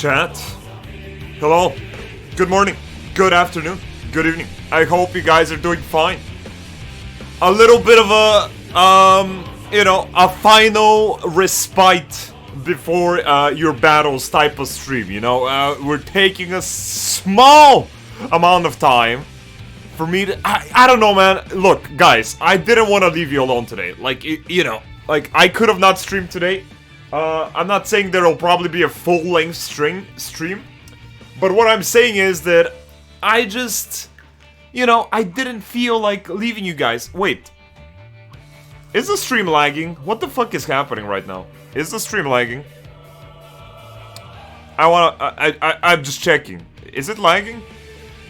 Chat. Hello. Good morning. Good afternoon. Good evening. I hope you guys are doing fine. A little bit of a final respite before your battles type of stream, we're taking a small amount of time for me to, I don't know, man. Look, guys, I didn't want to leave you alone today. Like, I could have not streamed today. I'm not saying there'll probably be a full-length stream, but what I'm saying is that I just, I didn't feel like leaving you guys. Wait. Is the stream lagging? What the fuck is happening right now? Is the stream lagging? I'm just checking. Is it lagging?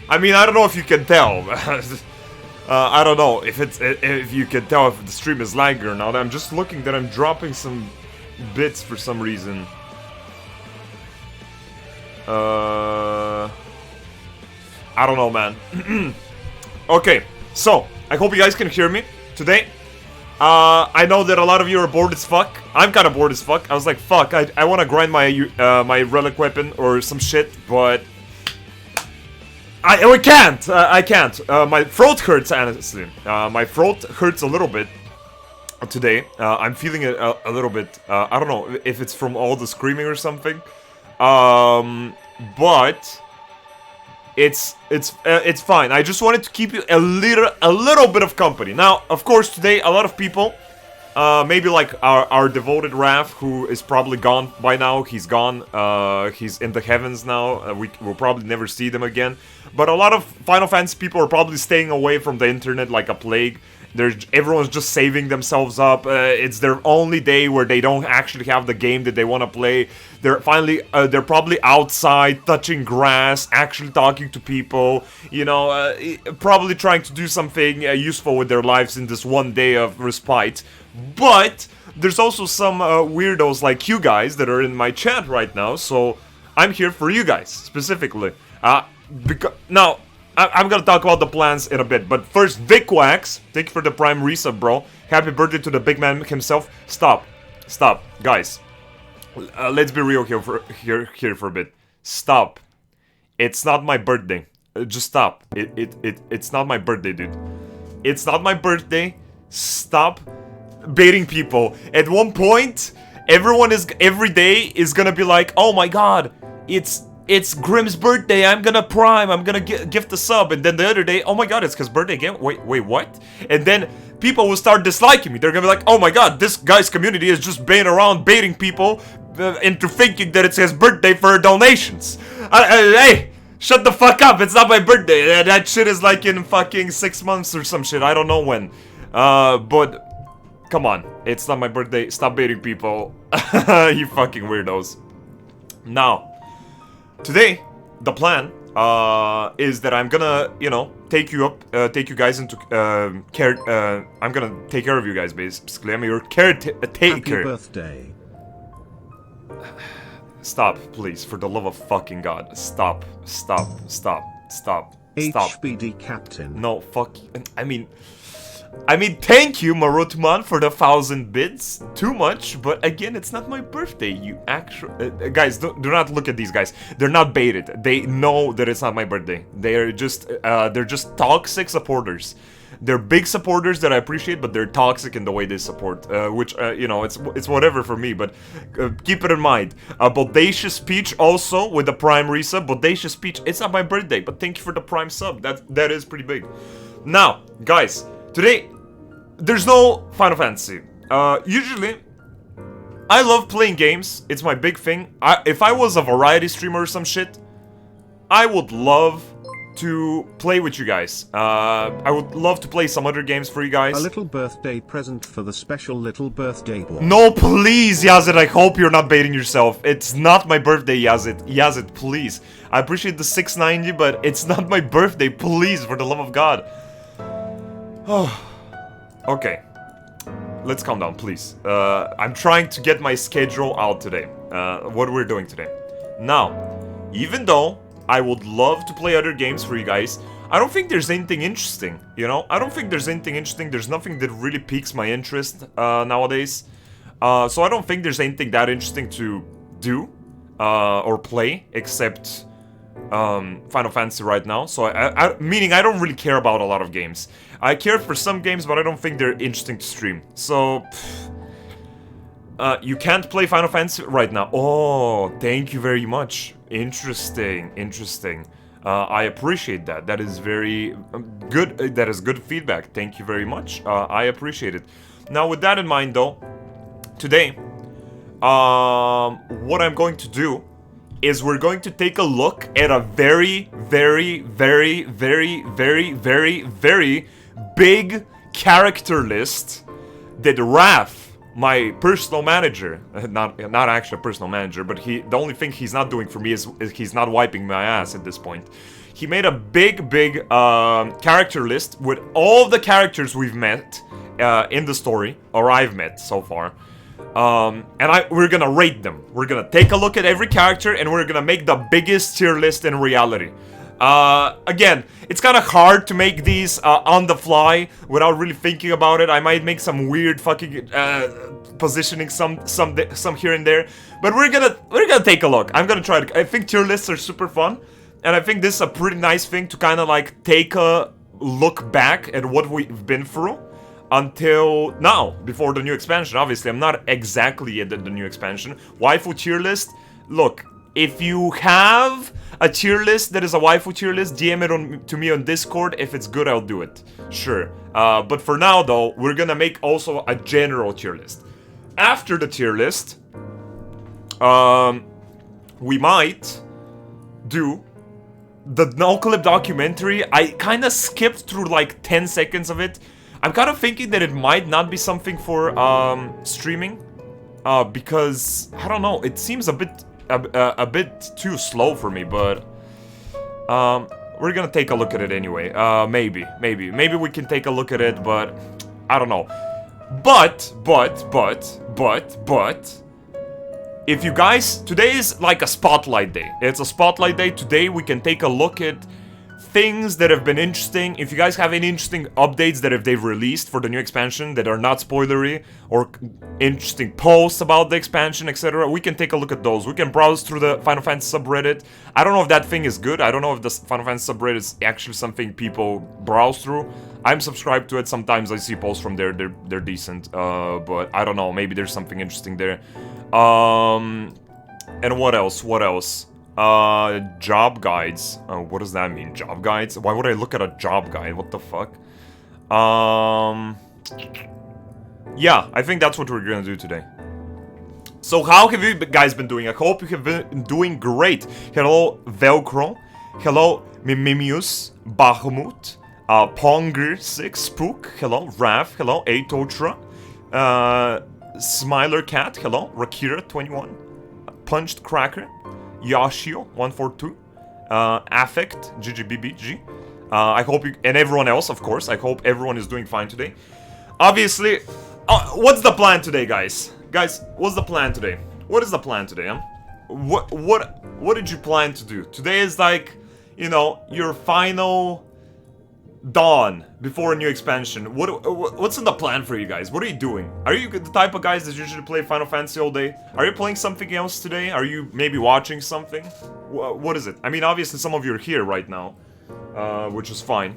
I mean, I don't know if you can tell. I don't know if you can tell if the stream is lagging or not. I'm just looking that I'm dropping some bits for some reason. I don't know, man. Okay, so I hope you guys can hear me today. I know that a lot of you are bored as fuck. I'm kind of bored as fuck. I was like, fuck, I want to grind my my relic weapon or some shit, but I can't. I can't. My throat hurts, honestly. My throat hurts a little bit today. I'm feeling it a little bit. I don't know if it's from all the screaming or something. But it's fine. I just wanted to keep you a little bit of company. Now, of course, today a lot of people, maybe like our devoted Raph, who is probably gone by now. He's gone. He's in the heavens now. We will probably never see them again. But a lot of Final Fantasy people are probably staying away from the internet like a plague. Everyone's just saving themselves up. It's their only day where they don't actually have the game that they want to play. They're probably outside, touching grass, actually talking to people, probably trying to do something useful with their lives in this one day of respite. But there's also some weirdos like you guys that are in my chat right now, so I'm here for you guys, specifically. Now, I'm gonna talk about the plans in a bit, but first, Vicwax, thank you for the Prime resub, bro. Happy birthday to the big man himself. Stop, guys. Let's be real here for a bit. Stop. It's not my birthday. Just stop. It's not my birthday, dude. It's not my birthday. Stop baiting people. At one point, every day is gonna be like, oh my god, it's Grimm's birthday, I'm gonna Prime, I'm gonna gift a sub, and then the other day, oh my god, it's his birthday again, wait, what? And then people will start disliking me, they're gonna be like, oh my god, this guy's community is just baiting people into thinking that it's his birthday for donations. Hey, shut the fuck up, it's not my birthday, that shit is like in fucking 6 months or some shit, I don't know when. But, come on, it's not my birthday, stop baiting people, you fucking weirdos. Now, today, the plan is that I'm gonna, take you guys into care. I'm gonna take care of you guys, basically. I'm your caretaker. Happy birthday. Stop, please, for the love of fucking God. Stop. HBD Captain. No, fuck. I mean, thank you, Marutman, for the 1,000 bits. Too much, but again, it's not my birthday. You actually, guys, do not look at these guys. They're not baited. They know that it's not my birthday. They're just toxic supporters. They're big supporters that I appreciate, but they're toxic in the way they support. Which, it's whatever for me. But keep it in mind. Bodacious Peach also with the Prime resub. Bodacious Peach. It's not my birthday, but thank you for the Prime sub. That is pretty big. Now, guys. Today, there's no Final Fantasy. Usually, I love playing games. It's my big thing. If I was a variety streamer or some shit, I would love to play with you guys. I would love to play some other games for you guys. A little birthday present for the special little birthday boy. No, please, Yazid, I hope you're not baiting yourself. It's not my birthday, Yazid. Yazid, please. I appreciate the 690, but it's not my birthday, please, for the love of God. Oh, okay. Let's calm down, please. I'm trying to get my schedule out today. What we're doing today. Now, even though I would love to play other games for you guys, I don't think there's anything interesting, I don't think there's anything interesting. There's nothing that really piques my interest nowadays. So I don't think there's anything that interesting to do. or play, except Final Fantasy right now. So meaning I don't really care about a lot of games. I care for some games, but I don't think they're interesting to stream. So you can't play Final Fantasy right now. Oh, thank you very much. Interesting, interesting. I appreciate that. That is very good. That is good feedback. Thank you very much. I appreciate it. Now, with that in mind, though, today, what I'm going to do is we're going to take a look at a very, very, very, very, very, very, very big character list that Raph, my personal manager, not actually a personal manager, but the only thing he's not doing for me is he's not wiping my ass at this point. He made a big character list with all the characters we've met in the story, or I've met so far. And we're gonna rate them. We're gonna take a look at every character and we're gonna make the biggest tier list in reality. Again, it's kind of hard to make these on the fly without really thinking about it. I might make some weird fucking positioning some here and there, but we're gonna take a look. I'm gonna try to. I think tier lists are super fun, and I think this is a pretty nice thing to kind of like take a look back at what we've been through until now, before the new expansion. Obviously, I'm not exactly at the new expansion. Waifu tier list. Look, if you have a tier list that is a waifu tier list, DM it to me on Discord. If it's good, I'll do it. Sure. But for now, though, we're gonna make also a general tier list. After the tier list, we might do the no-clip documentary. I kind of skipped through like 10 seconds of it. I'm kind of thinking that it might not be something for streaming, because I don't know. It seems a bit too slow for me, but we're gonna take a look at it anyway. Maybe we can take a look at it, but I don't know. But if you guys, today is like a spotlight day. It's a spotlight day. Today we can take a look at things that have been interesting. If you guys have any interesting updates that they've released for the new expansion that are not spoilery, or interesting posts about the expansion, etc., we can take a look at those. We can browse through the Final Fantasy subreddit. I don't know if that thing is good. I don't know if the Final Fantasy subreddit is actually something people browse through. I'm subscribed to it. Sometimes I see posts from there. They're decent. But I don't know. Maybe there's something interesting there. And what else? What else? Job guides. What does that mean? Job guides? Why would I look at a job guide? What the fuck? Yeah, I think that's what we're gonna do today. So how have you guys been doing? I hope you have been doing great. Hello, Velcro. Hello, Mimius, Bahamut, Ponger6, Spook. Hello, Raph. Hello, Atotra. Smiler Cat. Hello, Rakira21. Punched Cracker. Yashio 142, Affect GGBBG. I hope you and everyone else, of course. I hope everyone is doing fine today. Obviously, what's the plan today, guys? Guys, what's the plan today? What is the plan today? Huh? What did you plan to do? Today is like, you know, your final dawn before a new expansion. What's in the plan for you guys? What are you doing? Are you the type of guys that usually play Final Fantasy all day? Are you playing something else today? Are you maybe watching something? What is it? I mean, obviously some of you are here right now, which is fine.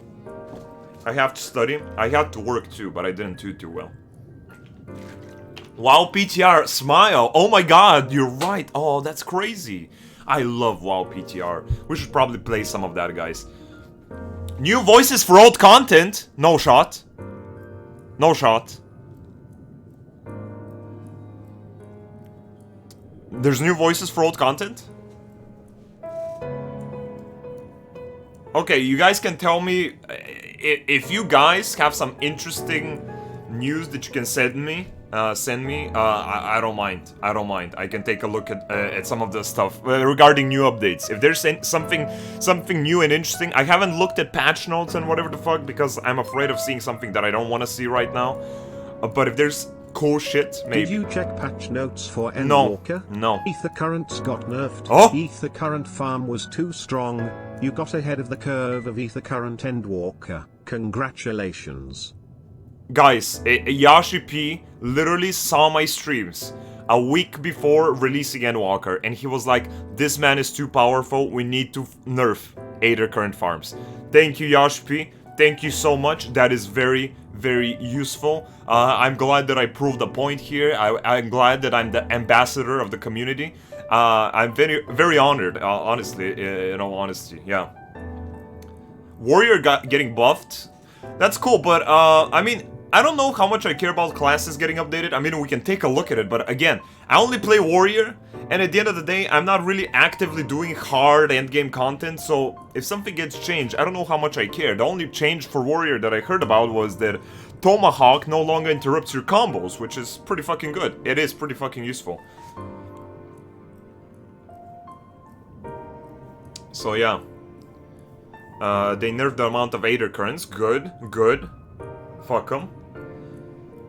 I have to study. I had to work too, but I didn't do too well. WoW PTR, smile. Oh my god, you're right. Oh, that's crazy. I love WoW PTR. We should probably play some of that, guys. New voices for old content? No shot. No shot. There's new voices for old content? Okay, you guys can tell me if you guys have some interesting news that you can send me. I don't mind. I don't mind. I can take a look at some of the stuff regarding new updates. If there's something new and interesting, I haven't looked at patch notes and whatever the fuck because I'm afraid of seeing something that I don't want to see right now. But if there's cool shit, maybe. Did you check patch notes for Endwalker? No. Ether currents got nerfed. Oh? Ether current farm was too strong. You got ahead of the curve of Ether current Endwalker. Congratulations. Guys, Yashi P literally saw my streams a week before releasing Endwalker, and he was like, this man is too powerful, we need to nerf Aether Current farms. Thank you, Yashp. Thank you so much. That is very, very useful. I'm glad that I proved a point here. I'm glad that I'm the ambassador of the community. I'm very, very honored, honestly, in all honesty, yeah. Warrior getting buffed. That's cool, but, I mean, I don't know how much I care about classes getting updated. I mean, we can take a look at it, but again, I only play Warrior, and at the end of the day, I'm not really actively doing hard endgame content, so if something gets changed, I don't know how much I care. The only change for Warrior that I heard about was that Tomahawk no longer interrupts your combos, which is pretty fucking good. It is pretty fucking useful. So yeah. They nerfed the amount of Aether Currents. Good, good. Fuck them.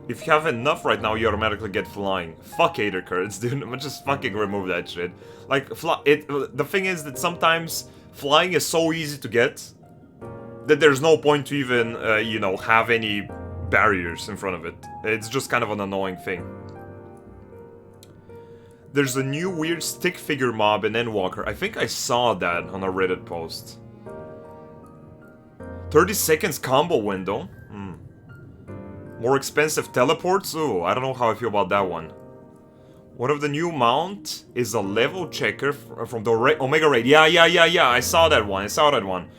If you have enough right now, you automatically get flying. Fuck Aether Currents, dude. Just fucking remove that shit. Like, the thing is that sometimes flying is so easy to get that there's no point to even, you know, have any barriers in front of it. It's just kind of an annoying thing. There's a new weird stick figure mob in Endwalker. I think I saw that on a Reddit post. 30 seconds combo window. More expensive teleports? Ooh, I don't know how I feel about that one. One of the new mount is a level checker from the Omega Raid. Yeah, I saw that one.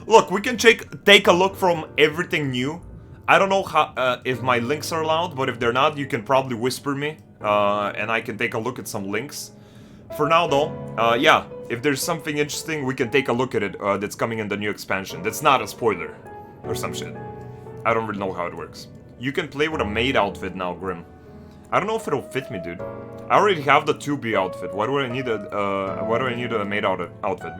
Look, we can take a look from everything new. I don't know how, if my links are allowed, but if they're not, you can probably whisper me. And I can take a look at some links. For now though, yeah, if there's something interesting, we can take a look at it that's coming in the new expansion. That's not a spoiler. Or some shit. I don't really know how it works. You can play with a maid outfit now, Grim. I don't know if it'll fit me, dude. I already have the 2B outfit. Why do I need a maid outfit?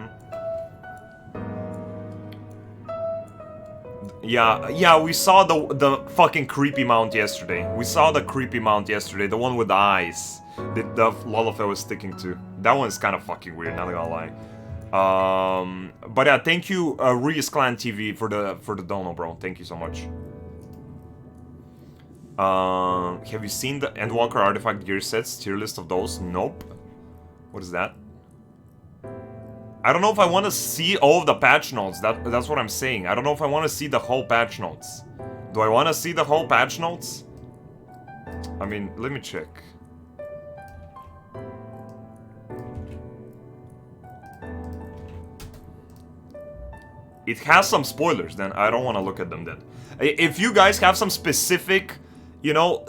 Yeah, we saw the fucking creepy mount yesterday. The one with the eyes that the Lullaby was sticking to. That one's kind of fucking weird, not gonna lie. But yeah, thank you, Reus Clan TV for the dono, bro. Thank you so much. Have you seen the Endwalker artifact gear sets tier list of those? Nope. What is that? I don't know if I want to see all of the patch notes. That's what I'm saying. I don't know if I want to see the whole patch notes. Do I want to see the whole patch notes? I mean, let me check. It has some spoilers, then I don't want to look at them then. If you guys have some specific, you know,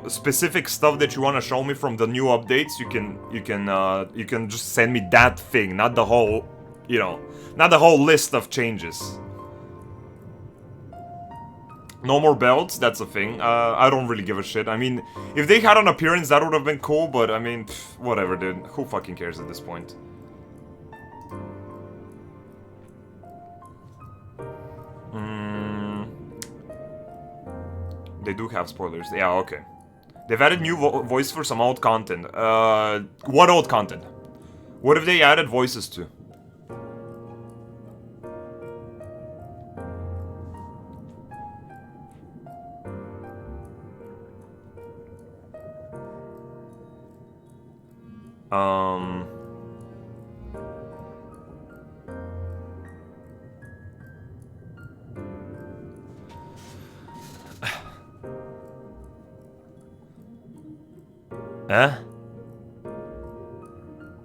specific stuff that you want to show me from the new updates, you can just send me that thing, not the whole, you know, not the whole list of changes. No more belts, that's a thing. I don't really give a shit. I mean, if they had an appearance, that would have been cool, but I mean, whatever, dude. Who fucking cares at this point? They do have spoilers. Yeah, okay. They've added new voice for some old content. What old content? What have they added voices to?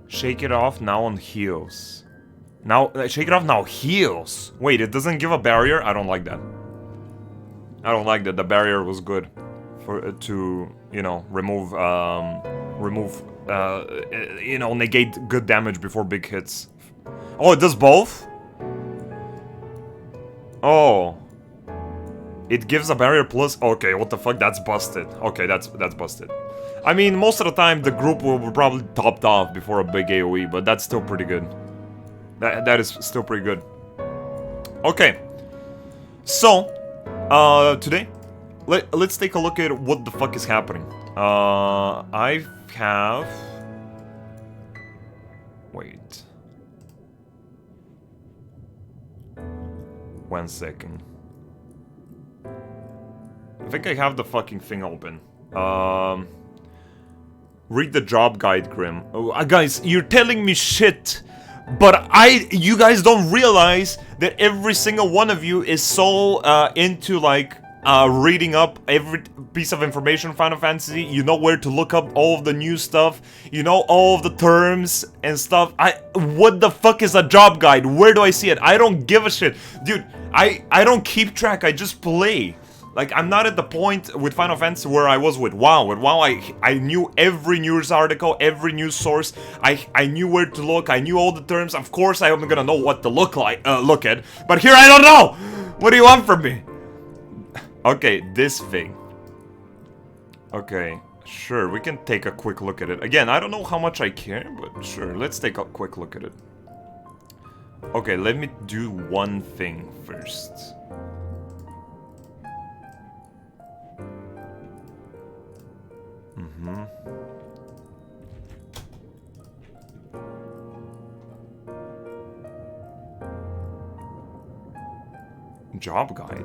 Shake it off now on heals. Now, shake it off now heals. Wait, it doesn't give a barrier? I don't like that. I don't like that. The barrier was good for to, you know, remove, you know, negate good damage before big hits. Oh, it does both? Oh. It gives a barrier plus. Okay, what the fuck? That's busted. Okay, that's busted. I mean, most of the time the group will be probably topped off before a big AoE, but that's still pretty good. That is still pretty good. Okay. So, today, let's take a look at what the fuck is happening. I have... Wait. 1 second. I think I have the fucking thing open. Read the job guide, Grim. Oh, guys, you're telling me shit, but you guys don't realize that every single one of you is so into like reading up every piece of information Final Fantasy. You know where to look up all of the new stuff. You know all of the terms and stuff. What the fuck is a job guide? Where do I see it? I don't give a shit. Dude, I don't keep track. I just play. Like, I'm not at the point with Final Fantasy where I was with WoW. With WoW, I knew every news article, every news source. I knew where to look. I knew all the terms. Of course, I'm gonna know what to look at. But here, I don't know. What do you want from me? Okay, this thing. Okay, sure, we can take a quick look at it. Again, I don't know how much I care, but sure, let's take a quick look at it. Okay, let me do one thing first. Job guide.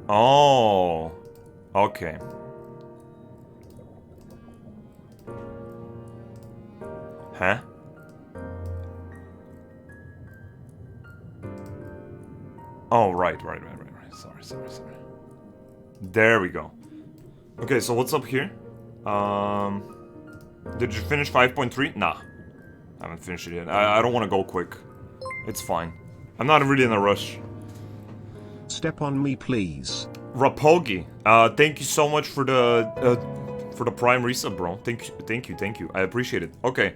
Oh, okay. Huh? Oh, right. Sorry. There we go. Okay, so what's up here? Did you finish 5.3? Nah. I haven't finished it yet. I don't want to go quick. It's fine. I'm not really in a rush. Step on me, please. Rapogi, thank you so much for the Prime resub, bro. Thank you. I appreciate it. Okay,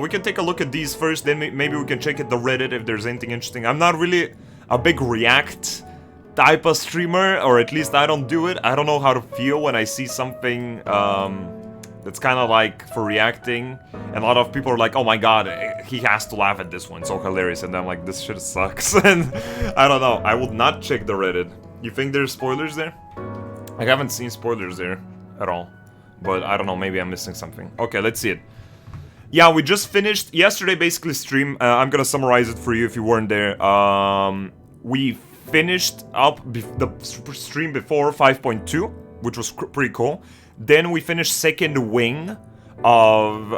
we can take a look at these first, then maybe we can check at the Reddit if there's anything interesting. I'm not really a big React type of streamer, or at least I don't do it. I don't know how to feel when I see something that's kind of like for reacting, and a lot of people are like, oh my god, he has to laugh at this one, so hilarious, and I'm like, this shit sucks. And I don't know, I would not check the Reddit. You think there's spoilers there? I haven't seen spoilers there at all, but I don't know, maybe I'm missing something. Okay, let's see it. Yeah, we just finished yesterday, basically stream. I'm gonna summarize it for you if you weren't there. We finished up the stream before 5.2, which was pretty cool. Then we finished second wing of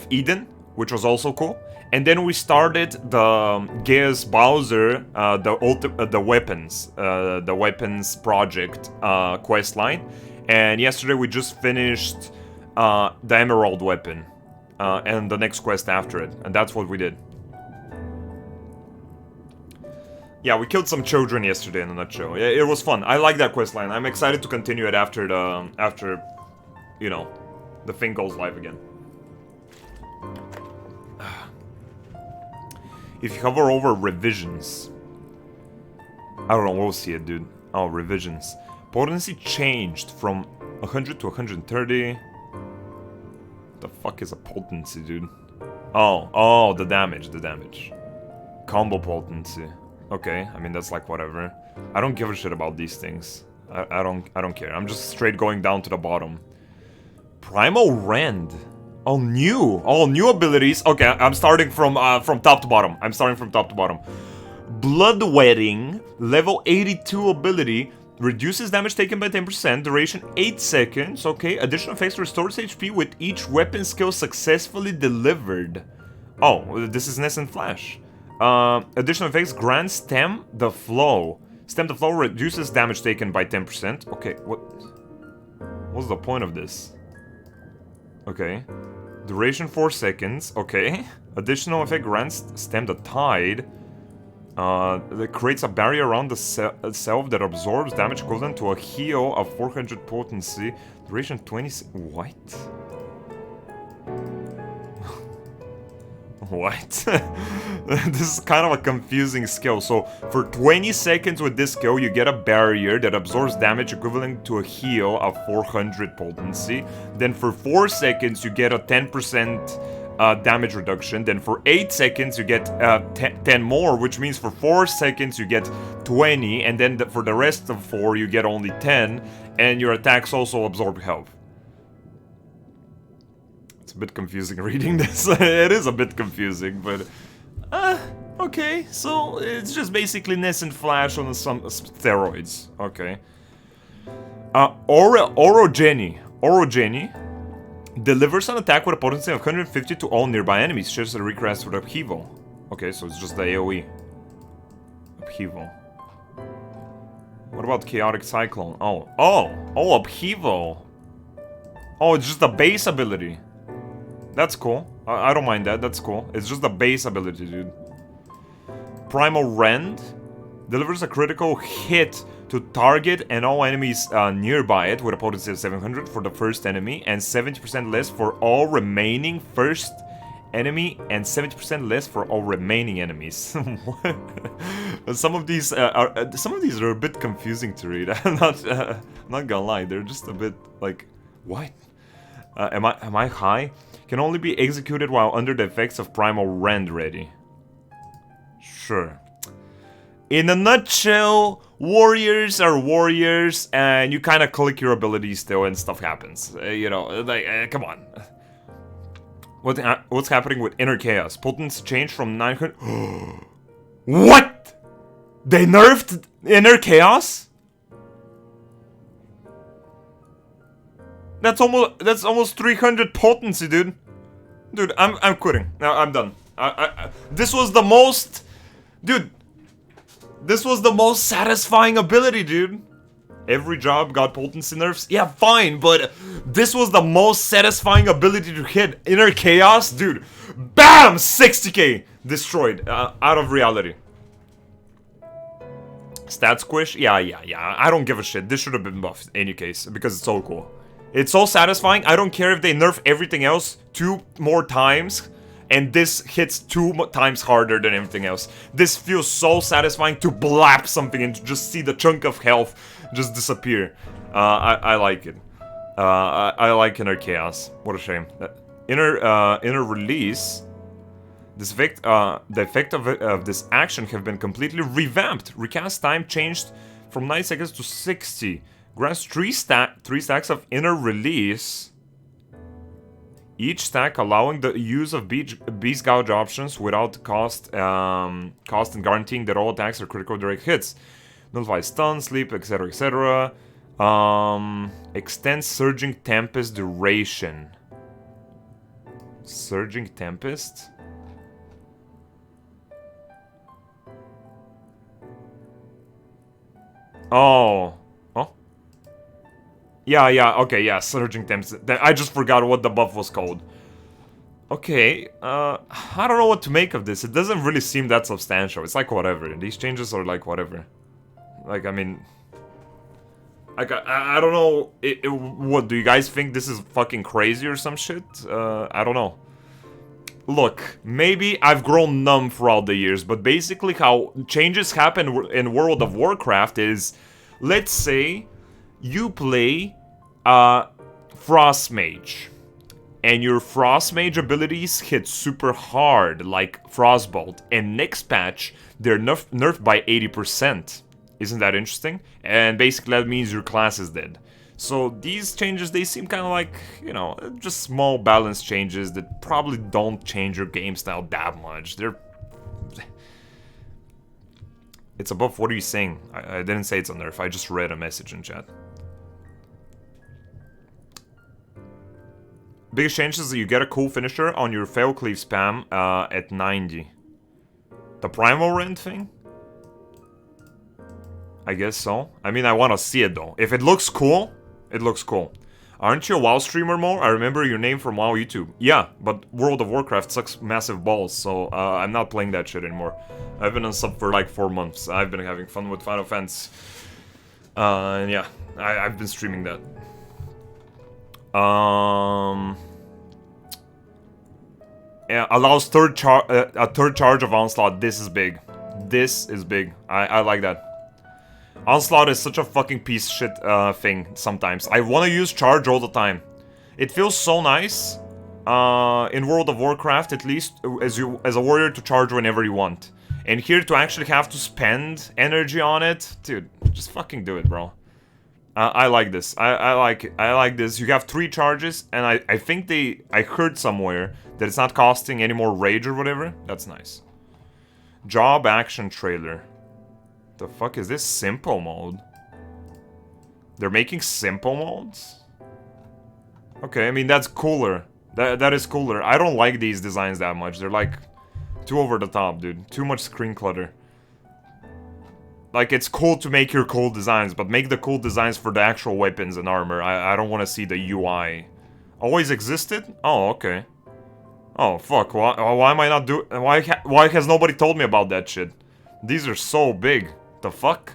Eden, which was also cool. And then we started the Gaius Bowser, the weapons project quest line. And yesterday we just finished the Emerald weapon and the next quest after it, and that's what we did. Yeah, we killed some children yesterday in a nutshell. It was fun. I like that quest line. I'm excited to continue it after you know, the thing goes live again. If you hover over revisions, I don't know, we'll see it, dude. Oh, revisions. Potency changed from 100 to 130. The fuck is a potency, dude? Oh, the damage. Combo potency. Okay, I mean, that's like whatever. I don't give a shit about these things. I don't care. I'm just straight going down to the bottom. Primal Rend. All new abilities. Okay, I'm starting from top to bottom. Bloodwetting, level 82 ability. Reduces damage taken by 10%, duration 8 seconds, okay. Additional effects restores HP with each weapon skill successfully delivered. Oh, this is Ness and Flash. Additional effects grant Stem the Flow. Stem the Flow reduces damage taken by 10%. Okay, what's the point of this? Okay. Duration 4 seconds, okay. Additional effect grants Stem the Tide. That creates a barrier around the self that absorbs damage equivalent to a heal of 400 potency. Duration 20... What? What? This is kind of a confusing skill. So, for 20 seconds with this skill, you get a barrier that absorbs damage equivalent to a heal of 400 potency. Then for 4 seconds, you get a 10% damage reduction. Then for 8 seconds, you get 10 more, which means for 4 seconds, you get 20. And then for the rest of 4, you get only 10. And your attacks also absorb health. It's a bit confusing reading this. It is a bit confusing, but... okay, so it's just basically Ness and Flash on some steroids. Okay. Orogeny. Delivers an attack with a potency of 150 to all nearby enemies. Shares a recast with upheaval. Okay, so it's just the AoE. Upheaval. What about chaotic cyclone? Oh, upheaval. Oh, it's just the base ability. That's cool. I don't mind that. That's cool. It's just the base ability, dude. Primal Rend delivers a critical hit to target and all enemies nearby it with a potency of 700 for the first enemy and 70% less for all remaining first enemy and 70% less for all remaining enemies. Some of these are a bit confusing to read. I'm not gonna lie. They're just a bit like, what? Am I high? Can only be executed while under the effects of Primal Rend ready. Sure. In a nutshell, warriors are warriors, and you kind of click your abilities still, and stuff happens. You know, like, come on. What's happening with Inner Chaos? Potency changed from 900. What? They nerfed Inner Chaos? That's almost 300 potency, dude. Dude, I'm quitting. No, I'm done. This was the most, dude. This was the most satisfying ability, dude. Every job got potency nerfs. Yeah, fine, but this was the most satisfying ability to hit. Inner Chaos, dude. Bam! 60k destroyed out of reality. Stat squish? Yeah. I don't give a shit. This should have been buffed in any case because it's so cool. It's so satisfying. I don't care if they nerf everything else 2 more times and this hits 2 times harder than everything else. This feels so satisfying to blap something and to just see the chunk of health just disappear. I like it. I like Inner Chaos. What a shame. Inner Release. This effect, the effect of this action have been completely revamped. Recast time changed from 9 seconds to 60. Grants 3 stacks of Inner Release. Each stack allowing the use of Beast Gouge options without cost and guaranteeing that all attacks are critical direct hits. Nullify stun, sleep, etc, etc. Extends Surging Tempest duration. Surging Tempest? Oh. Yeah, okay, yeah, Surging Tempest. I just forgot what the buff was called. Okay, I don't know what to make of this. It doesn't really seem that substantial. It's like whatever. These changes are like whatever. Like, I mean... Like, I don't know... what, do you guys think this is fucking crazy or some shit? I don't know. Look, maybe I've grown numb throughout the years, but basically how changes happen in World of Warcraft is... Let's say you play Frost Mage, and your Frost Mage abilities hit super hard, like Frostbolt, and next patch, they're nerfed by 80%. Isn't that interesting? And basically that means your class is dead. So these changes, they seem kind of like, you know, just small balance changes that probably don't change your game style that much. They're... It's a buff, what are you saying? I didn't say it's a nerf, I just read a message in chat. Biggest change is that you get a cool finisher on your Fail Cleave spam at 90. The Primal Rend thing? I guess so. I mean, I want to see it though. If it looks cool, it looks cool. Aren't you a WoW streamer more? I remember your name from WoW YouTube. Yeah, but World of Warcraft sucks massive balls, so I'm not playing that shit anymore. I've been on sub for like 4 months. I've been having fun with Final Fantasy. And yeah, I've been streaming that. Yeah, allows a third charge of Onslaught. This is big. This is big. I like that. Onslaught is such a fucking piece of shit thing sometimes. I want to use charge all the time. It feels so nice in World of Warcraft, at least as a warrior, to charge whenever you want. And here to actually have to spend energy on it, dude, just fucking do it, bro. I like this. I like it. I like this. You have 3 charges, and I think I heard somewhere that it's not costing any more rage or whatever. That's nice. Job action trailer. The fuck is this? Simple mode? They're making simple modes? Okay, I mean, that's cooler. That is cooler. I don't like these designs that much. They're like too over the top, dude. Too much screen clutter. Like, it's cool to make your cool designs, but make the cool designs for the actual weapons and armor. I don't want to see the UI. Always existed? Oh, okay. Oh, fuck. Why am I not doing... Why has nobody told me about that shit? These are so big. The fuck?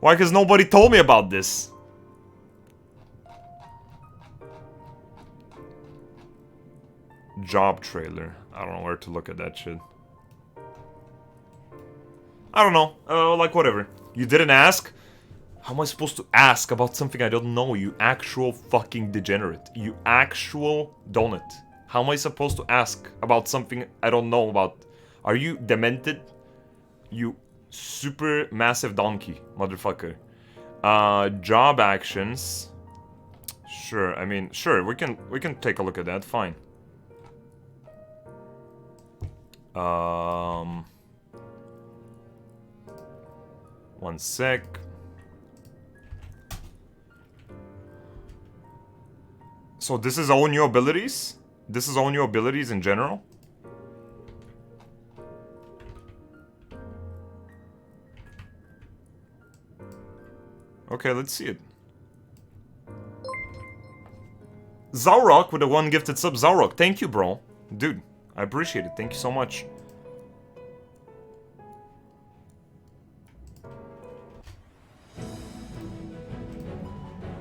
Why has nobody told me about this? Job trailer. I don't know where to look at that shit. I don't know. Like, whatever. You didn't ask? How am I supposed to ask about something I don't know, you actual fucking degenerate? You actual donut. How am I supposed to ask about something I don't know about? Are you demented? You super massive donkey, motherfucker. Job actions. Sure, I mean, sure, we can take a look at that, fine. One sec. So this is all new abilities? This is all new abilities in general? Okay, let's see it. Zaurok with the 1 gifted sub. Zaurok, thank you, bro. Dude, I appreciate it. Thank you so much.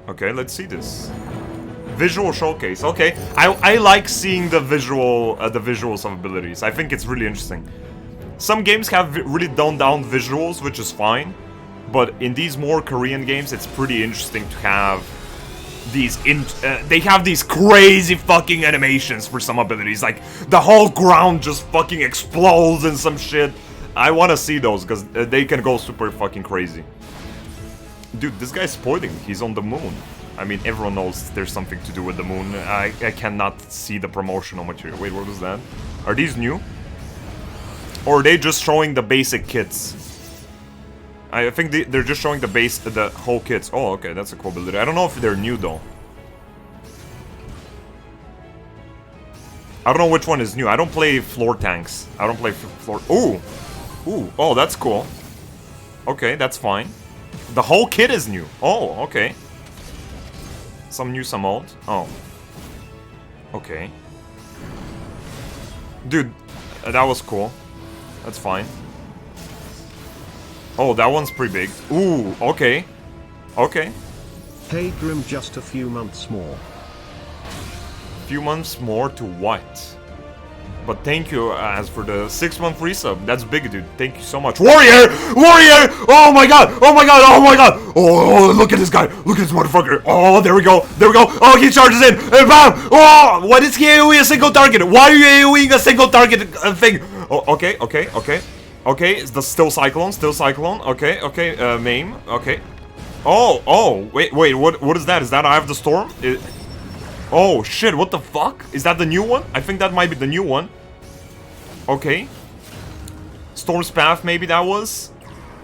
Okay, let's see this. Visual showcase. Okay, I like seeing the visuals of abilities. I think it's really interesting. Some games have really dumbed down visuals, which is fine. But in these more Korean games, it's pretty interesting to have these they have these crazy fucking animations for some abilities. Like, the whole ground just fucking explodes and some shit. I want to see those, because they can go super fucking crazy. Dude, this guy's spoiling. He's on the moon. I mean, everyone knows there's something to do with the moon. I cannot see the promotional material. Wait, what was that? Are these new? Or are they just showing the basic kits? I think they're just showing the whole kits. Oh, okay, that's a cool ability. I don't know if they're new, though. I don't know which one is new. I don't play floor tanks. I don't play floor... Ooh! Ooh, oh, that's cool. Okay, that's fine. The whole kit is new. Oh, okay. Some new, some old. Oh. Okay. Dude, that was cool. That's fine. Oh, that one's pretty big. Ooh, okay. Okay. Hey Grim, just a few months more. Few months more to what? But thank you, as for the 6-month resub. That's big, dude. Thank you so much. Warrior! Warrior! Oh my god! Oh my god! Oh my god! Oh, look at this guy! Look at this motherfucker! Oh, there we go! There we go! Oh, he charges in! And bam! Oh! What is he AoE a single target? Why are you AoEing a single target thing? Oh, okay, okay, okay. Okay, it's the still cyclone, okay, okay, maim, okay. Oh, oh, wait, what is that? Is that Eye of the Storm? Oh, shit, what the fuck? Is that the new one? I think that might be the new one. Okay. Storm's Path, maybe that was?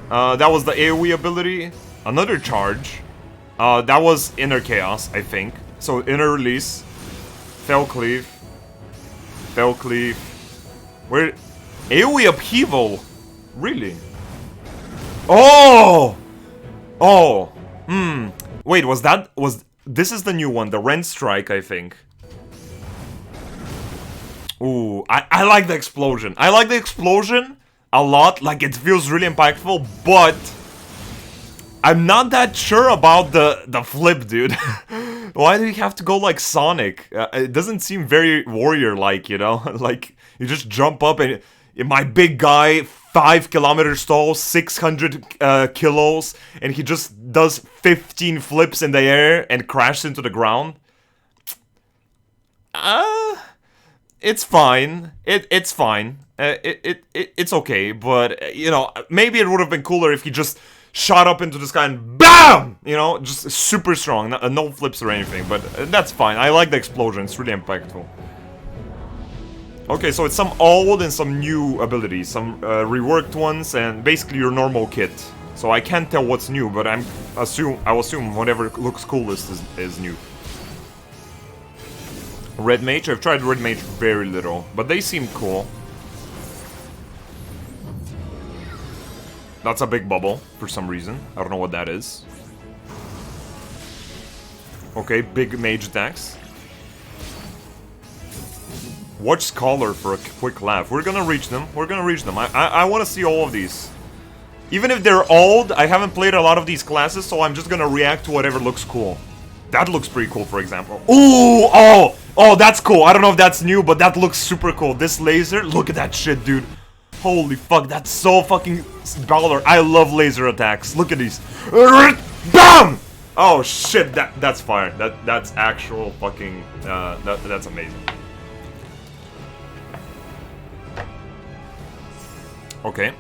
That was the AoE ability. Another charge. That was Inner Chaos, I think. So, Inner Release. Fell Cleave. Fell Cleave. Where... AoE Upheaval. Really? Oh! Oh. Hmm. Wait, this is the new one, the Rend Strike, I think. Ooh, I like the explosion. I like the explosion a lot. Like, it feels really impactful, but I'm not that sure about the flip, dude. Why do you have to go like Sonic? It doesn't seem very warrior-like, you know? Like, you just jump up and... My big guy, 5 kilometers tall, 600 kilos, and he just does 15 flips in the air and crashes into the ground. It's fine. It's fine. It's okay, but, you know, maybe it would have been cooler if he just shot up into the sky and BAM! You know, just super strong, no flips or anything, but that's fine. I like the explosion, it's really impactful. Okay, so it's some old and some new abilities, some reworked ones, and basically your normal kit. So I can't tell what's new, but I'll assume whatever looks coolest is new. Red Mage? I've tried Red Mage very little, but they seem cool. That's a big bubble, for some reason. I don't know what that is. Okay, big mage attacks. Watch Scholar for a quick laugh. We're gonna reach them. We're gonna reach them. I want to see all of these. Even if they're old, I haven't played a lot of these classes, so I'm just gonna react to whatever looks cool. That looks pretty cool, for example. Ooh! Oh! Oh, that's cool. I don't know if that's new, but that looks super cool. This laser, look at that shit, dude. Holy fuck, that's so fucking baller. I love laser attacks. Look at these. BAM! Oh shit, that's fire. That's actual fucking that's amazing. Okay.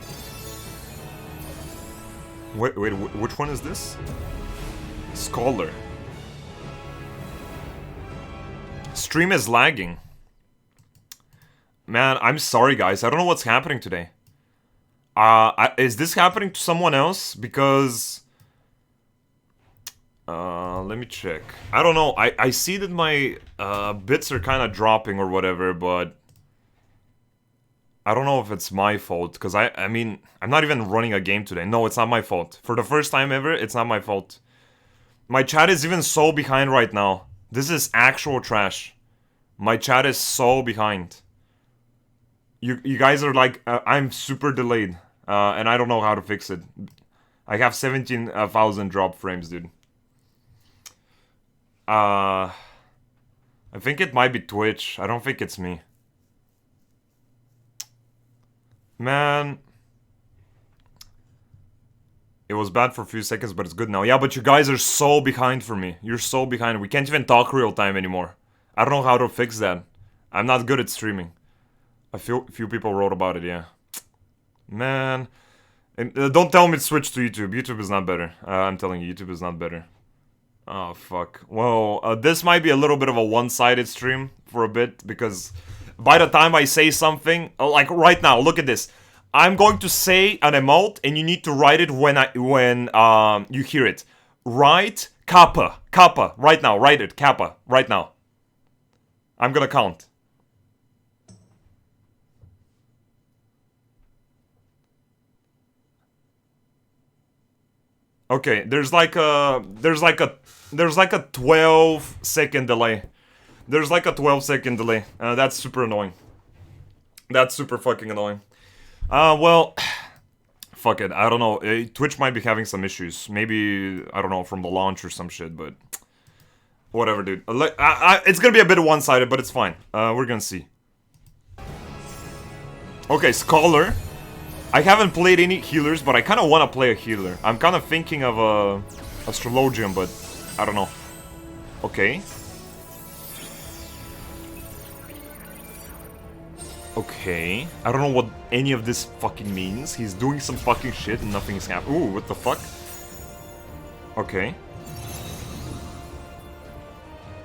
Wait, which one is this? Scholar. Stream is lagging. Man, I'm sorry guys, I don't know what's happening today. Is this happening to someone else? Because... let me check. I don't know, I see that my bits are kind of dropping or whatever, but... I don't know if it's my fault, because I mean, I'm not even running a game today. No, it's not my fault. For the first time ever, it's not my fault. My chat is even so behind right now. This is actual trash. My chat is so behind. You guys are like, I'm super delayed, and I don't know how to fix it. I have 17,000 drop frames, dude. I think it might be Twitch. I don't think it's me. Man. It was bad for a few seconds, but it's good now. Yeah, but you guys are so behind for me. You're so behind. We can't even talk real time anymore. I don't know how to fix that. I'm not good at streaming. A few people wrote about it, yeah. Man. And, don't tell me to switch to YouTube. YouTube is not better. I'm telling you, YouTube is not better. Oh, fuck. Well, this might be a little bit of a one-sided stream for a bit, because by the time I say something, like right now, look at this. I'm going to say an emote, and you need to write it when you hear it. Write Kappa. Kappa. Right now. Write it. Kappa. Right now. I'm gonna count. Okay, there's like a 12-second delay. There's like a 12-second delay. That's super annoying. That's super fucking annoying. Well, fuck it. I don't know. Twitch might be having some issues. Maybe, I don't know, from the launch or some shit, but whatever, dude. It's gonna be a bit one-sided, but it's fine. We're gonna see. Okay, Scholar. I haven't played any healers, but I kind of want to play a healer. I'm kind of thinking of a Astrologium, but I don't know. Okay. Okay. I don't know what any of this fucking means. He's doing some fucking shit and nothing is happening. Ooh, what the fuck? Okay.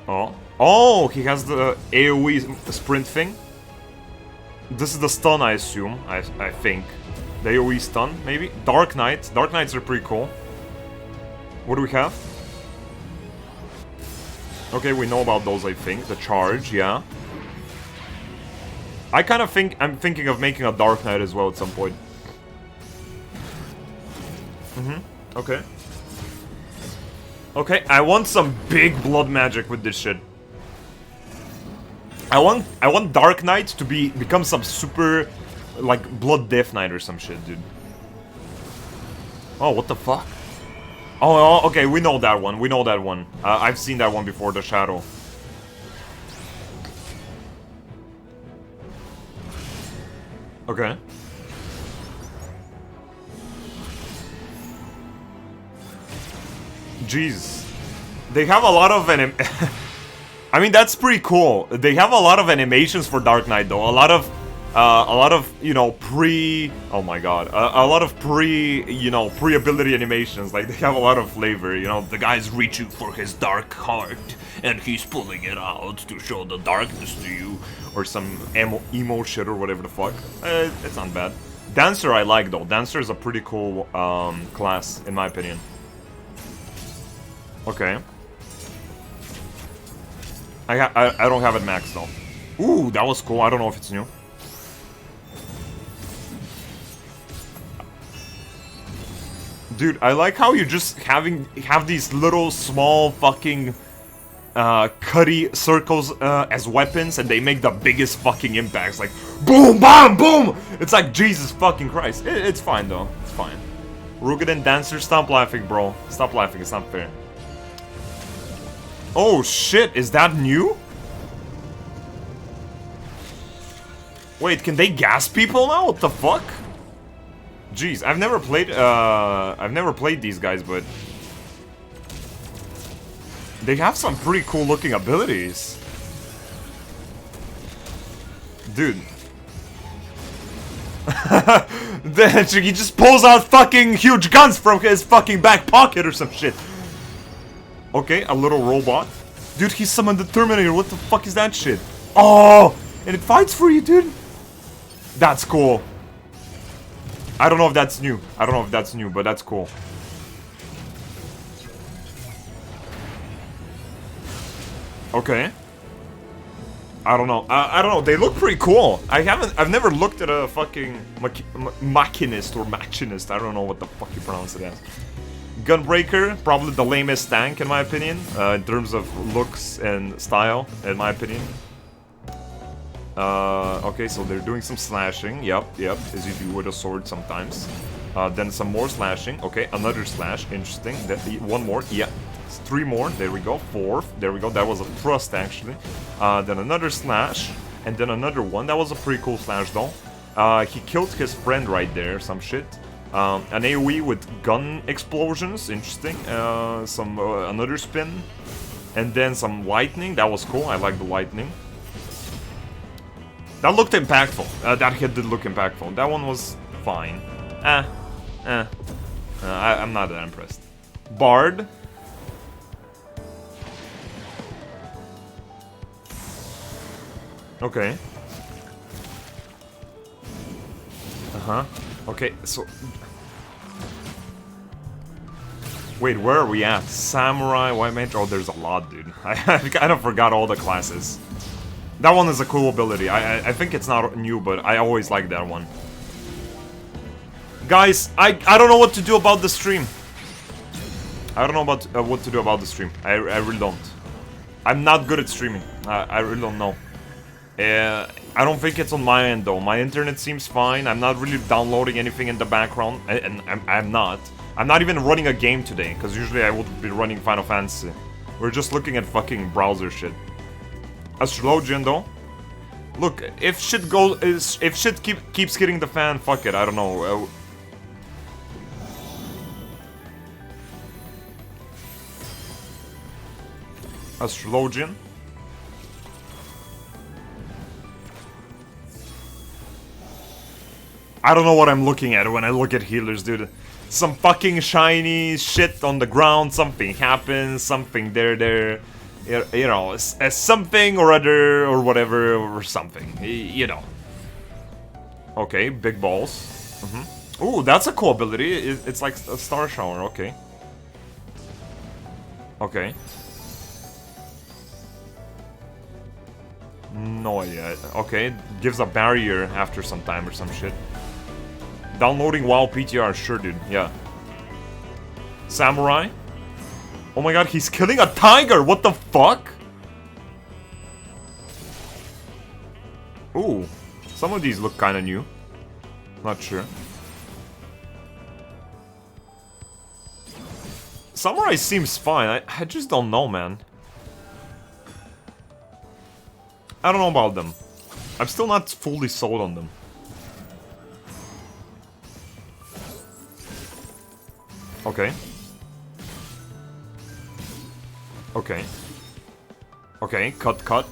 Oh. Oh, he has the AoE sprint thing. This is the stun, I assume. I think. The AoE stun, maybe? Dark Knight. Dark Knights are pretty cool. What do we have? Okay, we know about those, I think. The charge, yeah. I kind of think... I'm thinking of making a Dark Knight as well at some point. Okay. Okay, I want some big blood magic with this shit. I want Dark Knight to become some super... like, Blood Death Knight or some shit, dude. Oh, what the fuck? Oh, okay, we know that one. We know that one. I've seen that one before, the Shadow. Okay. Jeez. They have a lot of I mean, that's pretty cool. They have a lot of animations for Dark Knight, though. A lot of, you know, oh my god. A lot of pre-ability animations. Like, they have a lot of flavor, you know. The guy's reaching for his dark heart, and he's pulling it out to show the darkness to you. Or some emo shit or whatever the fuck. It's not bad. Dancer I like, though. Dancer is a pretty cool class, in my opinion. Okay. I don't have it maxed though. Ooh, that was cool. I don't know if it's new. Dude, I like how you just have these little small fucking cutty circles as weapons, and they make the biggest fucking impacts. Like boom, bam, boom. It's like Jesus fucking Christ. It's fine though. It's fine. Rugged Dancer, stop laughing, bro. Stop laughing. It's not fair. Oh shit! Is that new? Wait, can they gas people now? What the fuck? Jeez, I've never played these guys, but they have some pretty cool looking abilities. Dude. Then he just pulls out fucking huge guns from his fucking back pocket or some shit. Okay, a little robot. Dude, he summoned the Terminator. What the fuck is that shit? Oh, and it fights for you, dude. That's cool. I don't know if that's new. I don't know if that's new, but that's cool. Okay. I don't know. I don't know. They look pretty cool. I've never looked at a fucking machinist or machinist. I don't know what the fuck you pronounce it as. Gunbreaker, probably the lamest tank in my opinion, in terms of looks and style, in my opinion. Okay, so they're doing some slashing. Yep, as you do with a sword sometimes. Then some more slashing. Okay, another slash. Interesting. One more. Yeah. 3 more. There we go. 4th. There we go. That was a thrust, actually. Then another slash. And then another one. That was a pretty cool slash, though. He killed his friend right there. Some shit. An AoE with gun explosions. Interesting. Another spin. And then some lightning. That was cool. I like the lightning. That looked impactful. That hit did look impactful. That one was fine. I'm not that impressed. Bard. Okay. Okay, so... Wait, where are we at? Samurai, White Mage? Oh, there's a lot, dude. I kind of forgot all the classes. That one is a cool ability. I think it's not new, but I always like that one. Guys, I don't know what to do about the stream. I don't know about what to do about the stream. I really don't. I'm not good at streaming. I really don't know. I don't think it's on my end though. My internet seems fine. I'm not really downloading anything in the background, and I'm not. I'm not even running a game today, because usually I would be running Final Fantasy. We're just looking at fucking browser shit. Astrologian though. Look, if shit keeps hitting the fan, fuck it. I don't know. Astrologian. I don't know what I'm looking at when I look at healers, dude. Some fucking shiny shit on the ground, something happens, something there. You know, something or other, or whatever, or something. You know. Okay, big balls. Ooh, that's a cool ability. It's like a star shower, okay. Okay. No idea. Okay, gives a barrier after some time or some shit. Downloading WoW PTR, sure dude, yeah. Samurai? Oh my god, he's killing a tiger! What the fuck? Ooh, some of these look kinda new. Not sure. Samurai seems fine, I just don't know, man. I don't know about them. I'm still not fully sold on them. Okay. Okay. Okay, cut.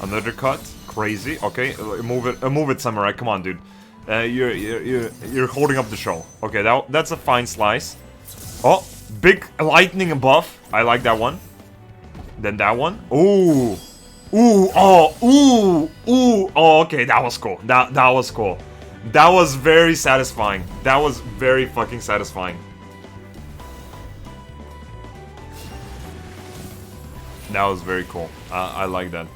Another cut. Crazy. Okay, move it, Samurai. Come on, dude. You're holding up the show. Okay, that's a fine slice. Oh, big lightning buff. I like that one. Then that one. Ooh. Ooh, oh, ooh. Oh, okay, that was cool. That was cool. That was very satisfying. That was very fucking satisfying. That was very cool. I like that.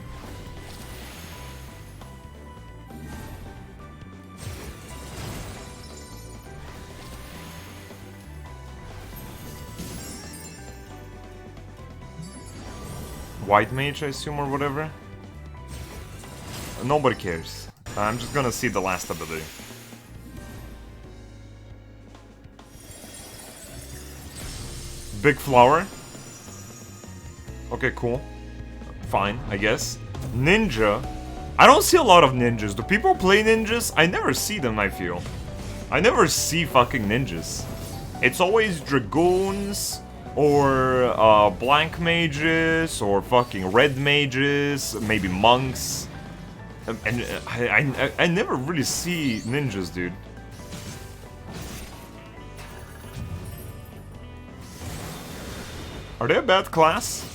White mage, I assume, or whatever. Nobody cares. I'm just gonna see the last ability. Big flower. Okay, cool. Fine, I guess. Ninja. I don't see a lot of ninjas. Do people play ninjas? I never see them, I feel. I never see fucking ninjas. It's always dragoons, or blank mages, or fucking red mages, maybe monks. And I never really see ninjas, dude. Are they a bad class?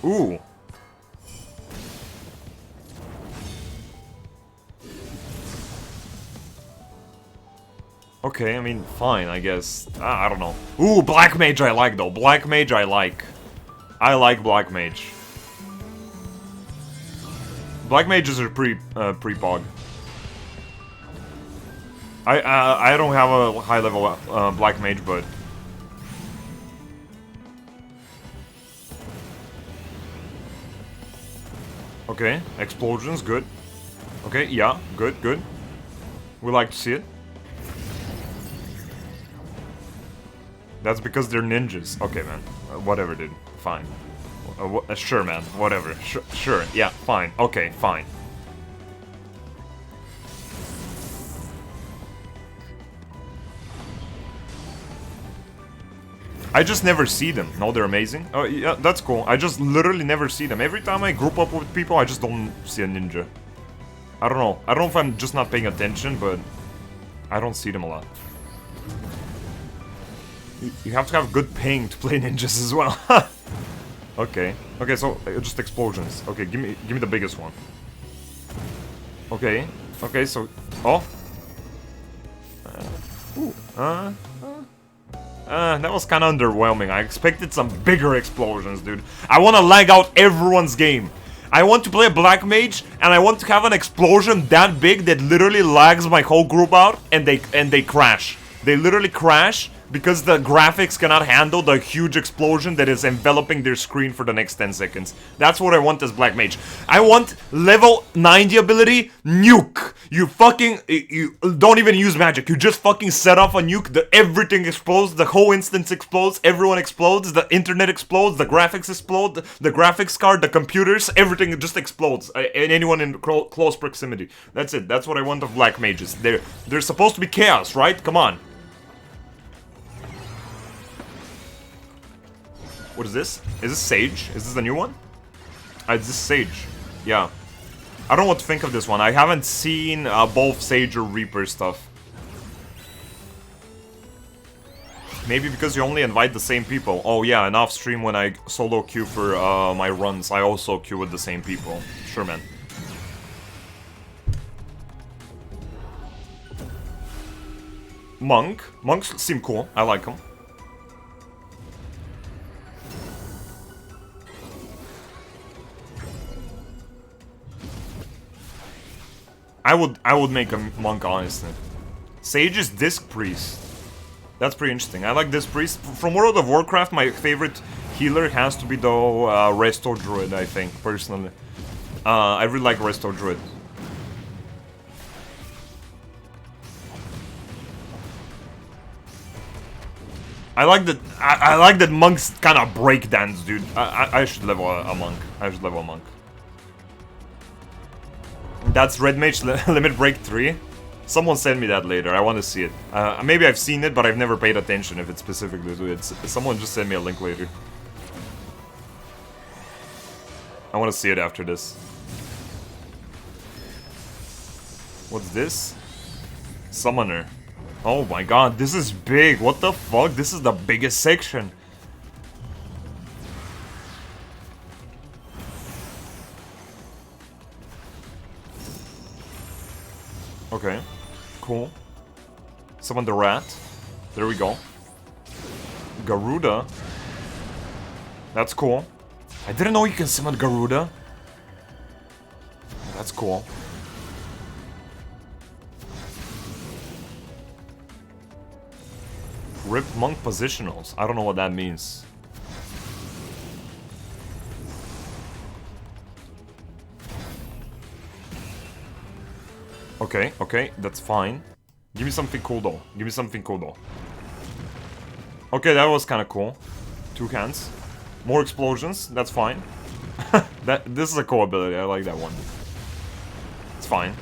Ooh. Okay, I mean, fine, I guess. I don't know. Ooh, Black Mage I like, though. Black Mage I like. I like Black Mage. Black Mages are pre-pog. I don't have a high-level Black Mage, but... Okay, explosions, good. Okay, yeah, good, good. We like to see it. That's because they're ninjas. Okay, man. Whatever, dude. Fine. Sure, man. Whatever. Sure. Yeah, fine. Okay, fine. I just never see them. No, they're amazing. Oh, yeah, that's cool. I just literally never see them. Every time I group up with people, I just don't see a ninja. I don't know. I don't know if I'm just not paying attention, but I don't see them a lot. You have to have good ping to play ninjas as well. Okay. Okay, so just explosions. Okay, give me the biggest one. Okay. Okay, so that was kind of underwhelming. I expected some bigger explosions, dude. I want to lag out everyone's game. I want to play a Black Mage, and I want to have an explosion that big that literally lags my whole group out, and they crash. They literally crash because the graphics cannot handle the huge explosion that is enveloping their screen for the next 10 seconds. That's what I want as Black Mage. I want level 90 ability, nuke. You fucking, you don't even use magic. You just fucking set off a nuke, everything explodes, the whole instance explodes, everyone explodes, the internet explodes, the graphics explode, the graphics card, the computers, everything just explodes. And anyone in close proximity. That's it. That's what I want of Black Mages. They're supposed to be chaos, right? Come on. What is this? Is this Sage? Is this the new one? It's this Sage. Yeah. I don't know what to think of this one. I haven't seen both Sage or Reaper stuff. Maybe because you only invite the same people. Oh yeah, and off stream when I solo queue for my runs, I also queue with the same people. Sure, man. Monk. Monks seem cool. I like them. I would make a monk, honestly. Sage is Disc Priest. That's pretty interesting. I like this priest. From World of Warcraft, my favorite healer has to be the Resto Druid, I think, personally. I really like Resto Druid. I like that. I like that monks kind of break dance, dude. I should level a monk. I should level a monk. That's Red Mage Limit Break 3. Someone send me that later. I want to see it. Maybe I've seen it, but I've never paid attention if it's specifically to it. Someone just send me a link later. I want to see it after this. What's this? Summoner. Oh my god, this is big. What the fuck? This is the biggest section. Okay. Cool. Summon the rat. There we go. Garuda. That's cool. I didn't know you can summon Garuda. That's cool. Rip Monk Positionals. I don't know what that means. Okay, okay, that's fine. Give me something cool though. Give me something cool though. Okay, that was kind of cool. 2 hands. More explosions, that's fine. This is a cool ability, I like that one. It's fine.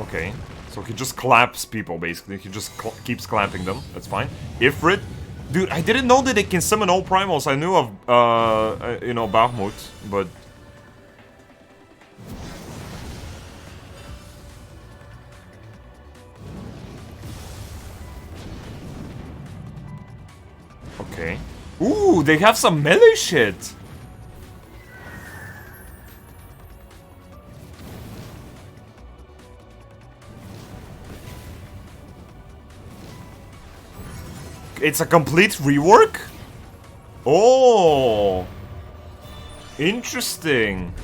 Okay, so he just claps people basically. He just keeps clapping them, that's fine. Ifrit. Dude, I didn't know that it can summon all primals. I knew of, you know, Bahamut, but... Okay. Ooh, they have some melee shit! It's a complete rework? Oh! Interesting.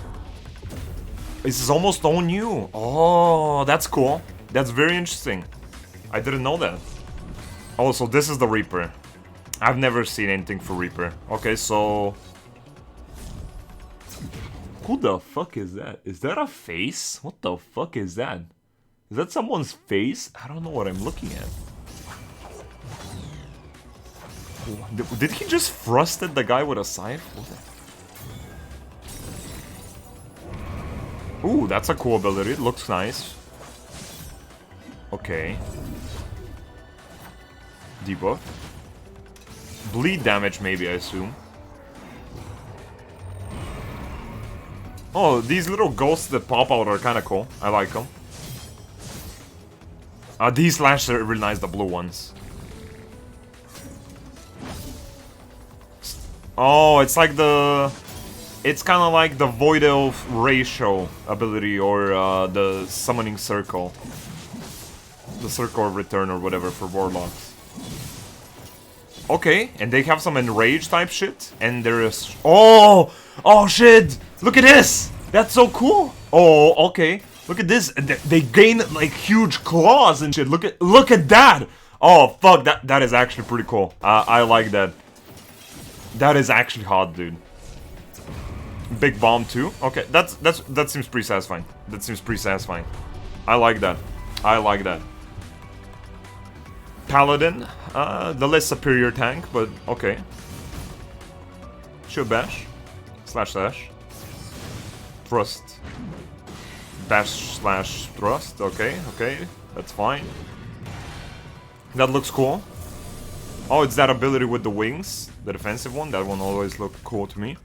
This is almost all new. Oh, that's cool. That's very interesting. I didn't know that. Also, this is the Reaper. I've never seen anything for Reaper. Okay, so... Who the fuck is that? Is that a face? What the fuck is that? Is that someone's face? I don't know what I'm looking at. Did he just thrusted the guy with a scythe? Ooh, that's a cool ability. It looks nice. Okay. Debuff. Bleed damage, maybe, I assume. Oh, these little ghosts that pop out are kind of cool. I like them. These slashes are really nice, the blue ones. Oh, it's like the... It's kind of like the Void Elf ratio ability, or the Summoning Circle. The Circle of Return or whatever for Warlocks. Okay, and they have some Enrage type shit, and there is... Oh! Oh shit! Look at this! That's so cool! Oh, okay. Look at this. They gain, like, huge claws and shit. Look at that! Oh, fuck, that is actually pretty cool. I like that. That is actually hot, dude. Big bomb too. Okay, that seems pretty satisfying. That seems pretty satisfying. I like that. I like that. Paladin, the less superior tank, but okay. Shield bash, slash. Thrust. Bash slash thrust. Okay, okay, that's fine. That looks cool. Oh, it's that ability with the wings. The defensive one. That one always looked cool to me.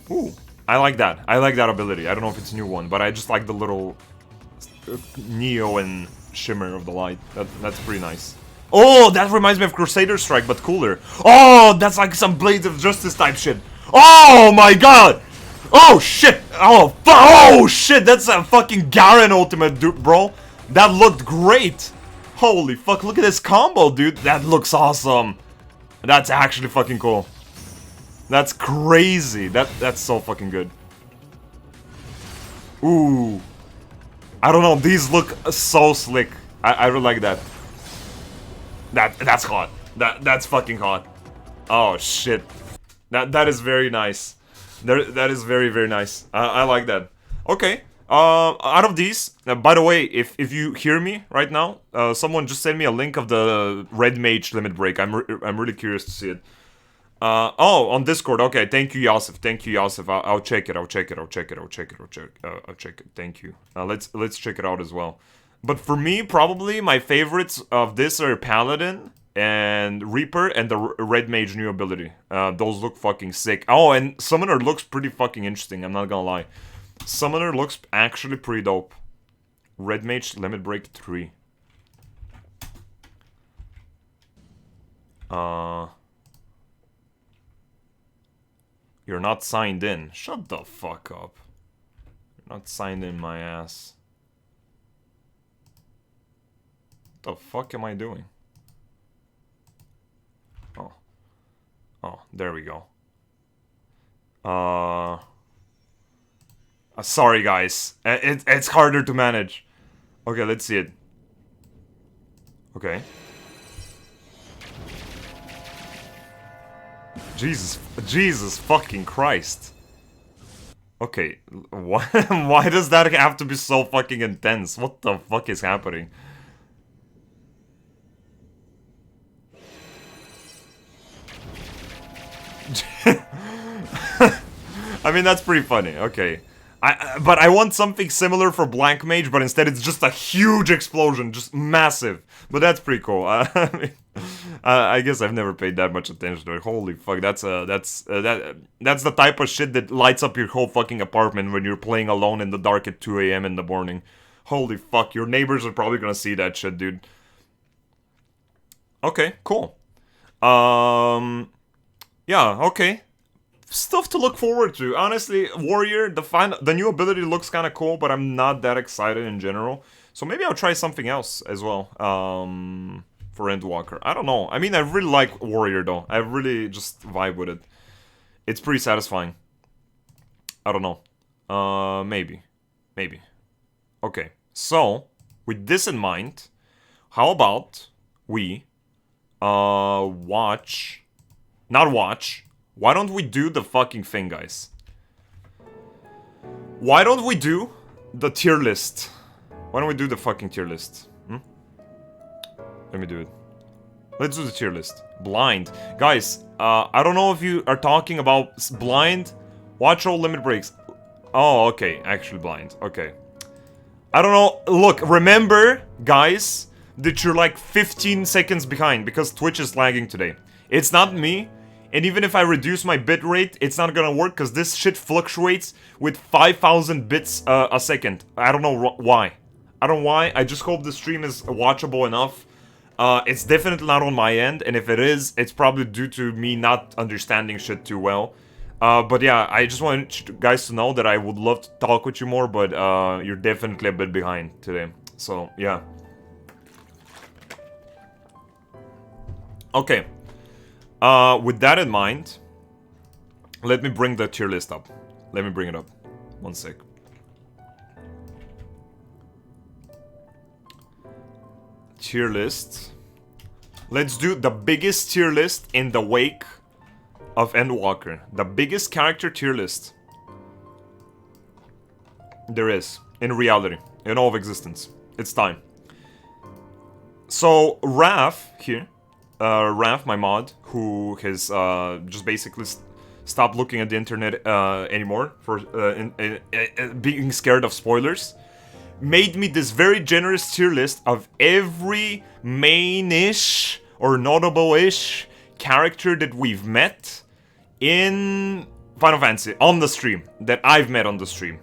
Ooh, I like that. I like that ability. I don't know if it's a new one, but I just like the little Neo and shimmer of the light. That's pretty nice. Oh, that reminds me of Crusader Strike, but cooler. Oh, that's like some Blades of Justice type shit. Oh my god! Oh shit! Oh shit! That's a fucking Garen ultimate, dude, bro. That looked great. Holy fuck! Look at this combo, dude. That looks awesome. That's actually fucking cool. That's crazy. That's so fucking good. Ooh. I don't know. These look so slick. I really like that. That's hot. That's fucking hot. Oh shit. That is very nice. That is very, very nice. I like that. Okay. Out of these, by the way, if you hear me right now, someone just send me a link of the Red Mage Limit Break. I'm really curious to see it. Oh, on Discord. Okay, thank you, Yosef. Thank you, Yosef. I'll check it. I'll check it. Thank you. Let's check it out as well. But for me, probably my favorites of this are Paladin and Reaper and the Red Mage new ability. Those look fucking sick. Oh, and Summoner looks pretty fucking interesting. I'm not gonna lie. Summoner looks actually pretty dope. Red Mage Limit Break 3. You're not signed in. Shut the fuck up. You're not signed in, my ass. The fuck am I doing? Oh. Oh, there we go. Sorry, guys. It's harder to manage. Okay, let's see it. Okay. Jesus fucking Christ. Okay, why does that have to be so fucking intense? What the fuck is happening? I mean, that's pretty funny. Okay. But I want something similar for Blank Mage, but instead it's just a huge explosion, just massive. But that's pretty cool. I guess I've never paid that much attention to it. Holy fuck, that's the type of shit that lights up your whole fucking apartment when you're playing alone in the dark at 2 AM in the morning. Holy fuck, your neighbors are probably gonna see that shit, dude. Okay, cool. Yeah, okay. Stuff to look forward to. Honestly, Warrior, the new ability looks kind of cool, but I'm not that excited in general. So maybe I'll try something else as well. For Endwalker. I don't know. I mean, I really like Warrior though. I really just vibe with it. It's pretty satisfying. I don't know. Maybe. Maybe. Okay. So, with this in mind, how about we watch... Not watch. Why don't we do the fucking thing, guys? Why don't we do the tier list? Why don't we do the fucking tier list? Let me do it. Let's do the tier list. Blind. Guys, I don't know if you are talking about blind. Watch all limit breaks. Oh, okay. Actually blind. Okay. I don't know. Look, remember, guys, that you're like 15 seconds behind because Twitch is lagging today. It's not me. And even if I reduce my bitrate, it's not gonna work because this shit fluctuates with 5,000 bits a second. I don't know why. I don't know why. I just hope the stream is watchable enough. It's definitely not on my end, and if it is, it's probably due to me not understanding shit too well. But yeah, I just want you guys to know that I would love to talk with you more, but you're definitely a bit behind today. So, yeah. Okay. With that in mind, let me bring the tier list up. Let me bring it up. One sec. Tier list. Let's do the biggest tier list in the wake of Endwalker. The biggest character tier list there is in reality, in all of existence. It's time. So Raph here, Raph, my mod, who has just basically stopped looking at the internet anymore for being scared of spoilers, made me this very generous tier list of every main-ish or notable-ish character that we've met in Final Fantasy on the stream, that I've met on the stream.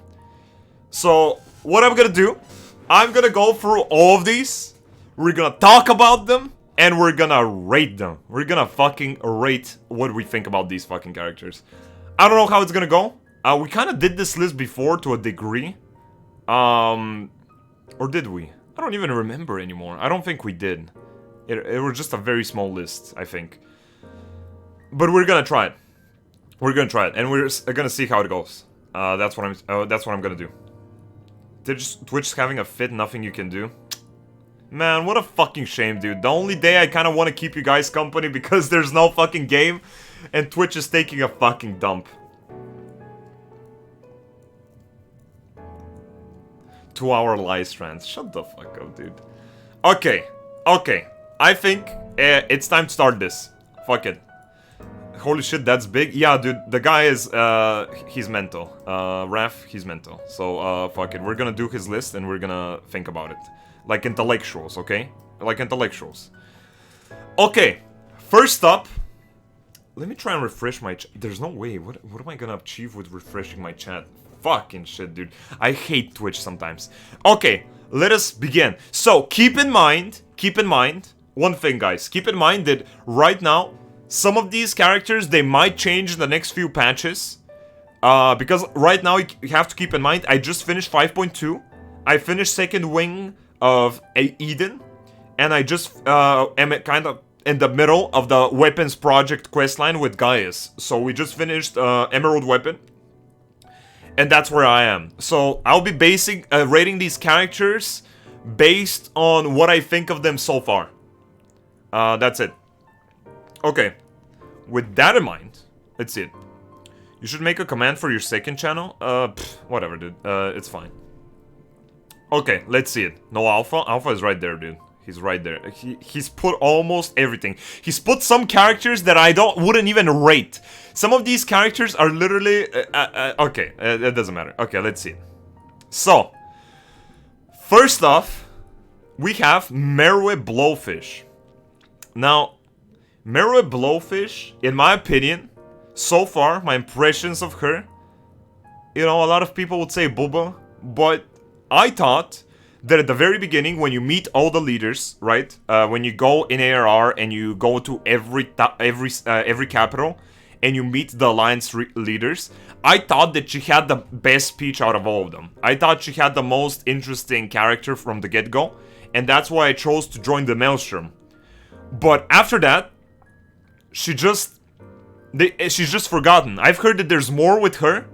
So, what I'm gonna do, I'm gonna go through all of these, we're gonna talk about them, and we're gonna rate them. We're gonna fucking rate what we think about these fucking characters. I don't know how it's gonna go. We kind of did this list before to a degree. Or did we? I don't even remember anymore. I don't think we did. It was just a very small list, I think. But we're gonna try it. We're gonna try it, and we're gonna see how it goes. That's what I'm gonna do. Twitch's having a fit, nothing you can do. Man, what a fucking shame, dude. The only day I kind of want to keep you guys company because there's no fucking game, and Twitch is taking a fucking dump. 2-hour live strands. Shut the fuck up, dude. Okay, okay. I think it's time to start this. Fuck it. Holy shit, that's big. Yeah, dude, the guy is, he's mental. Raph, he's mental. So, fuck it. We're gonna do his list and we're gonna think about it. Like intellectuals, okay? Like intellectuals. Okay, first up, let me try and refresh my chat. There's no way. What am I gonna achieve with refreshing my chat? Fucking shit, dude. I hate Twitch sometimes. Okay, let us begin. So, keep in mind, one thing, guys. Keep in mind that right now, some of these characters, they might change in the next few patches. Because right now, you have to keep in mind, I just finished 5.2. I finished second wing of Eden. and I just am kind of in the middle of the weapons project questline with Gaius. So we just finished Emerald Weapon, and that's where I am. So I'll be rating these characters based on what I think of them so far. That's it. Okay, with that in mind, let's see it. You should make a command for your second channel. Whatever, dude. It's fine. Okay, let's see it. No Alpha. Alpha is right there, dude. He's right there. He's put almost everything. He's put some characters that I wouldn't even rate. Some of these characters are literally... okay, it doesn't matter. Okay, let's see it. So, first off, we have MAAAYBE Blowfish. Now, MAAAYBE Blowfish, in my opinion, so far, my impressions of her, you know, a lot of people would say Booba, but I thought that at the very beginning, when you meet all the leaders, right, when you go in ARR and you go to every capital and you meet the alliance leaders, I thought that she had the best speech out of all of them. I thought she had the most interesting character from the get-go, and that's why I chose to join the Maelstrom. But after that, she's just forgotten. I've heard that there's more with her.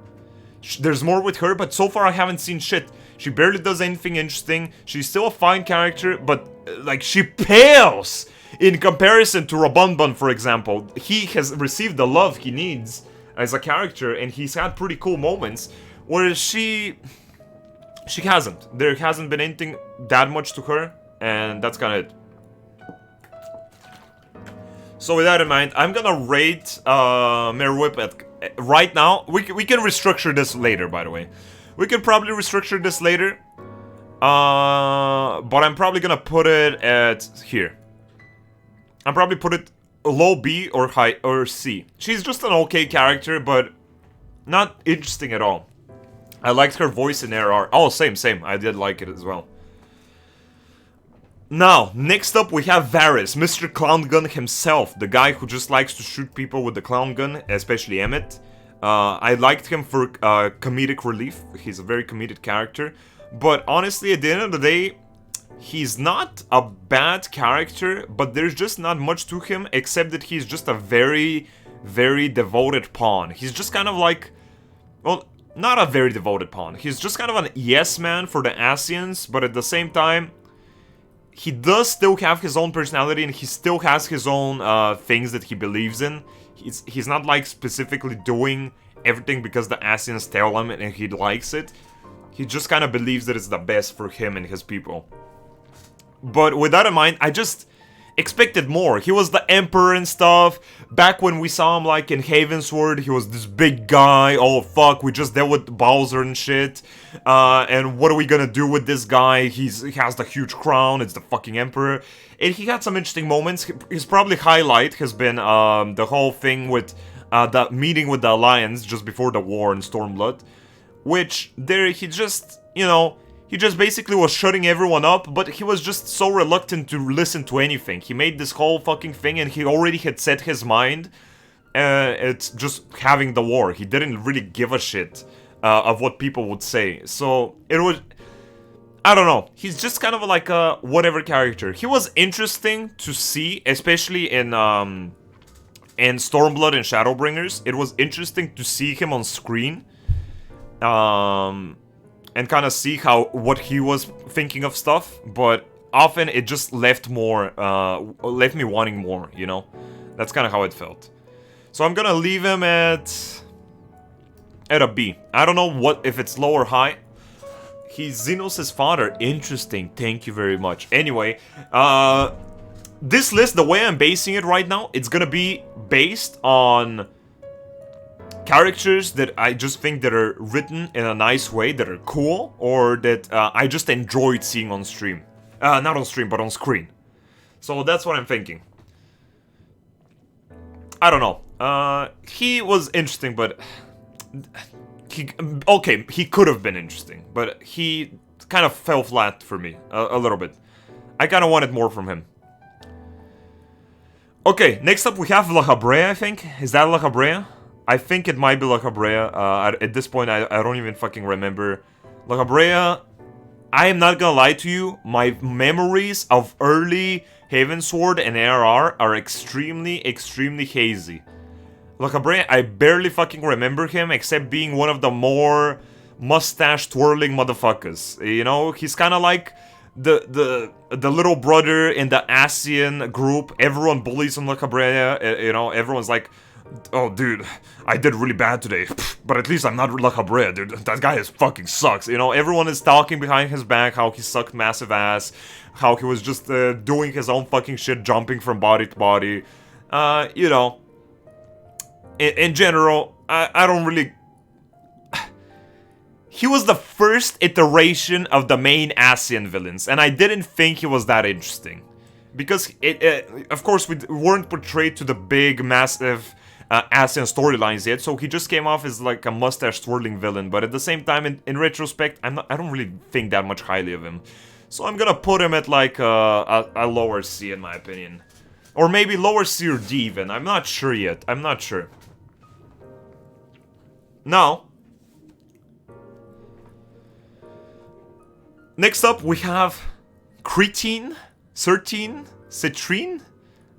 But so far I haven't seen shit. She barely does anything interesting. She's still a fine character, but like she pales in comparison to Rabunbun, for example. He has received the love he needs as a character, and he's had pretty cool moments, whereas she hasn't. There hasn't been anything that much to her, and that's kind of it. So with that in mind, I'm gonna rate MAAAYBE at right now. We can restructure this later, by the way. We can probably restructure this later. But I'm probably gonna put it at here. I'll probably put it low B or high or C. She's just an okay character, but not interesting at all. I liked her voice in RR. Oh, same. I did like it as well. Now, next up we have Varys, Mr. Clown Gun himself, the guy who just likes to shoot people with the clown gun, especially Emmett. I liked him for comedic relief. He's a very comedic character. But honestly, at the end of the day, he's not a bad character, but there's just not much to him, except that he's just a very, very devoted pawn. He's just kind of like... well, not a very devoted pawn. He's just kind of an yes man for the Asians, but at the same time... he does still have his own personality, and he still has his own things that he believes in. He's not like specifically doing everything because the Asians tell him and he likes it. He just kind of believes that it's the best for him and his people. But with that in mind, I just expected more. He was the Emperor and stuff. Back when we saw him like in Havensward, he was this big guy. Oh fuck, we just dealt with Bowser and shit. And what are we gonna do with this guy? He has the huge crown, it's the fucking Emperor. And he had some interesting moments. His probably highlight has been the whole thing with the meeting with the Alliance just before the war in Stormblood. Which, there he just, you know... he just basically was shutting everyone up, but he was just so reluctant to listen to anything. He made this whole fucking thing and he already had set his mind. It's just having the war. He didn't really give a shit of what people would say. So, it was... I don't know. He's just kind of like a whatever character. He was interesting to see, especially in Stormblood and Shadowbringers. It was interesting to see him on screen. And kind of see what he was thinking of stuff, but often it just left me wanting more, you know? That's kind of how it felt. So I'm gonna leave him at a B. I don't know if it's low or high. He's Zenos' father. Interesting, thank you very much. Anyway, this list, the way I'm basing it right now, it's gonna be based on characters that I just think that are written in a nice way, that are cool, or that I just enjoyed seeing on stream. Not on stream, but on screen. So that's what I'm thinking. I don't know. He was interesting, but... okay, he could have been interesting, but he kind of fell flat for me, a little bit. I kind of wanted more from him. Okay, next up we have La Habrea, I think. Is that La Habrea? I think it might be La Habrea. At this point, I don't even fucking remember. La Habrea, I am not gonna lie to you, my memories of early Havensward and ARR are extremely, extremely hazy. Le Cabré, I barely fucking remember him, except being one of the more mustache-twirling motherfuckers. You know, he's kind of like the little brother in the ASEAN group. Everyone bullies on Le Cabré, you know, everyone's like, oh, dude, I did really bad today, but at least I'm not Le Cabré, dude. That guy fucking sucks. You know, everyone is talking behind his back how he sucked massive ass, how he was just doing his own fucking shit, jumping from body to body. You know, in general, I don't really... He was the first iteration of the main ASEAN villains, and I didn't think he was that interesting. Because, of course, we weren't portrayed to the big, massive ASEAN storylines yet, so he just came off as like a mustache-twirling villain. But at the same time, in retrospect, I don't really think that much highly of him. So I'm gonna put him at like a lower C, in my opinion. Or maybe lower C or D even, I'm not sure yet, I'm not sure. Now, next up we have Citrine?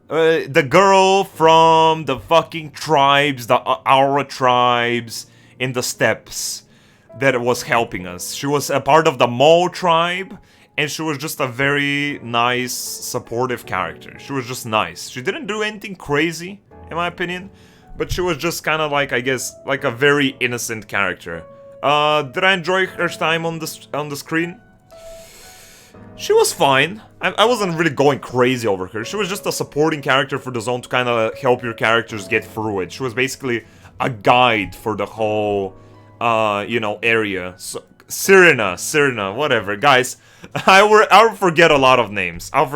The girl from the fucking tribes, the Aura tribes in the steppes that was helping us. She was a part of the Mo tribe, and she was just a very nice, supportive character. She was just nice. She didn't do anything crazy, in my opinion, but she was just kind of like, I guess, like a very innocent character. Did I enjoy her time on the screen? She was fine. I wasn't really going crazy over her. She was just a supporting character for the zone to kind of help your characters get through it. She was basically a guide for the whole, you know, area. So, Serena, whatever. Guys, I'll forget a lot of names. I'm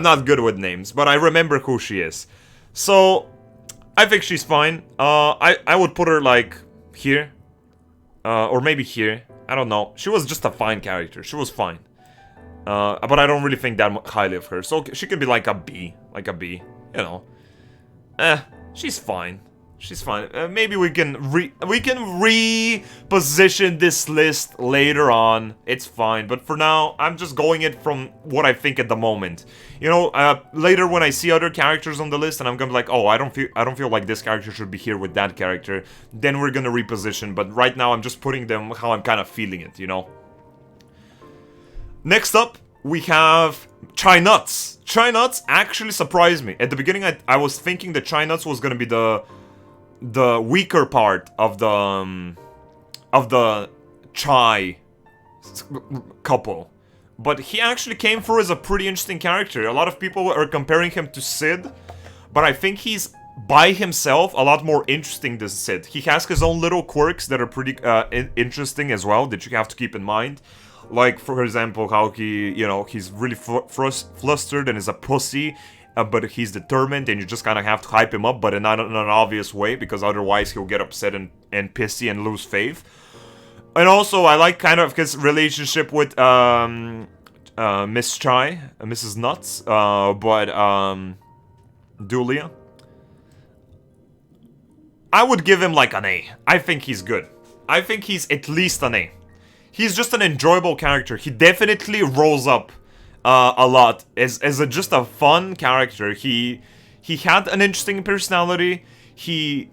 not good with names, but I remember who she is. So, I think she's fine. I would put her, like, here. Or maybe here. I don't know. She was just a fine character. She was fine. But I don't really think that highly of her. So she could be like a B. Like a B. You know. She's fine. She's fine. Maybe we can reposition this list later on. It's fine. But for now, I'm just going it from what I think at the moment. You know, later when I see other characters on the list and I'm gonna be like, oh, I don't feel like this character should be here with that character. Then we're gonna reposition. But right now, I'm just putting them how I'm kind of feeling it, you know. Next up, we have Chai Nuts. Chai Nuts actually surprised me. At the beginning, I was thinking that Chai Nuts was gonna be the weaker part of the Chai couple, but he actually came through as a pretty interesting character. A lot of people are comparing him to Sid, but I think he's by himself a lot more interesting than Sid. He has his own little quirks that are pretty interesting as well, that you have to keep in mind. Like, for example, how he, you know, he's really flustered and is a pussy. But he's determined, and you just kind of have to hype him up, but not in an obvious way, because otherwise he'll get upset and pissy and lose faith. And also, I like kind of his relationship with Miss Chai, Mrs. Nuts, but Dulia. I would give him like an A. I think he's good. I think he's at least an A. He's just an enjoyable character. He definitely rolls up a lot as just a fun character. He had an interesting personality. He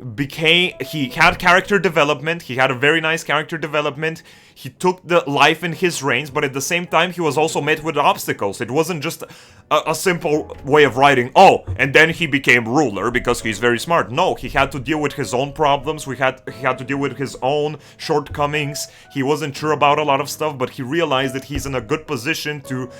had character development. He had a very nice character development. He took the life in his reins, but at the same time, he was also met with obstacles. It wasn't just a simple way of writing, oh, and then he became ruler because he's very smart. No, he had to deal with his own problems. He had to deal with his own shortcomings. He wasn't sure about a lot of stuff, but he realized that he's in a good position to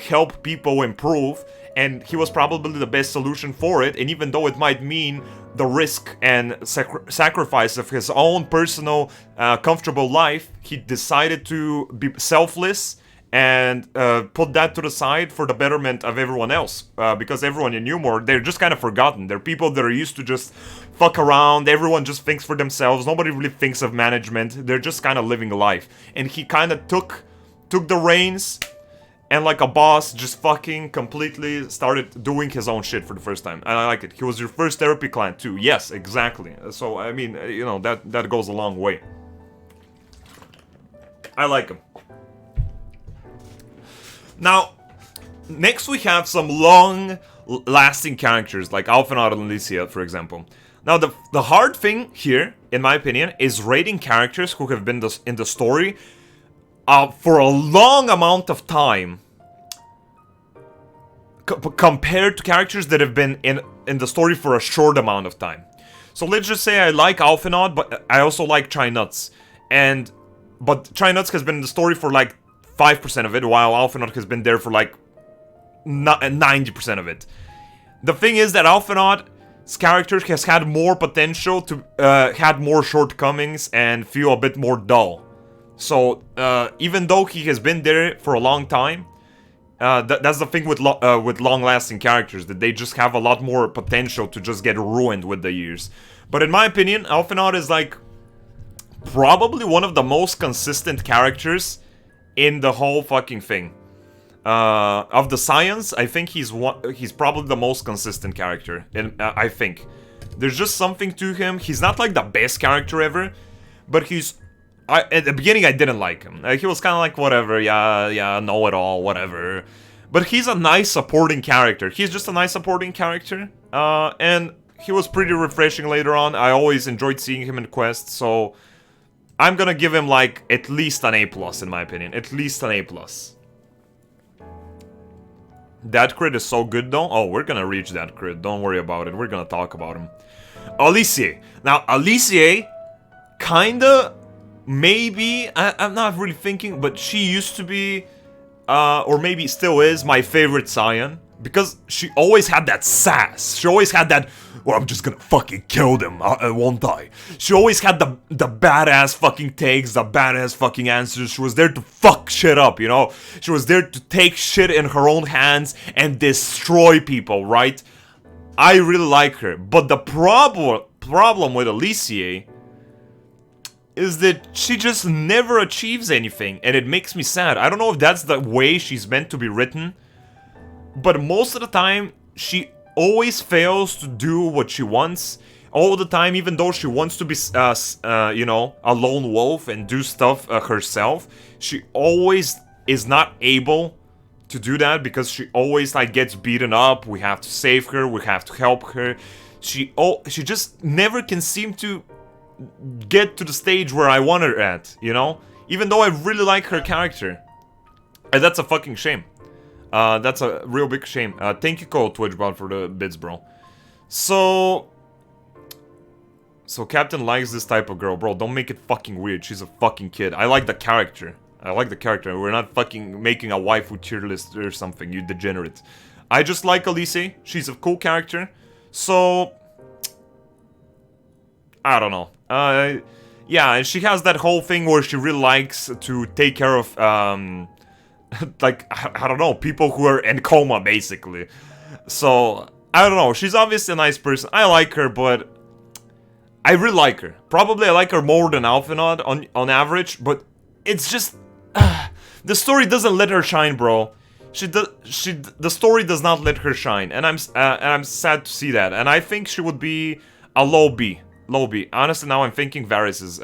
help people improve, and he was probably the best solution for it. And even though it might mean the risk and sacrifice of his own personal comfortable life, he decided to be selfless and put that to the side for the betterment of everyone else, because everyone in Newmore, they're just kind of forgotten. They're people that are used to just fuck around. Everyone just thinks for themselves. Nobody really thinks of management. They're just kind of living life, and he kind of took the reins, and like a boss, just fucking completely started doing his own shit for the first time. And I like it. He was your first therapy client too. Yes, exactly. So, I mean, you know, that goes a long way. I like him. Now, next we have some long-lasting characters, like Alphenot and Alicia, for example. Now, the hard thing here, in my opinion, is rating characters who have been in the story for a long amount of time compared to characters that have been in the story for a short amount of time. So let's just say I like Alphenot, but I also like Chai Nuts. But Chai Nuts has been in the story for like 5% of it, while Alphenot has been there for like 90% of it. The thing is that Alphenot's character has had more potential to had more shortcomings and feel a bit more dull. So even though he has been there for a long time, that's the thing with long-lasting characters, that they just have a lot more potential to just get ruined with the years. But in my opinion, Alphenot is like probably one of the most consistent characters in the whole fucking thing. Of the science, I think he's probably the most consistent character. And I think there's just something to him. He's not like the best character ever, but at the beginning, I didn't like him. He was kind of like, whatever, yeah, know-it-all, whatever. But he's a nice supporting character. He's just a nice supporting character. And he was pretty refreshing later on. I always enjoyed seeing him in quests, so I'm gonna give him, like, at least an A+, in my opinion. At least an A+. That crit is so good, though. Oh, we're gonna reach that crit. Don't worry about it. We're gonna talk about him. Alicia. Now, Alicia, kinda... Maybe, I'm not really thinking, but she used to be, or maybe still is, my favorite Scion. Because she always had that sass. She always had that, well, I'm just gonna fucking kill them, won't I? She always had the badass fucking takes, the badass fucking answers. She was there to fuck shit up, you know? She was there to take shit in her own hands and destroy people, right? I really like her. But the problem with Alicia is that she just never achieves anything, and it makes me sad. I don't know if that's the way she's meant to be written, but most of the time, she always fails to do what she wants. All the time, even though she wants to be, you know, a lone wolf and do stuff herself, she always is not able to do that because she always, like, gets beaten up. We have to save her, we have to help her. She just never can seem to get to the stage where I want her at, you know? Even though I really like her character. And that's a fucking shame. That's a real big shame. Thank you, Cole Twitchbot, for the bits, bro. So Captain likes this type of girl. Bro, don't make it fucking weird. She's a fucking kid. I like the character. I like the character. We're not fucking making a waifu tier list or something, you degenerate. I just like Alicia. She's a cool character. So I don't know. Yeah, and she has that whole thing where she really likes to take care of, like, I don't know, people who are in coma, basically. So, I don't know, she's obviously a nice person. I like her, but I really like her. Probably I like her more than Alphenot on average, but it's just... the story doesn't let her shine, bro. The story does not let her shine, and I'm sad to see that. And I think she would be a low B. Low B. Honestly, now I'm thinking Varys is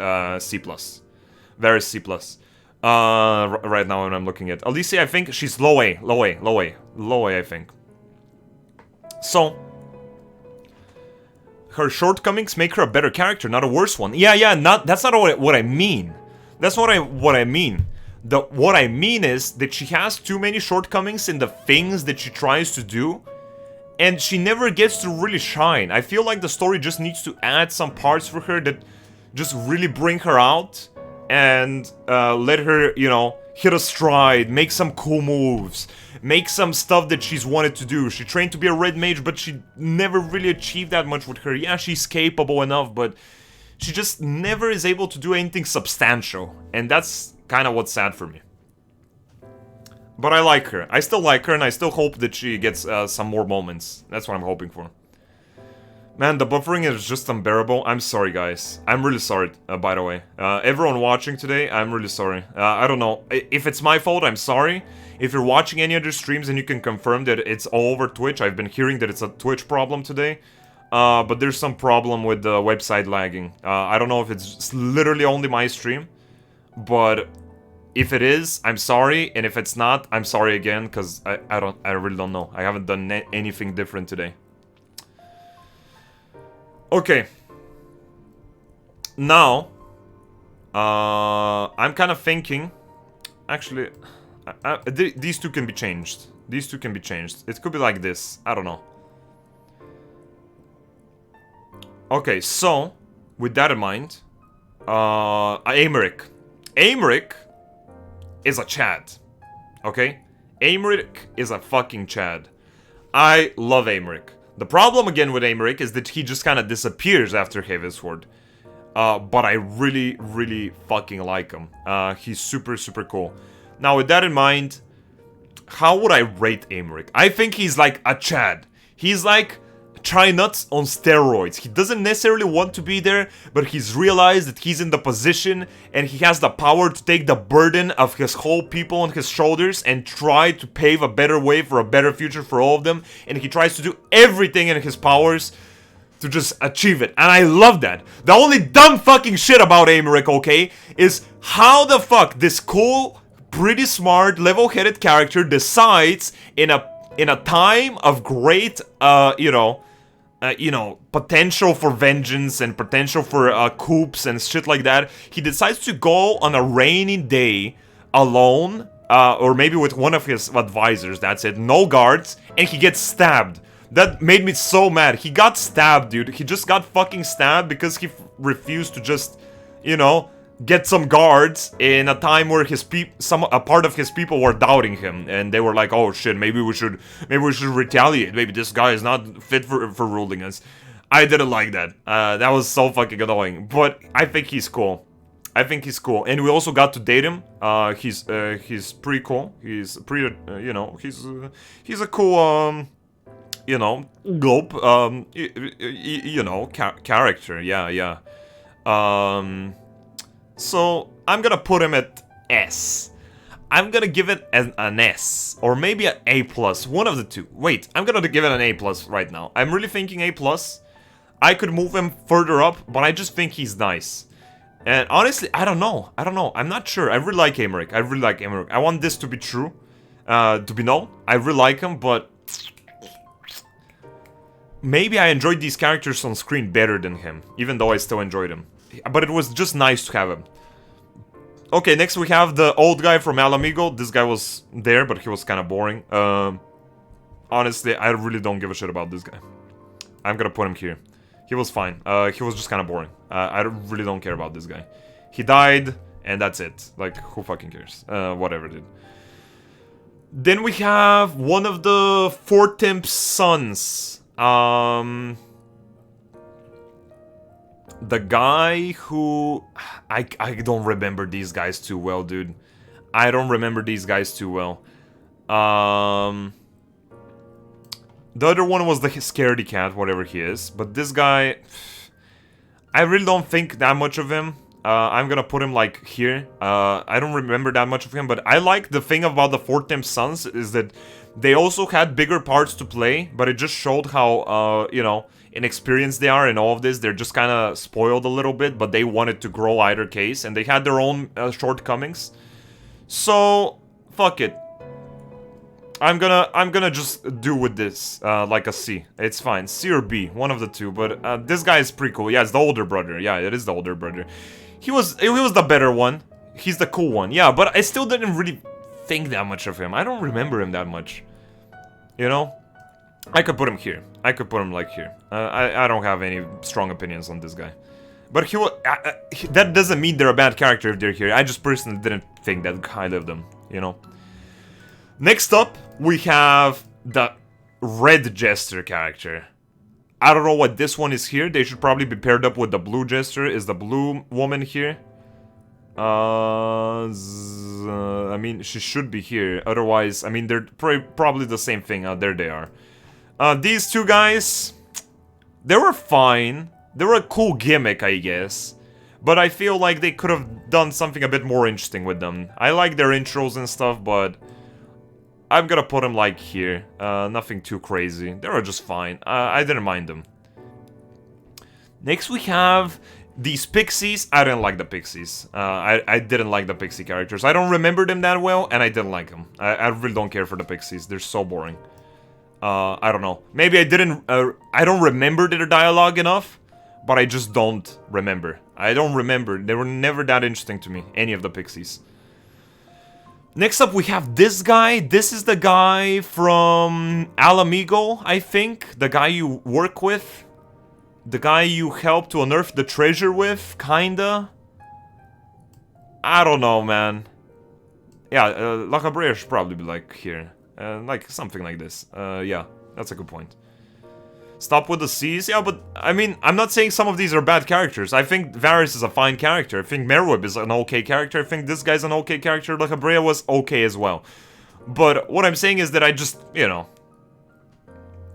C+. Varys C+. Right now when I'm looking at Alicia, I think she's low A. Low A. Low A. Low A, I think. So, her shortcomings make her a better character, not a worse one. Yeah, that's not what I mean. That's what I mean. What I mean is that she has too many shortcomings in the things that she tries to do, and she never gets to really shine. I feel like the story just needs to add some parts for her that just really bring her out and let her, you know, hit a stride, make some cool moves, make some stuff that she's wanted to do. She trained to be a red mage, but she never really achieved that much with her. Yeah, she's capable enough, but she just never is able to do anything substantial. And that's kind of what's sad for me. But I like her. I still like her, and I still hope that she gets some more moments. That's what I'm hoping for. Man, the buffering is just unbearable. I'm sorry, guys. I'm really sorry, by the way. Everyone watching today, I'm really sorry. I don't know. If it's my fault, I'm sorry. If you're watching any other streams and you can confirm that it's all over Twitch, I've been hearing that it's a Twitch problem today. But there's some problem with the website lagging. I don't know if it's literally only my stream, but If it is, I'm sorry, and if it's not, I'm sorry again, because I really don't know. I haven't done anything different today. Okay. Now, I'm kind of thinking, actually, these two can be changed. These two can be changed. It could be like this. I don't know. Okay, so, with that in mind, Aymeric. Aymeric is a Chad. Okay? Aymeric is a fucking Chad. I love Aymeric. The problem again with Aymeric is that he just kind of disappears after Heavensward. But I really, really fucking like him. He's super, super cool. Now, with that in mind, how would I rate Aymeric? I think he's like a Chad. He's like Try-Nuts on steroids. He doesn't necessarily want to be there, but he's realized that he's in the position and he has the power to take the burden of his whole people on his shoulders and try to pave a better way for a better future for all of them. And he tries to do everything in his powers to just achieve it. And I love that. The only dumb fucking shit about Aymeric, okay, is how the fuck this cool, pretty smart, level-headed character decides in a time of great, potential for vengeance and potential for coups and shit like that, he decides to go on a rainy day alone, or maybe with one of his advisors, that's it, no guards, and he gets stabbed. That made me so mad. He got stabbed, dude. He just got fucking stabbed because he refused to just, get some guards in a time where a part of his people were doubting him, and they were like, "Oh shit, maybe we should retaliate. Maybe this guy is not fit for ruling us." I didn't like that. That was so fucking annoying. But I think he's cool. I think he's cool, and we also got to date him. He's pretty cool. He's pretty, he's a cool, globe, character. Yeah. So, I'm gonna put him at S. I'm gonna give it an S. Or maybe an A+. One of the two. Wait, I'm gonna give it an A+ right now. I'm really thinking A+. I could move him further up, but I just think he's nice. And honestly, I don't know. I'm not sure. I really like Aymeric. I want this to be true. To be known. I really like him, but maybe I enjoyed these characters on screen better than him. Even though I still enjoyed him. But it was just nice to have him. Okay, next we have the old guy from Alamigo. This guy was there, but he was kind of boring. Honestly, I really don't give a shit about this guy. I'm gonna put him here. He was fine. He was just kind of boring. I really don't care about this guy. He died, and that's it. Like, who fucking cares? Whatever, dude. Then we have one of the Fortimp's sons. The guy who... I don't remember these guys too well, dude. I don't remember these guys too well. The other one was the scaredy cat, whatever he is. But this guy... I really don't think that much of him. I'm gonna put him, like, here. I don't remember that much of him, but I like the thing about the Fortimp Sons is that they also had bigger parts to play, but it just showed how, inexperienced they are in all of this. They're just kind of spoiled a little bit, but they wanted to grow either case, and they had their own shortcomings. So, fuck it. I'm gonna just do with this, like a C. It's fine. C or B, one of the two, but this guy is pretty cool. Yeah, it's the older brother. Yeah, it is the older brother. He was the better one. He's the cool one. Yeah, but I still didn't really think that much of him. I don't remember him that much. I could put him here. I could put him like here. I don't have any strong opinions on this guy. But that doesn't mean they're a bad character if they're here. I just personally didn't think that high of them, Next up, we have the Red Jester character. I don't know what this one is here. They should probably be paired up with the Blue Jester. Is the blue woman here? I mean, she should be here. Otherwise, I mean, they're probably the same thing. There they are. These two guys, they were fine. They were a cool gimmick, I guess. But I feel like they could have done something a bit more interesting with them. I like their intros and stuff, but I'm gonna put them like here. Nothing too crazy. They were just fine. I didn't mind them. Next we have These Pixies, I didn't like the Pixies. I didn't like the Pixie characters. I don't remember them that well, and I didn't like them. I really don't care for the Pixies. They're so boring. I don't know. Maybe I didn't... I don't remember their dialogue enough, but I just don't remember. I don't remember. They were never that interesting to me, any of the Pixies. Next up, we have this guy. This is the guy from Alamigo, I think. The guy you work with. The guy you help to unearth the treasure with, kinda. I don't know, man. Yeah, La Cabrera should probably be like here. Like something like this. Yeah, that's a good point. Stop with the C's? Yeah, but I mean, I'm not saying some of these are bad characters. I think Varys is a fine character. I think Merweb is an okay character. I think this guy's an okay character. La Cabrera was okay as well. But what I'm saying is that I just, you know...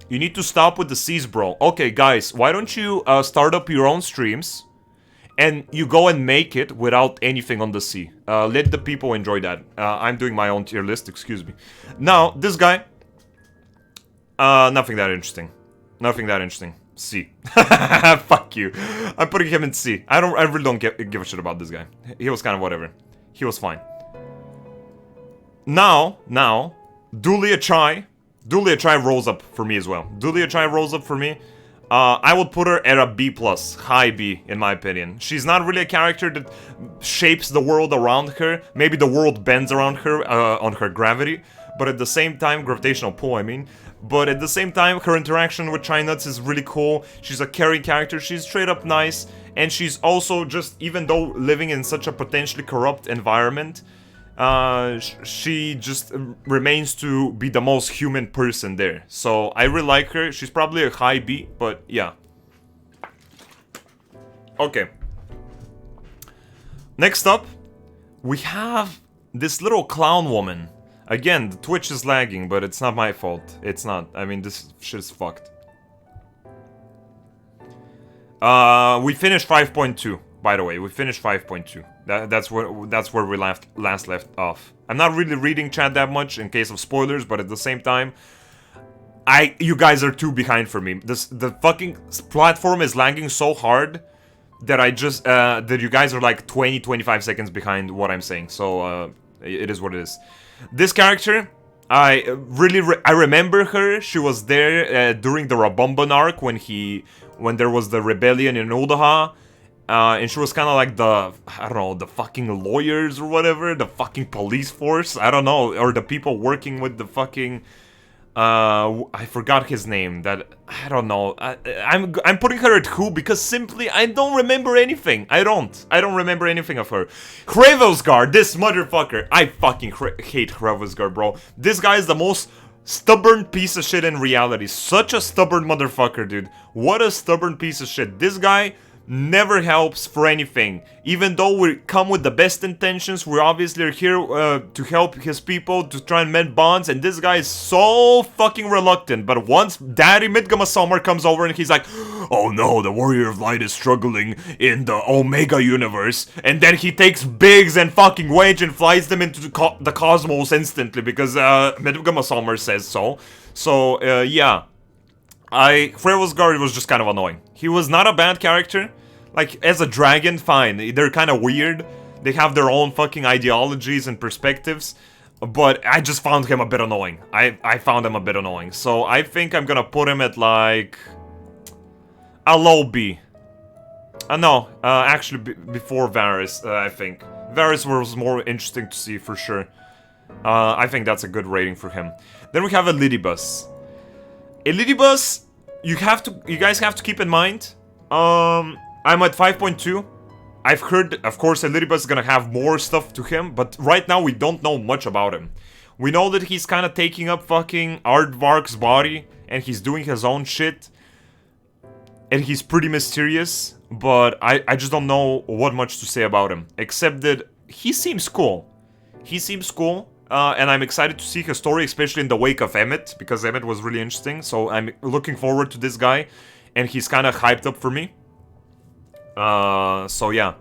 You need to stop with the C's, bro. Okay, guys, why don't you start up your own streams and you go and make it without anything on the C. Let the people enjoy that. I'm doing my own tier list, excuse me. Now, this guy. Nothing that interesting. Nothing that interesting. C. Fuck you. I'm putting him in C. I really don't give a shit about this guy. He was kind of whatever. He was fine. Now, Dulia Chai. Dulia Chai rolls up for me as well. Dulia Chai rolls up for me. I would put her at a B+, high B, in my opinion. She's not really a character that shapes the world around her. Maybe the world bends around her on her gravity, but at the same time, gravitational pull, I mean. But at the same time, her interaction with Chai Nuts is really cool. She's a caring character. She's straight up nice, and she's also just, even though living in such a potentially corrupt environment, she just remains to be the most human person there. So I really like her. She's probably a high B, but yeah. Okay. Next up, we have this little clown woman. Again, the Twitch is lagging, but it's not my fault. It's not. I mean, this shit is fucked. We finished 5.2. By the way, we finished 5.2. That's where we last left off. I'm not really reading chat that much in case of spoilers, but at the same time, you guys are too behind for me. The fucking platform is lagging so hard that that you guys are like 20-25 seconds behind what I'm saying. So it is what it is. This character, I remember her. She was there during the Rabomban arc when there was the rebellion in Uldaha. And she was kind of like the, I don't know, the fucking lawyers or whatever, the fucking police force, I don't know, or the people working with the fucking, I forgot his name, I don't know, I'm putting her at who, because simply, I don't remember anything, I don't remember anything of her. Hravelsgard, this motherfucker, I fucking hate Hravelsgard, bro. This guy is the most stubborn piece of shit in reality, such a stubborn motherfucker, dude. What a stubborn piece of shit. This guy never helps for anything. Even though we come with the best intentions, we obviously are here to help his people, to try and mend bonds, and this guy is so fucking reluctant. But once Daddy Midgama comes over and he's like, oh no, the Warrior of Light is struggling in the Omega universe, and then he takes Biggs and fucking Wedge and flies them into the cosmos instantly because Midgama says so. So, yeah. Hravelsgard was just kind of annoying. He was not a bad character. Like, as a dragon, fine. They're kind of weird. They have their own fucking ideologies and perspectives. But I just found him a bit annoying. I found him a bit annoying. So I think I'm gonna put him at, like, a low B. No, actually before Varys, I think. Varys was more interesting to see, for sure. I think that's a good rating for him. Then we have Elidibus. Elidibus, you guys have to keep in mind, I'm at 5.2. I've heard, of course, Elidibus is gonna have more stuff to him, but right now we don't know much about him. We know that he's kind of taking up fucking Aardvark's body, and he's doing his own shit, and he's pretty mysterious, but I just don't know what much to say about him, except that he seems cool. He seems cool. And I'm excited to see his story, especially in the wake of Emmett, because Emmett was really interesting, so I'm looking forward to this guy, and he's kind of hyped up for me. So yeah.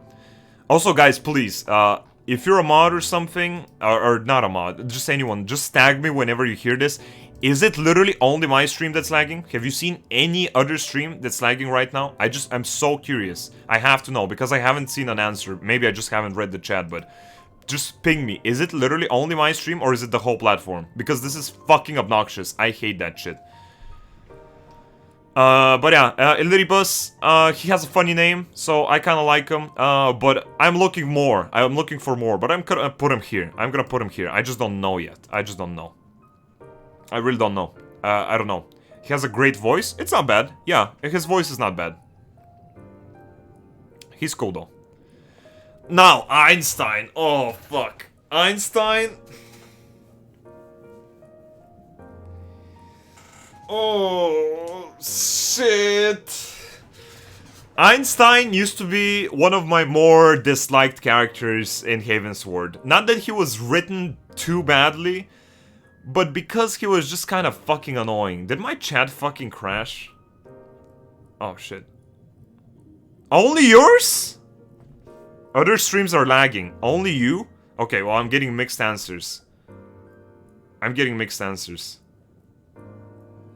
Also, guys, please, if you're a mod or something, or not a mod, just anyone, just tag me whenever you hear this. Is it literally only my stream that's lagging? Have you seen any other stream that's lagging right now? I'm so curious. I have to know, because I haven't seen an answer. Maybe I just haven't read the chat, but just ping me. Is it literally only my stream, or is it the whole platform? Because this is fucking obnoxious. I hate that shit. But yeah, Illyribus, he has a funny name, so I kind of like him. But I'm looking more. I'm looking for more, but I'm gonna put him here. I'm gonna put him here. I just don't know yet. I just don't know. I really don't know. I don't know. He has a great voice. It's not bad. Yeah, his voice is not bad. He's cool though. Now, Einstein. Oh, fuck. Einstein. Oh, shit. Einstein used to be one of my more disliked characters in Heavensward. Not that he was written too badly, but because he was just kind of fucking annoying. Did my chat fucking crash? Oh, shit. Only yours? Other streams are lagging. Only you? Okay, well, I'm getting mixed answers. I'm getting mixed answers.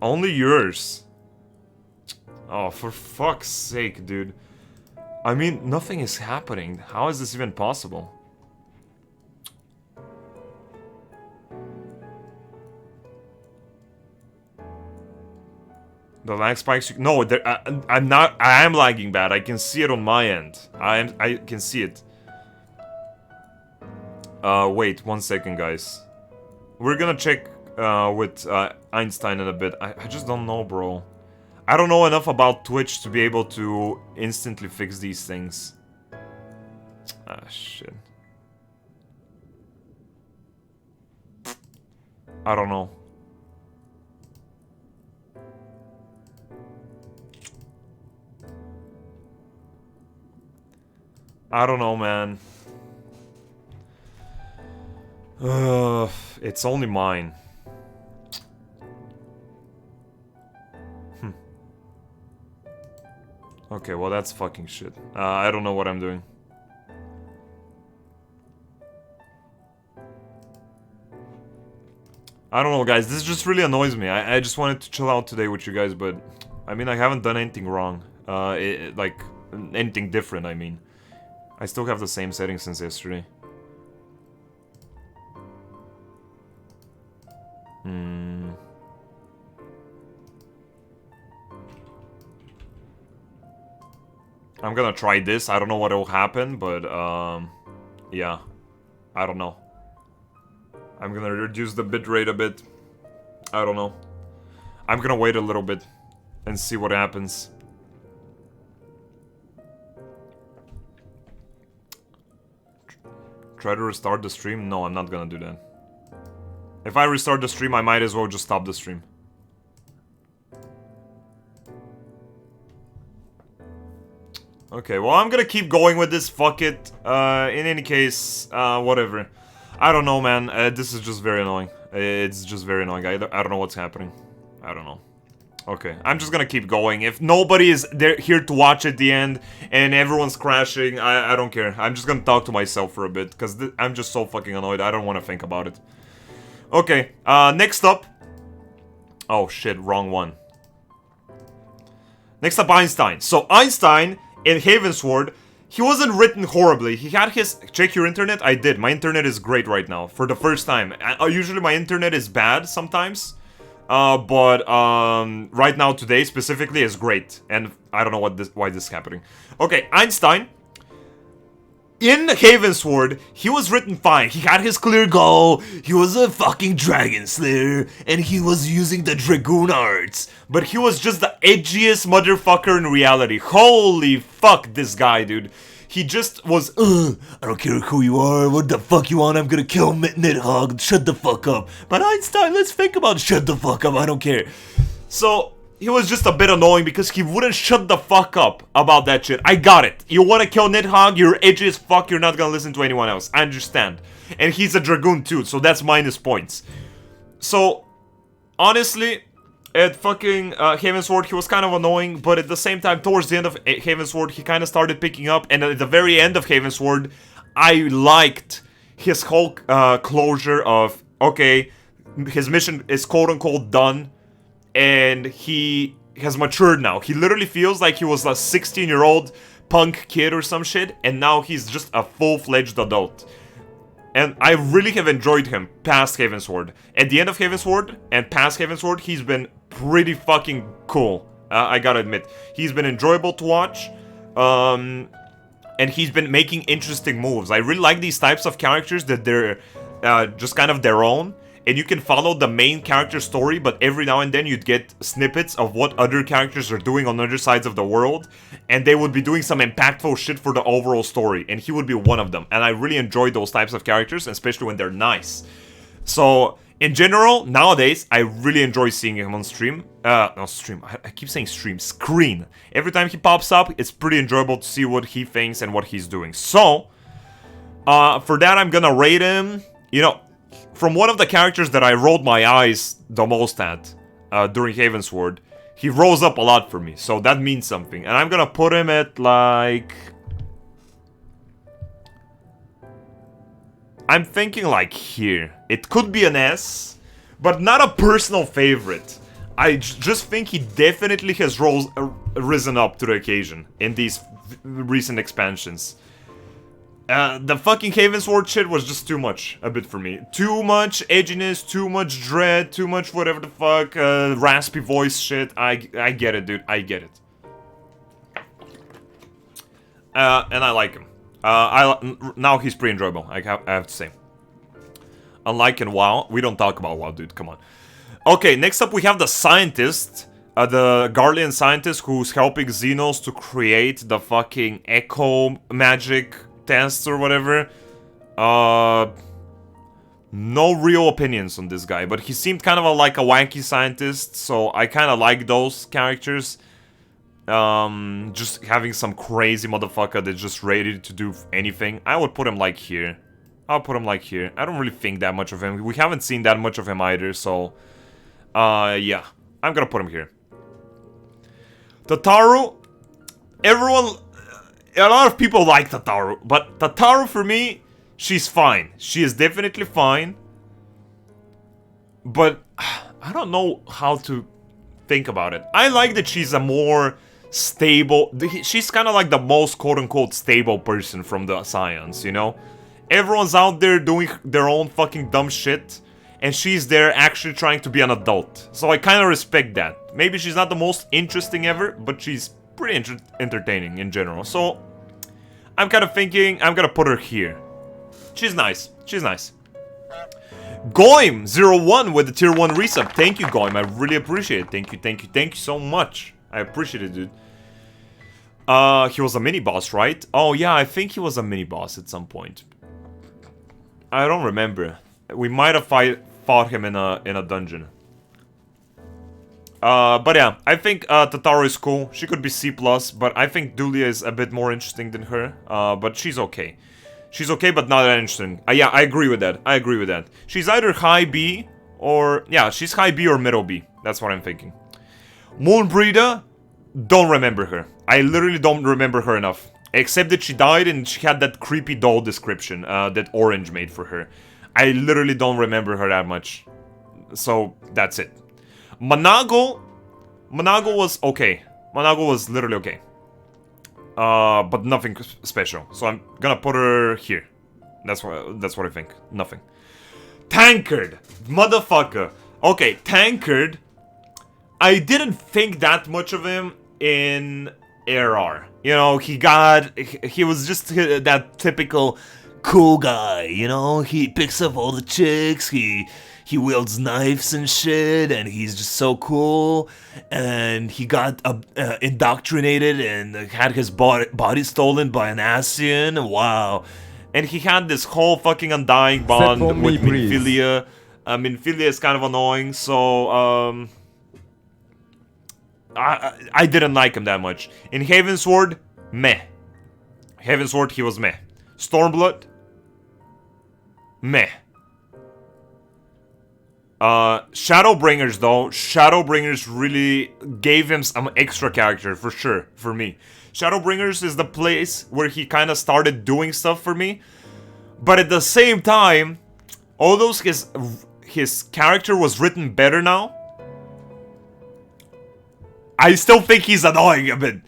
Only yours. Oh, for fuck's sake, dude. I mean, nothing is happening. How is this even possible? The lag spikes. No, I'm not. I am lagging bad. I can see it on my end. I can see it. Wait 1 second, guys. We're gonna check with Einstein in a bit. I just don't know, bro. I don't know enough about Twitch to be able to instantly fix these things. Ah, shit. I don't know. I don't know, man. It's only mine. Okay, well that's fucking shit. I don't know what I'm doing. I don't know, guys. This just really annoys me. I just wanted to chill out today with you guys, but I mean, I haven't done anything wrong. Like anything different, I mean. I still have the same settings since yesterday. I'm gonna try this. I don't know what will happen, but yeah. I don't know. I'm gonna reduce the bitrate a bit. I don't know. I'm gonna wait a little bit and see what happens. Try to restart the stream? No, I'm not gonna do that. If I restart the stream, I might as well just stop the stream. Okay, well, I'm gonna keep going with this, fuck it. In any case, whatever. I don't know, man. This is just very annoying. It's just very annoying. I don't know what's happening. I don't know. Okay, I'm just gonna keep going. If nobody is there here to watch at the end and everyone's crashing, I don't care. I'm just gonna talk to myself for a bit because I'm just so fucking annoyed. I don't want to think about it. Okay, next up. Oh shit, wrong one. Next up, Einstein. So Einstein in Heavensward, he wasn't written horribly. He had his... Check your internet? I did. My internet is great right now for the first time. Usually my internet is bad sometimes. But right now, today specifically, is great. And I don't know why this is happening. Okay, Einstein. In Heavensward, he was written fine. He had his clear goal. He was a fucking dragon slayer. And he was using the dragoon arts. But he was just the edgiest motherfucker in reality. Holy fuck, this guy, dude. He just was, I don't care who you are, what the fuck you want, I'm gonna kill Nidhogg, shut the fuck up. But Einstein, let's think about shut the fuck up, I don't care. So, he was just a bit annoying because he wouldn't shut the fuck up about that shit. I got it. You wanna kill Nidhogg, you're edgy as fuck, you're not gonna listen to anyone else. I understand. And he's a dragoon too, so that's minus points. So, honestly... At fucking Heavensward, he was kind of annoying, but at the same time, towards the end of Heavensward, he kind of started picking up, and at the very end of Heavensward, I liked his whole closure of, okay, his mission is quote-unquote done, and he has matured now. He literally feels like he was a 16-year-old punk kid or some shit, and now he's just a full-fledged adult. And I really have enjoyed him past Heavensward. At the end of Heavensward and past Heavensward, he's been pretty fucking cool. I gotta admit. He's been enjoyable to watch. And he's been making interesting moves. I really like these types of characters that they're just kind of their own. And you can follow the main character story, but every now and then you'd get snippets of what other characters are doing on other sides of the world. And they would be doing some impactful shit for the overall story. And he would be one of them. And I really enjoy those types of characters, especially when they're nice. So, in general, nowadays, I really enjoy seeing him on stream. No, stream. I keep saying stream. Screen. Every time he pops up, it's pretty enjoyable to see what he thinks and what he's doing. So, for that, I'm gonna rate him, you know, from one of the characters that I rolled my eyes the most at during Heavensward, he rose up a lot for me, so that means something. And I'm gonna put him at, like... I'm thinking, like, here. It could be an S, but not a personal favorite. I just think he definitely has risen up to the occasion in these recent expansions. The fucking Heavensward shit was just too much, a bit for me. Too much edginess, too much dread, too much whatever the fuck, raspy voice shit. I get it, dude, I get it. And I like him. Now he's pretty enjoyable, I have to say. Unlike in WoW, we don't talk about WoW, dude, come on. Okay, next up we have the scientist. The Garlean scientist who's helping ZENOS to create the fucking echo magic tests or whatever. No real opinions on this guy, but he seemed kind of like a wacky scientist, so I kind of like those characters. Just having some crazy motherfucker that's just ready to do anything. I would put him like here. I'll put him like here. I don't really think that much of him. We haven't seen that much of him either, so... yeah. I'm gonna put him here. Tataru. Everyone... A lot of people like Tataru, but Tataru for me, she's fine. She is definitely fine. But I don't know how to think about it. I like that she's a more stable... She's kind of like the most quote-unquote stable person from the Scions, you know? Everyone's out there doing their own fucking dumb shit, and she's there actually trying to be an adult. So I kind of respect that. Maybe she's not the most interesting ever, but she's pretty entertaining in general. So I'm kind of thinking I'm gonna put her here. She's nice. She's nice. Goim01 with the tier 1 resub. Thank you, Goim. I really appreciate it. Thank you, thank you, thank you so much. I appreciate it, dude. He was a mini-boss, right? Oh, yeah, I think he was a mini-boss at some point. I don't remember. We might have fought him in a dungeon. But yeah, I think Tataru is cool. She could be C+, but I think Dulia is a bit more interesting than her. But she's okay. She's okay, but not that interesting. Yeah, I agree with that. I agree with that. She's either high B or... Yeah, she's high B or middle B. That's what I'm thinking. Moonbreeder, don't remember her. I literally don't remember her enough. Except that she died and she had that creepy doll description that Orange made for her. I literally don't remember her that much. So, that's it. Manago was okay. Manago was literally okay. But nothing special. So I'm gonna put her here. That's what I think. Nothing. Tankard! Motherfucker! Okay, Tankard. I didn't think that much of him in ARR. You know, he was just that typical cool guy, you know? He picks up all the chicks, he wields knives and shit, and he's just so cool. And he got indoctrinated and had his body stolen by an Asian. Wow. And he had this whole fucking undying bond with Minfilia. Minfilia is kind of annoying, so I didn't like him that much. In Heavensward, meh. Heavensward, he was meh. Stormblood, meh. Shadowbringers, though. Shadowbringers really gave him some extra character, for sure, for me. Shadowbringers is the place where he kind of started doing stuff for me. But at the same time, although his character was written better now. I still think he's annoying a bit.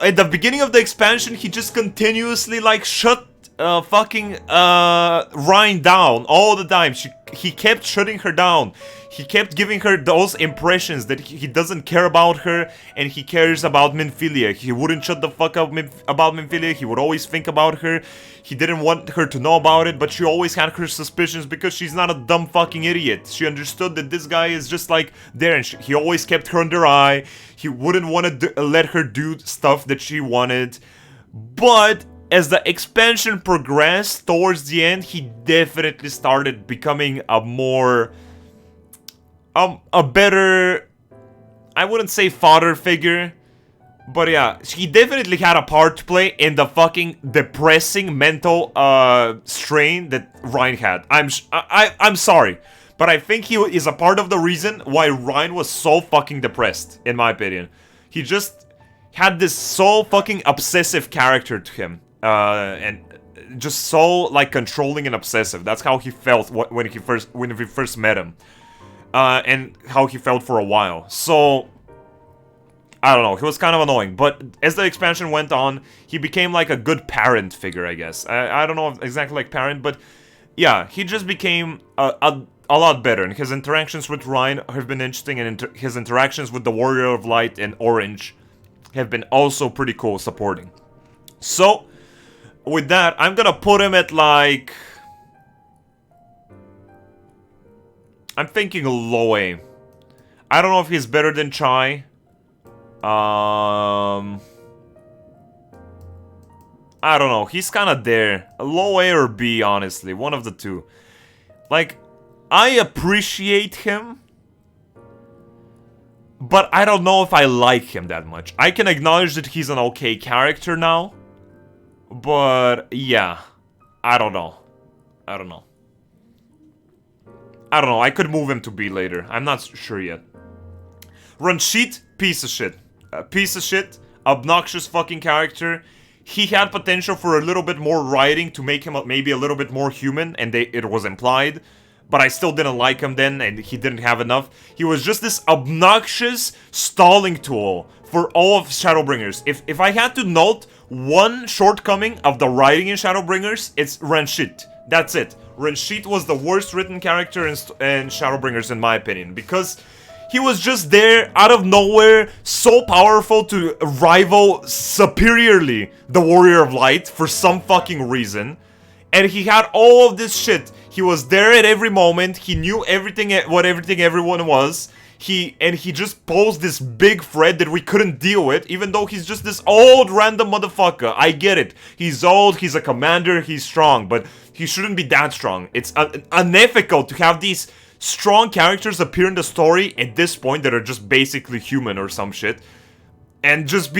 At the beginning of the expansion, he just continuously, like, shut fucking Ryan down all the time. He kept shutting her down. He kept giving her those impressions that he doesn't care about her and he cares about Minfilia. He wouldn't shut the fuck up about Minfilia. He would always think about her. He didn't want her to know about it, but she always had her suspicions because she's not a dumb fucking idiot. She understood that this guy is just like there, and he always kept her under eye. He wouldn't want to let her do stuff that she wanted. But as the expansion progressed towards the end, he definitely started becoming a more... a better... I wouldn't say father figure, but yeah, he definitely had a part to play in the fucking depressing mental strain that Ryan had. I'm sorry, but I think he is a part of the reason why Ryan was so fucking depressed, in my opinion. He just had this so fucking obsessive character to him. And just so like controlling and obsessive. That's how he felt when we first met him, and how he felt for a while. So I don't know. He was kind of annoying, but as the expansion went on, he became like a good parent figure, I guess. I don't know exactly like parent, but yeah, he just became a lot better. And his interactions with Ryan have been interesting, and his interactions with the Warrior of Light and Orange have been also pretty cool, supporting. So with that, I'm gonna put him at, like... I'm thinking low A. I don't know if he's better than Chai. I don't know. He's kind of there. Low A or B, honestly. One of the two. Like, I appreciate him, but I don't know if I like him that much. I can acknowledge that he's an okay character now. But, yeah. I don't know. I don't know. I could move him to B later. I'm not sure yet. Ranjit, piece of shit. Piece of shit. Obnoxious fucking character. He had potential for a little bit more writing to make him maybe a little bit more human, and it was implied. But I still didn't like him then, and he didn't have enough. He was just this obnoxious stalling tool for all of Shadowbringers. If I had to note one shortcoming of the writing in Shadowbringers, it's Ranjit. That's it. Ranjit was the worst written character in Shadowbringers, in my opinion, because he was just there out of nowhere, so powerful to rival superiorly the Warrior of Light for some fucking reason. And he had all of this shit. He was there at every moment. He knew everything, what everyone was. He just posed this big threat that we couldn't deal with, even though he's just this old random motherfucker. I get it. He's old, he's a commander, he's strong, but he shouldn't be that strong. It's unethical to have these strong characters appear in the story at this point that are just basically human or some shit, and just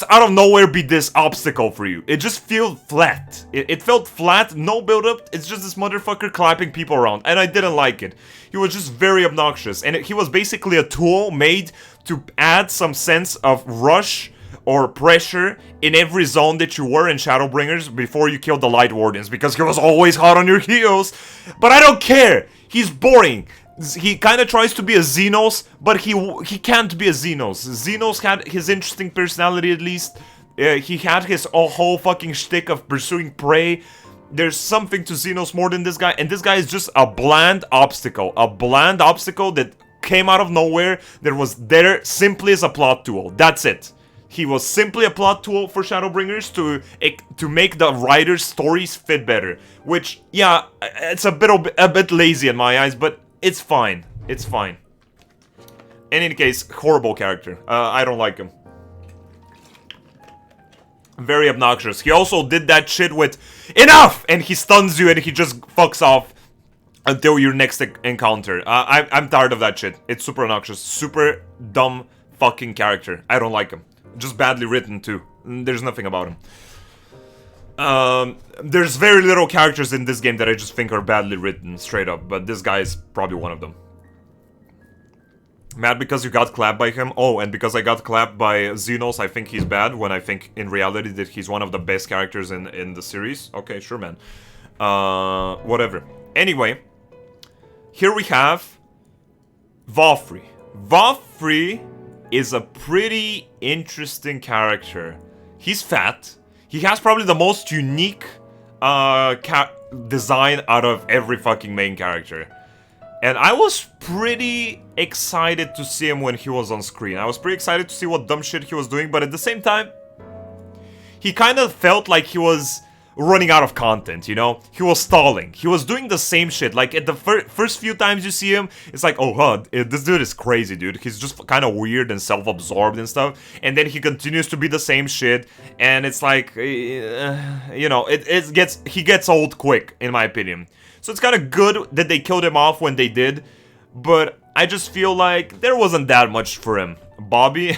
out of nowhere be this obstacle for you. It just felt flat. It felt flat, no build-up. It's just this motherfucker clapping people around, and I didn't like it. He was just very obnoxious, and he was basically a tool made to add some sense of rush or pressure in every zone that you were in Shadowbringers before you killed the Light Wardens, because he was always hot on your heels. But I don't care. He's boring. He kind of tries to be a ZENOS, but he can't be a ZENOS. ZENOS had his interesting personality, at least. He had his whole fucking shtick of pursuing prey. There's something to ZENOS more than this guy, and this guy is just a bland obstacle. A bland obstacle that came out of nowhere, that was there simply as a plot tool. That's it. He was simply a plot tool for Shadowbringers to make the writers' stories fit better. Which, yeah, it's a bit lazy in my eyes, but it's fine. It's fine. In any case, horrible character. I don't like him. Very obnoxious. He also did that shit with enough! And he stuns you and he just fucks off until your next encounter. I'm tired of that shit. It's super obnoxious. Super dumb fucking character. I don't like him. Just badly written too. There's nothing about him. There's very little characters in this game that I just think are badly written, straight up. But this guy is probably one of them. Mad because you got clapped by him? Oh, and because I got clapped by ZENOS, I think he's bad, when I think in reality that he's one of the best characters in the series? Okay, sure, man. Whatever. Anyway, here we have Vafri. Vafri is a pretty interesting character. He's fat. He has probably the most unique design out of every fucking main character. And I was pretty excited to see him when he was on screen. I was pretty excited to see what dumb shit he was doing, but at the same time, he kind of felt like he was running out of content, you know? He was stalling. He was doing the same shit. Like, at the first few times you see him, it's like, oh, huh, this dude is crazy, dude. He's just kind of weird and self-absorbed and stuff. And then he continues to be the same shit. And it's like, you know, he gets old quick, in my opinion. So it's kind of good that they killed him off when they did. But I just feel like there wasn't that much for him. Bobby...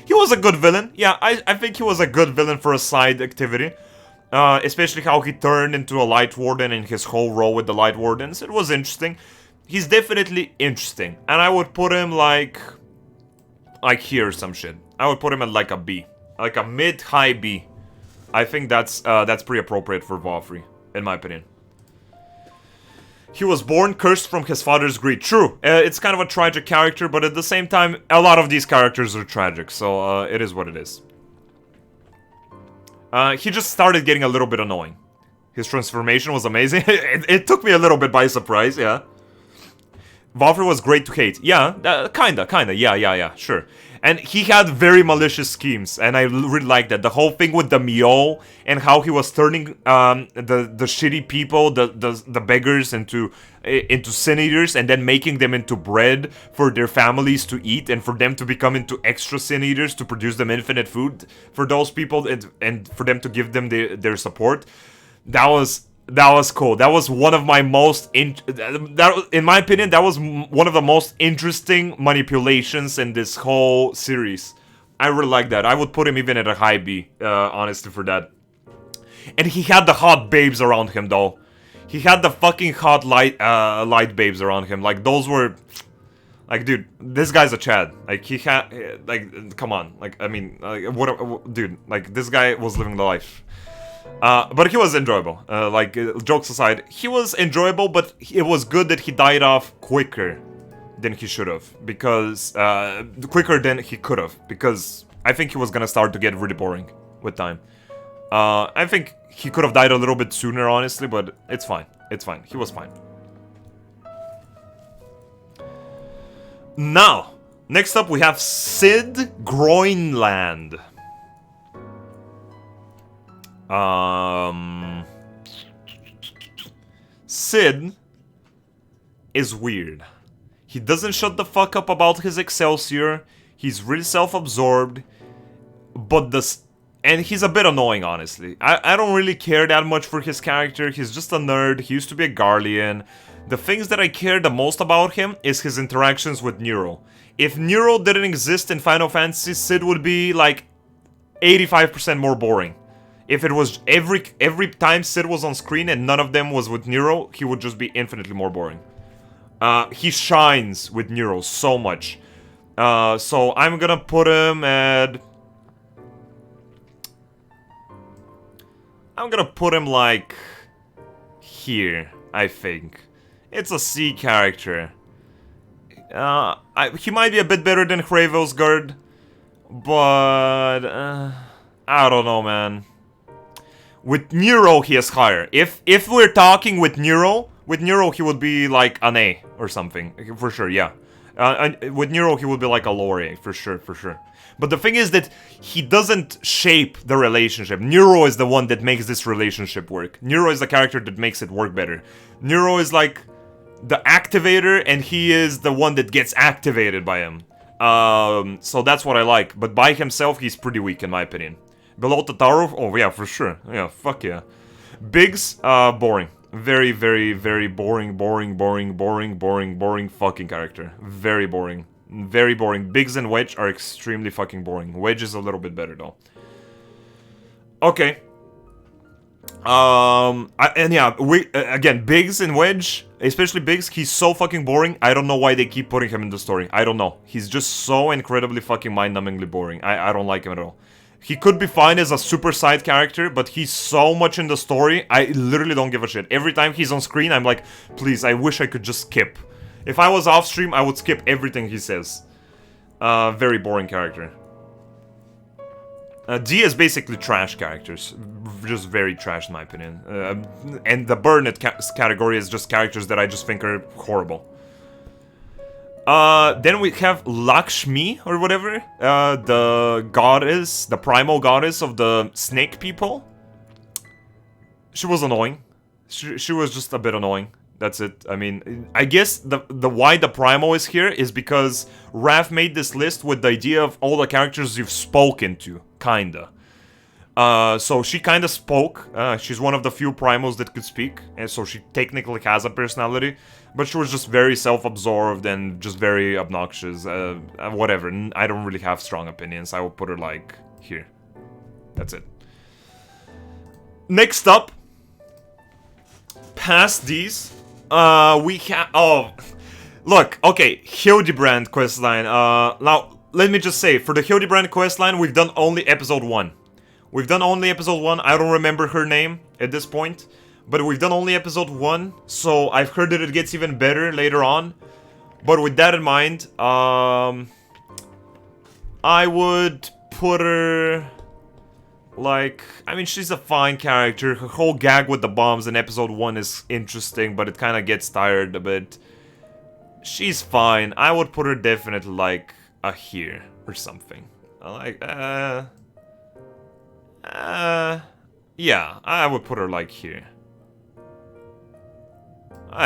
He was a good villain. Yeah, I think he was a good villain for a side activity. Especially how he turned into a Light Warden and his whole role with the Light Wardens. It was interesting. He's definitely interesting. And I would put him like here or some shit. I would put him at like a B. Like a mid-high B. I think that's pretty appropriate for Vafri, in my opinion. He was born cursed from his father's greed. True, it's kind of a tragic character, but at the same time, a lot of these characters are tragic, so it is what it is. He just started getting a little bit annoying. His transformation was amazing. it took me a little bit by surprise, yeah. Vafri was great to hate. Yeah, kinda, yeah, sure. And he had very malicious schemes, and I really like that. The whole thing with the Mio, and how he was turning the shitty people, the beggars, into sin eaters, and then making them into bread for their families to eat, and for them to become into extra sin eaters to produce them infinite food for those people, and for them to give them their support. That was cool. That was one of my most in my opinion, that was one of the most interesting manipulations in this whole series. I really like that. I would put him even at a high B, honestly, for that. And he had the hot babes around him, though. He had the fucking hot light babes around him. Like, those were... Like, dude, this guy's a Chad. Like, he had... Like, come on. Like, I mean, what... Dude, like, this guy was living the life. But he was enjoyable. Jokes aside, he was enjoyable, but it was good that he died off quicker than he should have. Because, quicker than he could have. Because I think he was gonna start to get really boring with time. I think he could have died a little bit sooner, honestly, but it's fine. It's fine. He was fine. Now, next up we have Sid Groenland. Sid is weird. He doesn't shut the fuck up about his Excelsior. He's really self-absorbed. But and he's a bit annoying, honestly. I don't really care that much for his character. He's just a nerd. He used to be a Guardian. The things that I care the most about him is his interactions with Nero. If Nero didn't exist in Final Fantasy, Sid would be like 85% more boring. If it was every time Sid was on screen and none of them was with Nero, he would just be infinitely more boring. He shines with Nero so much. So I'm gonna put him at... I'm gonna put him like... here, I think. It's a C character. He might be a bit better than Hravel's Guard, but... I don't know, man. With Nero, he is higher. If we're talking with Nero he would be like an A or something, for sure, yeah. With Nero, he would be like a lower A, for sure, for sure. But the thing is that he doesn't shape the relationship. Nero is the one that makes this relationship work. Nero is the character that makes it work better. Nero is like the activator, and he is the one that gets activated by him. So that's what I like. But by himself, he's pretty weak, in my opinion. Below Tataru? Oh, yeah, for sure. Yeah, fuck yeah. Biggs, boring. Very, very, very boring fucking character. Very boring. Very boring. Biggs and Wedge are extremely fucking boring. Wedge is a little bit better, though. Okay. And yeah, again, Biggs and Wedge, especially Biggs, he's so fucking boring. I don't know why they keep putting him in the story. I don't know. He's just so incredibly fucking mind-numbingly boring. I don't like him at all. He could be fine as a super side character, but he's so much in the story, I literally don't give a shit. Every time he's on screen, I'm like, please, I wish I could just skip. If I was off stream, I would skip everything he says. Very boring character. D is basically trash characters. Just very trash in my opinion. And the Burnett category is just characters that I just think are horrible. Then we have Lakshmi, or whatever. The goddess, the primal goddess of the snake people. She was annoying. She was just a bit annoying. That's it. I mean, I guess the why the primal is here is because Raph made this list with the idea of all the characters you've spoken to, kinda. So she kinda spoke. She's one of the few primals that could speak, and so she technically has a personality. But she was just very self-absorbed and just very obnoxious. Whatever. I don't really have strong opinions. I will put her like here. That's it. Next up, past these. We have... Oh, look, okay, Hildebrand questline. Now, let me just say, for the Hildebrand questline, we've done only episode 1. We've done only episode 1, I don't remember her name at this point. But we've done only episode 1, so I've heard that it gets even better later on. But with that in mind, I would put her... Like, I mean, she's a fine character. Her whole gag with the bombs in episode 1 is interesting, but it kind of gets tired a bit. She's fine. I would put her definitely, like, here or something. Like, yeah, I would put her, like, here.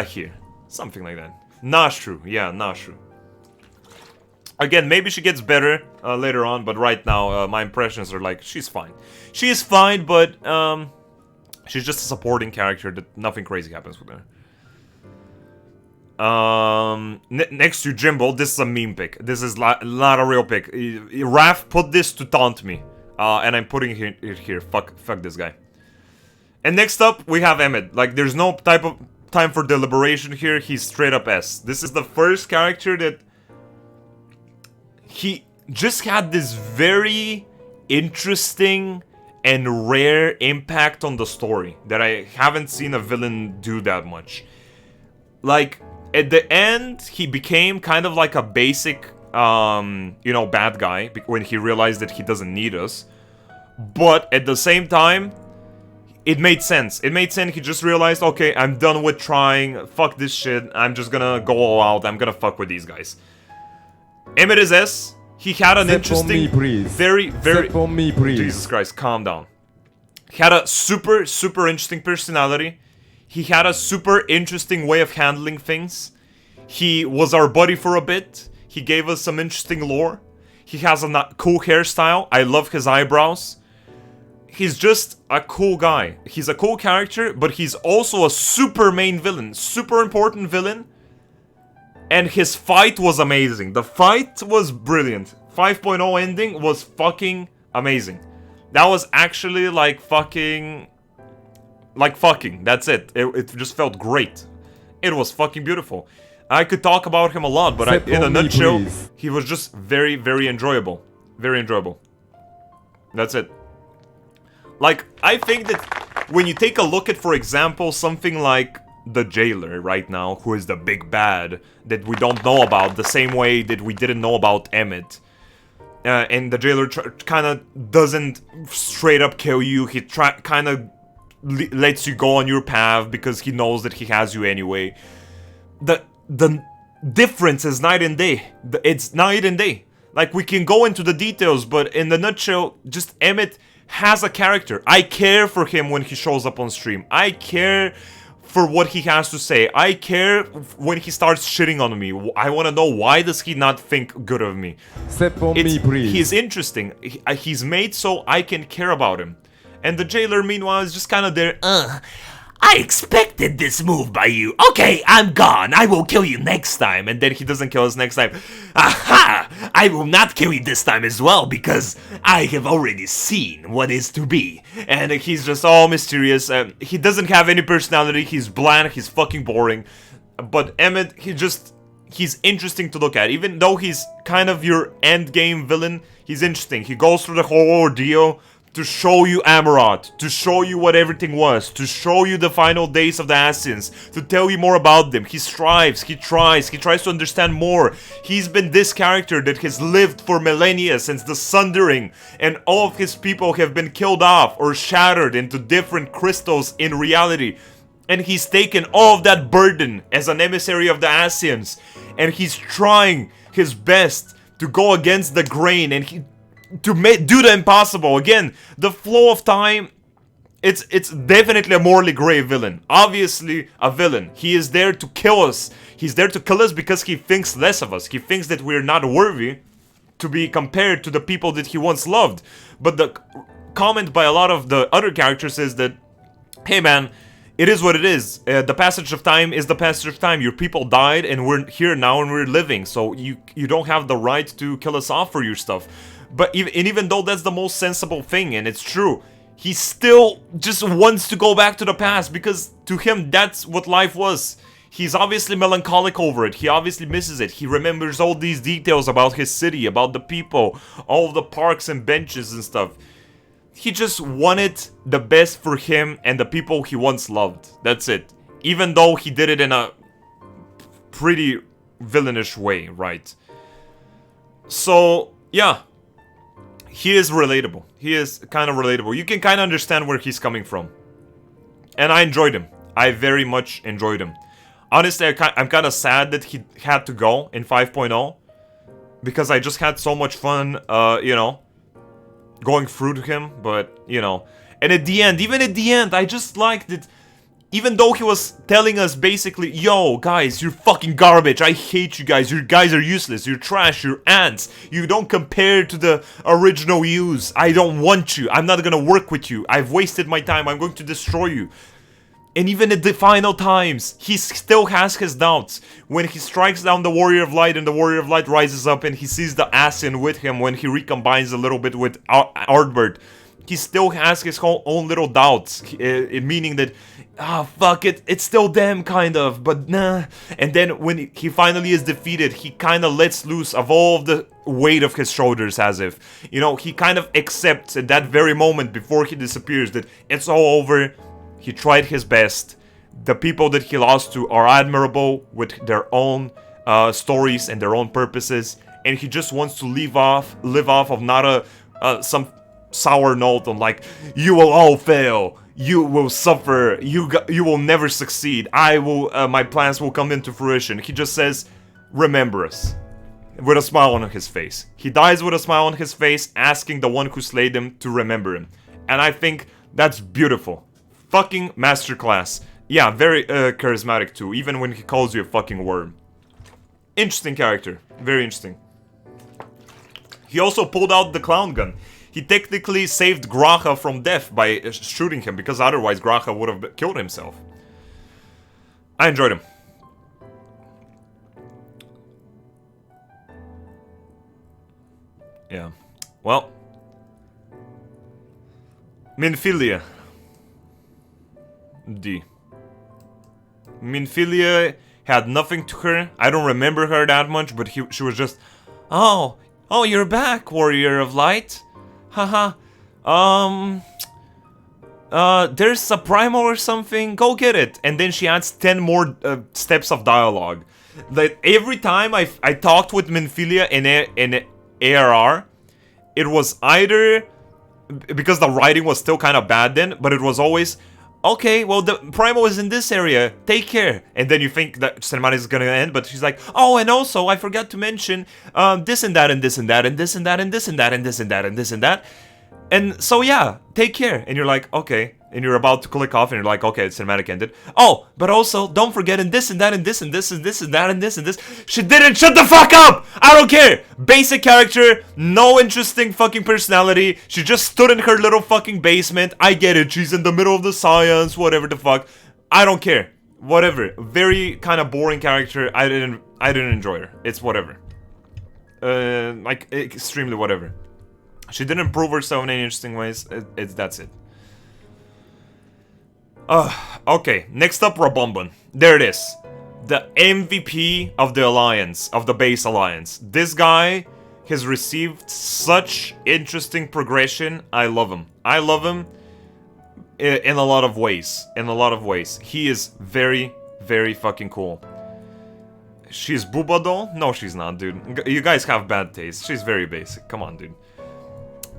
Here. Something like that. Nashru. Yeah, Nashru. Again, maybe she gets better later on, but right now, my impressions are like, she's fine. She is fine, but she's just a supporting character that nothing crazy happens with her. Next to Jimbo, this is a meme pick. This is not a real pick. Raph put this to taunt me, and I'm putting it here. Fuck this guy. And next up, we have Emmett. Like, there's no type of time for deliberation here. He's straight up S. This is the first character that... He just had this very interesting and rare impact on the story that I haven't seen a villain do that much. Like, at the end, he became kind of like a basic, you know, bad guy when he realized that he doesn't need us. But at the same time, it made sense. It made sense. He just realized, okay, I'm done with trying. Fuck this shit. I'm just gonna go all out. I'm gonna fuck with these guys. Emmett is S. He had an interesting, very... Jesus Christ, calm down. He had a super interesting personality. He had a super interesting way of handling things. He was our buddy for a bit. He gave us some interesting lore. He has a cool hairstyle. I love his eyebrows. He's just a cool guy. He's a cool character, but he's also a super main villain. Super important villain. And his fight was amazing. The fight was brilliant. 5.0 ending was fucking amazing. That was actually like fucking... Like fucking. That's it. It just felt great. It was fucking beautiful. I could talk about him a lot, but in a nutshell, he was just very enjoyable. Very enjoyable. That's it. Like, I think that when you take a look at, for example, something like the Jailer right now, who is the big bad that we don't know about, the same way that we didn't know about Emmett. And the Jailer kind of doesn't straight up kill you, he kind of lets you go on your path because he knows that he has you anyway. The difference is night and day. It's night and day. Like, we can go into the details, but in the nutshell, just Emmett has a character. I care for him when he shows up on stream. I care for what he has to say. I care when he starts shitting on me. I want to know, why does he not think good of me? He's interesting. He's made so I can care about him. And the Jailer, meanwhile, is just kind of there. I expected this move by you. Okay, I'm gone. I will kill you next time. And then he doesn't kill us next time. Aha! I will not kill you this time as well, because I have already seen what is to be. And he's just all mysterious. He doesn't have any personality. He's bland. He's fucking boring. But Emmett, he's interesting to look at. Even though he's kind of your endgame villain, he's interesting. He goes through the whole ordeal to show you Amaroth, to show you what everything was, to show you the final days of the Ascians, to tell you more about them. He strives, he tries to understand more. He's been this character that has lived for millennia since the Sundering, and all of his people have been killed off or shattered into different crystals in reality. And he's taken all of that burden as an emissary of the Ascians, and he's trying his best to go against the grain, and do the impossible. Again, the flow of time, it's definitely a morally gray villain. Obviously a villain. He is there to kill us. He's there to kill us because he thinks less of us. He thinks that we're not worthy to be compared to the people that he once loved. But the comment by a lot of the other characters is that, hey man, it is what it is. The passage of time is the passage of time. Your people died and we're here now and we're living. So you don't have the right to kill us off for your stuff. But even though that's the most sensible thing, and it's true, he still just wants to go back to the past because to him that's what life was. He's obviously melancholic over it. He obviously misses it. He remembers all these details about his city, about the people, all of the parks and benches and stuff. He just wanted the best for him and the people he once loved. That's it. Even though he did it in a pretty villainish way, right? So, yeah. He is relatable. He is kind of relatable. You can kind of understand where he's coming from. And I enjoyed him. I very much enjoyed him. Honestly, I'm kind of sad that he had to go in 5.0. Because I just had so much fun, you know, going through to him. But, you know. And at the end, even at the end, I just liked it. Even though he was telling us basically, yo, guys, you're fucking garbage. I hate you guys. You guys are useless. You're trash. You're ants. You don't compare to the original yous. I don't want you. I'm not gonna work with you. I've wasted my time. I'm going to destroy you. And even at the final times, he still has his doubts. When he strikes down the Warrior of Light and the Warrior of Light rises up and he sees the Ascian with him when he recombines a little bit with Ardbert, he still has his own little doubts, meaning that, fuck it, it's still them, kind of, but nah. And then when he finally is defeated, he kind of lets loose of all of the weight of his shoulders, as if, you know, he kind of accepts at that very moment before he disappears that it's all over, he tried his best, the people that he lost to are admirable with their own stories and their own purposes, and he just wants to live off of not some sour note on like, you will all fail, you will suffer, you will never succeed, I will, my plans will come into fruition. He just says, remember us, with a smile on his face. He dies with a smile on his face, asking the one who slayed him to remember him. And I think that's beautiful. Fucking masterclass. Yeah, very charismatic too, even when he calls you a fucking worm. Interesting character, very interesting. He also pulled out the clown gun. He technically saved Graha from death by shooting him, because otherwise Graha would have killed himself. I enjoyed him. Yeah. Well. Minfilia. D. Minfilia had nothing to her. I don't remember her that much, but she was just, oh, you're back, Warrior of Light. Haha. There's a primal or something. Go get it. And then she adds 10 more steps of dialogue. Like every time I talked with Minfilia in ARR, it was either because the writing was still kind of bad then, but it was always, okay, well, the primal is in this area, take care. And then you think that cinematic is gonna end, but she's like, oh, and also, I forgot to mention this and that and this and that and this and that and this and that and this and that and this and that. And so, yeah, take care. And you're like, okay. And you're about to click off and you're like, okay, cinematic ended. Oh, but also, don't forget and this and that and this and this and this and that and this and this. She didn't shut the fuck up! I don't care! Basic character, no interesting fucking personality. She just stood in her little fucking basement. I get it, she's in the middle of the science, whatever the fuck. I don't care. Whatever. Very kind of boring character. I didn't enjoy her. It's whatever. Like, extremely whatever. She didn't prove herself in any interesting ways. That's it. Okay, next up, Rabomban. There it is. the MVP of the alliance, of the base alliance. This guy has received such interesting progression. I love him. I love him in a lot of ways. In a lot of ways. He is very, very fucking cool. She's Booba though? No, she's not, dude. You guys have bad taste. She's very basic. Come on, dude.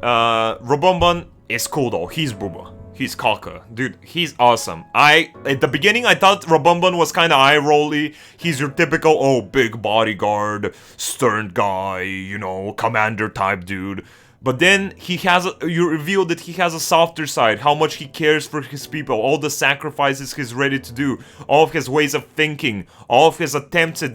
Robomban is cool though. He's Booba. He's Kaka. Dude, he's awesome. At the beginning, I thought Robomban was kind of eye-rolly. He's your typical, oh, big bodyguard, stern guy, you know, commander type dude. But then you reveal that he has a softer side, how much he cares for his people, all the sacrifices he's ready to do, all of his ways of thinking, all of his attempts at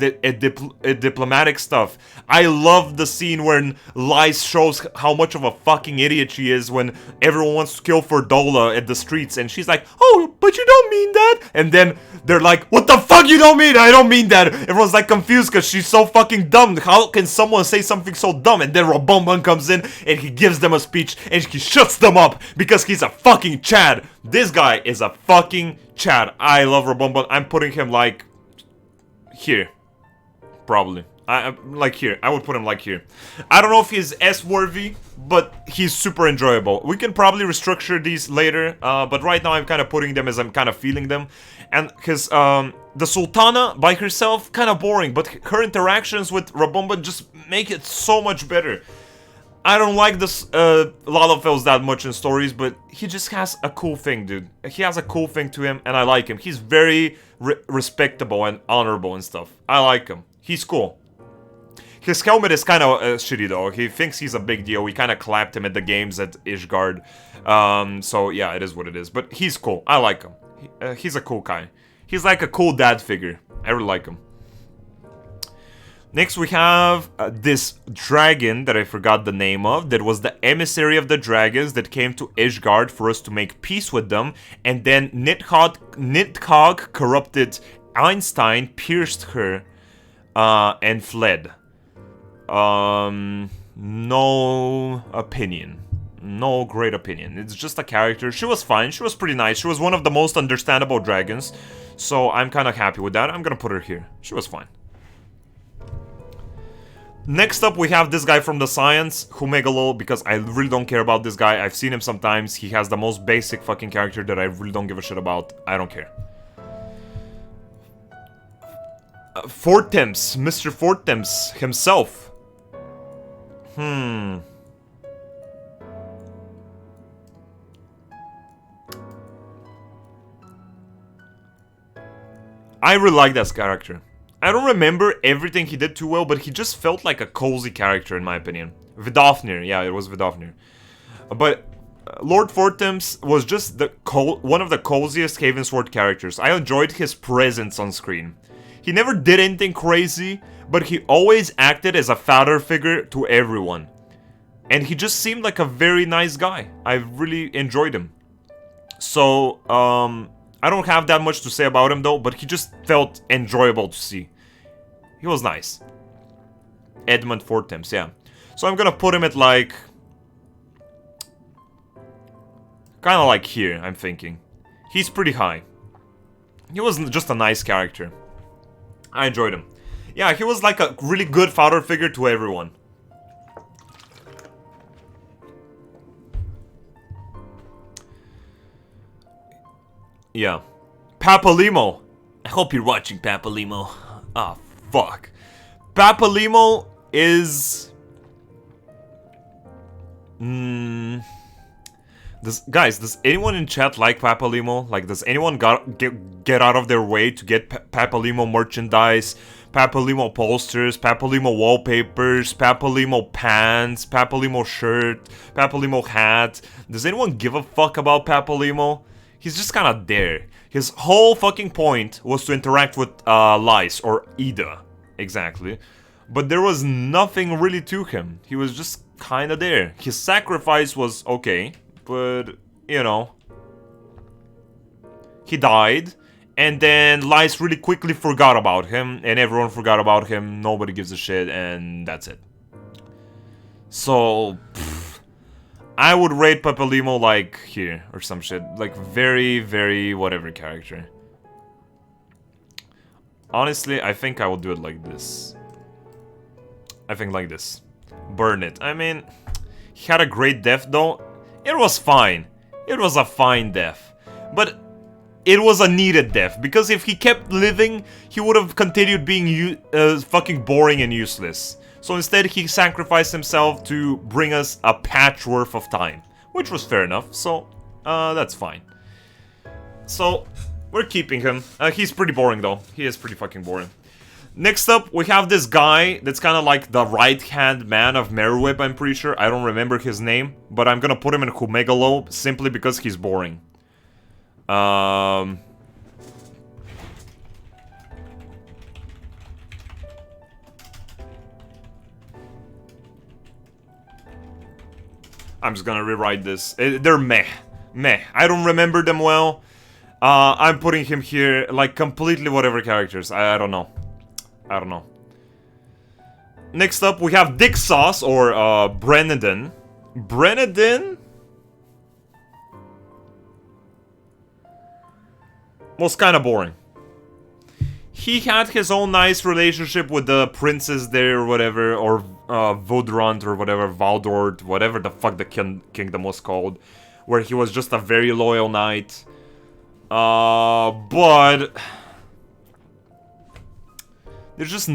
diplomatic stuff. I love the scene when Lice shows how much of a fucking idiot she is when everyone wants to kill Ferdola at the streets, and she's like, oh, but you don't mean that. And then they're like, what the fuck you don't mean? I don't mean that. Everyone's like confused because she's so fucking dumb. How can someone say something so dumb? And then Robomban comes in and he gives them a speech and he shuts them up because he's a fucking Chad. This guy is a fucking Chad. I love Robomban. I'm putting him like here. Probably. Like here. I would put him like here. I don't know if he's S-worthy, but he's super enjoyable. We can probably restructure these later, but right now I'm kind of putting them as I'm kind of feeling them. And because the Sultana by herself, kind of boring, but her interactions with Robomban just make it so much better. I don't like this Lalafels that much in stories, but he just has a cool thing, dude. He has a cool thing to him, and I like him. He's very respectable and honorable and stuff. I like him. He's cool. His helmet is kind of shitty, though. He thinks he's a big deal. We kind of clapped him at the games at Ishgard. So, yeah, it is what it is. But he's cool. I like him. He's a cool guy. He's like a cool dad figure. I really like him. Next we have this dragon that I forgot the name of. That was the emissary of the dragons that came to Ishgard for us to make peace with them. And then Nidhogg corrupted Einstein, pierced her, and fled. No opinion. No great opinion. It's just a character. She was fine. She was pretty nice. She was one of the most understandable dragons. So I'm kind of happy with that. I'm gonna put her here. She was fine. Next up, we have this guy from the Science, Humegalol, because I really don't care about this guy. I've seen him sometimes. He has the most basic fucking character that I really don't give a shit about. I don't care. Fortemps, Mr. Fortemps himself. I really like this character. I don't remember everything he did too well, but he just felt like a cozy character in my opinion. Vidofnir, yeah, it was Vidofnir. But Lord Fortemps was just one of the coziest Havensward characters. I enjoyed his presence on screen. He never did anything crazy, but he always acted as a father figure to everyone. And he just seemed like a very nice guy. I really enjoyed him. So, I don't have that much to say about him though, but he just felt enjoyable to see. He was nice. Edmund Fortemps, yeah. So I'm gonna put him at like... kinda like here, I'm thinking. He's pretty high. He was just a nice character. I enjoyed him. Yeah, he was like a really good father figure to everyone. Yeah. Papalimo. I hope you're watching, Papalimo. Ah, fuck. Papalimo is... Guys, does anyone in chat like Papalimo? Like, does anyone get out of their way to get Papalimo merchandise, Papalimo posters, Papalimo wallpapers, Papalimo pants, Papalimo shirt, Papalimo hat? Does anyone give a fuck about Papalimo? He's just kind of there. His whole fucking point was to interact with Lice, or Ida, exactly. But there was nothing really to him. He was just kind of there. His sacrifice was okay, but, you know. He died, and then Lice really quickly forgot about him, and everyone forgot about him, nobody gives a shit, and that's it. So... I would rate Papalimo like here, or some shit. Like very, very whatever character. Honestly, I think I will do it like this. I think like this. Burn it. I mean, he had a great death though. It was fine. It was a fine death. But it was a needed death, because if he kept living, he would have continued being fucking boring and useless. So instead, he sacrificed himself to bring us a patch worth of time, which was fair enough, so that's fine. So, we're keeping him. He's pretty boring though. He is pretty fucking boring. Next up, we have this guy that's kind of like the right-hand man of MAAAYBE, I'm pretty sure. I don't remember his name, but I'm gonna put him in Humegalo simply because he's boring. I'm just gonna rewrite this. They're meh. Meh. I don't remember them well. I'm putting him here, like, completely whatever characters. I don't know. I don't know. Next up, we have Dick Sauce, or, Brennan. Brennan was kind of boring. He had his own nice relationship with the princess there, or whatever, or Vodrant, or whatever, Valdort, whatever the fuck the kingdom was called, where he was just a very loyal knight. But there's just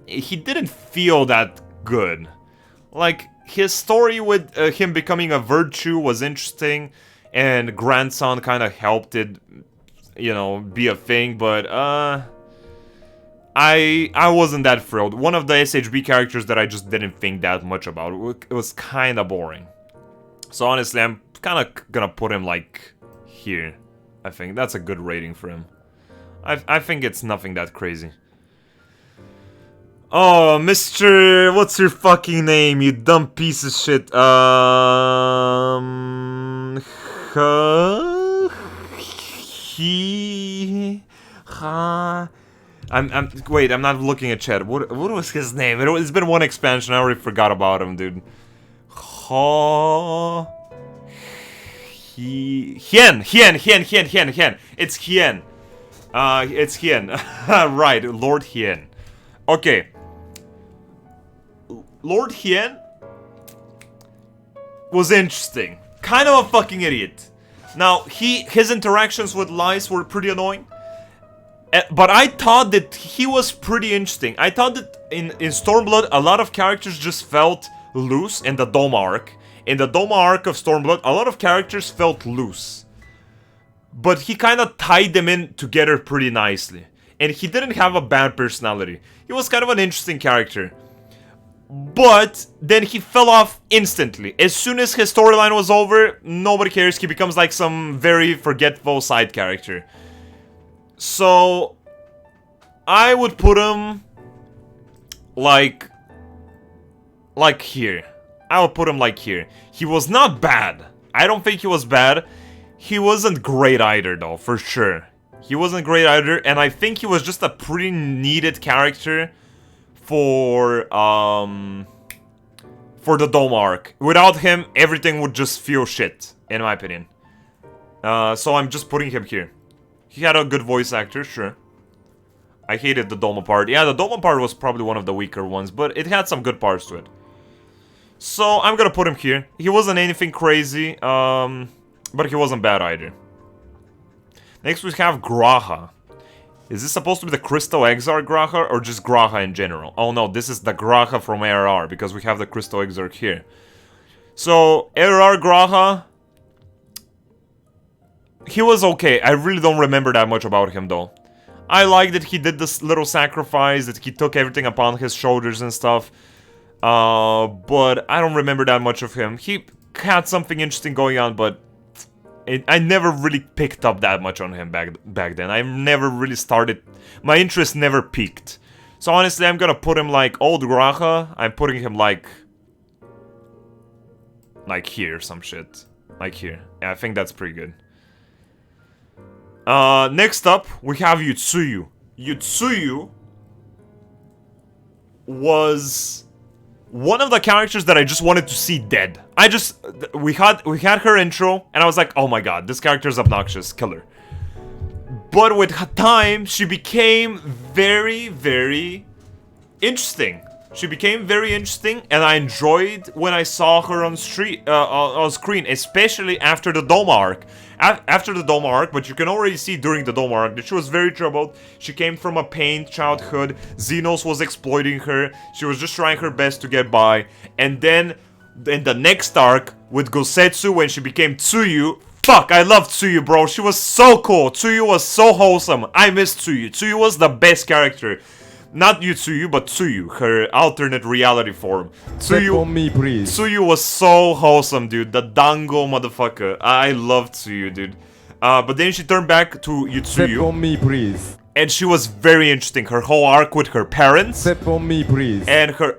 he didn't feel that good. Like, his story with him becoming a virtue was interesting, and grandson kind of helped it, you know, be a thing, but I wasn't that thrilled. One of the SHB characters that I just didn't think that much about. It was kind of boring. So honestly, I'm kind of gonna put him like here. I think that's a good rating for him. I think it's nothing that crazy. Oh, Mr. What's your fucking name, you dumb piece of shit? Wait, I'm not looking at chat. What was his name? It's been one expansion, I already forgot about him, dude. Hien. It's Hien. It's Hien. Right, Lord Hien. Okay. Lord Hien was interesting. Kind of a fucking idiot. Now, his interactions with Lice were pretty annoying. But I thought that he was pretty interesting. I thought that in Stormblood, a lot of characters just felt loose in the Doma arc. In the Doma arc of Stormblood, a lot of characters felt loose. But he kind of tied them in together pretty nicely. And he didn't have a bad personality. He was kind of an interesting character. But then he fell off instantly. As soon as his storyline was over, nobody cares. He becomes like some very forgetful side character. So I would put him like here. I would put him like here. He was not bad. I don't think he was bad. He wasn't great either though, for sure. He wasn't great either, and I think he was just a pretty needed character for the Dome arc. Without him, everything would just feel shit, in my opinion. So I'm just putting him here. He had a good voice actor, sure. I hated the Doma part. Yeah, the Doma part was probably one of the weaker ones, but it had some good parts to it. So I'm gonna put him here. He wasn't anything crazy, but he wasn't bad either. Next we have Graha. Is this supposed to be the Crystal Exarch Graha, or just Graha in general? Oh no, this is the Graha from ARR, because we have the Crystal Exarch here. So, ARR Graha... he was okay. I really don't remember that much about him though. I like that he did this little sacrifice, that he took everything upon his shoulders and stuff. But I don't remember that much of him. He had something interesting going on, but I never really picked up that much on him back then. I never really started... my interest never peaked. So honestly, I'm gonna put him like old Graha. I'm putting him like here, some shit. Like here. Yeah, I think that's pretty good. Next up, we have Yutsuyu. Yutsuyu was one of the characters that I just wanted to see dead. We had her intro, and I was like, oh my god, this character is obnoxious, kill her. But with time, she became very, very interesting. She became very interesting, and I enjoyed when I saw her on screen, especially after the Dome arc. After the Dome arc, but you can already see during the Dome arc that she was very troubled. She came from a pained childhood. ZENOS was exploiting her. She was just trying her best to get by. And then, in the next arc, with Gosetsu, when she became Tsuyu, fuck, I love Tsuyu, bro. She was so cool. Tsuyu was so wholesome. I miss Tsuyu. Tsuyu was the best character. Not Tsuyu, but Tsuyu, her alternate reality form. Tsuyu was so wholesome, dude. The dango motherfucker. I loved Tsuyu, dude. But then she turned back to Tsuyu. And she was very interesting. Her whole arc with her parents. And her...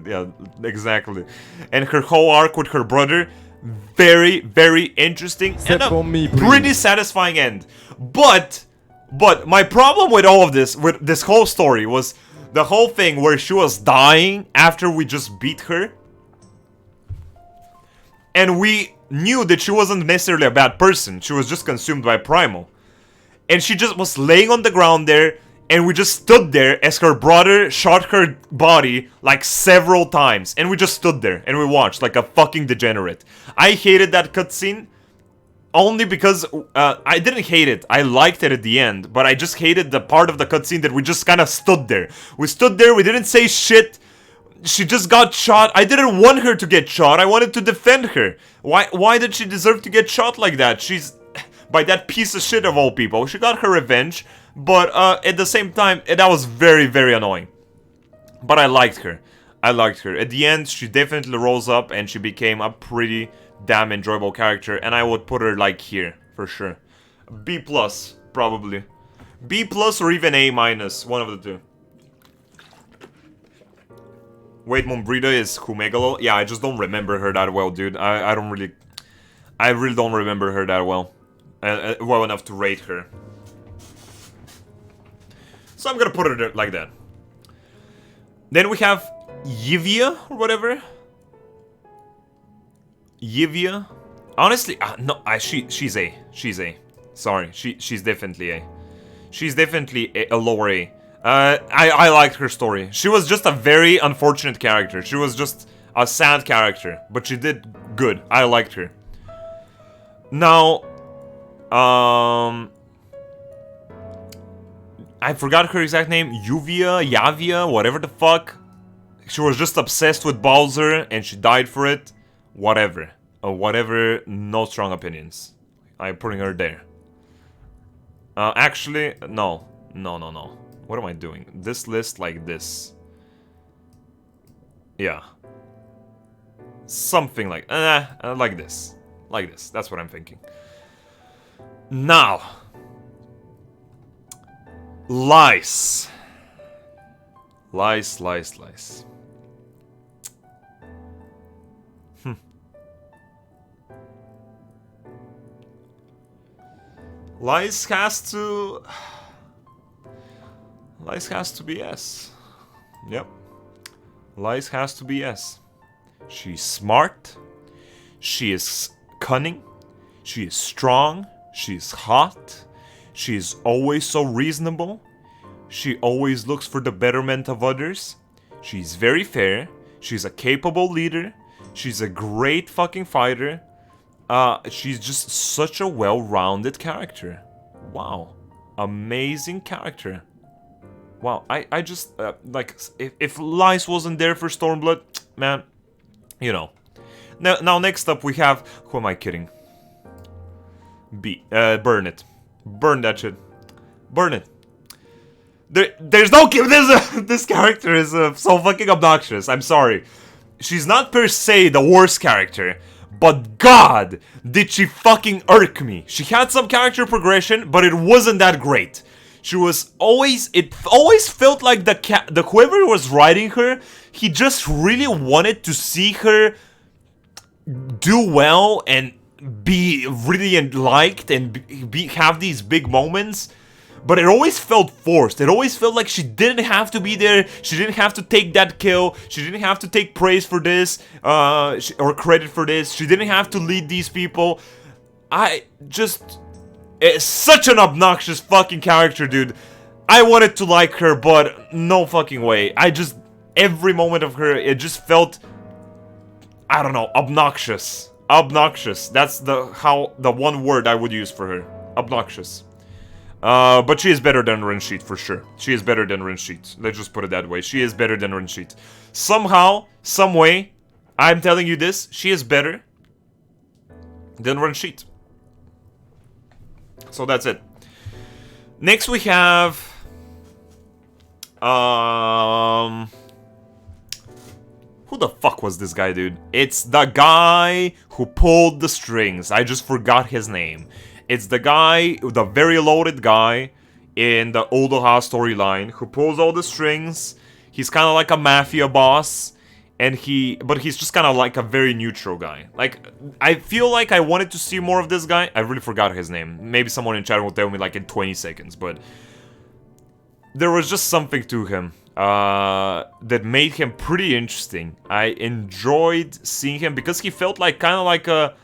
yeah, exactly. And her whole arc with her brother. Very, very interesting. And a pretty satisfying end. But my problem with all of this, with this whole story, was the whole thing where she was dying after we just beat her. And we knew that she wasn't necessarily a bad person. She was just consumed by Primal. And she just was laying on the ground there, and we just stood there as her brother shot her body like several times. And we just stood there and we watched like a fucking degenerate. I hated that cutscene. Only because, I didn't hate it, I liked it at the end, but I just hated the part of the cutscene that we just kind of stood there. We stood there, we didn't say shit, she just got shot. I didn't want her to get shot, I wanted to defend her. Why did she deserve to get shot like that? She's, by that piece of shit of all people. She got her revenge, but at the same time, that was very, very annoying. But I liked her. I liked her. At the end, she definitely rose up and she became a pretty damn enjoyable character, and I would put her like here for sure. B plus probably, B plus or even A minus, one of the two. Wait, Mombrita is Humegalo? Yeah, I just don't remember her that well, dude. I really don't remember her that well, well enough to rate her. So I'm gonna put her there like that. Then we have Yivia or whatever. Yivia, honestly, no, she's A. She's A. Sorry, she's definitely A. She's definitely a lower A. I liked her story. She was just a very unfortunate character. She was just a sad character, but she did good. I liked her. Now, I forgot her exact name. Yavia, whatever the fuck. She was just obsessed with Bowser, and she died for it. Whatever. Whatever, no strong opinions. I'm putting her there. Actually, no. No. What am I doing? This list like this. Yeah. Something like... like this. Like this. That's what I'm thinking. Now. Lice. Lice. Lice has to be S. Yep. Lice has to be S. She's smart. She is cunning. She is strong. She's hot. She is always so reasonable. She always looks for the betterment of others. She's very fair. She's a capable leader. She's a great fucking fighter. She's just such a well-rounded character. Wow. Amazing character. Wow, I just, like, if Lice wasn't there for Stormblood, man, you know. Now next up we have, who am I kidding? B, burn it. Burn that shit. Burn it. There's no, this character is so fucking obnoxious, I'm sorry. She's not per se the worst character, but god, did she fucking irk me. She had some character progression, but it wasn't that great. She was always, it always felt like the whoever was writing her, he just really wanted to see her do well and be really liked and have these big moments. But it always felt forced. It always felt like she didn't have to be there. She didn't have to take that kill. She didn't have to take praise for this, or credit for this. She didn't have to lead these people. It's such an obnoxious fucking character, dude. I wanted to like her, but no fucking way. Every moment of her, it just felt, I don't know, obnoxious. Obnoxious. That's the one word I would use for her. Obnoxious. But she is better than Renshit, for sure. She is better than Renshit. Let's just put it that way. She is better than Renshit. Somehow, some way, I'm telling you this, she is better than Renshit. So that's it. Next we have... Who the fuck was this guy, dude? It's the guy who pulled the strings. I just forgot his name. It's the guy, the very loaded guy in the Odoha storyline who pulls all the strings. He's kind of like a mafia boss, and but he's just kind of like a very neutral guy. Like, I feel like I wanted to see more of this guy. I really forgot his name. Maybe someone in chat will tell me like in 20 seconds, but there was just something to him that made him pretty interesting. I enjoyed seeing him because he felt like kind of like a...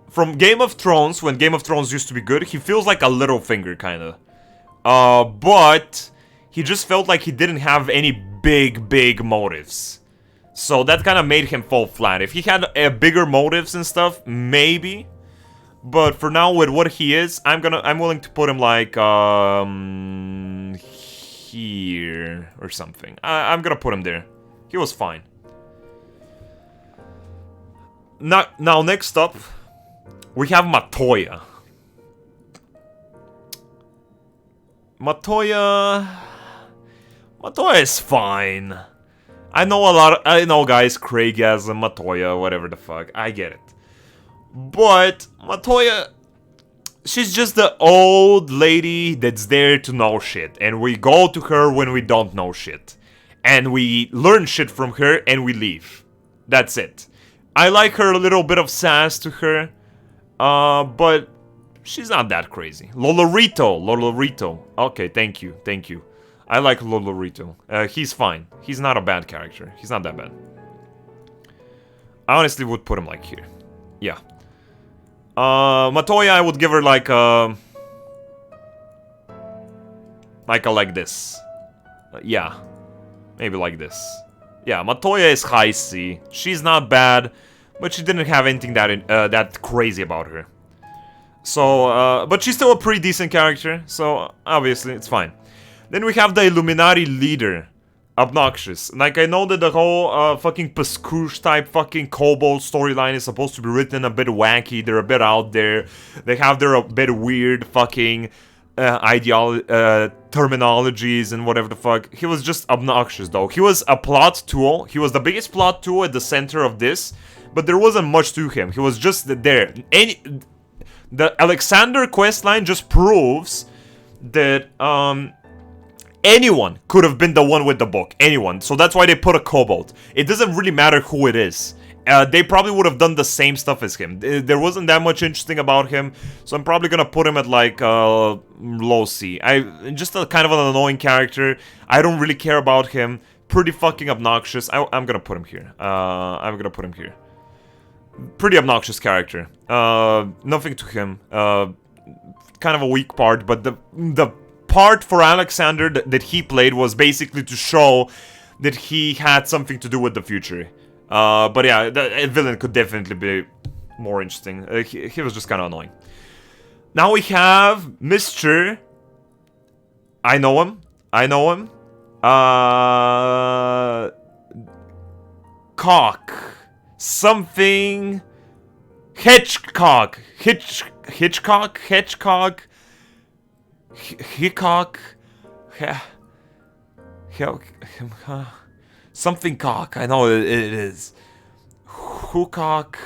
From Game of Thrones, when Game of Thrones used to be good, he feels like a Littlefinger, kind of. But he just felt like he didn't have any big motives. So that kind of made him fall flat. If he had bigger motives and stuff, maybe. But for now, with what he is, I'm willing to put him like here or something. I'm gonna put him there. He was fine. Now next up, we have Matoya. Matoya is fine. I know guys, Craigasm, Matoya, whatever the fuck. I get it. But Matoya, she's just the old lady that's there to know shit. And we go to her when we don't know shit. And we learn shit from her and we leave. That's it. I like her little bit of sass to her. But she's not that crazy. Lolorito. Okay, thank you. I like Lolorito. He's fine. He's not a bad character. He's not that bad. I honestly would put him like here. Yeah. Matoya, I would give her like this. Yeah. Maybe like this. Yeah, Matoya is high C. She's not bad, but she didn't have anything that crazy about her. So, but she's still a pretty decent character, so obviously it's fine. Then we have the Illuminati leader, Obnoxious. Like, I know that the whole fucking Pascouche type fucking Kobold storyline is supposed to be written a bit wacky, they're a bit out there, they have their a bit weird fucking terminologies and whatever the fuck. He was just obnoxious though. He was a plot tool, he was the biggest plot tool at the center of this, but there wasn't much to him, he was just there. The Alexander questline just proves that, anyone could have been the one with the book. Anyone. So that's why they put a kobold. It doesn't really matter who it is. They probably would have done the same stuff as him. There wasn't that much interesting about him. So I'm probably gonna put him at like low C. Just a kind of an annoying character. I don't really care about him. Pretty fucking obnoxious. I'm gonna put him here. Pretty obnoxious character. Nothing to him. Kind of a weak part, but the part for Alexander that he played was basically to show that he had something to do with the future. But yeah, a villain could definitely be more interesting. He was just kind of annoying. Now we have Mr. I know him. Cock. Something. Hitchcock. Hickok, something cock. I know it is. Hookok.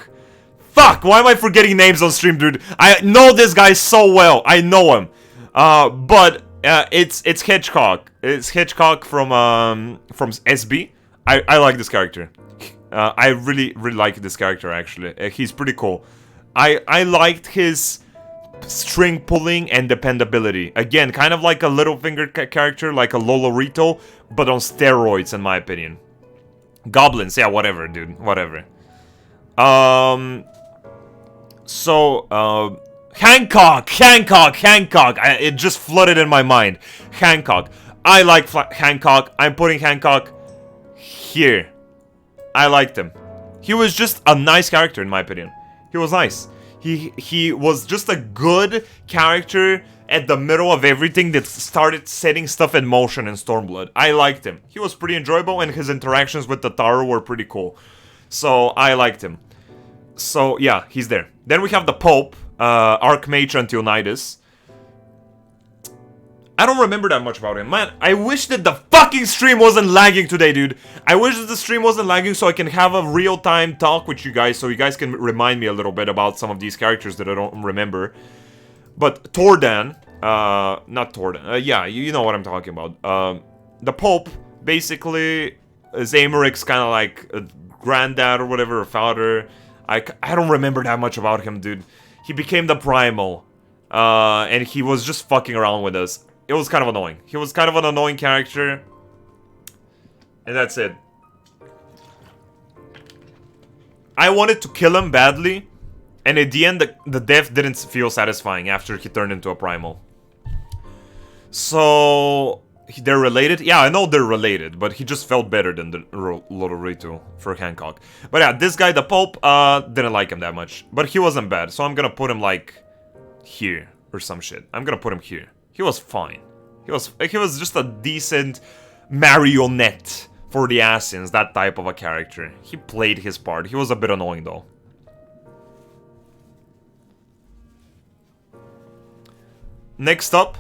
Fuck! Why am I forgetting names on stream, dude? I know this guy so well. I know him. But it's Hitchcock. It's Hitchcock from SB. I like this character. I really like this character actually. He's pretty cool. I liked his string pulling and dependability. Again, kind of like a Littlefinger character, like a Lolorito, but on steroids in my opinion. Goblins, yeah, whatever, dude, whatever. So, Hancock! It just flooded in my mind. Hancock. I like Hancock. I'm putting Hancock here. I liked him. He was just a nice character, in my opinion. He was nice. He was just a good character at the middle of everything that started setting stuff in motion in Stormblood. I liked him. He was pretty enjoyable, and his interactions with Tataru were pretty cool. So, I liked him. So, yeah, he's there. Then we have the Pope, Archmage until Nidus. I don't remember that much about him. Man, I wish that the fucking stream wasn't lagging today, dude. I wish that the stream wasn't lagging so I can have a real-time talk with you guys, so you guys can remind me a little bit about some of these characters that I don't remember. But Tordan, not Tordan, yeah, you know what I'm talking about. The Pope, basically, is Amaric's kind of like a granddad or whatever, or father. I don't remember that much about him, dude. He became the Primal, and he was just fucking around with us. It was kind of annoying. He was kind of an annoying character. And that's it. I wanted to kill him badly. And at the end, the death didn't feel satisfying after he turned into a Primal. So, they're related? Yeah, I know they're related. But he just felt better than the Lodorito for Hancock. But yeah, this guy, the Pope, didn't like him that much. But he wasn't bad. So I'm gonna put him like here or some shit. I'm gonna put him here. He was fine. He was just a decent marionette for the Assassins, that type of a character. He played his part. He was a bit annoying though. Next up,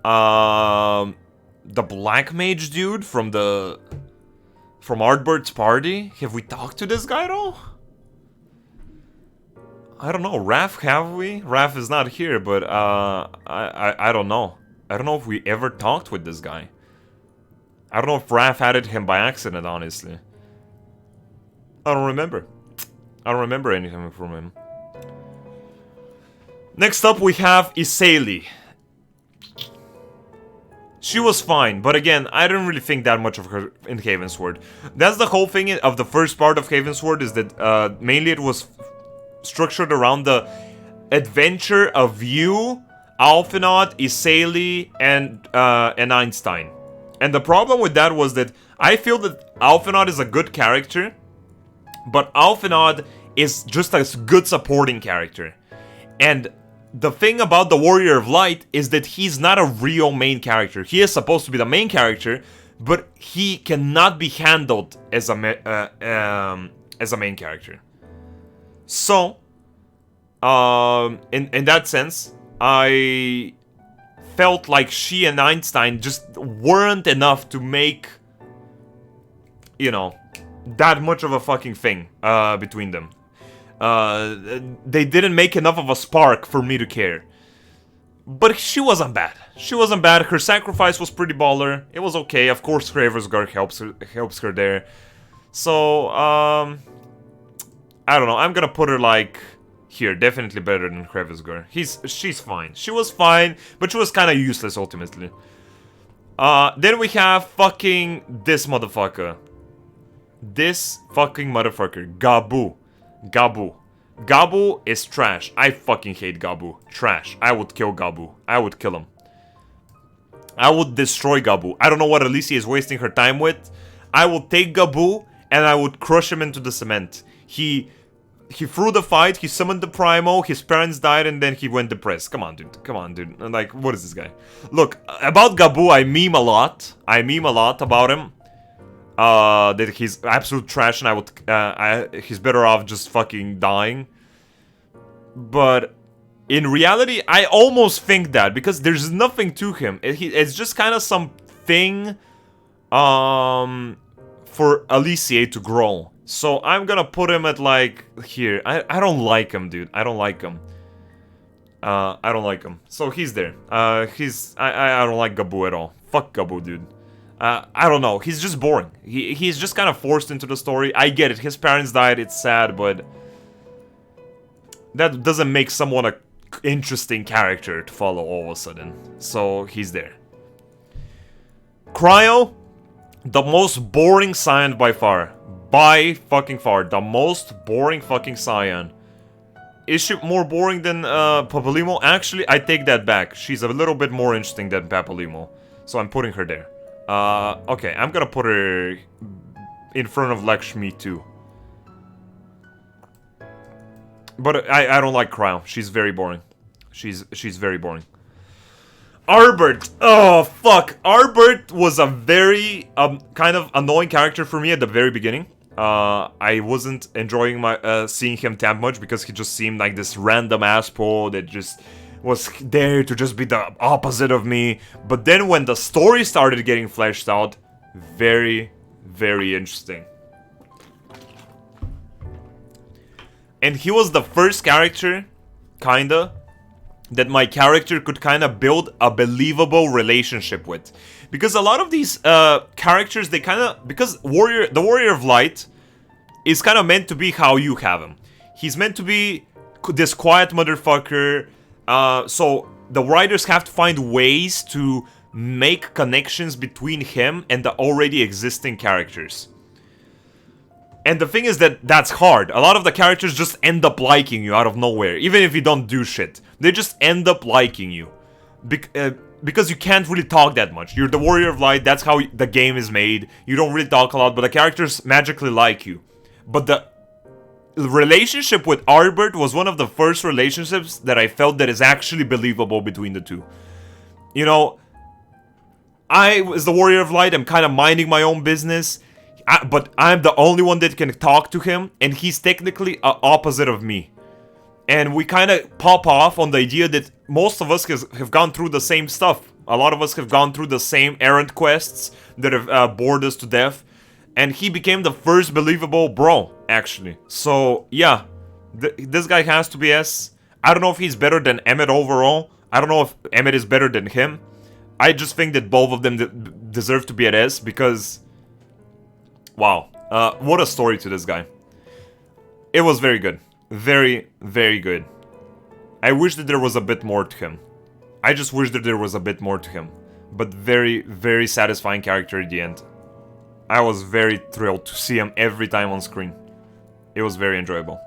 the Black Mage dude from Artbird's party. Have we talked to this guy at all? I don't know. Raph, have we? Raph is not here, but I don't know. I don't know if we ever talked with this guy. I don't know if Raph added him by accident, honestly. I don't remember. I don't remember anything from him. Next up, we have Iseli. She was fine, but again, I didn't really think that much of her in Havensward. That's the whole thing of the first part of Havensward, is that mainly it was structured around the adventure of you, Alphinaud, Iseli, and Einstein. And the problem with that was that I feel that Alphinaud is a good character, but Alphinaud is just a good supporting character. And the thing about the Warrior of Light is that he's not a real main character. He is supposed to be the main character, but he cannot be handled as a main character. So, in that sense, I felt like she and Einstein just weren't enough to make, you know, that much of a fucking thing between them. They didn't make enough of a spark for me to care. But she wasn't bad. She wasn't bad. Her sacrifice was pretty baller. It was okay. Of course, Kravensgar helps her there. So, I don't know. I'm gonna put her like here. Definitely better than Kravensgar. She's fine. She was fine, but she was kind of useless ultimately. Then we have fucking this motherfucker. This fucking motherfucker. Gabu. Gabu is trash. I fucking hate Gabu. Trash. I would kill Gabu. I would kill him. I would destroy Gabu. I don't know what Alicia is wasting her time with. I would take Gabu and I would crush him into the cement. He threw the fight, he summoned the Primo, his parents died, and then he went depressed. Come on, dude. Come on, dude. Like, what is this guy? Look, about Gabu, I meme a lot. I meme a lot about him. That he's absolute trash and I would, he's better off just fucking dying. But in reality, I almost think that, because there's nothing to him. It's just kind of something, for Alicia to grow. So I'm gonna put him at like here. I don't like him, dude. I don't like him. I don't like him. So he's there. I don't like Gabu at all. Fuck Gabu, dude. I don't know. He's just boring. He's just kind of forced into the story. I get it. His parents died. It's sad, but that doesn't make someone an interesting character to follow all of a sudden. So he's there. Cryo, the most boring Scion by far. By fucking far. The most boring fucking Scion. Is she more boring than Papalymo? Actually, I take that back. She's a little bit more interesting than Papalymo. So I'm putting her there. Okay, I'm gonna put her in front of Lakshmi too. But I don't like Crown. She's very boring. She's very boring. Arbert! Oh, fuck. Arbert was a very kind of annoying character for me at the very beginning. I wasn't enjoying my seeing him that much because he just seemed like this random asshole that just was there to just be the opposite of me. But then when the story started getting fleshed out, very, very interesting. And he was the first character, kinda, that my character could kind of build a believable relationship with. Because a lot of these characters, they kind of... Because the Warrior of Light is kind of meant to be how you have him. He's meant to be this quiet motherfucker. So the writers have to find ways to make connections between him and the already existing characters. And the thing is that that's hard. A lot of the characters just end up liking you out of nowhere. Even if you don't do shit. They just end up liking you. Because you can't really talk that much. You're the Warrior of Light, that's how the game is made. You don't really talk a lot, but the characters magically like you. But the relationship with Arbert was one of the first relationships that I felt that is actually believable between the two. You know, I was the Warrior of Light, I'm kind of minding my own business. But I'm the only one that can talk to him, and he's technically opposite of me. And we kind of pop off on the idea that most of us have gone through the same stuff. A lot of us have gone through the same errand quests that have bored us to death. And he became the first believable bro, actually. So, yeah, this guy has to be S. I don't know if he's better than Emmett overall. I don't know if Emmett is better than him. I just think that both of them deserve to be at S because... Wow, what a story to this guy. It was very good. Very, very good. I wish that there was a bit more to him. I just wish that there was a bit more to him. But very, very satisfying character at the end. I was very thrilled to see him every time on screen. It was very enjoyable.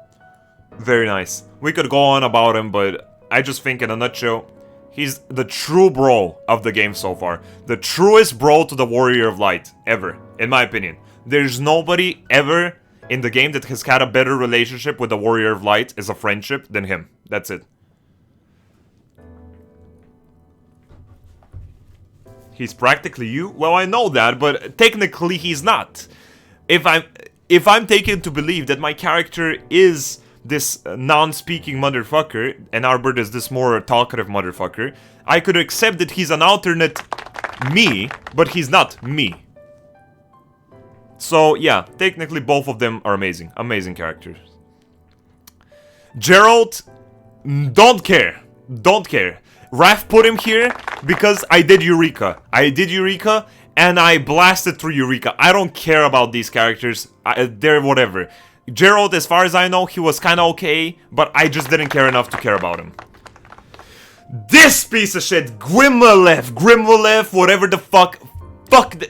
Very nice. We could go on about him, but I just think in a nutshell, he's the true bro of the game so far. The truest bro to the Warrior of Light ever, in my opinion. There's nobody ever in the game that has had a better relationship with the Warrior of Light as a friendship than him. That's it. He's practically you? Well, I know that, but technically he's not. If I'm taken to believe that my character is this non-speaking motherfucker, and Arbert is this more talkative motherfucker, I could accept that he's an alternate me, but he's not me. So, yeah, technically both of them are amazing. Amazing characters. Gerald, don't care. Don't care. Raph put him here because I did Eureka. I did Eureka and I blasted through Eureka. I don't care about these characters. They're whatever. Gerald, as far as I know, he was kind of okay, but I just didn't care enough to care about him. This piece of shit, Grimwalev, whatever the fuck.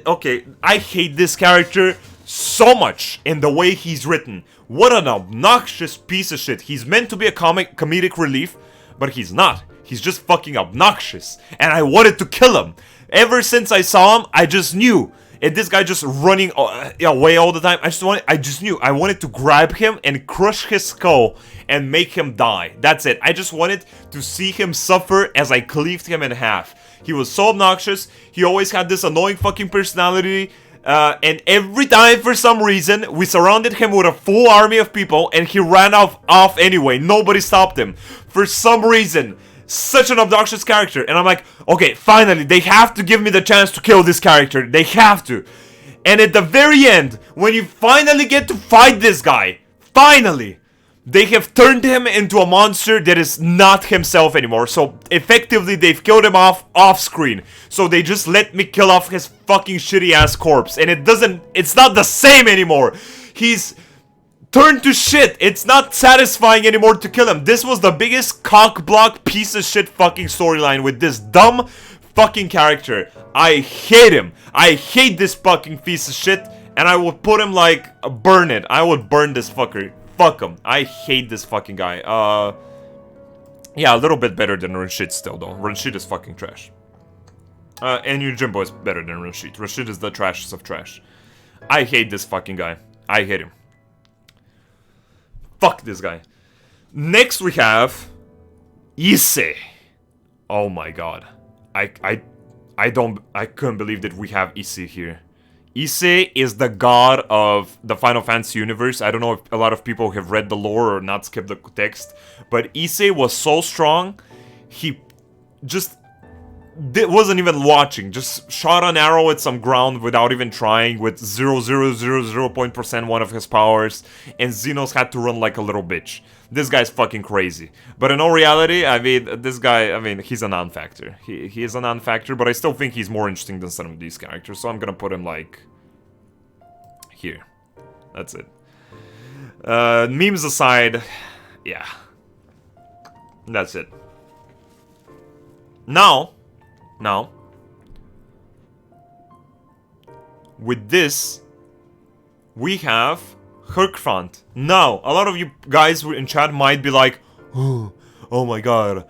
Okay, I hate this character so much in the way he's written. What an obnoxious piece of shit. He's meant to be a comedic relief, but he's not. He's just fucking obnoxious. And I wanted to kill him. Ever since I saw him, I just knew. And this guy just running away all the time. I just knew. I wanted to grab him and crush his skull and make him die. That's it. I just wanted to see him suffer as I cleaved him in half. He was so obnoxious. He always had this annoying fucking personality. And every time, for some reason, we surrounded him with a full army of people and he ran off anyway. Nobody stopped him. For some reason. Such an obnoxious character. And I'm like, okay, finally, they have to give me the chance to kill this character. They have to. And at the very end, when you finally get to fight this guy, finally, they have turned him into a monster that is not himself anymore. So, effectively, they've killed him off screen. So, they just let me kill off his fucking shitty ass corpse. And it's not the same anymore. He's turned to shit. It's not satisfying anymore to kill him. This was the biggest cock-block piece of shit fucking storyline with this dumb fucking character. I hate him. I hate this fucking piece of shit. And I would put him like, burn it. I would burn this fucker. Fuck him. I hate this fucking guy. Yeah, a little bit better than Rashid still, though. Rashid is fucking trash. And your Jimbo is better than Rashid. Rashid is the trashest of trash. I hate this fucking guy. I hate him. Fuck this guy. Next we have Issei. Oh my god. I couldn't believe that we have Issei here. Issei is the god of the Final Fantasy universe. I don't know if a lot of people have read the lore or not skipped the text, but Issei was so strong, he just wasn't even watching, just shot an arrow at some ground without even trying with 0.000% of his powers, and ZENOS had to run like a little bitch. This guy's fucking crazy. But in all reality, I mean, this guy, I mean, he's a non-factor. He is a non-factor, but I still think he's more interesting than some of these characters, so I'm gonna put him, like, here. That's it. Memes aside, yeah. That's it. Now, with this, we have Herkfront. Now, a lot of you guys in chat might be like, oh my god,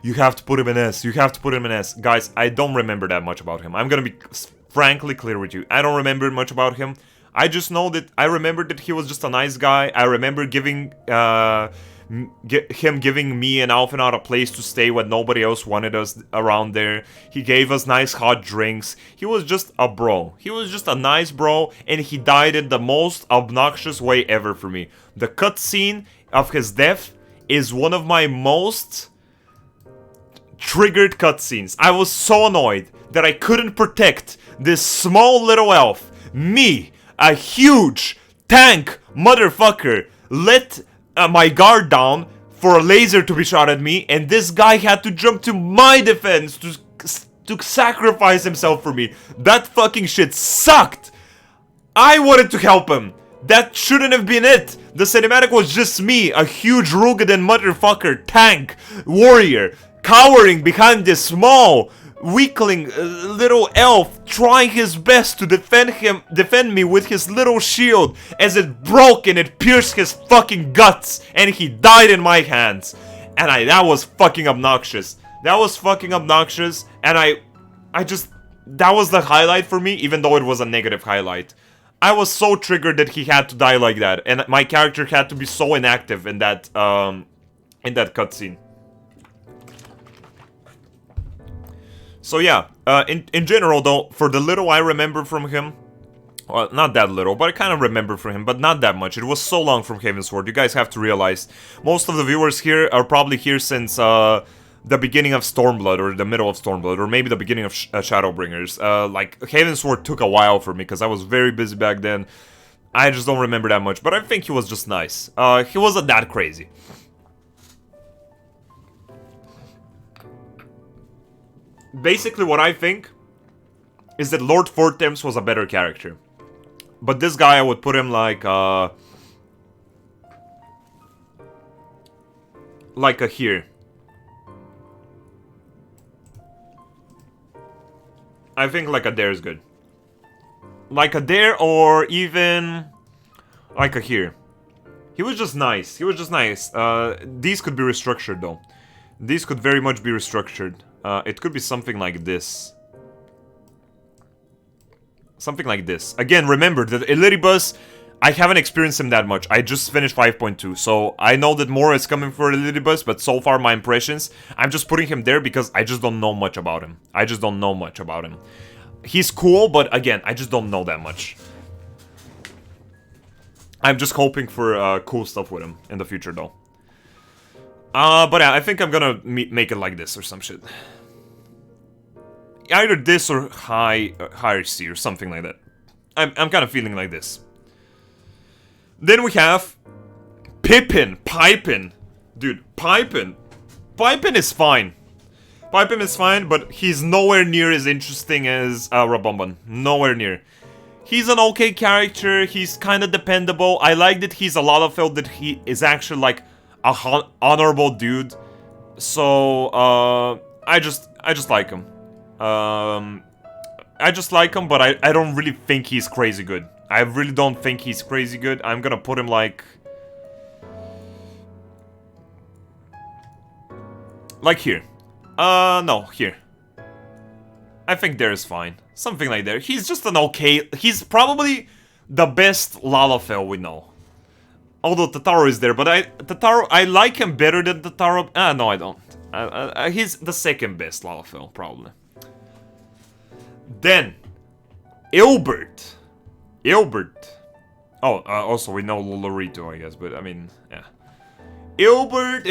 you have to put him in S, you have to put him in S. Guys, I don't remember that much about him. I'm gonna be frankly clear with you. I don't remember much about him. I just know that I remember that he was just a nice guy. I remember giving him giving me and Alphenot a place to stay when nobody else wanted us around there. He gave us nice hot drinks. He was just a bro. He was just a nice bro, and he died in the most obnoxious way ever for me. The cutscene of his death is one of my most triggered cutscenes. I was so annoyed that I couldn't protect this small little elf. Me, a huge tank motherfucker, let my guard down for a laser to be shot at me, and this guy had to jump to my defense to sacrifice himself for me. That fucking shit sucked. I wanted to help him. That shouldn't have been it. The cinematic was just me, a huge Rugaden motherfucker, tank, warrior, cowering behind this small, weakling little elf, trying his best to defend me with his little shield, as it broke and it pierced his fucking guts, and he died in my hands. And that was fucking obnoxious. That was fucking obnoxious, and that was the highlight for me, even though it was a negative highlight. I was so triggered that he had to die like that, and my character had to be so inactive in that cutscene. So yeah, in general though, for the little I remember from him, well, not that little, but I kind of remember from him, but not that much. It was so long from Heavensward. You guys have to realize, most of the viewers here are probably here since the beginning of Stormblood, or the middle of Stormblood, or maybe the beginning of Shadowbringers. Like, Heavensward took a while for me, because I was very busy back then. I just don't remember that much, but I think he was just nice. He wasn't that crazy. Basically, what I think is that Lord Fortemps was a better character. But this guy, I would put him like a here. I think like a there is good. Like a there, or even like a here. He was just nice. He was just nice. These could be restructured though. These could very much be restructured. It could be something like this. Something like this. Again, remember that Elitibus, I haven't experienced him that much. I just finished 5.2, so I know that more is coming for Elitibus, but so far my impressions, I'm just putting him there because I just don't know much about him. I just don't know much about him. He's cool, but again, I just don't know that much. I'm just hoping for cool stuff with him in the future, though. But yeah, I think I'm gonna make it like this or some shit. Either this or higher C or something like that. I'm kind of feeling like this. Then we have Pippin. Dude, Pippin is fine. Pippin is fine, but he's nowhere near as interesting as Rabomban. Nowhere near. He's an okay character, he's kind of dependable. I like that he's a lot of felt that he is actually like a honorable dude. So, I just like him. I just like him, but I don't really think he's crazy good. I really don't think he's crazy good. I'm gonna put him like Like here. No, here. I think there is fine. Something like there. He's just an okay... He's probably the best Lalafell we know. Although Totaro is there, but I like him better than Totaro. No, I don't. He's the second best Lalafell, probably. Then, Ilbert. Oh, also we know Lolorito, I guess, but I mean, yeah. Ilbert.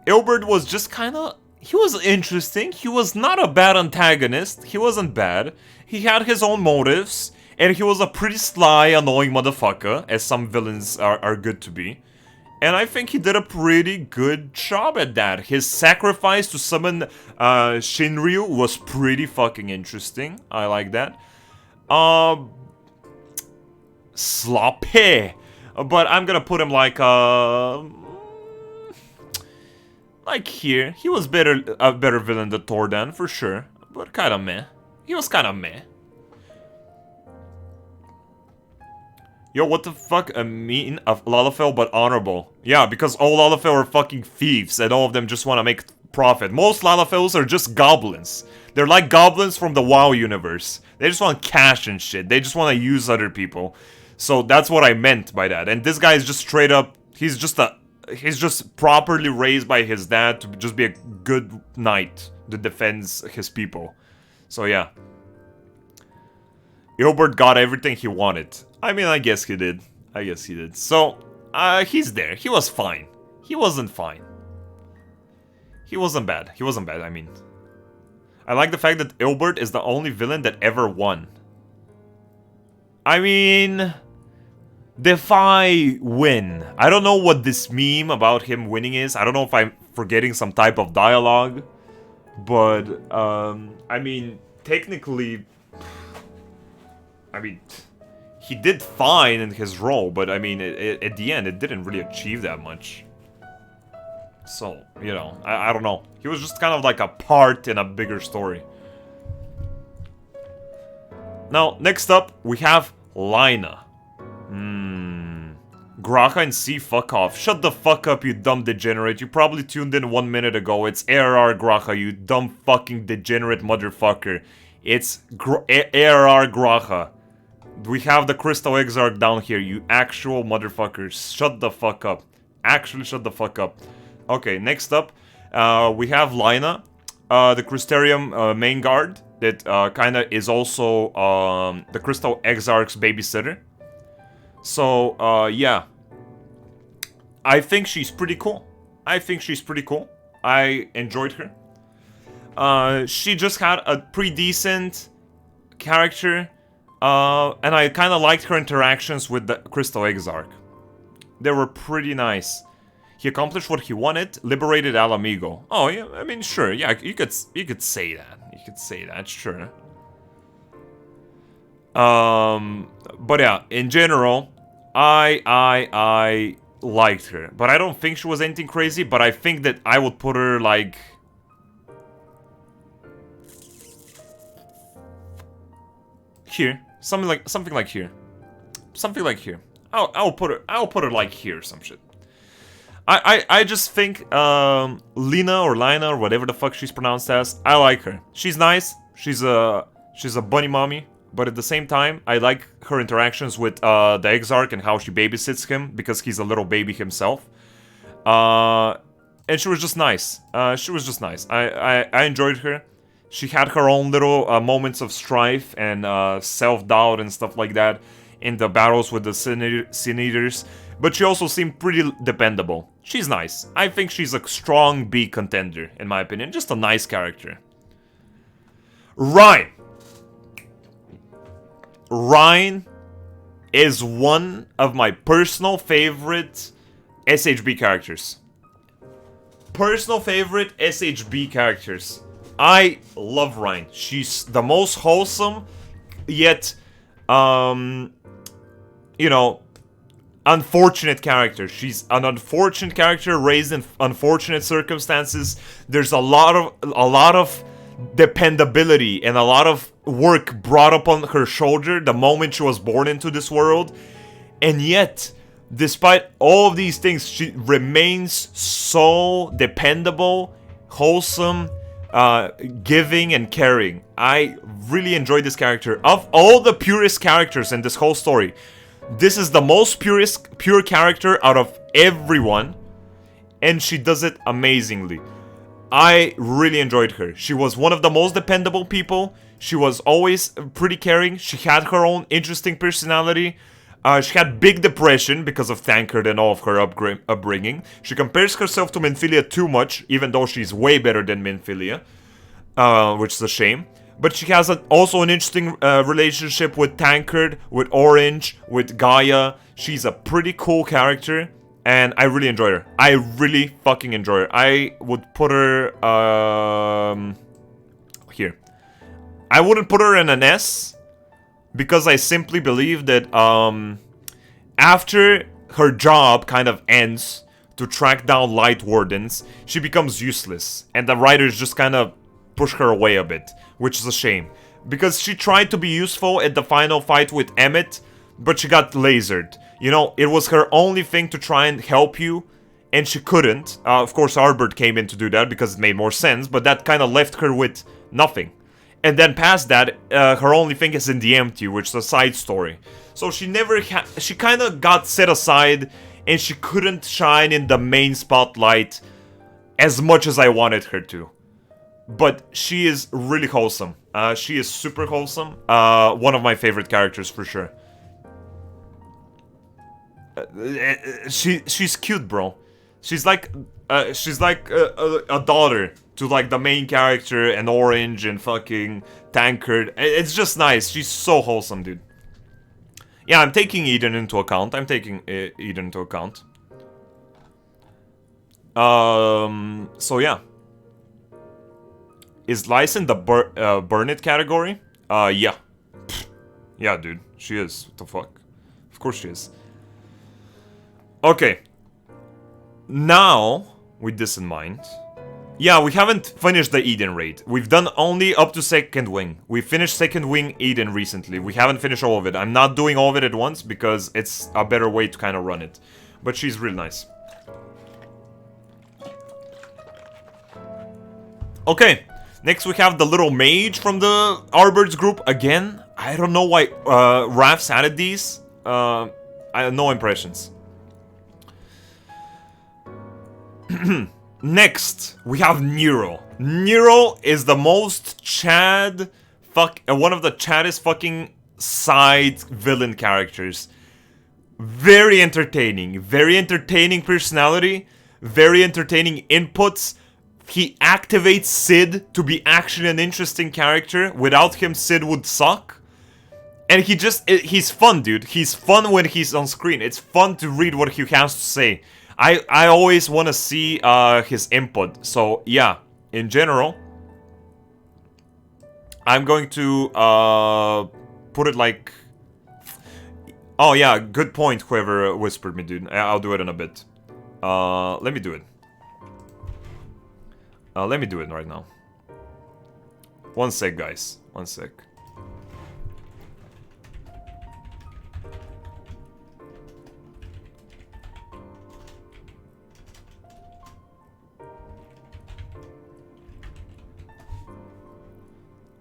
Ilbert was just kinda... He was interesting. He was not a bad antagonist. He wasn't bad. He had his own motives. And he was a pretty sly, annoying motherfucker, as some villains are good to be. And I think he did a pretty good job at that. His sacrifice to summon Shinryu was pretty fucking interesting. I like that. Sloppy. But I'm gonna put him like here. He was a better villain than Tordan, for sure. But kinda meh. He was kinda meh. Yo, what the fuck? A mean of Lalafell, but honorable. Yeah, because all Lalafell are fucking thieves, and all of them just want to make profit. Most Lalafells are just goblins. They're like goblins from the WoW universe. They just want cash and shit. They just want to use other people. So that's what I meant by that. And this guy is just straight up... He's just properly raised by his dad to just be a good knight that defends his people. So yeah. Ilbert got everything he wanted. I mean, I guess he did. So, he's there. He was fine. He wasn't fine. He wasn't bad, I mean. I like the fact that Ilbert is the only villain that ever won. I mean... Defy win. I don't know what this meme about him winning is. I don't know if I'm forgetting some type of dialogue. But, I mean, technically... I mean... He did fine in his role, but I mean, at the end, it didn't really achieve that much. So, you know, I don't know. He was just kind of like a part in a bigger story. Now, next up, we have Lina. Graha and C, fuck off. Shut the fuck up, you dumb degenerate. You probably tuned in 1 minute ago. It's ARR Graha, you dumb fucking degenerate motherfucker. It's ARR Graha. We have the Crystal Exarch down here, you actual motherfuckers. Shut the fuck up. Actually, shut the fuck up. Okay, next up, we have Lina, the Crystarium main guard, that kinda is also the Crystal Exarch's babysitter. So, yeah. I think she's pretty cool. I enjoyed her. She just had a pretty decent character. And I kind of liked her interactions with the Crystal Exarch. They were pretty nice. He accomplished what he wanted, liberated Al Amigo. Oh, yeah, I mean, sure, yeah, you could say that. Sure. But yeah, in general, I liked her. But I don't think she was anything crazy, but I think that I would put her, like... here. Something like here. I'll put her like here or some shit. I just think Lina or whatever the fuck she's pronounced as, I like her. She's nice. She's a bunny mommy, but at the same time, I like her interactions with the Exarch and how she babysits him because he's a little baby himself. And she was just nice. I enjoyed her. She had her own little moments of strife and self-doubt and stuff like that in the battles with the Sin Eaters, but she also seemed pretty dependable. She's nice. I think she's a strong B contender, in my opinion. Just a nice character. Rein. Rein is one of my personal favorite SHB characters. I love Rein. She's the most wholesome, yet, you know, unfortunate character. She's an unfortunate character raised in unfortunate circumstances. There's a lot of dependability and a lot of work brought upon her shoulder the moment she was born into this world, and yet despite all of these things, she remains so dependable, wholesome, giving and caring. I really enjoyed this character. Of all the purest characters in this whole story, this is the most pure character out of everyone, and she does it amazingly. I really enjoyed her. She was one of the most dependable people. She was always pretty caring. She had her own interesting personality. She had big depression because of Tankard and all of her upbringing. She compares herself to Minfilia too much, even though she's way better than Minfilia, which is a shame. But she has also an interesting relationship with Tankard, with Orange, with Gaia. She's a pretty cool character, and I really enjoy her. I really fucking enjoy her. I would put her here. I wouldn't put her in an S, because I simply believe that after her job kind of ends to track down Light Wardens, she becomes useless, and the writers just kind of push her away a bit, which is a shame. Because she tried to be useful at the final fight with Emmett, but she got lasered. You know, it was her only thing to try and help you, and she couldn't. Of course, Arbert came in to do that because it made more sense, but that kind of left her with nothing. And then past that, her only thing is in the empty, which is a side story. So she never she kind of got set aside, and she couldn't shine in the main spotlight as much as I wanted her to. But she is really wholesome. She is super wholesome. One of my favorite characters for sure. She's cute, bro. She's like a daughter to like the main character and Orange and fucking Tankard. It's just nice. She's so wholesome, dude. Yeah, I'm taking Eden into account. So yeah. Is Lyson the burn it category? Yeah. Yeah, dude. She is. What the fuck? Of course she is. Okay. Now, with this in mind... Yeah, we haven't finished the Eden raid. We've done only up to second wing. We finished second wing Eden recently. We haven't finished all of it. I'm not doing all of it at once because it's a better way to kind of run it. But she's really nice. Okay. Next we have the little mage from the Arbord's group again. I don't know why Raf's added these. I have no impressions. Next, we have Nero. Nero is the most one of the chaddest fucking side villain characters. Very entertaining personality, very entertaining inputs. He activates Sid to be actually an interesting character. Without him, Sid would suck. And he's fun, dude. He's fun when he's on screen. It's fun to read what he has to say. I always want to see his input. So, yeah, in general, I'm going to put it like... Oh, yeah, good point, whoever whispered me, dude. I'll do it in a bit. Let me do it. Let me do it right now. One sec, guys. One sec.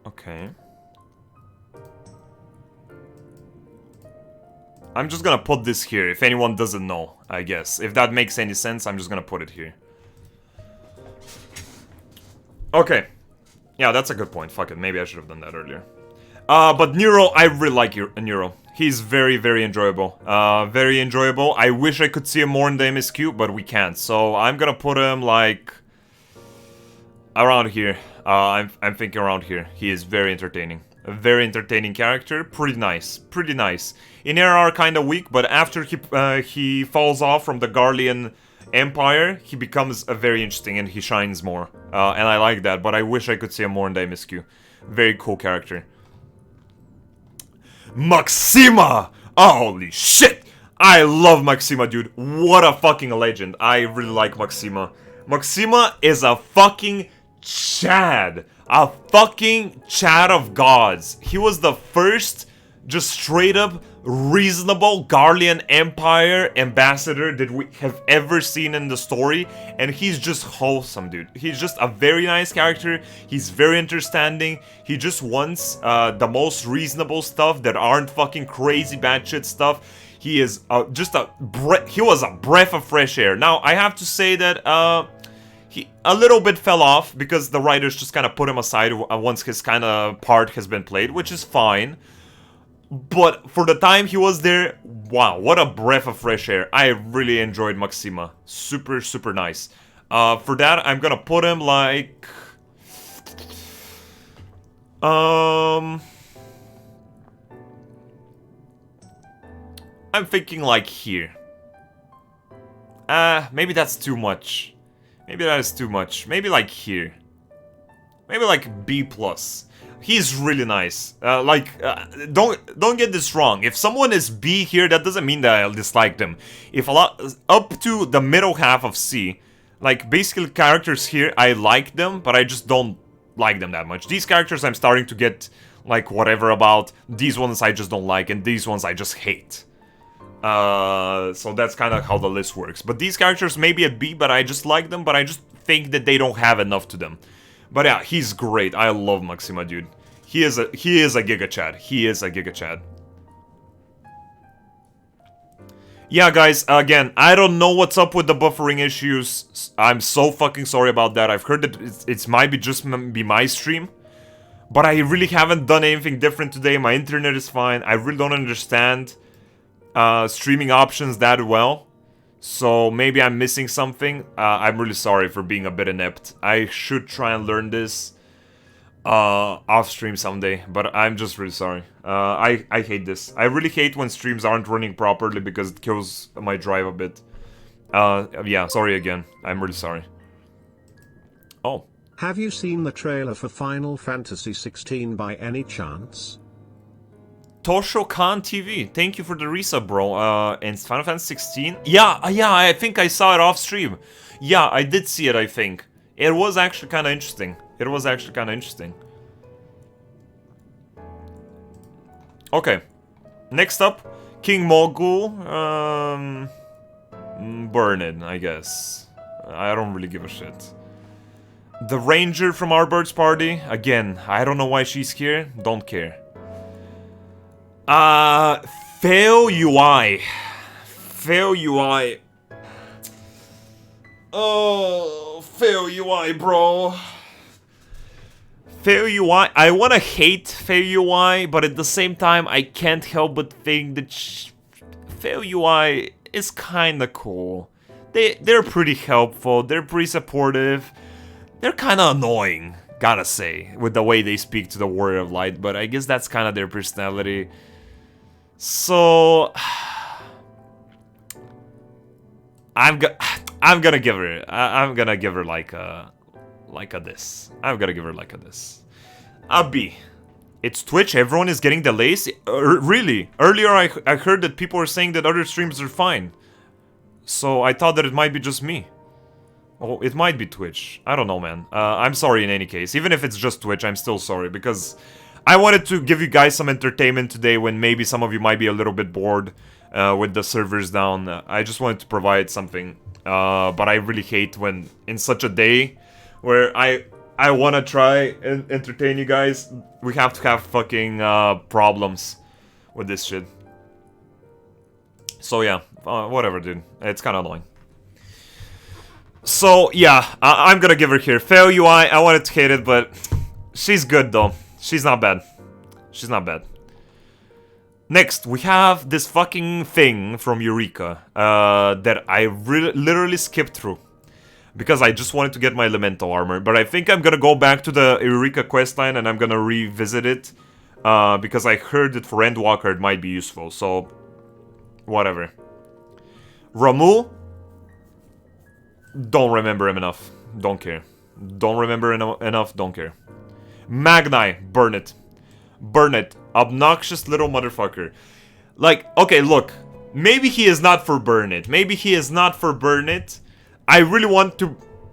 Okay. I'm just gonna put this here, if anyone doesn't know, I guess. If that makes any sense, I'm just gonna put it here. Okay. Yeah, that's a good point. Fuck it, maybe I should have done that earlier. But Nero, I really like Nero. He's very, very enjoyable. Very enjoyable. I wish I could see him more in the MSQ, but we can't. So I'm gonna put him, like... around here. I'm thinking around here. He is very entertaining. A very entertaining character. Pretty nice. Pretty nice. In RR kind of weak, but after he falls off from the Garlean Empire, he becomes very interesting and he shines more. And I like that, but I wish I could see him more in the MSQ. Very cool character. Maxima! Holy shit! I love Maxima, dude. What a fucking legend. I really like Maxima. Maxima is a fucking Chad. A fucking Chad of gods. He was the first just straight up reasonable Garlean Empire ambassador that we have ever seen in the story, and he's just wholesome, dude. He's just a very nice character. He's very understanding. He just wants the most reasonable stuff that aren't fucking crazy batshit stuff. He is he was a breath of fresh air. Now I have to say that he a little bit fell off because the writers just kind of put him aside once his kind of part has been played, which is fine. But for the time he was there, wow, what a breath of fresh air. I really enjoyed Maxima. Super, super nice. For that, I'm gonna put him like... I'm thinking like here. Maybe that's too much. Maybe that is too much. Maybe like here. Maybe like B+. He's really nice. Don't get this wrong. If someone is B here, that doesn't mean that I dislike them. If up to the middle half of C, like basically characters here, I like them, but I just don't like them that much. These characters I'm starting to get like whatever about. These ones I just don't like, and these ones I just hate. So that's kind of how the list works. But these characters may be a B, but I just like them, but I just think that they don't have enough to them. But yeah, he's great. I love Maxima, dude. He is a Giga Chad. He is a Giga Chad. Yeah, guys, again, I don't know what's up with the buffering issues. I'm so fucking sorry about that. I've heard that it might be just be my stream. But I really haven't done anything different today. My internet is fine. I really don't understand streaming options that well. So maybe I'm missing something. I'm really sorry for being a bit inept. I should try and learn this off stream someday, but I'm just really sorry. I hate this. I really hate when streams aren't running properly because it kills my drive a bit. Yeah, sorry again. I'm really sorry. Oh. Have you seen the trailer for Final Fantasy XVI by any chance? Tosho Khan TV, thank you for the resub, bro. And Final Fantasy 16? Yeah, I think I saw it off stream. Yeah, I did see it, I think. It was actually kind of interesting. Okay. Next up, King Mogul. Burn it, I guess. I don't really give a shit. The Ranger from our Bird's Party. Again, I don't know why she's here. Don't care. Fail UI. Fail UI. Oh, Fail UI, bro. Fail UI. I wanna hate Fail UI, but at the same time, I can't help but think that Fail UI is kinda cool. They're pretty helpful. They're pretty supportive. They're kinda annoying, gotta say, with the way they speak to the Warrior of Light, but I guess that's kinda their personality. So I'm gonna give her like a this. I'm gonna give her like a this. A B. It's Twitch. Everyone is getting delays. Really? Earlier I heard that people were saying that other streams are fine. So I thought that it might be just me. Oh, it might be Twitch. I don't know, man. I'm sorry in any case. Even if it's just Twitch, I'm still sorry because I wanted to give you guys some entertainment today when maybe some of you might be a little bit bored with the servers down. I just wanted to provide something. But I really hate when in such a day where I want to try and entertain you guys, we have to have fucking problems with this shit. So yeah, whatever, dude. It's kind of annoying. So yeah, I'm gonna give her here. Fail UI, I wanted to hate it, but she's good though. She's not bad. She's not bad. Next, we have this fucking thing from Eureka that I literally skipped through because I just wanted to get my elemental armor. But I think I'm gonna go back to the Eureka questline and I'm gonna revisit it because I heard that for Endwalker it might be useful. So, whatever. Ramu. Don't remember him enough. Don't care. Don't remember enough. Don't care. Magnai. Burn it. Burn it. Obnoxious little motherfucker. Like, okay, look. Maybe he is not for burn it. Maybe he is not for burn it. I really want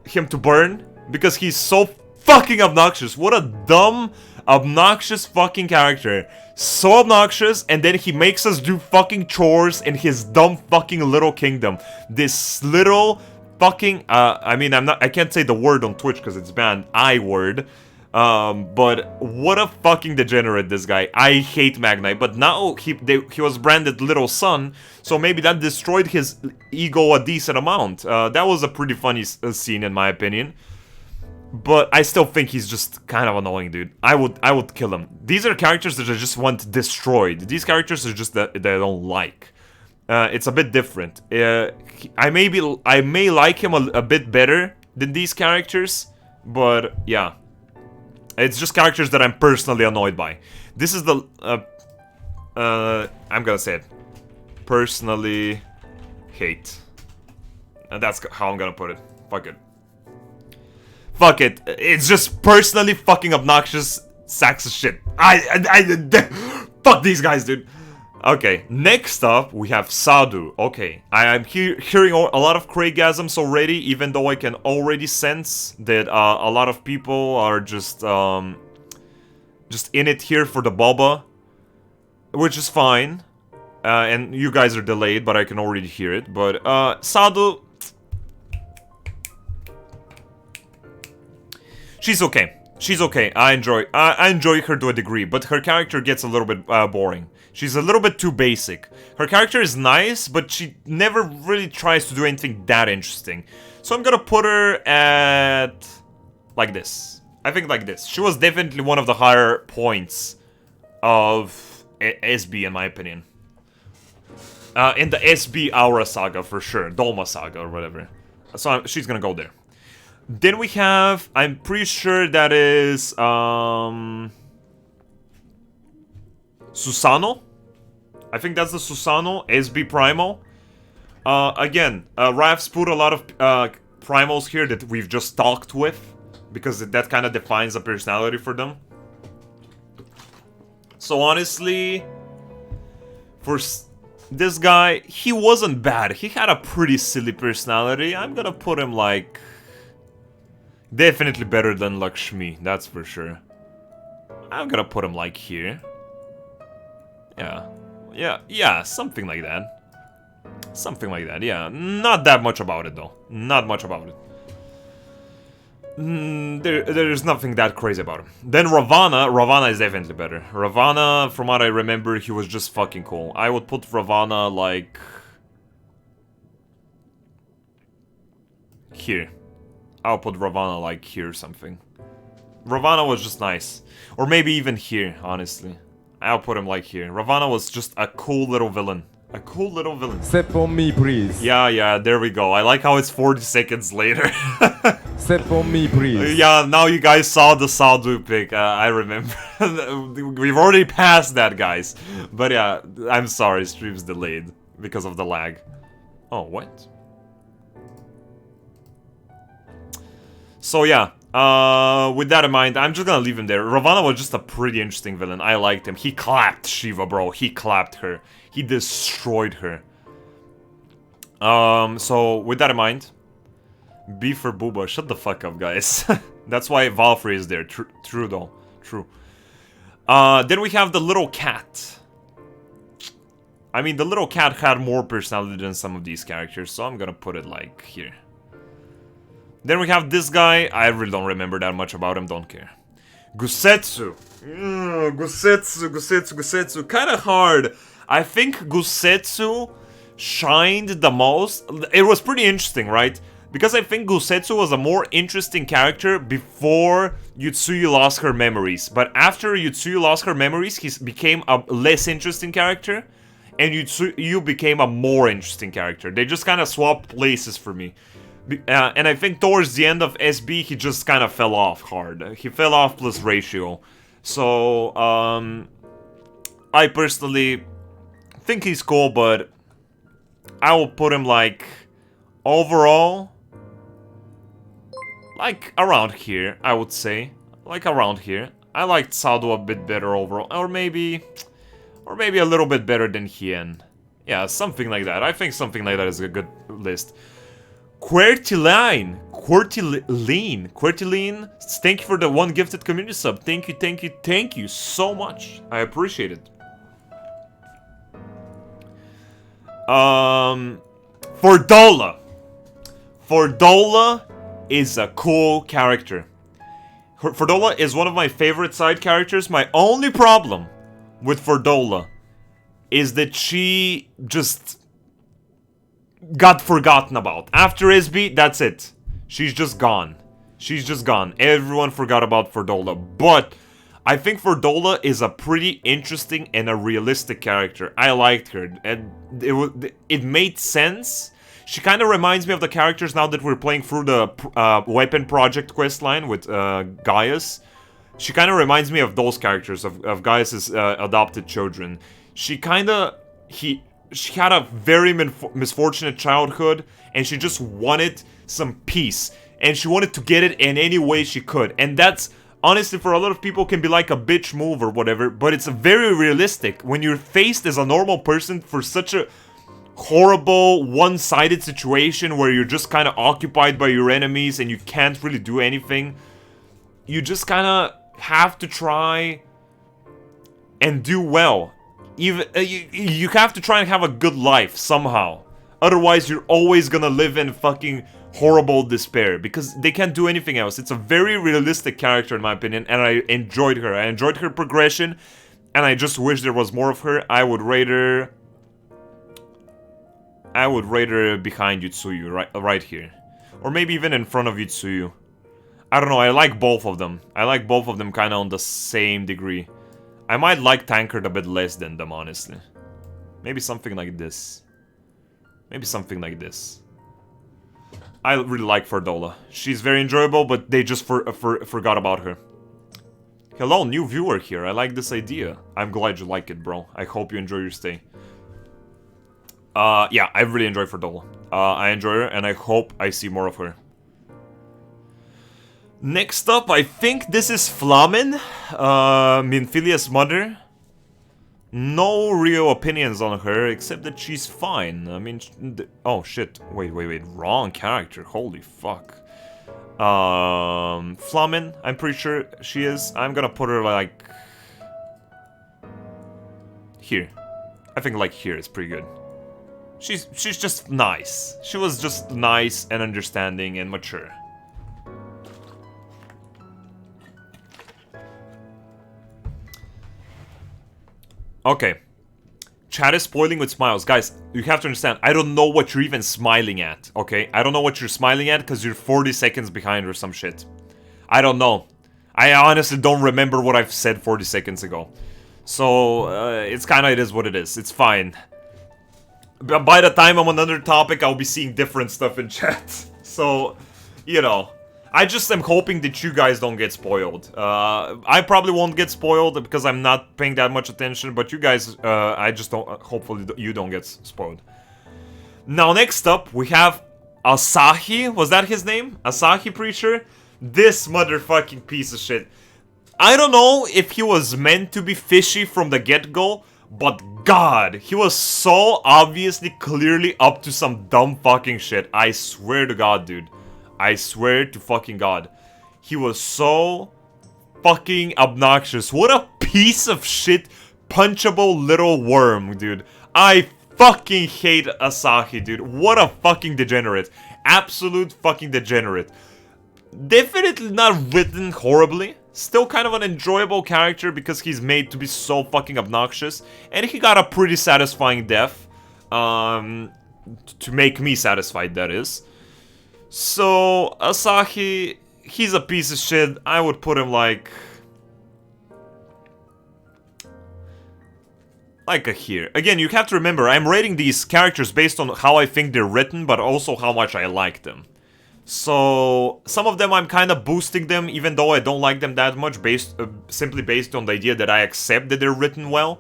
him to burn because he's so fucking obnoxious. What a dumb, obnoxious fucking character. So obnoxious, and then he makes us do fucking chores in his dumb fucking little kingdom. This little fucking, I mean, I can't say the word on Twitch because it's banned, I-word. But what a fucking degenerate, this guy. I hate MAAAYBE, but now he was branded Little Son, so maybe that destroyed his ego a decent amount. That was a pretty funny scene in my opinion. But I still think he's just kind of annoying, dude. I would kill him. These are characters that I just want destroyed. These characters are just that I don't like. It's a bit different. I may like him a bit better than these characters, but yeah. It's just characters that I'm personally annoyed by. This is the... I'm gonna say it. Personally hate. And that's how I'm gonna put it. Fuck it. Fuck it. It's just personally fucking obnoxious sacks of shit. Fuck these guys, dude. Okay, next up, we have Sadu. Okay, I am hearing a lot of Craigasms already, even though I can already sense that a lot of people are just in it here for the boba, which is fine. And you guys are delayed, but I can already hear it. But Sadu, she's okay. She's okay. I enjoy her to a degree, but her character gets a little bit boring. She's a little bit too basic. Her character is nice, but she never really tries to do anything that interesting. So I'm gonna put her at... like this. I think like this. She was definitely one of the higher points of SB, in my opinion. In the SB Aura Saga, for sure. Dolma Saga, or whatever. So she's gonna go there. Then we have... I'm pretty sure that is... Susano? I think that's the Susano, SB Primal. Again, Raf's put a lot of primals here that we've just talked with, because that kind of defines a personality for them. So honestly, for this guy, he wasn't bad. He had a pretty silly personality. I'm gonna put him like... definitely better than Lakshmi, that's for sure. I'm gonna put him like here. Yeah, something like that. Something like that, yeah. Not that much about it, though. Not much about it. There's nothing that crazy about him. Then Ravana is definitely better. Ravana, from what I remember, he was just fucking cool. I would put Ravana, like... here. I'll put Ravana, like, here or something. Ravana was just nice. Or maybe even here, honestly. I'll put him like here. Ravana was just a cool little villain. A cool little villain. Step on me, please. Yeah, there we go. I like how it's 40 seconds later. Step on me, please. Yeah, now you guys saw the Sadu pick. I remember. We've already passed that, guys. But yeah, I'm sorry, stream's delayed because of the lag. Oh, what? So yeah. With that in mind, I'm just gonna leave him there. Ravana was just a pretty interesting villain. I liked him. He clapped Shiva, bro. He clapped her. He destroyed her. So with that in mind, B for Booba. Shut the fuck up, guys. That's why Valkyrie is there. True though. True. Then we have the little cat. I mean, the little cat had more personality than some of these characters, so I'm gonna put it like here. Then we have this guy. I really don't remember that much about him, don't care. Gusetsu. Gusetsu. Kind of hard. I think Gusetsu shined the most. It was pretty interesting, right? Because I think Gusetsu was a more interesting character before Yutsuyu lost her memories. But after Yutsuyu lost her memories, he became a less interesting character. And Yutsuyu became a more interesting character. They just kind of swapped places for me. And I think towards the end of SB, he just kind of fell off hard. He fell off plus ratio. So, I personally think he's cool, but I will put him, like, overall, like, around here, I would say. Like, around here. I liked Sado a bit better overall. Or maybe a little bit better than Hien. Yeah, something like that. I think something like that is a good list. Quertiline, thank you for the 1 gifted community sub. Thank you so much. I appreciate it. Fordola. Fordola is a cool character. Fordola is one of my favorite side characters. My only problem with Fordola is that she just got forgotten about. After SB, that's it. She's just gone. She's just gone. Everyone forgot about Fordola. But I think Fordola is a pretty interesting and a realistic character. I liked her. And it made sense. She kind of reminds me of the characters now that we're playing through the Weapon Project questline with Gaius. She kind of reminds me of those characters, of Gaius's adopted children. She had a very misfortunate childhood, and she just wanted some peace. And she wanted to get it in any way she could. And that's, honestly, for a lot of people can be like a bitch move or whatever, but it's very realistic. When you're faced as a normal person for such a horrible, one-sided situation where you're just kind of occupied by your enemies and you can't really do anything, you just kind of have to try and do well. Even you have to try and have a good life somehow. Otherwise, you're always gonna live in fucking horrible despair because they can't do anything else. It's a very realistic character in my opinion, and I enjoyed her. I enjoyed her progression, and I just wish there was more of her. I would rate her behind Yutsuyu, right here. Or maybe even in front of Yutsuyu. I don't know, I like both of them. I like both of them kind of on the same degree. I might like Tankard a bit less than them, honestly. Maybe something like this. Maybe something like this. I really like Fordola. She's very enjoyable, but they just forgot about her. Hello, new viewer here. I like this idea. I'm glad you like it, bro. I hope you enjoy your stay. Yeah, I really enjoy Fordola. I enjoy her, and I hope I see more of her. Next up, I think this is Flamen, Minfilia's mother. No real opinions on her, except that she's fine. I mean, oh shit, wait, wrong character, holy fuck. Flamen, I'm pretty sure she is. I'm gonna put her like here. I think like here is pretty good. She's just nice. She was just nice and understanding and mature. Okay. Chat is spoiling with smiles. Guys, you have to understand, I don't know what you're even smiling at, okay? I don't know what you're smiling at because you're 40 seconds behind or some shit. I don't know. I honestly don't remember what I've said 40 seconds ago. So, it's kinda, it is what it is. It's fine. By the time I'm on another topic, I'll be seeing different stuff in chat. So, you know. I just am hoping that you guys don't get spoiled. I probably won't get spoiled because I'm not paying that much attention, but you guys, I just don't, hopefully you don't get spoiled. Now, next up, we have Asahi. Was that his name? Asahi, pretty sure? This motherfucking piece of shit. I don't know if he was meant to be fishy from the get-go, but God, he was so obviously, clearly up to some dumb fucking shit. I swear to God, dude. I swear to fucking God. He was so fucking obnoxious. What a piece of shit, punchable little worm, dude. I fucking hate Asahi, dude. What a fucking degenerate. Absolute fucking degenerate. Definitely not written horribly. Still kind of an enjoyable character because he's made to be so fucking obnoxious. And he got a pretty satisfying death. To make me satisfied, that is. So, Asahi, he's a piece of shit. I would put him like a here. Again, you have to remember, I'm rating these characters based on how I think they're written, but also how much I like them. So, some of them I'm kind of boosting them, even though I don't like them that much, simply based on the idea that I accept that they're written well.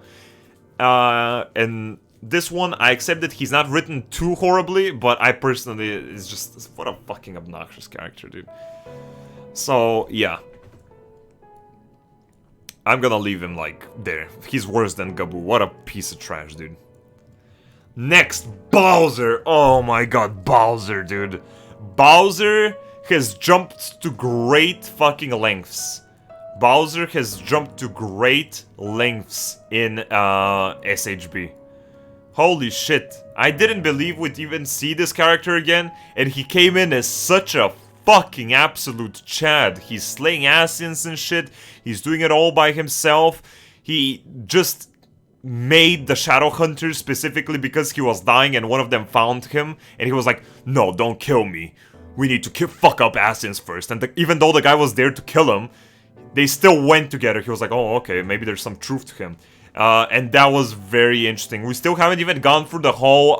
And this one, I accept that he's not written too horribly, but I personally, it's just, what a fucking obnoxious character, dude. So, yeah. I'm gonna leave him, like, there. He's worse than Gabu. What a piece of trash, dude. Next, Bowser. Oh my god, Bowser, dude. Bowser has jumped to great fucking lengths. Bowser has jumped to great lengths in SHB. Holy shit. I didn't believe we'd even see this character again, and he came in as such a fucking absolute Chad. He's slaying Asians and shit. He's doing it all by himself. He just made the Shadow Hunters specifically because he was dying and one of them found him, and he was like, no, don't kill me. We need to fuck up Asians first. And even though the guy was there to kill him, they still went together. He was like, oh, okay, maybe there's some truth to him. And that was very interesting. We still haven't even gone through the whole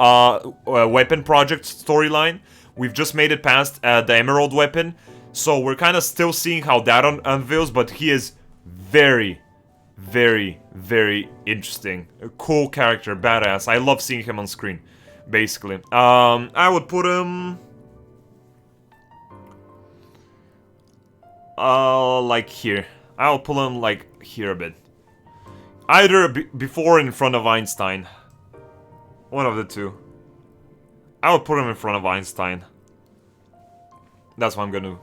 weapon project storyline. We've just made it past the Emerald weapon. So we're kind of still seeing how that unveils, but he is very, very, very interesting. A cool character, badass. I love seeing him on screen, basically. I would put him... like here. I'll pull him like here a bit. Either before or in front of Einstein. One of the two. I would put him in front of Einstein. That's what I'm gonna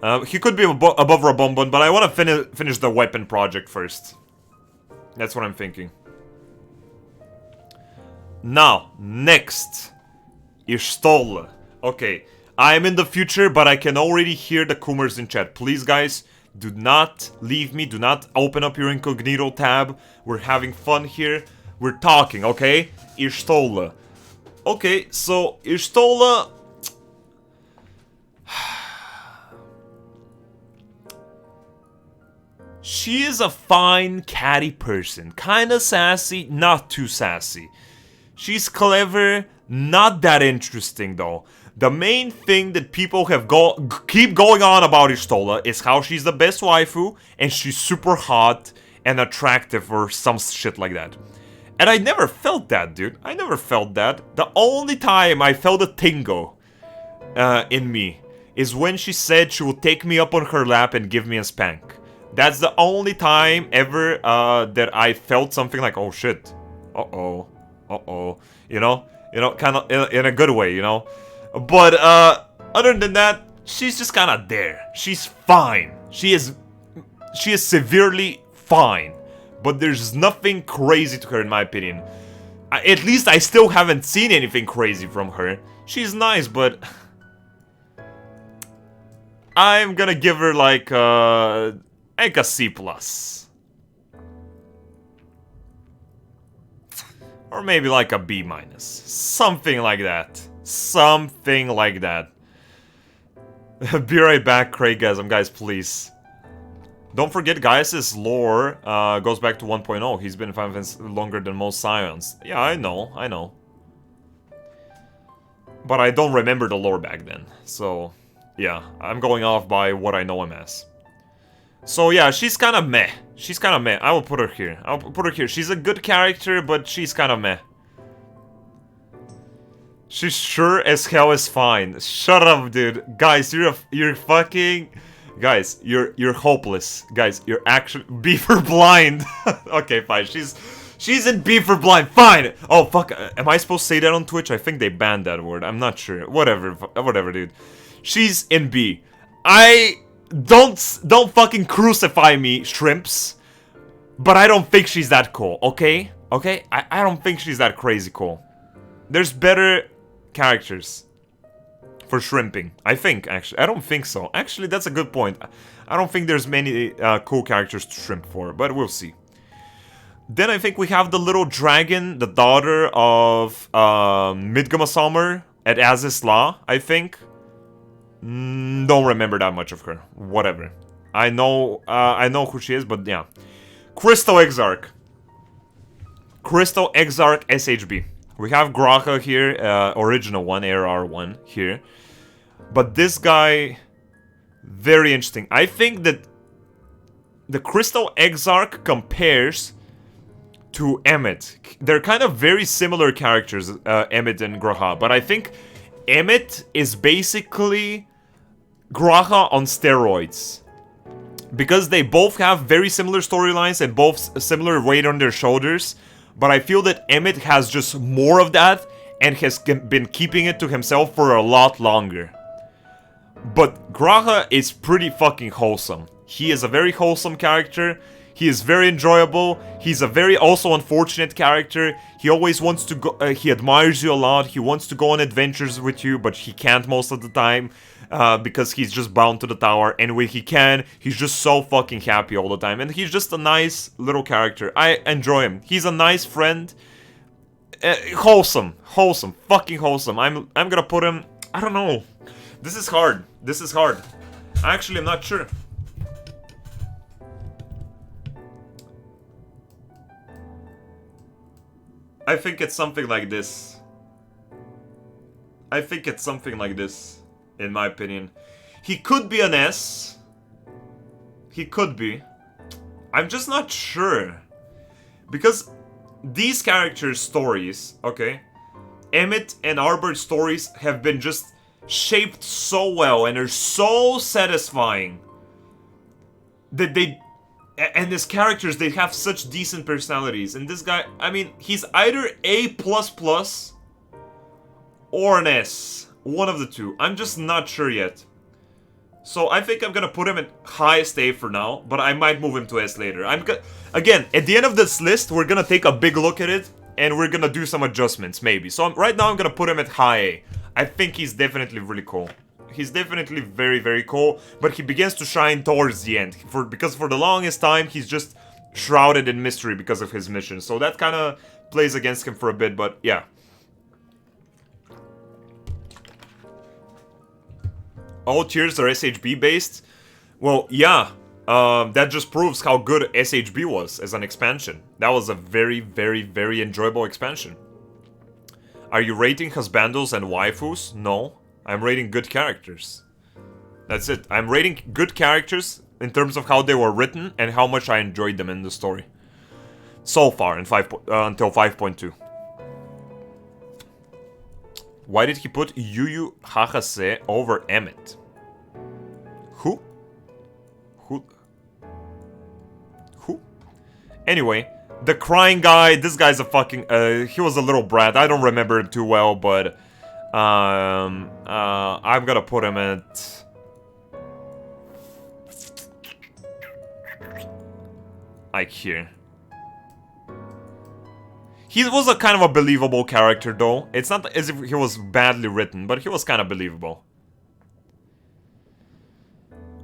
do. He could be above Rabomban, but I want to finish the weapon project first. That's what I'm thinking. Now, next. Ishtola. Okay. I am in the future, but I can already hear the Kumers in chat. Please, guys, do not leave me. Do not open up your incognito tab. We're having fun here. We're talking, okay? Ishtola. Okay, so Ishtola... She is a fine, catty person. Kinda sassy, not too sassy. She's clever, not that interesting, though. The main thing that people have keep going on about Ishtola is how she's the best waifu, and she's super hot and attractive or some shit like that. And I never felt that, dude. I never felt that. The only time I felt a tingle in me is when she said she would take me up on her lap and give me a spank. That's the only time ever that I felt something like, oh shit, uh-oh, uh-oh, you know, kind of in a good way, you know. But other than that, she's just kind of there. She's fine. She is severely fine. But there's nothing crazy to her, in my opinion. At least I still haven't seen anything crazy from her. She's nice, but I'm gonna give her like a C+. Or maybe like a B-. Something like that. Something like that. Be right back, Craigasm, guys, please. Don't forget, guys' lore goes back to 1.0. He's been Final Fantasy longer than most Scions. Yeah, I know. But I don't remember the lore back then. So, yeah, I'm going off by what I know him as. So, yeah, she's kind of meh. She's kind of meh. I will put her here. I'll put her here. She's a good character, but she's kind of meh. She sure as hell is fine. Shut up, dude. Guys, you're fucking... Guys, you're hopeless. Guys, you're actually... Beaver blind. Okay, fine. She's in beaver blind. Fine. Oh, fuck. Am I supposed to say that on Twitch? I think they banned that word. I'm not sure. Whatever, dude. She's in B. Don't fucking crucify me, shrimps. But I don't think she's that cool, okay? Okay? I don't think she's that crazy cool. There's better characters for shrimping. I think, actually. I don't think so. Actually, that's a good point. I don't think there's many cool characters to shrimp for, but we'll see. Then I think we have the little dragon, the daughter of Midgama Summer at Aziz La, I think. Don't remember that much of her. Whatever. I know who she is, but yeah. Crystal Exarch. Crystal Exarch SHB. We have Graha here, original one, ARR1 here. But this guy, very interesting. I think that the Crystal Exarch compares to Emmet. They're kind of very similar characters, Emmet and Graha. But I think Emmet is basically Graha on steroids. Because they both have very similar storylines and both similar weight on their shoulders. But I feel that Emmet has just more of that and has been keeping it to himself for a lot longer. But Graha is pretty fucking wholesome. He is a very wholesome character. He is very enjoyable. He's a very also unfortunate character. He always wants to go, he admires you a lot. He wants to go on adventures with you, but he can't most of the time. Because he's just bound to the tower. And when he can, he's just so fucking happy all the time. And he's just a nice little character. I enjoy him. He's a nice friend. Wholesome. Wholesome. Fucking wholesome. I'm gonna put him... I don't know. This is hard. This is hard. Actually, I'm not sure. I think it's something like this. I think it's something like this, in my opinion. He could be an S. He could be. I'm just not sure. Because these characters' stories, okay, Emmett and Arbor's stories have been just shaped so well and are so satisfying that they... And his characters, they have such decent personalities. And this guy, I mean, he's either A++ or an S. One of the two. I'm just not sure yet. So I think I'm gonna put him at highest A for now, but I might move him to S later. Again, at the end of this list, we're gonna take a big look at it, and we're gonna do some adjustments, maybe. So right now I'm gonna put him at high A. I think he's definitely really cool. He's definitely very, very cool, but he begins to shine towards the end. Because for the longest time, he's just shrouded in mystery because of his mission. So that kind of plays against him for a bit, but yeah. All tiers are SHB based? Well, yeah. That just proves how good SHB was as an expansion. That was a very, very, very enjoyable expansion. Are you rating husbandos and waifus? No. I'm rating good characters. That's it. I'm rating good characters in terms of how they were written and how much I enjoyed them in the story. So far, in until 5.2. Why did he put Yuyu Hahase over Emmett? Who? Who? Anyway, the crying guy, this guy's a fucking... he was a little brat. I don't remember him too well, but... I'm gonna put him at... like here. He was a kind of a believable character though. It's not as if he was badly written, but he was kind of believable.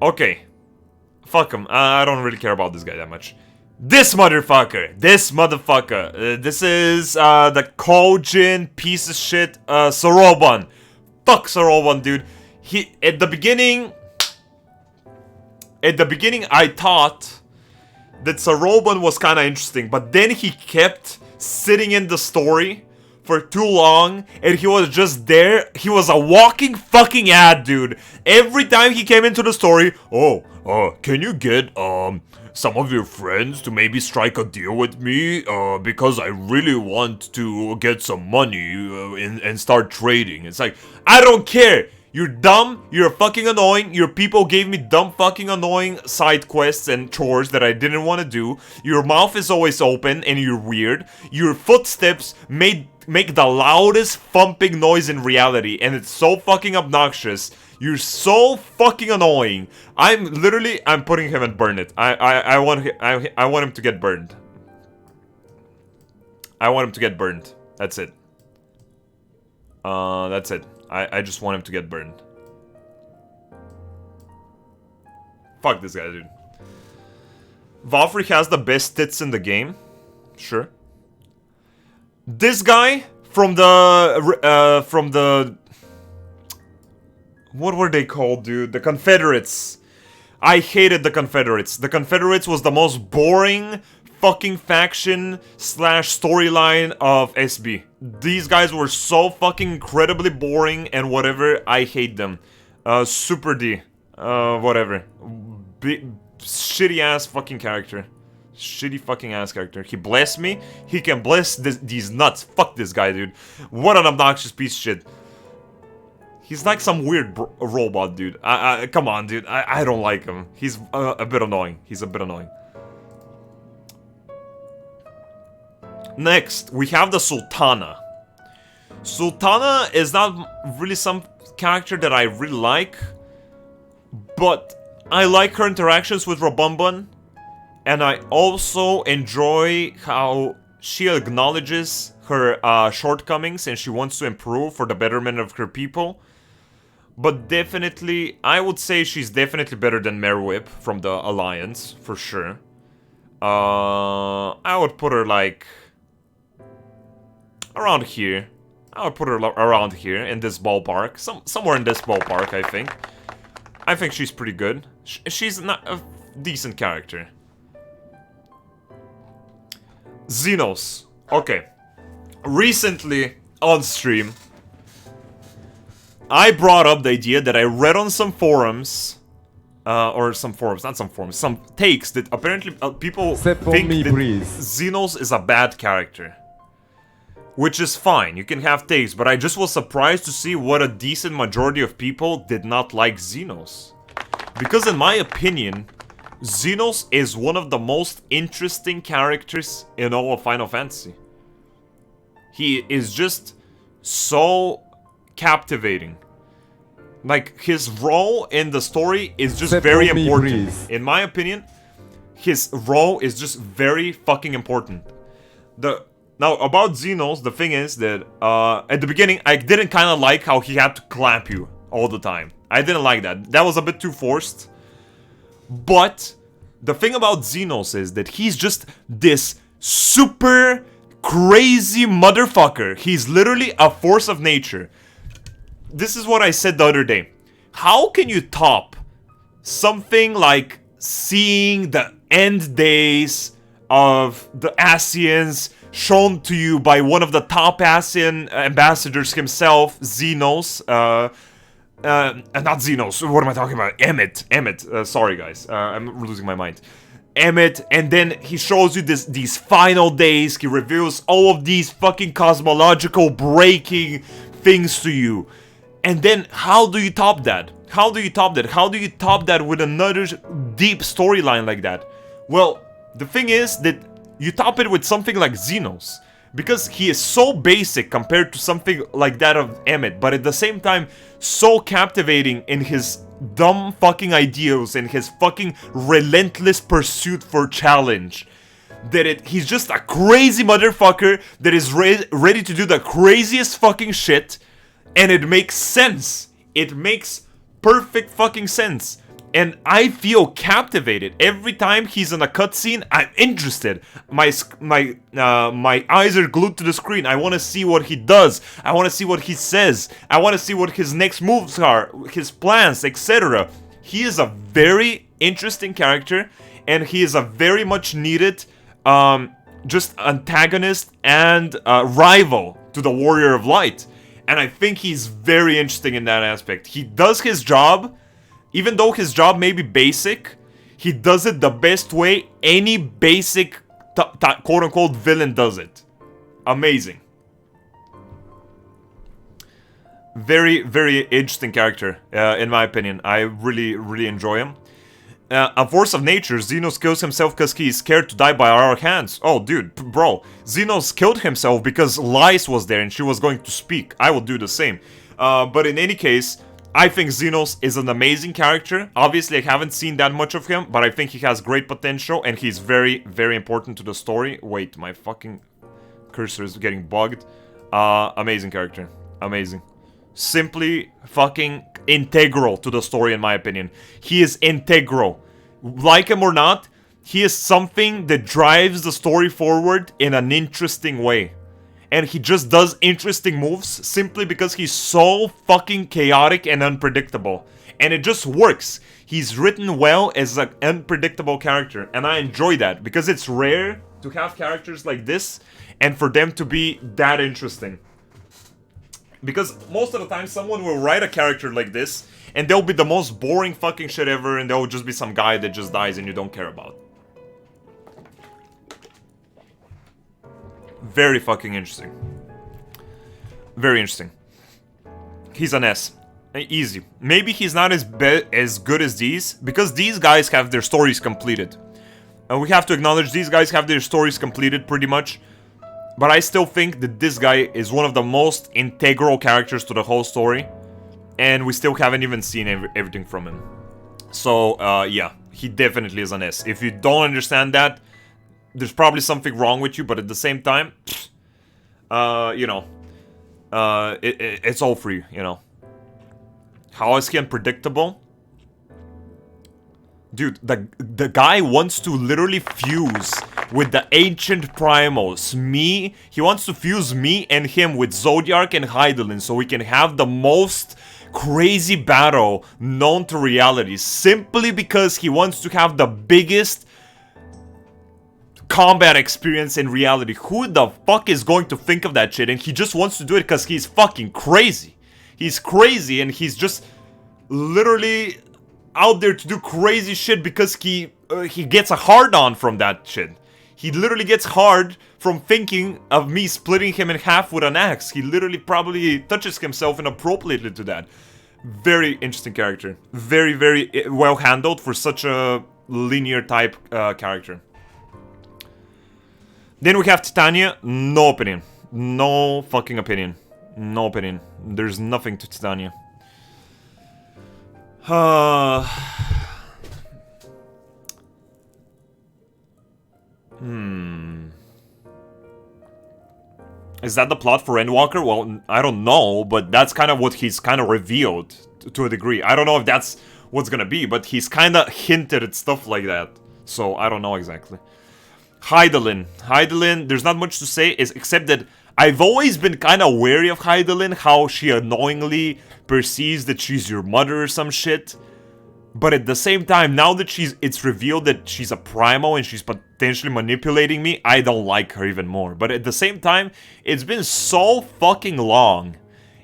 Okay. Fuck him. I don't really care about this guy that much. This motherfucker! This motherfucker! This is the Kojin piece of shit Soroban. Fuck Soroban, dude. He at the beginning I thought that Soroban was kind of interesting, but then he kept sitting in the story for too long, and he was just there. He was a walking fucking ad, dude. Every time he came into the story, can you get some of your friends to maybe strike a deal with me, because I really want to get some money and start trading. It's like, I don't care. You're dumb, you're fucking annoying, your people gave me dumb fucking annoying side quests and chores that I didn't want to do, your mouth is always open and you're weird, your footsteps make the loudest thumping noise in reality, and it's so fucking obnoxious. You're so fucking annoying. I'm putting him in burn it. I want him to get burned. I want him to get burned. That's it. That's it. I just want him to get burned. Fuck this guy, dude. Valkyrie has the best tits in the game. Sure. This guy from the what were they called, dude? The Confederates. I hated the Confederates. The Confederates was the most boring fucking faction / storyline of SB. These guys were so fucking incredibly boring and whatever. I hate them. Super D. Whatever. Shitty ass fucking character. Shitty fucking ass character. He blessed me. He can bless these nuts. Fuck this guy, dude. What an obnoxious piece of shit. He's like some weird robot, dude. Come on, dude. I don't like him. He's a bit annoying. He's a bit annoying. Next, we have the Sultana. Sultana is not really some character that I really like. But I like her interactions with Rabumban, and I also enjoy how she acknowledges her shortcomings and she wants to improve for the betterment of her people. But definitely, I would say she's definitely better than MAAAYBE from the Alliance, for sure. I would put her like around here. I would put her around here in this ballpark, somewhere in this ballpark. I think. I think she's pretty good. She's not a decent character. ZENOS. Okay. Recently on stream, I brought up the idea that I read on some forums. Or some forums, not some forums, some takes that apparently people think that ZENOS is a bad character. Which is fine, you can have takes, but I just was surprised to see what a decent majority of people did not like ZENOS. Because in my opinion, ZENOS is one of the most interesting characters in all of Final Fantasy. He is just so captivating. Like, his role in the story is just very important. In my opinion, his role is just very fucking important. Now, about ZENOS, the thing is that, at the beginning, I didn't kind of like how he had to clap you all the time. I didn't like that. That was a bit too forced. But, the thing about ZENOS is that he's just this super crazy motherfucker. He's literally a force of nature. This is what I said the other day. How can you top something like seeing the end days of the Asians shown to you by one of the top Asian ambassadors himself, ZENOS, not ZENOS, what am I talking about? Emmett, sorry guys, I'm losing my mind. Emmett, and then he shows you these final days, he reveals all of these fucking cosmological breaking things to you. And then, how do you top that? How do you top that? How do you top that with another deep storyline like that? Well, the thing is that you top it with something like ZENOS. Because he is so basic compared to something like that of Emmett, but at the same time, so captivating in his dumb fucking ideals and his fucking relentless pursuit for challenge. That he's just a crazy motherfucker that is ready to do the craziest fucking shit. And it makes sense. It makes perfect fucking sense. And I feel captivated. Every time he's in a cutscene, I'm interested. My eyes are glued to the screen. I want to see what he does. I want to see what he says. I want to see what his next moves are, his plans, etc. He is a very interesting character. And he is a very much needed just antagonist and rival to the Warrior of Light. And I think he's very interesting in that aspect. He does his job, even though his job may be basic, he does it the best way any basic quote-unquote villain does it. Amazing. Very, very interesting character, in my opinion. I really, really enjoy him. A force of nature, ZENOS kills himself because he's scared to die by our hands. Oh, dude, bro. ZENOS killed himself because Lice was there and she was going to speak. I will do the same. But in any case, I think ZENOS is an amazing character. Obviously, I haven't seen that much of him, but I think he has great potential and he's very, very important to the story. Wait, my fucking cursor is getting bugged. Amazing character. Amazing. Simply fucking integral to the story, in my opinion. He is integral. Like him or not, he is something that drives the story forward in an interesting way. And he just does interesting moves simply because he's so fucking chaotic and unpredictable. And it just works. He's written well as an unpredictable character. And I enjoy that because it's rare to have characters like this and for them to be that interesting. Because most of the time, someone will write a character like this, and they'll be the most boring fucking shit ever, and they'll just be some guy that just dies and you don't care about. Very fucking interesting. Very interesting. He's an S. Easy. Maybe he's not as good as these, because these guys have their stories completed. And we have to acknowledge these guys have their stories completed pretty much. But I still think that this guy is one of the most integral characters to the whole story. And we still haven't even seen everything from him. So, yeah, he definitely is an S. If you don't understand that, there's probably something wrong with you, but at the same time, you know, it's all for you, you know. How is he unpredictable? Dude, the guy wants to literally fuse with the ancient primos. He wants to fuse me and him with Zodiark and Hydaelyn so we can have the most crazy battle known to reality. Simply because he wants to have the biggest combat experience in reality. Who the fuck is going to think of that shit? And he just wants to do it because he's fucking crazy. He's crazy and he's just literally out there to do crazy shit because he gets a hard-on from that shit. He literally gets hard from thinking of me splitting him in half with an axe. He literally probably touches himself inappropriately to that. Very interesting character. Very, very well handled for such a linear type character. Then we have Titania. No opinion. No fucking opinion. No opinion. There's nothing to Titania. Is that the plot for Endwalker? Well, I don't know, but that's kind of what he's kind of revealed to a degree. I don't know if that's what's gonna be, but he's kind of hinted at stuff like that. So, I don't know exactly. Hydaelyn, there's not much to say, except that I've always been kind of wary of Hydaelyn, how she annoyingly perceives that she's your mother or some shit. But at the same time, now that it's revealed that she's a primo and she's potentially manipulating me, I don't like her even more. But at the same time, it's been so fucking long.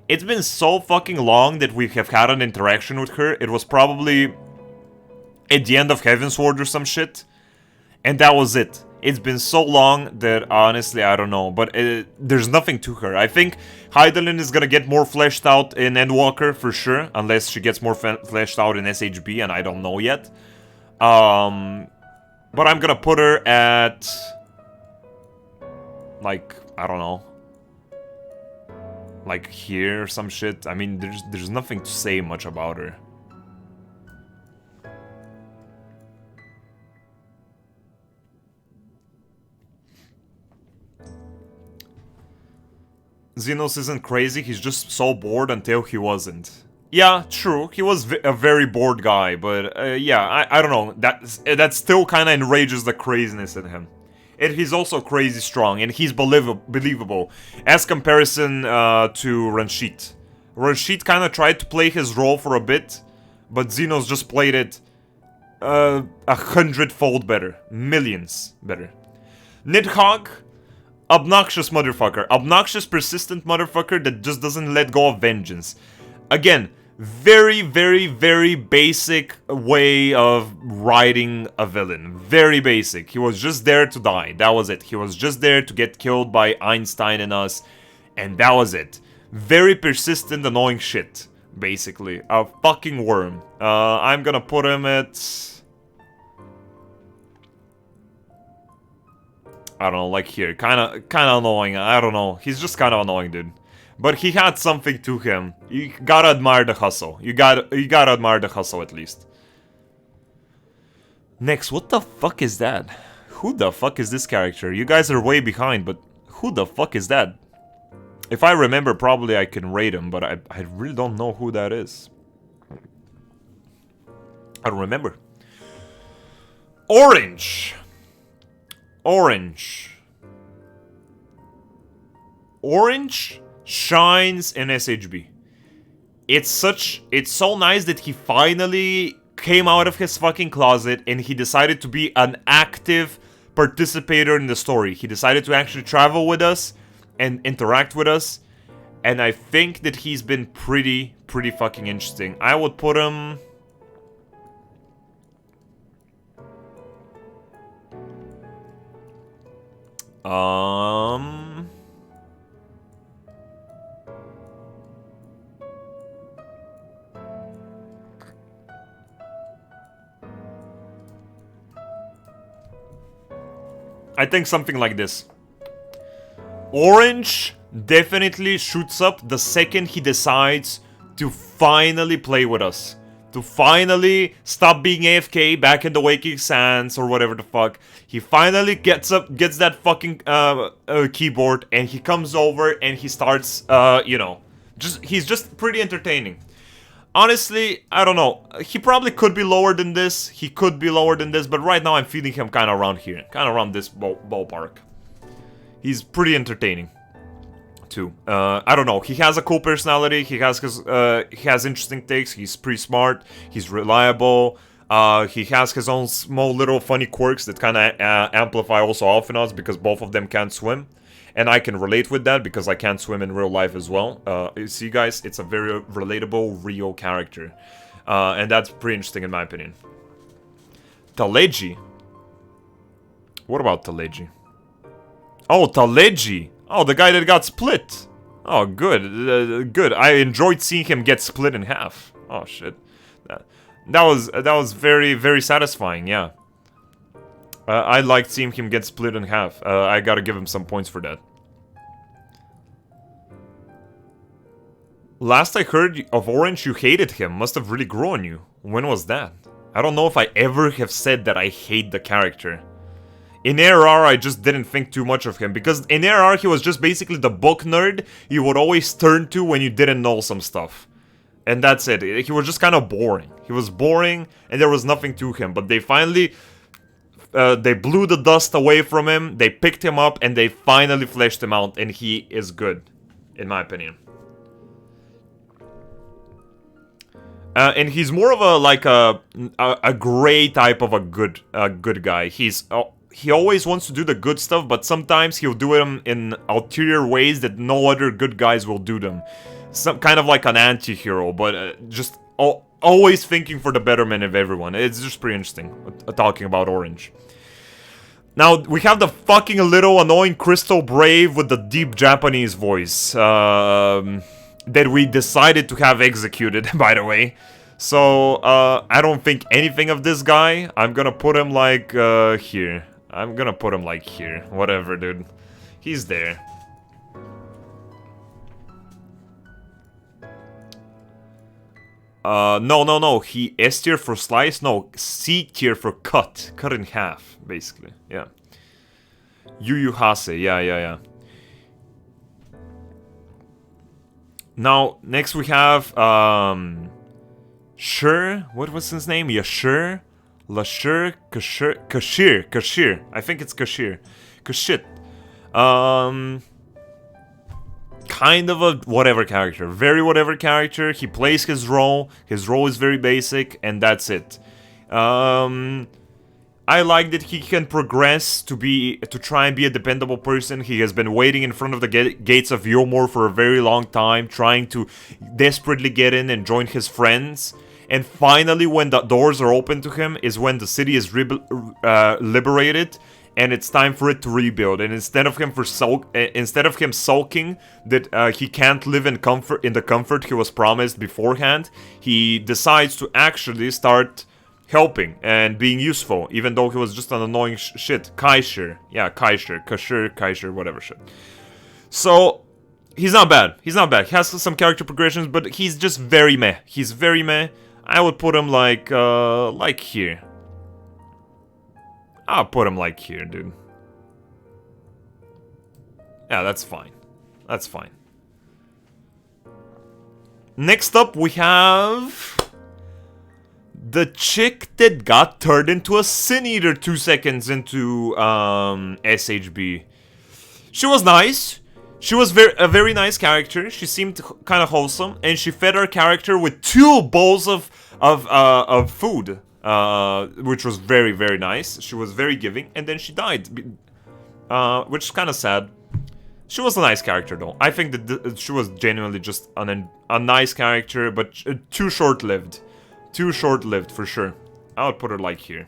It's been so fucking long that we have had an interaction with her. It was probably at the end of Heavensward or some shit. And that was it. It's been so long that honestly, I don't know. But there's nothing to her. I think Hydaelyn is gonna get more fleshed out in Endwalker for sure. Unless she gets more fleshed out in SHB, and I don't know yet. But I'm gonna put her at... like, I don't know. Like here or some shit. I mean, there's nothing to say much about her. Zenos isn't crazy, he's just so bored until he wasn't. Yeah, true, he was a very bored guy, but yeah, I don't know, that still kind of enrages the craziness in him. And he's also crazy strong, and he's believable, as comparison to Ranshit. Ranshit kind of tried to play his role for a bit, but Zenos just played it 100-fold better, millions better. Nidhogg, obnoxious motherfucker. Obnoxious, persistent motherfucker that just doesn't let go of vengeance. Again, very, very, very basic way of writing a villain. Very basic. He was just there to die. That was it. He was just there to get killed by Einstein and us. And that was it. Very persistent, annoying shit. Basically. A fucking worm. I'm gonna put him at... I don't know, like here, kind of annoying. I don't know. He's just kind of annoying, dude. But he had something to him. You gotta admire the hustle. You gotta admire the hustle at least. Next, what the fuck is that? Who the fuck is this character? You guys are way behind, but who the fuck is that? If I remember, probably I can rate him, but I really don't know who that is. I don't remember. Orange. Orange shines in SHB. It's so nice that he finally came out of his fucking closet and he decided to be an active participator in the story. He decided to actually travel with us and interact with us. And I think that he's been pretty fucking interesting. I would put him... I think something like this. Orange definitely shoots up the second he decides to finally play with us. to finally stop being AFK back in the Waking Sands or whatever the fuck. He finally gets that fucking keyboard, and he comes over and he starts, you know, he's just pretty entertaining. Honestly, I don't know. He probably could be lower than this. He could be lower than this, but right now I'm feeling him kind of around here, kind of around this ballpark. He's pretty entertaining, too. I don't know. He has a cool personality. He has interesting takes. He's pretty smart. He's reliable. He has his own small little funny quirks that kind of amplify also Alphinaud's, because both of them can't swim. And I can relate with that because I can't swim in real life as well. You see, guys, it's a very relatable, real character. And that's pretty interesting in my opinion. Taleji. What about Taleji? Oh, Taleji. Oh, the guy that got split. Oh, good. Good. I enjoyed seeing him get split in half. Oh, shit. That was very, very satisfying, yeah. I liked seeing him get split in half. I gotta give him some points for that. Last I heard of Orange, you hated him. Must have really grown on you. When was that? I don't know if I ever have said that I hate the character. In ARR, I just didn't think too much of him, because in ARR, he was just basically the book nerd you would always turn to when you didn't know some stuff. And that's it. He was just kind of boring. He was boring, and there was nothing to him. But they finally... they blew the dust away from him, they picked him up, and they finally fleshed him out, and he is good, in my opinion. And he's more of a gray type of a good guy. He always wants to do the good stuff, but sometimes he'll do them in ulterior ways that no other good guys will do them. Some kind of like an anti-hero, but just always thinking for the betterment of everyone. It's just pretty interesting, talking about Orange. Now, we have the fucking little annoying Crystal Brave with the deep Japanese voice. That we decided to have executed, by the way. So, I don't think anything of this guy. I'm gonna put him like, here. I'm gonna put him like here. Whatever, dude. He's there. No. He S tier for slice? No, C tier for cut. Cut in half, basically. Yeah. Yu Hase. Yeah. Now, next we have, Shur. What was his name? Yashur? Lashur? Kashir. I think it's Kashir. Kashit. Kind of a whatever character. Very whatever character. He plays his role. His role is very basic, and that's it. I like that he can progress to try and be a dependable person. He has been waiting in front of the gates of Yomor for a very long time, trying to desperately get in and join his friends. And finally, when the doors are open to him, is when the city is liberated, and it's time for it to rebuild. And instead of him sulking that he can't live in the comfort he was promised beforehand, he decides to actually start helping and being useful, even though he was just an annoying shit. Kaishir. Yeah, Kaishir, whatever shit. So, he's not bad. He has some character progressions, but he's just very meh. He's very meh. I would put him like here. I'll put him like here, dude. Yeah, that's fine. That's fine. Next up, we have the chick that got turned into a Sin Eater 2 seconds into SHB. She was nice. She was a very nice character. She seemed kind of wholesome, and she fed her character with 2 bowls of food, which was very, very nice. She was very giving, and then she died, which is kind of sad. She was a nice character, though. I think that she was genuinely just a nice character, but too short-lived. Too short-lived, for sure. I would put her like here.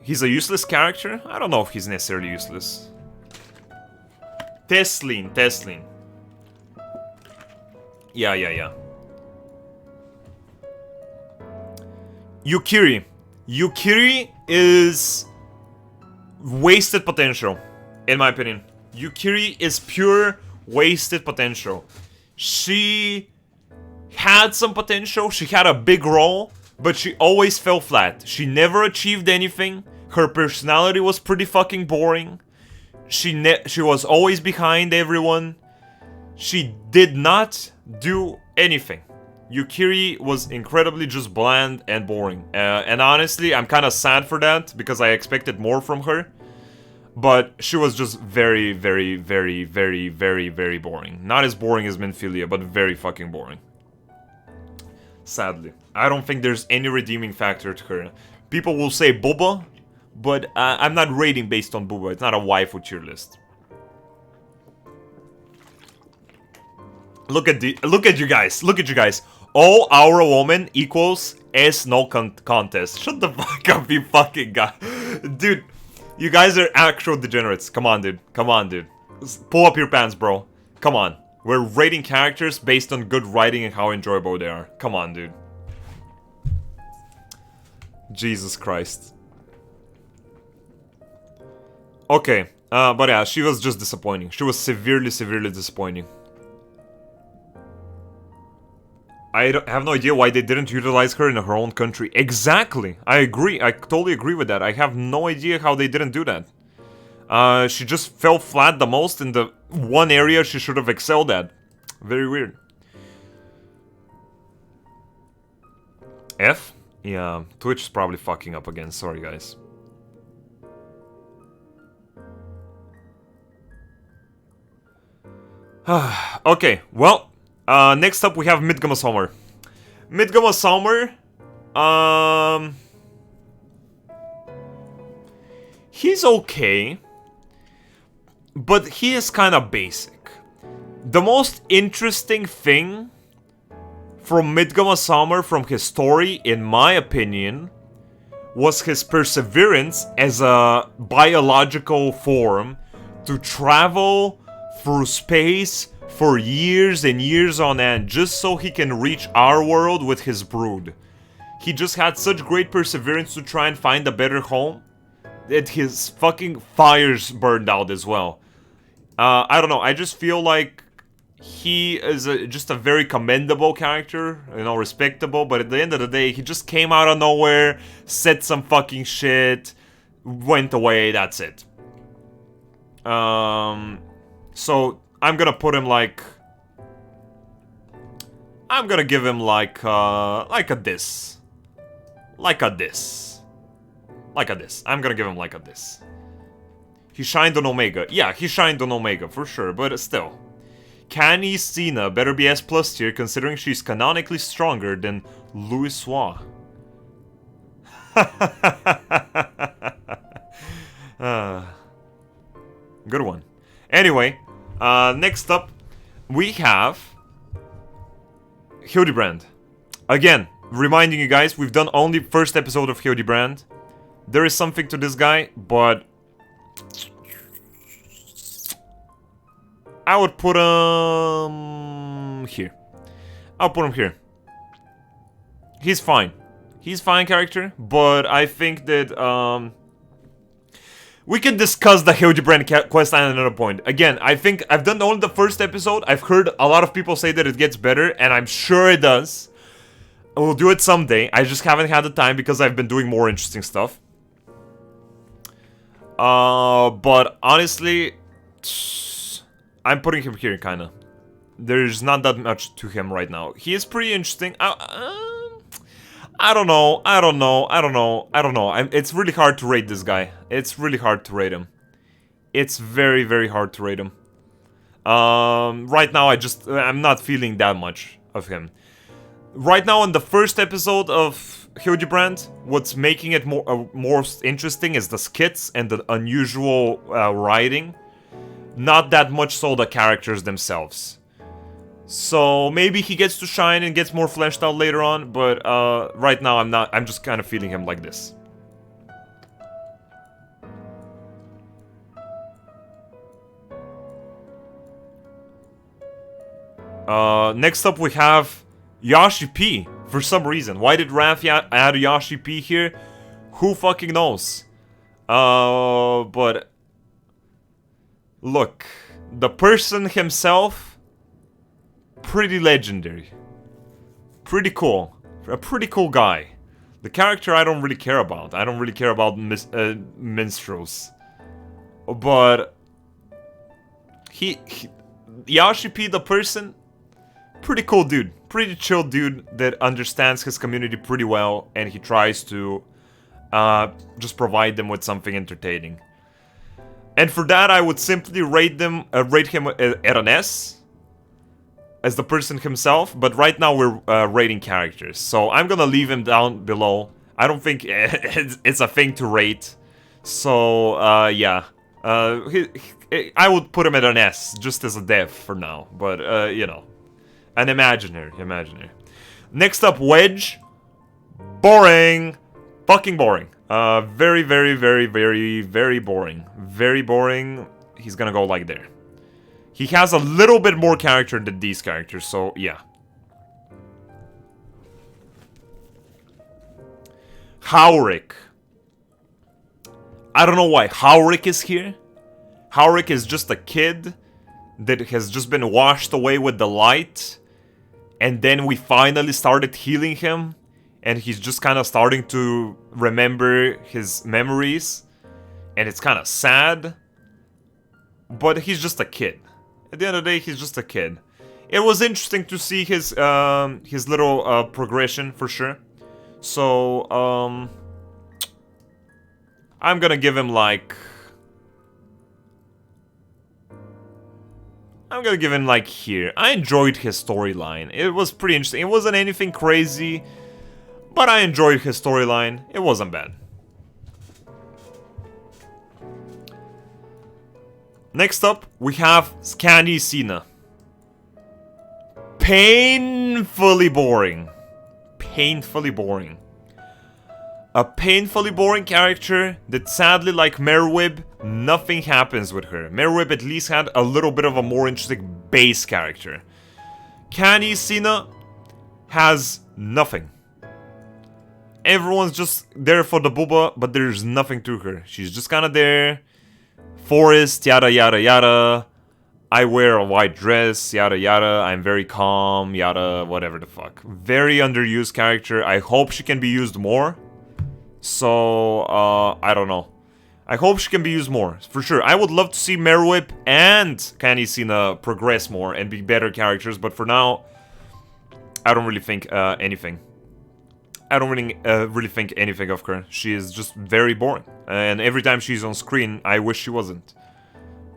He's a useless character? I don't know if he's necessarily useless. Teslin. Yeah. Yukiri. Yukiri is wasted potential, in my opinion. Yukiri is pure wasted potential. She had some potential, she had a big role, but she always fell flat. She never achieved anything. Her personality was pretty fucking boring. She was always behind everyone. She did not do anything. Yukiri was incredibly just bland and boring. And honestly, I'm kind of sad for that, because I expected more from her. But she was just very, very, very, very, very, very boring. Not as boring as Minfilia, but very fucking boring. Sadly. I don't think there's any redeeming factor to her. People will say Booba, but I'm not rating based on Booba. It's not a waifu tier list. Look at you guys. Look at you guys. All our woman equals S no contest. Shut the fuck up, you fucking guy. Dude, you guys are actual degenerates. Come on, dude. Come on, dude. Pull up your pants, bro. Come on. We're rating characters based on good writing and how enjoyable they are. Come on, dude. Jesus Christ. Okay. But yeah, she was just disappointing. She was severely, severely disappointing. I have no idea why they didn't utilize her in her own country. Exactly. I agree. I totally agree with that. I have no idea how they didn't do that. She just fell flat the most in the one area she should have excelled at. Very weird. F? Yeah, Twitch is probably fucking up again. Sorry, guys. Okay, well. Next up we have Midgama Summer. Midgama Summer, he's okay, but he is kind of basic. The most interesting thing from Midgama Summer, from his story, in my opinion, was his perseverance as a biological form to travel through space for years and years on end, just so he can reach our world with his brood. He just had such great perseverance to try and find a better home that his fucking fires burned out as well. I don't know, I just feel like he is just a very commendable character, you know, respectable, but at the end of the day, he just came out of nowhere, said some fucking shit, went away, that's it. So I'm gonna put him like... I'm gonna give him like a this. Like a this. Like a this. I'm gonna give him like a this. He shined on Omega. Yeah, he shined on Omega, for sure, but still. Canny Cena better be S+ tier, considering she's canonically stronger than Louis Soir. Good one. Anyway, next up, we have Hildebrand. Again, reminding you guys, we've done only first episode of Hildebrand. There is something to this guy, but I would put him here. I'll put him here. He's fine. He's fine character, but I think that we can discuss the Hildebrand quest at another point. Again, I think I've done only the first episode. I've heard a lot of people say that it gets better, and I'm sure it does. We'll do it someday. I just haven't had the time because I've been doing more interesting stuff. But honestly, I'm putting him here, kinda. There's not that much to him right now. He is pretty interesting. I don't know. It's really hard to rate this guy. It's really hard to rate him. It's very, very hard to rate him. Right now, I'm not feeling that much of him. Right now, in the first episode of Hildebrand, what's making it more interesting is the skits and the unusual writing. Not that much so the characters themselves. So maybe he gets to shine and gets more fleshed out later on, but right now I'm just kind of feeling him like this. Next up we have Yashi P. For some reason. Why did Raph add Yashi P here? Who fucking knows? But look, the person himself pretty legendary. Pretty cool. A pretty cool guy. The character I don't really care about. I don't really care about minstrels. But Yashi P, the person, pretty cool dude. Pretty chill dude that understands his community pretty well, and he tries to just provide them with something entertaining. And for that, I would simply rate him at an S as the person himself. But right now we're rating characters, so I'm gonna leave him down below. I don't think it's a thing to rate. So yeah, I would put him at an S just as a dev for now. But you know, an imaginary. Next up, Wedge. Boring. Fucking boring. Very, very, very, very, very boring. Very boring. He's gonna go like there. He has a little bit more character than these characters, so yeah. Haurik. I don't know why Haurik is here. Haurik is just a kid that has just been washed away with the light. And then we finally started healing him. And he's just kind of starting to remember his memories. And it's kind of sad. But he's just a kid. At the end of the day, he's just a kid. It was interesting to see his little progression, for sure. So, I'm gonna give him, like... I'm gonna give him, like, here. I enjoyed his storyline. It was pretty interesting. It wasn't anything crazy... But I enjoyed his storyline. It wasn't bad. Next up, we have Candy Cena. Painfully boring. Painfully boring. A painfully boring character that sadly, like MAAAYBE, nothing happens with her. MAAAYBE at least had a little bit of a more interesting base character. Candy Cena has nothing. Everyone's just there for the booba, but there's nothing to her. She's just kind of there. Forest, yada yada yada. I wear a white dress, yada yada. I'm very calm, yada, whatever the fuck. Very underused character. I hope she can be used more. So, I don't know. I hope she can be used more, for sure. I would love to see MAAAYBE and Candy Cena progress more and be better characters, but for now, I don't really think anything. I don't really think anything of her. She is just very boring. And every time she's on screen, I wish she wasn't.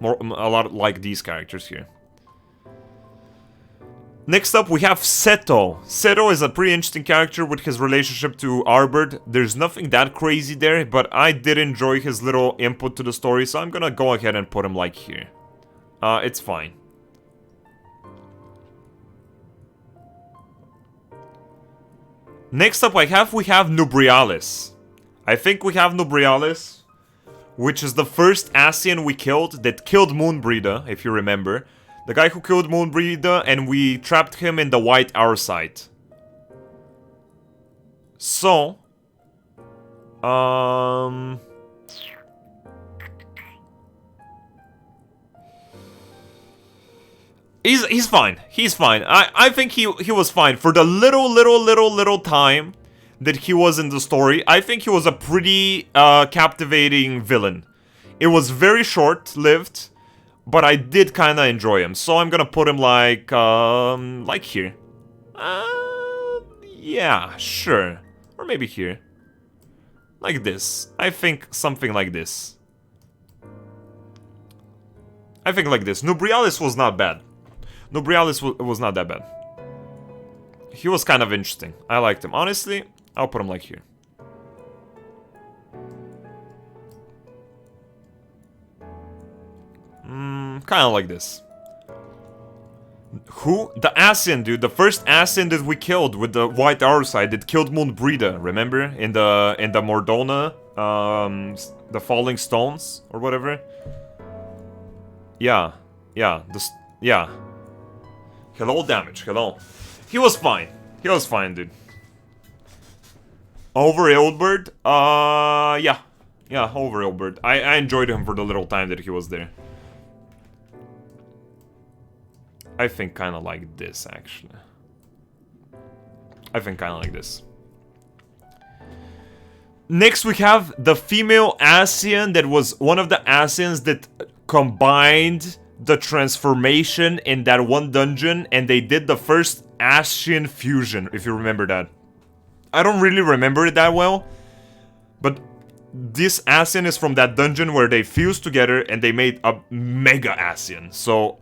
A lot like these characters here. Next up, we have Seto. Seto is a pretty interesting character with his relationship to Arbord. There's nothing that crazy there, but I did enjoy his little input to the story, so I'm gonna go ahead and put him like here. It's fine. Next up, we have Nubrialis. I think we have Nubrialis, which is the first Asian we killed that killed Moonbreeder, if you remember. The guy who killed Moonbreeder, and we trapped him in the White Hour site. So, He's fine. He's fine. I think he was fine. For the little time that he was in the story, I think he was a pretty captivating villain. It was very short-lived, but I did kind of enjoy him. So I'm gonna put him like here. Yeah, sure. Or maybe here. Like this. I think something like this. I think like this. Nubrialis was not bad. Nubrialis was not that bad. He was kind of interesting. I liked him. Honestly, I'll put him like here. Kind of like this. Who? The Asian, dude. The first Asian that we killed with the White Hour side that killed Moonbreeder. Remember? In the Mordona, the Falling Stones or whatever. Yeah. Yeah. Hello, damage. Hello. He was fine. He was fine, dude. Over Ilbert? Yeah. Yeah, over Ilbert. I enjoyed him for the little time that he was there. I think kind of like this, actually. I think kind of like this. Next, we have the female Asian that was one of the Asians that combined the transformation in that one dungeon, and they did the first Asian fusion, if you remember that. I don't really remember it that well, but this Asian is from that dungeon where they fused together and they made a mega Asian. So,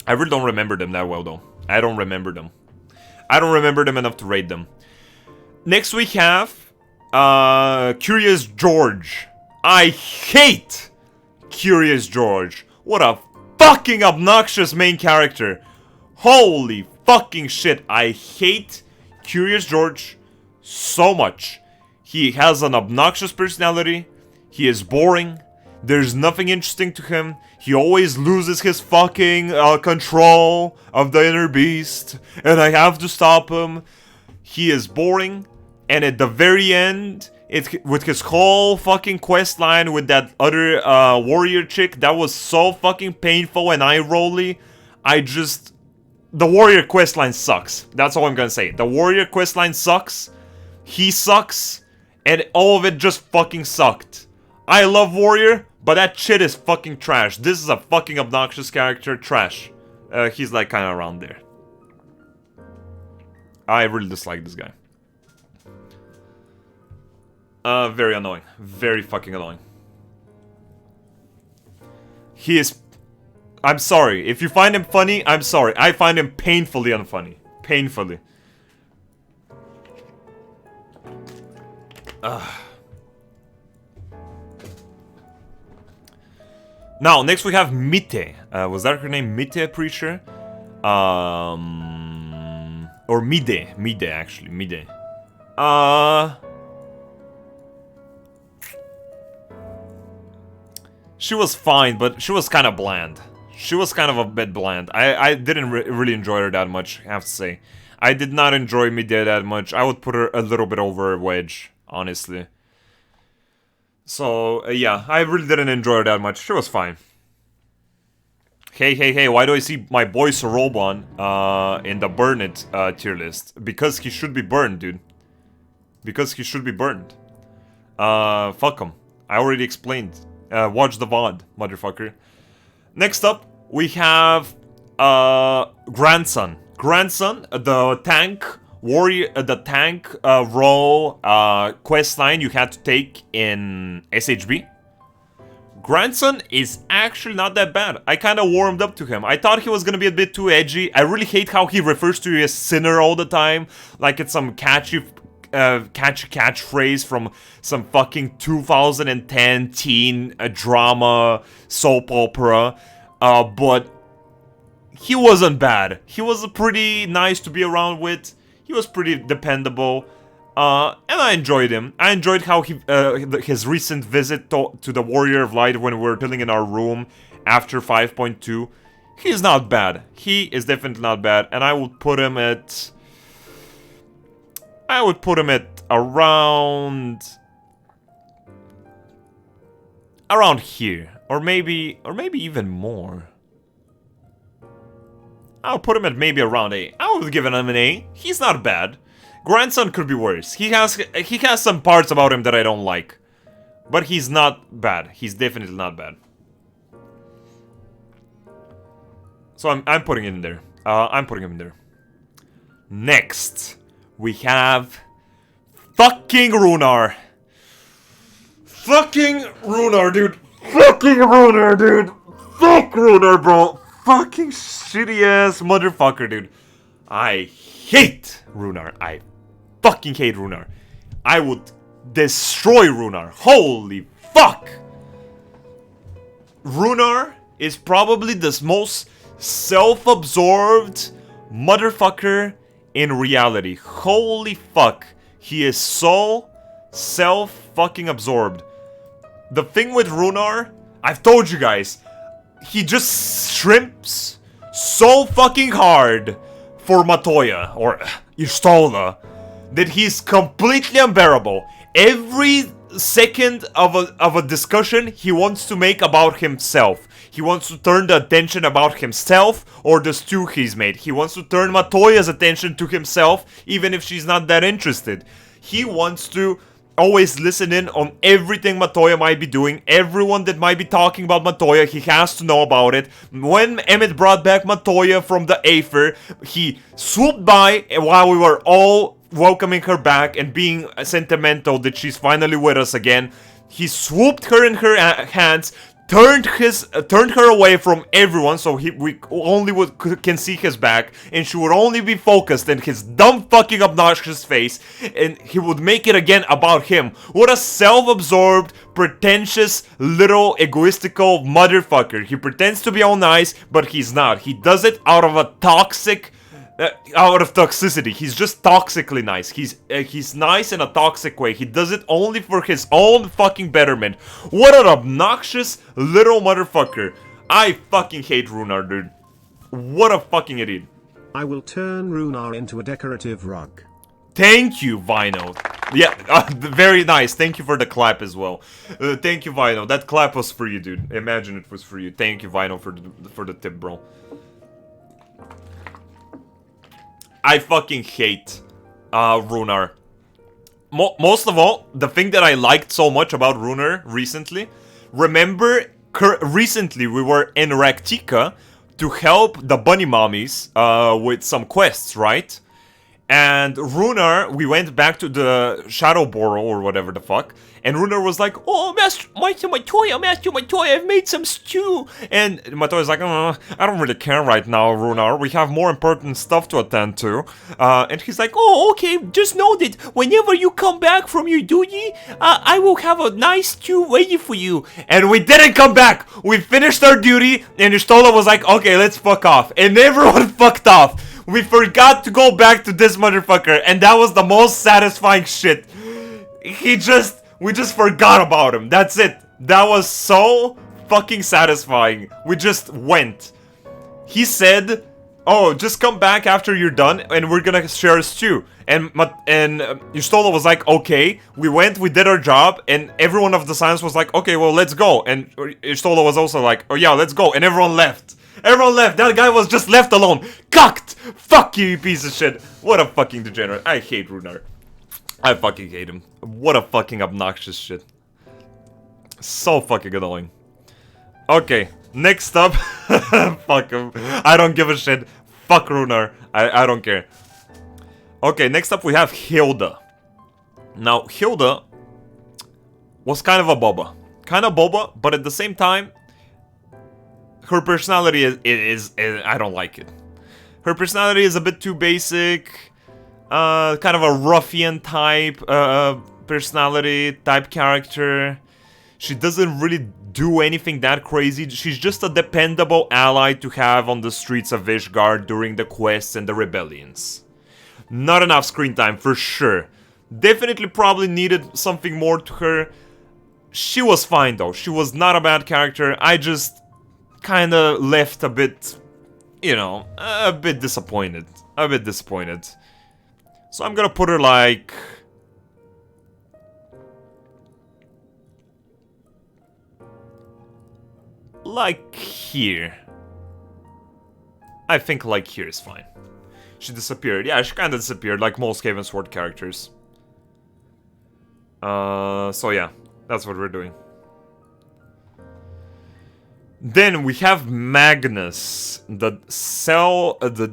I really don't remember them that well, though. I don't remember them. I don't remember them enough to rate them. Next, we have Curious George. I hate Curious George. What a fucking obnoxious main character. Holy fucking shit. I hate Curious George so much. He has an obnoxious personality. He is boring. There's nothing interesting to him. He always loses his fucking control of the inner beast. And I have to stop him. He is boring. And at the very end, with his whole fucking quest line with that other warrior chick, that was so fucking painful and eye-rolly. The warrior quest line sucks. That's all I'm gonna say. The warrior quest line sucks. He sucks. And all of it just fucking sucked. I love warrior, but that shit is fucking trash. This is a fucking obnoxious character. Trash. He's like kind of around there. I really dislike this guy. Very annoying. Very fucking annoying. He is... I'm sorry. If you find him funny, I'm sorry. I find him painfully unfunny. Painfully. Now, next we have Mite. Was that her name? Mite, pretty sure? Or Mide. Mide, actually. Mide. She was fine, but she was kind of bland. She was kind of a bit bland. I didn't really enjoy her that much, I have to say. I did not enjoy Mide that much. I would put her a little bit over Wedge, honestly. So, yeah, I really didn't enjoy her that much. She was fine. Hey, why do I see my boy Sorobon in the Burn It tier list? Because he should be burned, dude. Because he should be burned. Fuck him. I already explained. Watch the VOD, motherfucker. Next up, we have Grandson. Grandson, the tank warrior, the tank role quest line you had to take in SHB. Grandson is actually not that bad. I kind of warmed up to him. I thought he was gonna be a bit too edgy. I really hate how he refers to you as sinner all the time, like it's some catchy catchphrase from some fucking 2010 teen drama soap opera. But he wasn't bad. He was pretty nice to be around with. He was pretty dependable. And I enjoyed him. I enjoyed how his recent visit to the Warrior of Light when we were chilling in our room after 5.2. He's not bad. He is definitely not bad. And I would put him at... around here. Or maybe even more. I'll put him at maybe around A. I would give him an A. He's not bad. Grandson could be worse. He has some parts about him that I don't like. But he's not bad. He's definitely not bad. So I'm putting it in there. I'm putting him in there. Next, we have fucking Runar. Fucking Runar, dude. Fucking Runar, dude. Fuck Runar, bro. Fucking shitty ass motherfucker, dude. I hate Runar. I fucking hate Runar. I would destroy Runar. Holy fuck. Runar is probably the most self-absorbed motherfucker in reality. Holy fuck. He is so self-fucking absorbed. The thing with Runar, I've told you guys, he just shrimps so fucking hard for Matoya, or Y'shtola, that he's completely unbearable. Every second of a discussion he wants to make about himself, He wants to turn the attention about himself or the stew he's made. He wants to turn Matoya's attention to himself, even if she's not that interested. He wants to always listen in on everything Matoya might be doing. Everyone that might be talking about Matoya, he has to know about it. When Emmett brought back Matoya from the Aether, he swooped by while we were all welcoming her back and being sentimental that she's finally with us again. He swooped her in her hands, turned her away from everyone, so we only can see his back, and she would only be focused in his dumb fucking obnoxious face, and he would make it again about him. What a self-absorbed, pretentious, little egoistical motherfucker. He pretends to be all nice, but he's not. He does it out of a toxic out of toxicity. He's just toxically nice. He's nice in a toxic way. He does it only for his own fucking betterment. What an obnoxious little motherfucker. I fucking hate Runar, dude. What a fucking idiot. I will turn Runar into a decorative rug. Thank you, Vino. Yeah, very nice. Thank you for the clap as well. Thank you, Vino. That clap was for you, dude. Imagine it was for you. Thank you, Vino, for the tip, bro. I fucking hate Runar. Most of all, the thing that I liked so much about Runar recently, remember, recently we were in Raktika to help the bunny mommies with some quests, right? And Runar, we went back to the Shadow Burrow or whatever the fuck, and Runar was like, "Oh, Master Matoya, I've made some stew." And Matoya's like, "I don't really care right now, Runar. We have more important stuff to attend to." And he's like, "Oh, okay, just know that whenever you come back from your duty, I will have a nice stew waiting for you." And we didn't come back. We finished our duty, and Ishtola was like, "Okay, let's fuck off." And everyone fucked off. We forgot to go back to this motherfucker, and that was the most satisfying shit. We just forgot about him. That's it. That was so fucking satisfying. We just went. He said, "Oh, just come back after you're done, and we're gonna share a stew." And Yustola was like, "Okay." We went, we did our job, and everyone of the Science was like, "Okay, well, let's go." And Yustola was also like, "Oh yeah, let's go." And everyone left. Everyone left. That guy was just left alone. Cocked. Fuck you, you piece of shit. What a fucking degenerate. I hate Runar. I fucking hate him. What a fucking obnoxious shit. So fucking annoying. Okay, next up. Fuck him. I don't give a shit. Fuck Runar. I don't care. Okay, next up we have Hilda. Now, Hilda was kind of a boba. Kind of boba, but at the same time, her personality is I don't like it. Her personality is a bit too basic. Kind of a ruffian type personality, type character. She doesn't really do anything that crazy. She's just a dependable ally to have on the streets of Ishgard during the quests and the rebellions. Not enough screen time, for sure. Definitely probably needed something more to her. She was fine though. She was not a bad character. I just kinda left a bit, you know, a bit disappointed. A bit disappointed. So I'm gonna put her like... here. I think like here is fine. She disappeared. Yeah, she kinda disappeared like most Haven Sword characters. So yeah, that's what we're doing. Then we have Magnus, the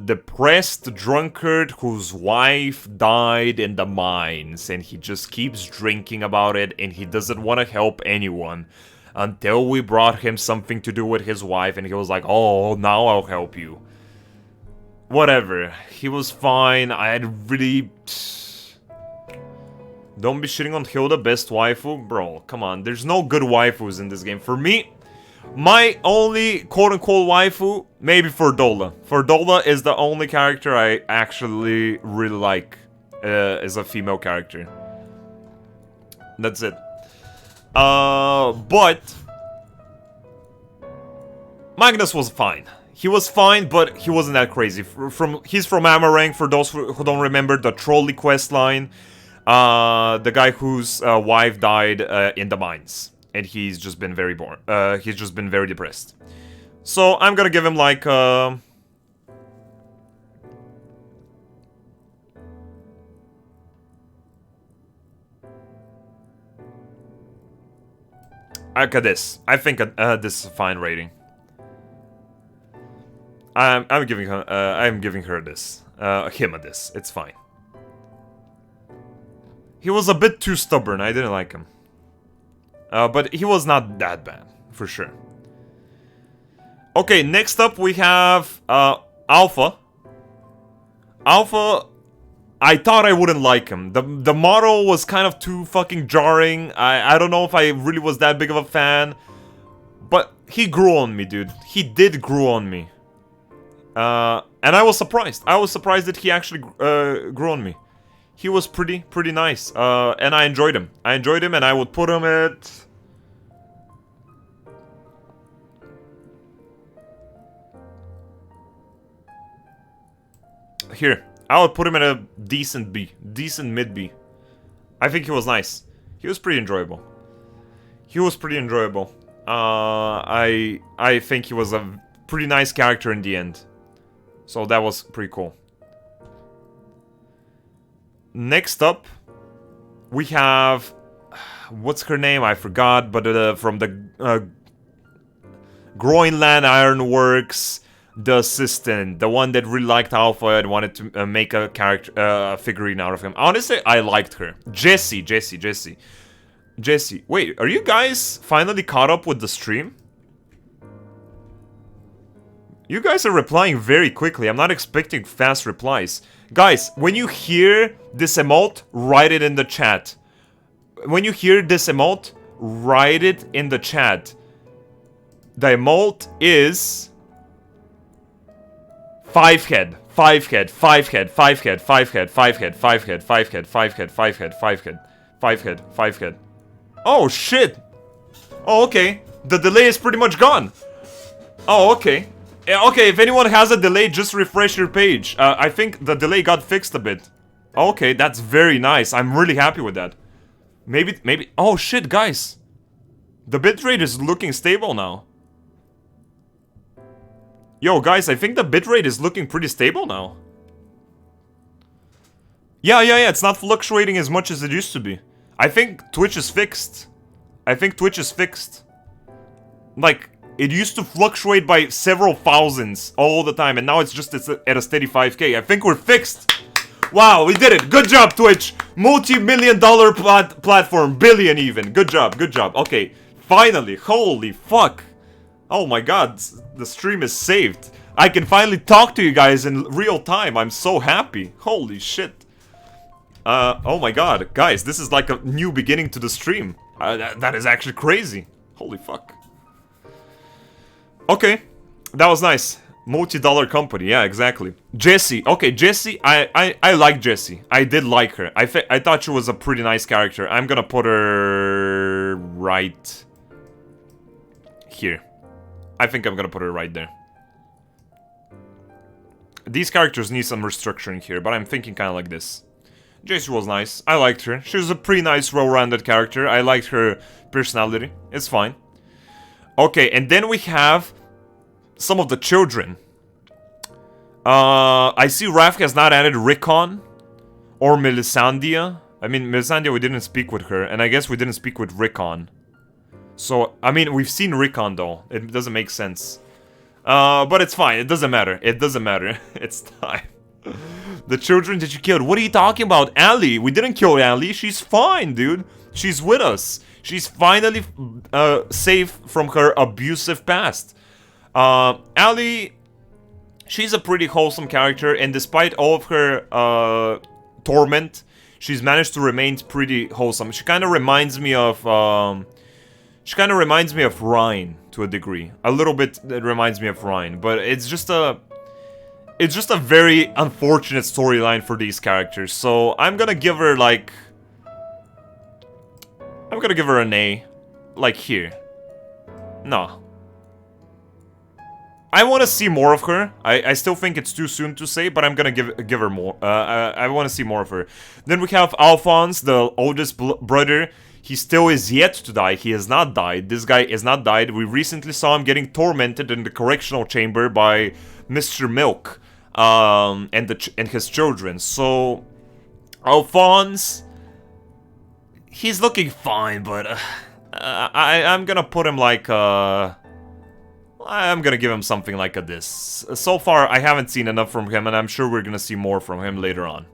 depressed drunkard whose wife died in the mines, and he just keeps drinking about it, and he doesn't want to help anyone. Until we brought him something to do with his wife, and he was like, "Oh, now I'll help you." Whatever, he was fine. I had really... Don't be shitting on Hilda, best waifu? Bro, come on, there's no good waifus in this game. For me... My only quote-unquote waifu, maybe Ferdola. Ferdola is the only character I actually really like as a female character. That's it. But... Magnus was fine. He was fine, but he wasn't that crazy. He's from Amarang, for those who don't remember, the trolley quest line. The guy whose wife died in the mines. And he's just been very bored. He's just been very depressed. So I'm gonna give him like look at this. I think this is a fine rating. I'm giving her this. Him a this. It's fine. He was a bit too stubborn. I didn't like him. But he was not that bad, for sure. Okay, next up we have Alpha. Alpha, I thought I wouldn't like him. The model was kind of too fucking jarring. I don't know if I really was that big of a fan. But he grew on me, dude. He did grow on me. And I was surprised. I was surprised that he actually grew on me. He was pretty nice. And I enjoyed him. I enjoyed him, and I would put him at... Here. I would put him at a decent B. Decent mid-B. I think he was nice. He was pretty enjoyable. He was pretty enjoyable. I think he was a pretty nice character in the end. So that was pretty cool. Next up, we have... What's her name? I forgot, but from the Groenland Ironworks, the assistant, the one that really liked Alpha and wanted to make a character, figurine out of him. Honestly, I liked her. Jessie. Wait, are you guys finally caught up with the stream? You guys are replying very quickly. I'm not expecting fast replies. Guys, when you hear this emote, write it in the chat. When you hear this emote, write it in the chat. The emote is... 5 head, 5 head, 5 head, 5 head, 5 head, 5 head, 5 head, 5 head, 5 head, 5 head, 5 head, 5 head, 5 head. Oh shit! Oh, okay. The delay is pretty much gone. Oh, okay. Okay, if anyone has a delay, just refresh your page. I think the delay got fixed a bit. Okay, that's very nice. I'm really happy with that. Maybe... Oh shit, guys. The bitrate is looking stable now. Yo, guys, I think the bitrate is looking pretty stable now. Yeah, it's not fluctuating as much as it used to be. I think Twitch is fixed. Like, it used to fluctuate by several thousands all the time, and now it's at a steady 5K. I think we're fixed. Wow, we did it. Good job, Twitch. Multi-million-dollar platform. Billion even. Good job. Okay, finally. Holy fuck. Oh my god, the stream is saved. I can finally talk to you guys in real time. I'm so happy. Holy shit. Oh my god. Guys, this is like a new beginning to the stream. That is actually crazy. Holy fuck. Okay, that was nice. Multi-dollar company, yeah, exactly. Jessie. Okay, Jessie, I like Jessie. I did like her. I thought she was a pretty nice character. I'm gonna put her right here. I think I'm gonna put her right there. These characters need some restructuring here, but I'm thinking kind of like this. Jessie was nice. I liked her. She was a pretty nice, well-rounded character. I liked her personality. It's fine. Okay, and then we have some of the children. I see Raf has not added Rickon or Melisandre. I mean, Melisandre, we didn't speak with her, and I guess we didn't speak with Rickon. So, I mean, we've seen Rickon, though. It doesn't make sense. But it's fine. It doesn't matter. It's time. The children that you killed. What are you talking about? Allie. We didn't kill Allie. She's fine, dude. She's with us. She's finally safe from her abusive past. Allie, she's a pretty wholesome character, and despite all of her torment, she's managed to remain pretty wholesome. She kind of reminds me of Ryan to a degree. A little bit it reminds me of Ryan, but it's just a very unfortunate storyline for these characters. So I'm gonna give her like an A, like here. No. I want to see more of her. I still think it's too soon to say, but I'm gonna give her more. I want to see more of her. Then we have Alphonse, the oldest brother. He still is yet to die. He has not died. This guy has not died. We recently saw him getting tormented in the correctional chamber by Mr. Milk and his children. So, Alphonse, he's looking fine, but I'm gonna put him like I'm gonna give him something like a this. So far, I haven't seen enough from him, and I'm sure we're gonna see more from him later on.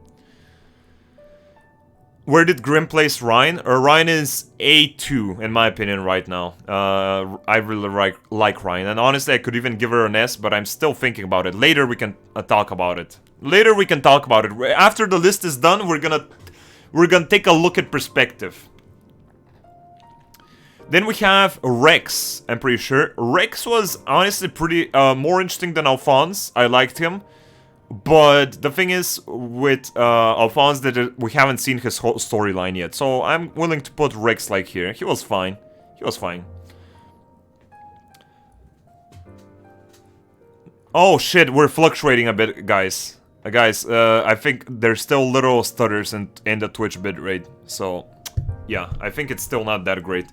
Where did Grim place Ryan? Ryan is A2, in my opinion, right now. I really like Ryan, and honestly, I could even give her an S, but I'm still thinking about it. Later, we can talk about it. Later, we can talk about it. After the list is done, we're gonna take a look at perspective. Then we have Rex, I'm pretty sure. Rex was honestly pretty more interesting than Alphonse. I liked him. But the thing is, with Alphonse, that we haven't seen his whole storyline yet. So I'm willing to put Rex like here. He was fine. He was fine. Oh shit, we're fluctuating a bit, guys. I think there's still little stutters in the Twitch bitrate. So, yeah, I think it's still not that great.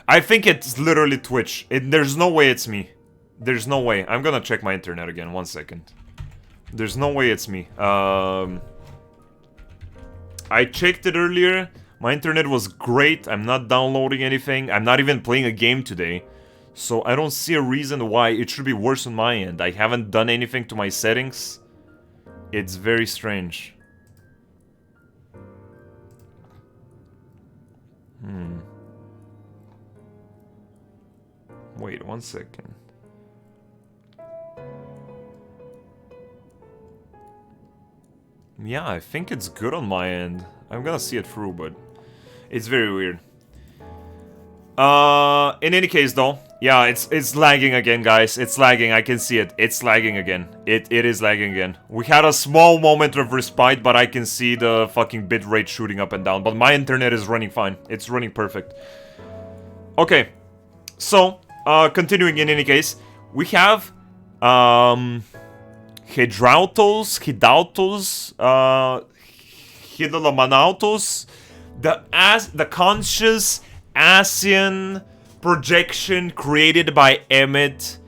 I think it's literally Twitch. There's no way it's me. There's no way. I'm gonna check my internet again, 1 second. There's no way it's me. I checked it earlier. My internet was great. I'm not downloading anything. I'm not even playing a game today. So I don't see a reason why it should be worse on my end. I haven't done anything to my settings. It's very strange. Wait 1 second. Yeah, I think it's good on my end. I'm gonna see it through, but it's very weird. In any case, though, yeah, it's lagging again, guys. It's lagging. I can see it. It's lagging again. It is lagging again. We had a small moment of respite, but I can see the fucking bitrate shooting up and down. But my internet is running fine. It's running perfect. Okay, so continuing. In any case, we have Hidaltos, Hidalamanautos, the conscious Asian projection created by Emmett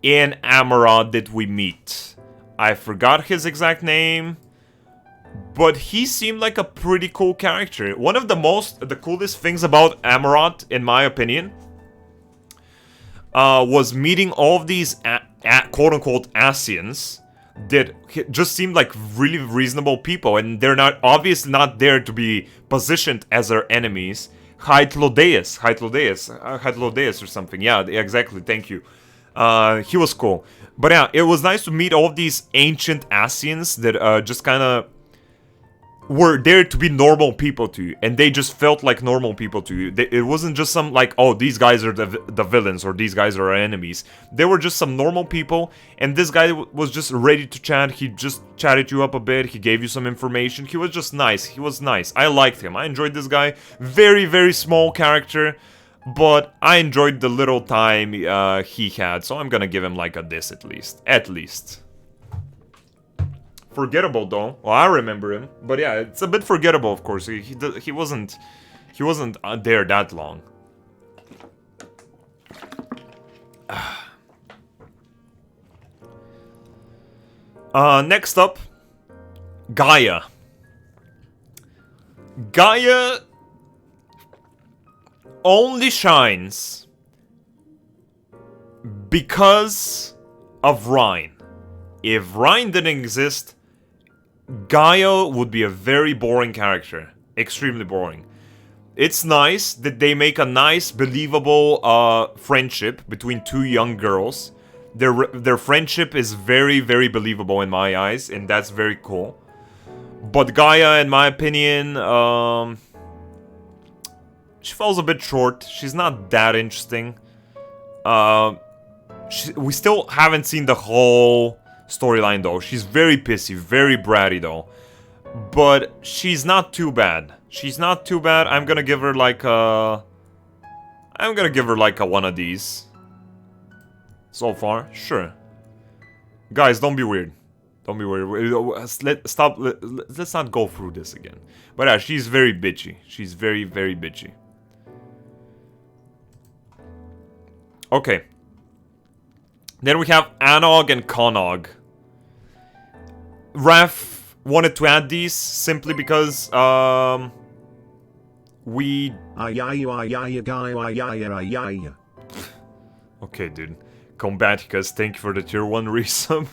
in Amarant that we meet. I forgot his exact name, but he seemed like a pretty cool character. One of the coolest things about Amarant, in my opinion, was meeting all of these quote-unquote Asians that just seemed like really reasonable people, and they're obviously not there to be positioned as our enemies. Hytlodeus or something. Yeah, exactly. Thank you. He was cool. But yeah, it was nice to meet all of these ancient Asians that just kind of were there to be normal people to you, and they just felt like normal people to you. It wasn't just some like, oh, these guys are the villains or these guys are our enemies. They were just some normal people, and this guy was just ready to chat. He just chatted you up a bit. He gave you some information. He was just nice. He was nice. I liked him. I enjoyed this guy. Very, very small character, but I enjoyed the little time he had. So I'm gonna give him like a this at least. At least. Forgettable though. Well, I remember him, but yeah, it's a bit forgettable. Of course, he wasn't there that long. Next up, Gaia. Gaia only shines because of Rhine. If Rhine didn't exist, Gaia would be a very boring character. Extremely boring. It's nice that they make a nice, believable friendship between two young girls. Their friendship is very, very believable in my eyes, and that's very cool. But Gaia, in my opinion, she falls a bit short. She's not that interesting. We still haven't seen the whole storyline though. She's very pissy, very bratty though. But she's not too bad. She's not too bad. I'm gonna give her like a one of these. So far, sure. Guys, don't be weird. Don't be weird. Let's not go through this again. But yeah, she's very bitchy. She's very, very bitchy. Okay. Then we have Anog and Konog. Raf wanted to add these simply because, we... Okay, dude. Combaticus, thank you for the tier 1 resub.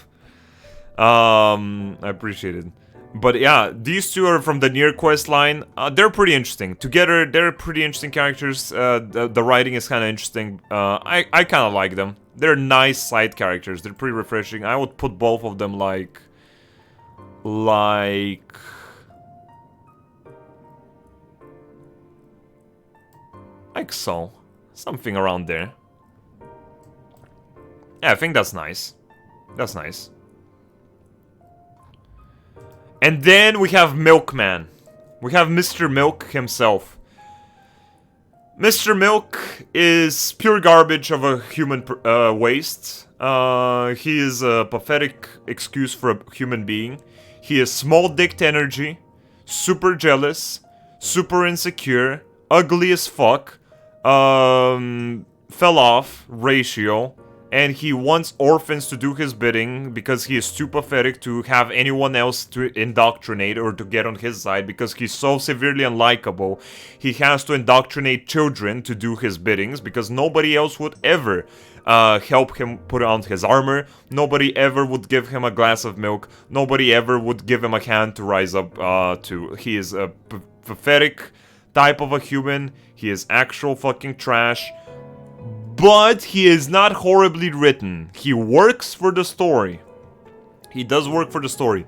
I appreciate it. But yeah, these two are from the Nier quest line. They're pretty interesting. Together, they're pretty interesting characters. The writing is kind of interesting. I kind of like them. They're nice side characters. They're pretty refreshing. I would put both of them like so. Something around there. Yeah, I think that's nice. That's nice. And then we have Milkman. We have Mr. Milk himself. Mr. Milk is pure garbage of a human waste. He is a pathetic excuse for a human being. He is small-dicked energy, super jealous, super insecure, ugly as fuck, fell off ratio, and he wants orphans to do his bidding because he is too pathetic to have anyone else to indoctrinate or to get on his side because he's so severely unlikable. He has to indoctrinate children to do his biddings because nobody else would ever help him put on his armor. Nobody ever would give him a glass of milk. Nobody ever would give him a hand to rise up to. He is a pathetic type of a human. He is actual fucking trash. But he is not horribly written. He works for the story. He does work for the story.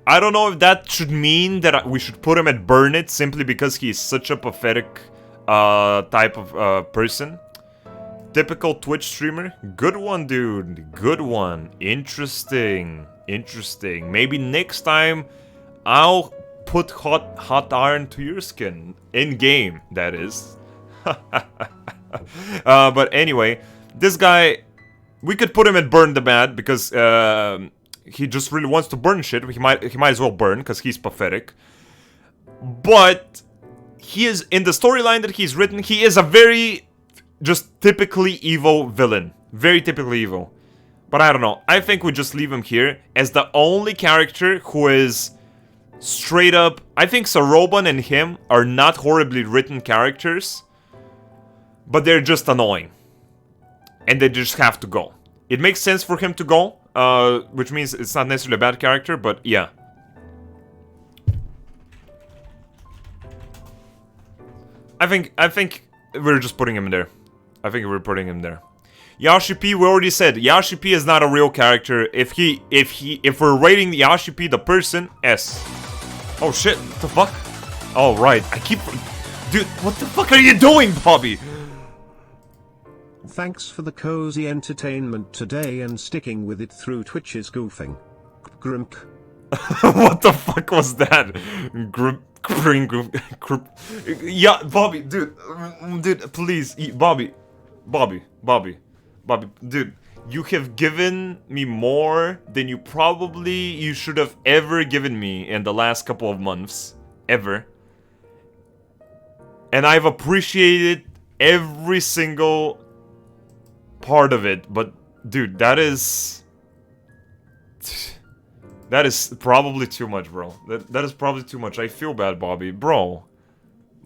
I don't know if that should mean that we should put him at Burn It simply because he is such a pathetic type of person. Typical Twitch streamer. Good one, dude. Good one. Interesting. Interesting. Maybe next time I'll put hot iron to your skin. In game, that is. But anyway, this guy, we could put him at Burn the Bad because he just really wants to burn shit. He might as well burn because he's pathetic. But he is, in the storyline that he's written, he is a very just typically evil villain. Very typically evil. But I don't know. I think we just leave him here as the only character who is straight up... I think Saroban and him are not horribly written characters. But they're just annoying. And they just have to go. It makes sense for him to go. Which means it's not necessarily a bad character, but yeah. I think we're just putting him in there. I think we're putting him there. Yashi P, we already said, Yashi P is not a real character. If we're rating Yashi P the person, S. Oh shit, what the fuck? Oh right, I keep... Dude, what the fuck are you doing, Bobby? Thanks for the cozy entertainment today and sticking with it through Twitch's goofing. Grump. What the fuck was that? Yeah, Bobby, dude, please, Bobby, dude, you have given me more than you should have ever given me in the last couple of months, ever. And I've appreciated every single part of it, but dude, that is probably too much, bro. That is probably too much. I feel bad, Bobby. Bro.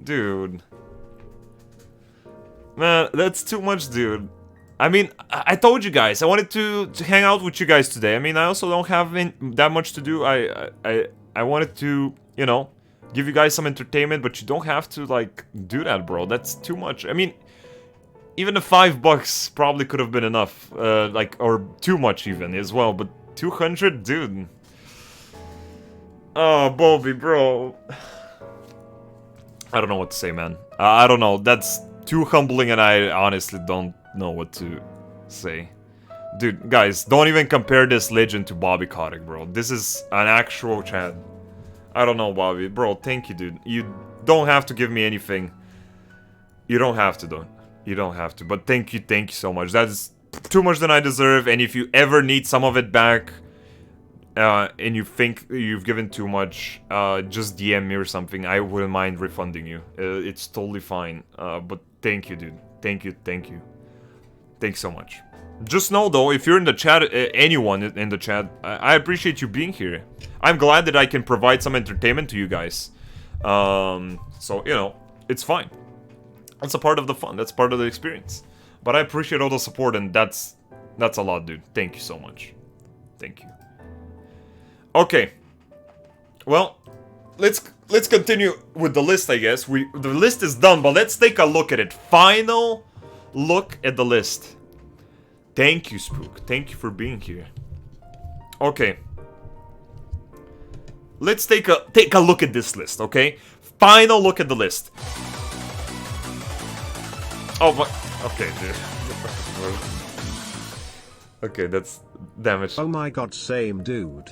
Dude. Man, that's too much, dude. I mean, I told you guys, I wanted to hang out with you guys today. I mean, I also don't have that much to do. I wanted to, you know, give you guys some entertainment, but you don't have to, like, do that, bro. That's too much. I mean, even the $5 probably could have been enough. Like, or too much even as well, but 200? Dude. Oh, Bobby, bro. I don't know what to say, man. I don't know. That's too humbling, and I honestly don't know what to say. Dude, guys, don't even compare this legend to Bobby Kotick, bro. This is an actual Chad. I don't know, Bobby. Bro, thank you, dude. You don't have to give me anything. You don't have to, though. You don't have to. But thank you so much. That is too much than I deserve, and if you ever need some of it back, and you think you've given too much, just DM me or something. I wouldn't mind refunding you. It's totally fine. But thank you, dude. Thank you. Thanks so much. Just know though, if you're in the chat, anyone in the chat, I appreciate you being here. I'm glad that I can provide some entertainment to you guys. So, you know, it's fine. That's a part of the fun. That's part of the experience. But I appreciate all the support, and that's a lot, dude. Thank you so much. Thank you. Okay. Well, let's continue with the list, I guess. The list is done, but let's take a look at it. Final look at the list. Thank you, Spook. Thank you for being here. Okay. Let's take a look at this list, okay? Final look at the list. Oh, but okay, dude. Okay, that's damage. Oh my god, same dude.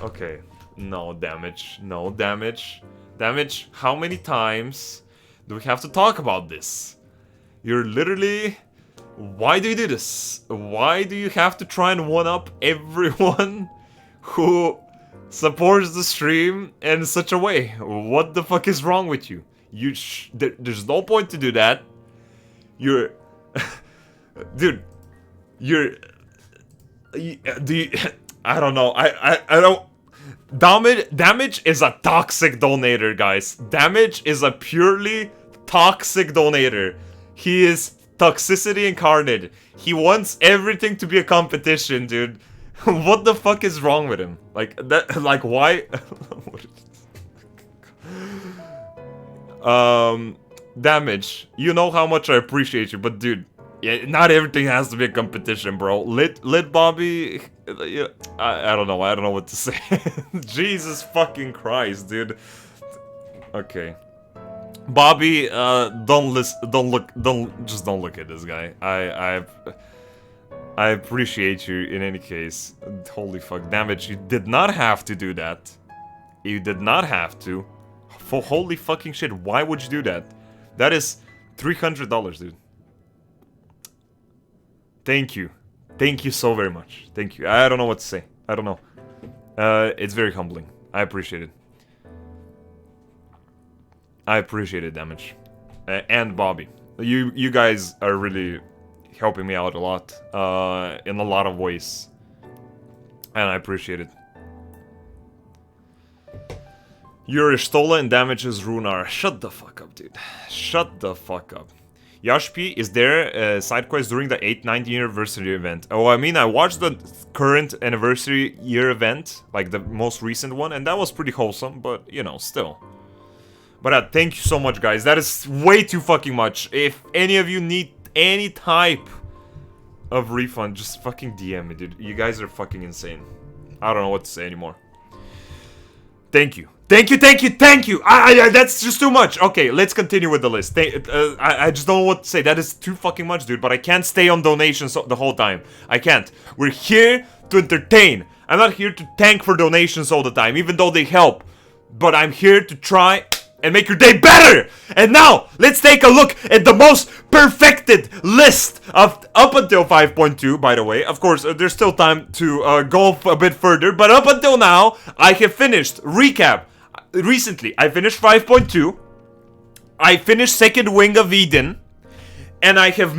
Okay, no damage, no damage. Damage, how many times do we have to talk about this? You're literally... Why do you do this? Why do you have to try and one-up everyone who supports the stream in such a way? What the fuck is wrong with you? There's no point to do that. You're... Dude, you're... I don't know. I don't... Damage is a toxic donator, guys. Damage is a purely toxic donator. He is toxicity incarnate. He wants everything to be a competition, dude. What the fuck is wrong with him? Like, that... Like, why... Damage. You know how much I appreciate you, but dude... Yeah, not everything has to be a competition, bro. Lit Bobby... Yeah, I don't know. I don't know what to say. Jesus fucking Christ, dude. Okay. Bobby, don't look at this guy. I appreciate you in any case. Holy fuck, damage. You did not have to do that. You did not have to. For holy fucking shit, why would you do that? That is $300, dude. Thank you. Thank you so very much. Thank you. I don't know what to say. I don't know. It's very humbling. I appreciate it. I appreciate it, Damage. And Bobby. You guys are really helping me out a lot. In a lot of ways. And I appreciate it. You're Stola and Damage is Runar. Shut the fuck up, dude. Shut the fuck up. Yashpi, is there side quest during the 8th 90th anniversary event? Oh, I mean, I watched the current anniversary year event, like the most recent one, and that was pretty wholesome, but, you know, still. But thank you so much, guys. That is way too fucking much. If any of you need any type of refund, just fucking DM me, dude. You guys are fucking insane. I don't know what to say anymore. Thank you. Thank you, thank you, thank you! That's just too much! Okay, let's continue with the list. I just don't know what to say. That is too fucking much, dude. But I can't stay on donations the whole time. I can't. We're here to entertain. I'm not here to thank for donations all the time, even though they help. But I'm here to try and make your day better! And now, let's take a look at the most perfected list of up until 5.2, by the way. Of course, there's still time to go a bit further, but up until now, I have finished. Recap. Recently, I finished 5.2. I finished Second Wing of Eden. And I have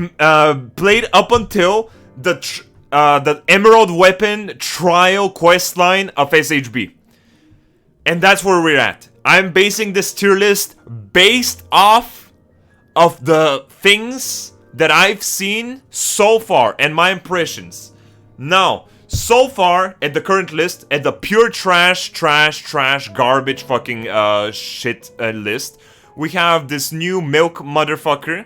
played up until the Emerald Weapon Trial questline of SHB. And that's where we're at. I'm basing this tier list based off of the things that I've seen so far and my impressions. Now, so far at the current list, at the pure trash, garbage fucking shit list, we have this new milk motherfucker.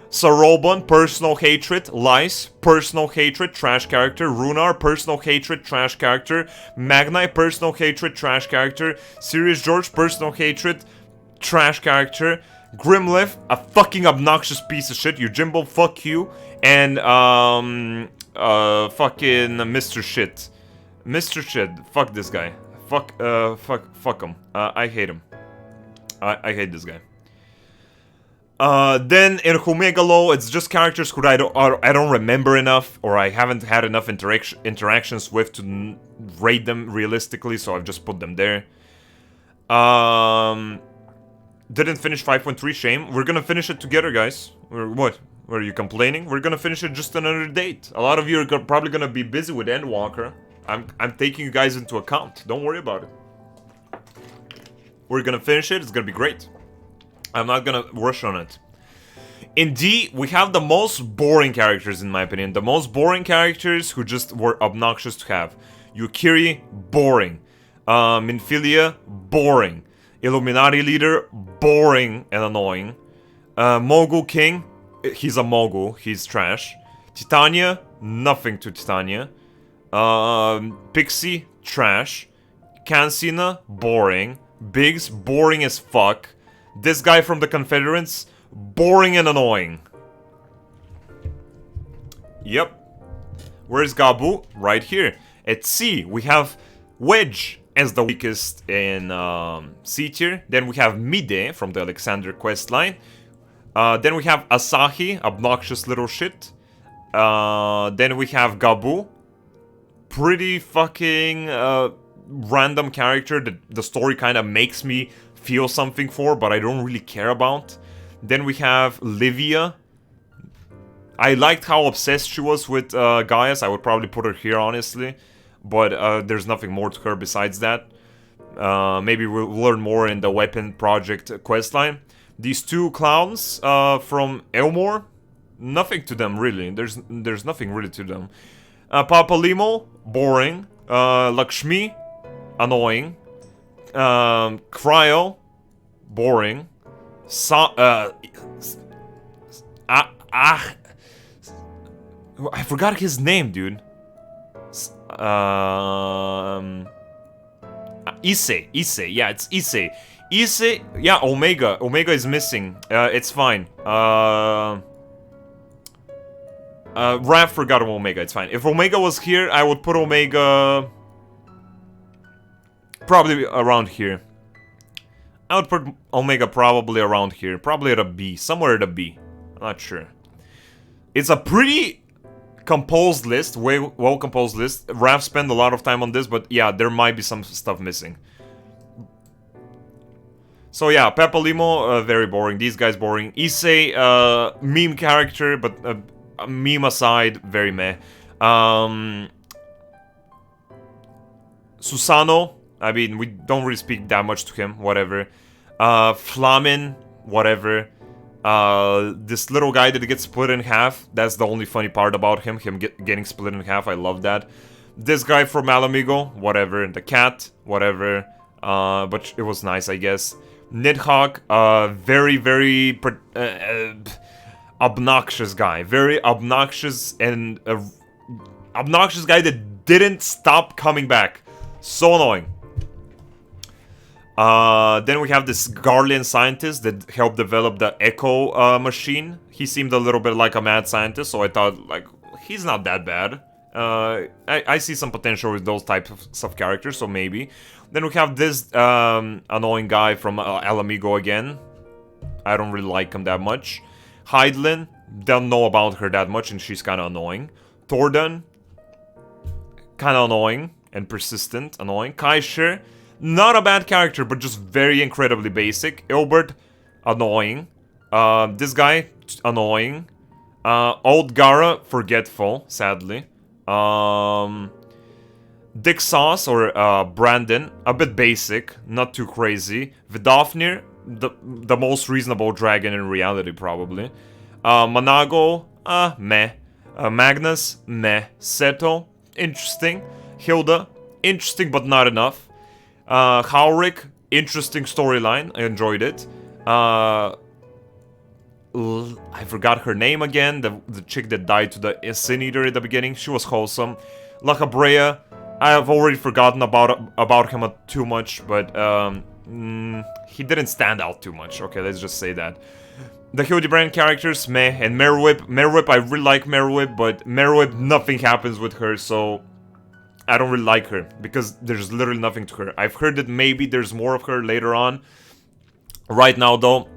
Sarobon, personal hatred. Lice, personal hatred, trash character. Runar, personal hatred, trash character. Magnai, personal hatred, trash character. Sirius George, personal hatred, trash character. Grimleaf, a fucking obnoxious piece of shit. Yojimbo, fuck you. And, fucking Mr. Shit. Mr. Shit, fuck this guy. Fuck him. I hate him. I hate this guy. Then in Humegalo, it's just characters who I don't remember enough, or I haven't had enough interactions with to rate them realistically, so I've just put them there. Didn't finish 5.3, shame. We're gonna finish it together, guys. What? Were you complaining? We're gonna finish it just another date. A lot of you are probably gonna be busy with Endwalker. I'm taking you guys into account. Don't worry about it. We're gonna finish it. It's gonna be great. I'm not gonna rush on it. In D, we have the most boring characters, in my opinion. The most boring characters who just were obnoxious to have. Yukiri, boring. Minfilia, boring. Illuminati leader, boring and annoying. Mogul King, he's a mogul, he's trash. Titania, nothing to Titania. Pixie, trash. Cancina, boring. Biggs, boring as fuck. This guy from the Confederates, boring and annoying. Yep. Where's Gabu? Right here. At C, we have Wedge as the weakest in C tier. Then we have Mide from the Alexander questline. Then we have Asahi, obnoxious little shit. Then we have Gabu. Pretty fucking random character that the story kind of makes me feel something for, but I don't really care about. Then we have Livia. I liked how obsessed she was with Gaius. I would probably put her here, honestly. But there's nothing more to her besides that. Maybe we'll learn more in the Weapon Project questline. These two clowns from Elmore, nothing to them really. There's nothing really to them. Papalimo, boring. Lakshmi, annoying. Cryo, boring. I forgot his name, dude. Issei, yeah, it's Issei. Issei, yeah, Omega is missing. It's fine. Raph forgot Omega, it's fine. If Omega was here, I would put Omega probably around here. I would put Omega probably around here. Probably at a B. Somewhere at a B. I'm not sure. It's a pretty composed list. Well composed list. Raph spent a lot of time on this, but yeah, there might be some stuff missing. So yeah, Pepalimo, very boring. These guys boring. Issei, meme character, but meme aside, very meh. Susano, I mean, we don't really speak that much to him, whatever. Flamin, whatever. This little guy that gets split in half, that's the only funny part about him getting split in half, I love that. This guy from Alamigo, whatever. The cat, whatever. But it was nice, I guess. Nidhogg, very, very obnoxious guy. Very obnoxious and obnoxious guy that didn't stop coming back. So annoying. Then we have this Garlean scientist that helped develop the Echo machine. He seemed a little bit like a mad scientist, so I thought, like, he's not that bad. I see some potential with those types of characters, so maybe. Then we have this annoying guy from Alamigo again. I don't really like him that much. Hydelin, don't know about her that much, and she's kind of annoying. Tordan, kind of annoying and persistent, annoying. Kaisher, not a bad character, but just very incredibly basic. Ilbert, annoying. This guy, annoying. Old Gara, forgetful, sadly. Dick Sauce, or Brandon, a bit basic, not too crazy. Vidofnir, the most reasonable dragon in reality, probably. Manago, meh. Magnus, meh. Seto, interesting. Hilda, interesting but not enough. Haurik, interesting storyline, I enjoyed it. I forgot her name again, the chick that died to the Sin Eater at the beginning, she was wholesome. Lacabrea, I have already forgotten about him too much, but he didn't stand out too much, okay, let's just say that. The Hildebrand characters, meh, and Merwhip, I really like Merwhip, but Merwhip, nothing happens with her, so I don't really like her, because there's literally nothing to her. I've heard that maybe there's more of her later on. Right now, though,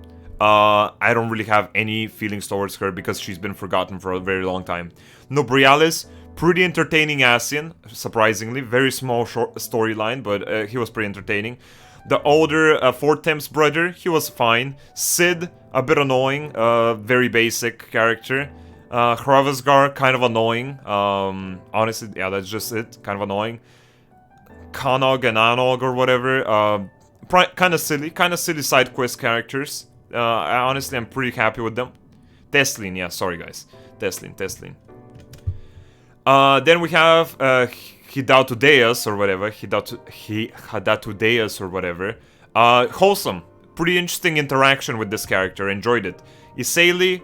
I don't really have any feelings towards her, because she's been forgotten for a very long time. Nobrialis, pretty entertaining Asian, surprisingly. Very small short storyline, but he was pretty entertaining. The older Fortem's brother, he was fine. Sid, a bit annoying. Very basic character. Hravasgar, kind of annoying. Honestly, yeah, that's just it. Kind of annoying. Kanog and Anog or whatever. Kind of silly side quest characters. Honestly, I'm pretty happy with them. Teslin, yeah, sorry guys. Teslin. Then we have Hidatudeus or whatever. Hidatudeus or whatever. Wholesome. Pretty interesting interaction with this character. Enjoyed it. Isali,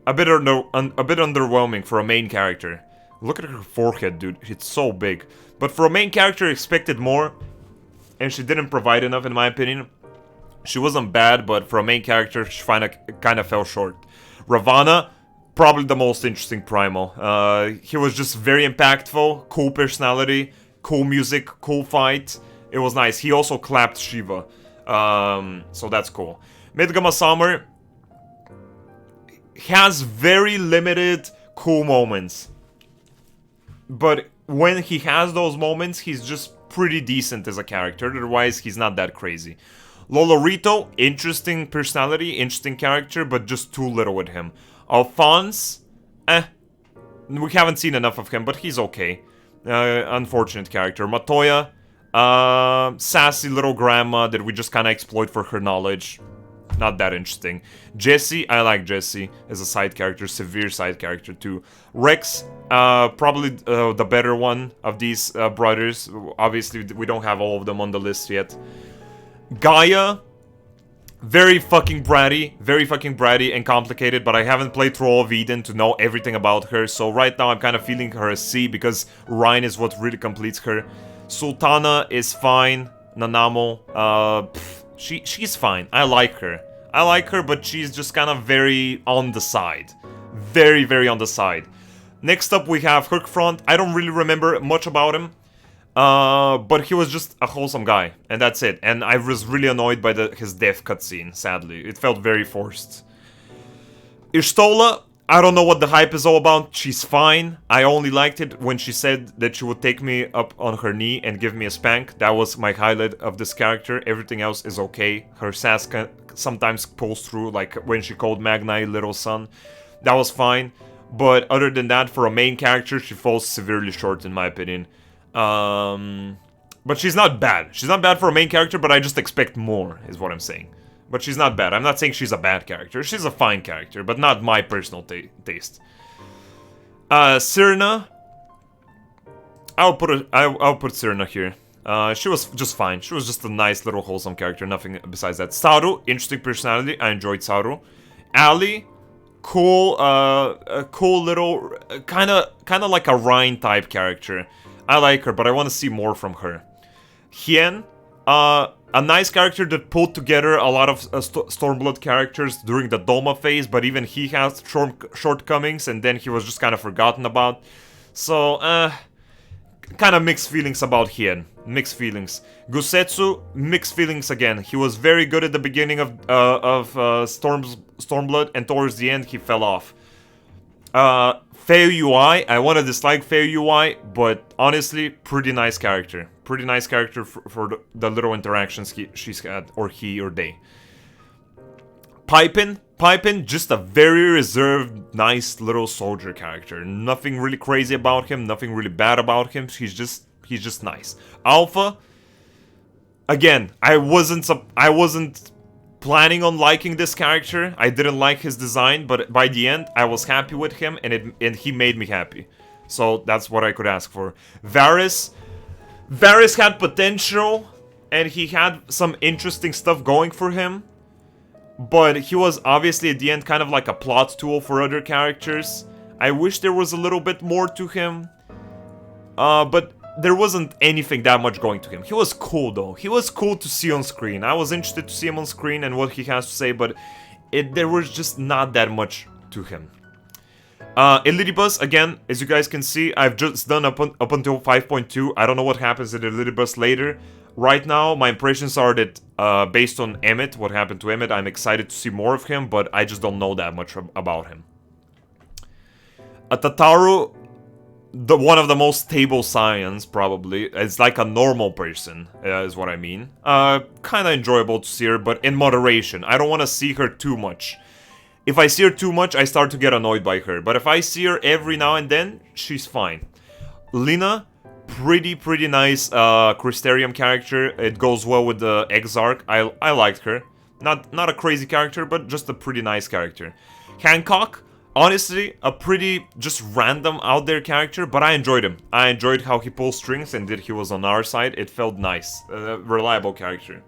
a bit underwhelming for a main character. Look at her forehead, dude. It's so big. But for a main character, I expected more. And she didn't provide enough, in my opinion. She wasn't bad, but for a main character, she kind of fell short. Ravana, probably the most interesting primal. He was just very impactful, cool personality, cool music, cool fight. It was nice. He also clapped Shiva. So that's cool. Midgama Summer has very limited cool moments. But when he has those moments, he's just pretty decent as a character. Otherwise, he's not that crazy. Lolorito, interesting personality, interesting character, but just too little with him. Alphonse, we haven't seen enough of him, but he's okay. Unfortunate character. Matoya, sassy little grandma that we just kind of exploit for her knowledge. Not that interesting. Jesse, I like Jesse as a side character, severe side character too. Rex, probably the better one of these brothers. Obviously, we don't have all of them on the list yet. Gaia, very fucking bratty and complicated, but I haven't played through all of Eden to know everything about her, so right now I'm kind of feeling her a C because Rhine is what really completes her. Sultana is fine. Nanamo, she's fine. I like her, but she's just kind of very on the side. Very on the side. Next up we have Hookfront. I don't really remember much about him. But he was just a wholesome guy, and that's it. And I was really annoyed by his death cutscene, sadly. It felt very forced. Ishtola, I don't know what the hype is all about. She's fine. I only liked it when she said that she would take me up on her knee and give me a spank. That was my highlight of this character. Everything else is okay. Her sass sometimes pulls through, like when she called Magnai little son. That was fine. But other than that, for a main character, she falls severely short, in my opinion. But she's not bad. She's not bad for a main character, but I just expect more, is what I'm saying. But she's not bad. I'm not saying she's a bad character. She's a fine character, but not my personal taste. Sirna, I'll put Sirna here. She was just fine. She was just a nice little wholesome character. Nothing besides that. Saru, interesting personality. I enjoyed Saru. Ali, cool. Cool little, kind of like a Rhine type character. I like her, but I want to see more from her. Hien, a nice character that pulled together a lot of Stormblood characters during the Doma phase, but even he has shortcomings, and then he was just kind of forgotten about. So, kind of mixed feelings about Hien. Mixed feelings. Gusetsu, mixed feelings again. He was very good at the beginning of Stormblood, and towards the end he fell off. Fei UI, I want to dislike Fei UI, but honestly, pretty nice character. Pretty nice character for the little interactions she's had, or he or they. Pipin, just a very reserved, nice little soldier character. Nothing really crazy about him, nothing really bad about him. He's just nice. Alpha, again, I wasn't planning on liking this character. I didn't like his design, but by the end, I was happy with him, and he made me happy. So that's what I could ask for. Varys had potential, and he had some interesting stuff going for him, but he was obviously at the end kind of like a plot tool for other characters. I wish there was a little bit more to him, but there wasn't anything that much going to him. He was cool though. He was cool to see on screen. I was interested to see him on screen and what he has to say, but there was just not that much to him. Elitibus, again, as you guys can see, I've just done up until 5.2. I don't know what happens at Elitibus later. Right now, my impressions are that based on Emmett, what happened to Emmett, I'm excited to see more of him, but I just don't know that much about him. Tataru, one of the most stable science, probably. It's like a normal person, is what I mean. Kind of enjoyable to see her, but in moderation. I don't want to see her too much. If I see her too much, I start to get annoyed by her. But if I see her every now and then, she's fine. Lina, pretty nice Crystarium character. It goes well with the Exarch. I liked her. Not a crazy character, but just a pretty nice character. Hancock, honestly, a pretty just random out there character, but I enjoyed him. I enjoyed how he pulls strings and that he was on our side. It felt nice. Reliable character.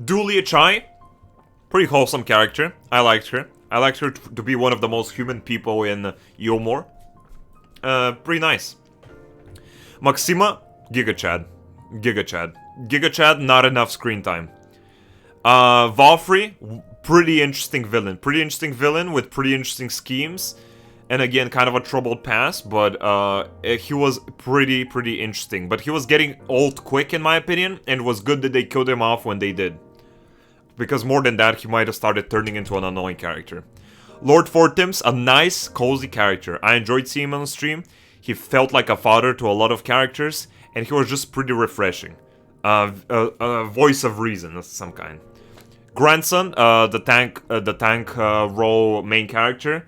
Dulia Chai, pretty wholesome character. I liked her. I liked her to be one of the most human people in Yomor. Pretty nice. Maxima, Giga Chad. Giga Chad, not enough screen time. Valfrey, pretty interesting villain. Pretty interesting villain with pretty interesting schemes. And again, kind of a troubled past, but he was pretty interesting. But he was getting old quick, in my opinion, and it was good that they killed him off when they did. Because more than that, he might have started turning into an annoying character. Lord Fortims, a nice, cozy character. I enjoyed seeing him on stream. He felt like a father to a lot of characters, and he was just pretty refreshing. A voice of reason of some kind. Grandson, the tank role main character.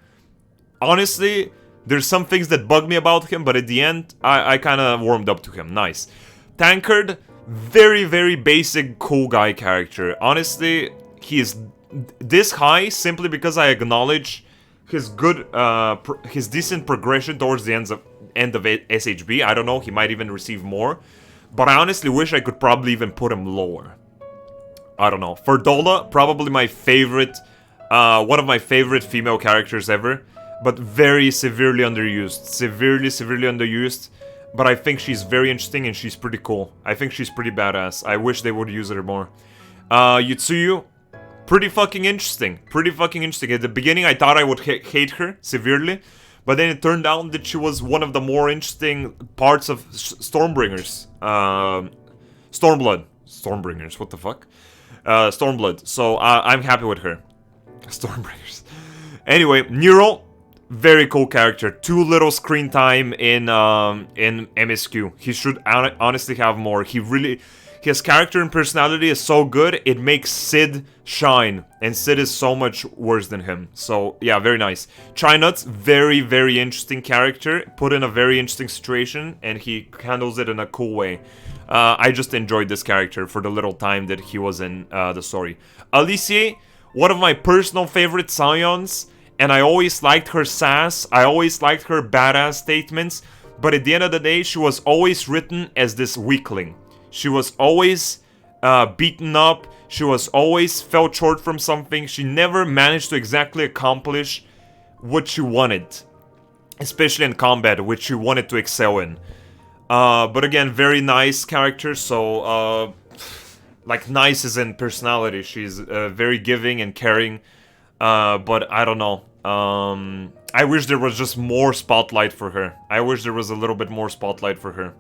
Honestly, there's some things that bug me about him, but at the end, I kind of warmed up to him. Nice. Tankard, very basic cool guy character. Honestly, he is this high simply because I acknowledge his good, his decent progression towards the end of SHB. I don't know, he might even receive more. But I honestly wish I could probably even put him lower. I don't know. Ferdola, probably my favorite, one of my favorite female characters ever. But very severely underused. Severely underused. But I think she's very interesting and she's pretty cool. I think she's pretty badass. I wish they would use her more. Yutsuyu, pretty fucking interesting. At the beginning I thought I would hate her severely. But then it turned out that she was one of the more interesting parts of Stormbringers. Stormbringers, what the fuck? Stormblood. So I'm happy with her. Stormbringers. Anyway, Nero, very cool character. Too little screen time in MSQ. He should honestly have more. His character and personality is so good, it makes Sid shine. And Sid is so much worse than him. So, yeah, very nice. Chinuts, very interesting character. Put in a very interesting situation, and he handles it in a cool way. I just enjoyed this character for the little time that he was in the story. Alicia, one of my personal favorite Scions, and I always liked her sass. I always liked her badass statements. But at the end of the day, she was always written as this weakling. She was always beaten up. She was always fell short from something. She never managed to exactly accomplish what she wanted. Especially in combat, which she wanted to excel in. But again, very nice character. So, like, nice is in personality. She's very giving and caring. But I don't know. I wish there was just more spotlight for her. I wish there was a little bit more spotlight for her.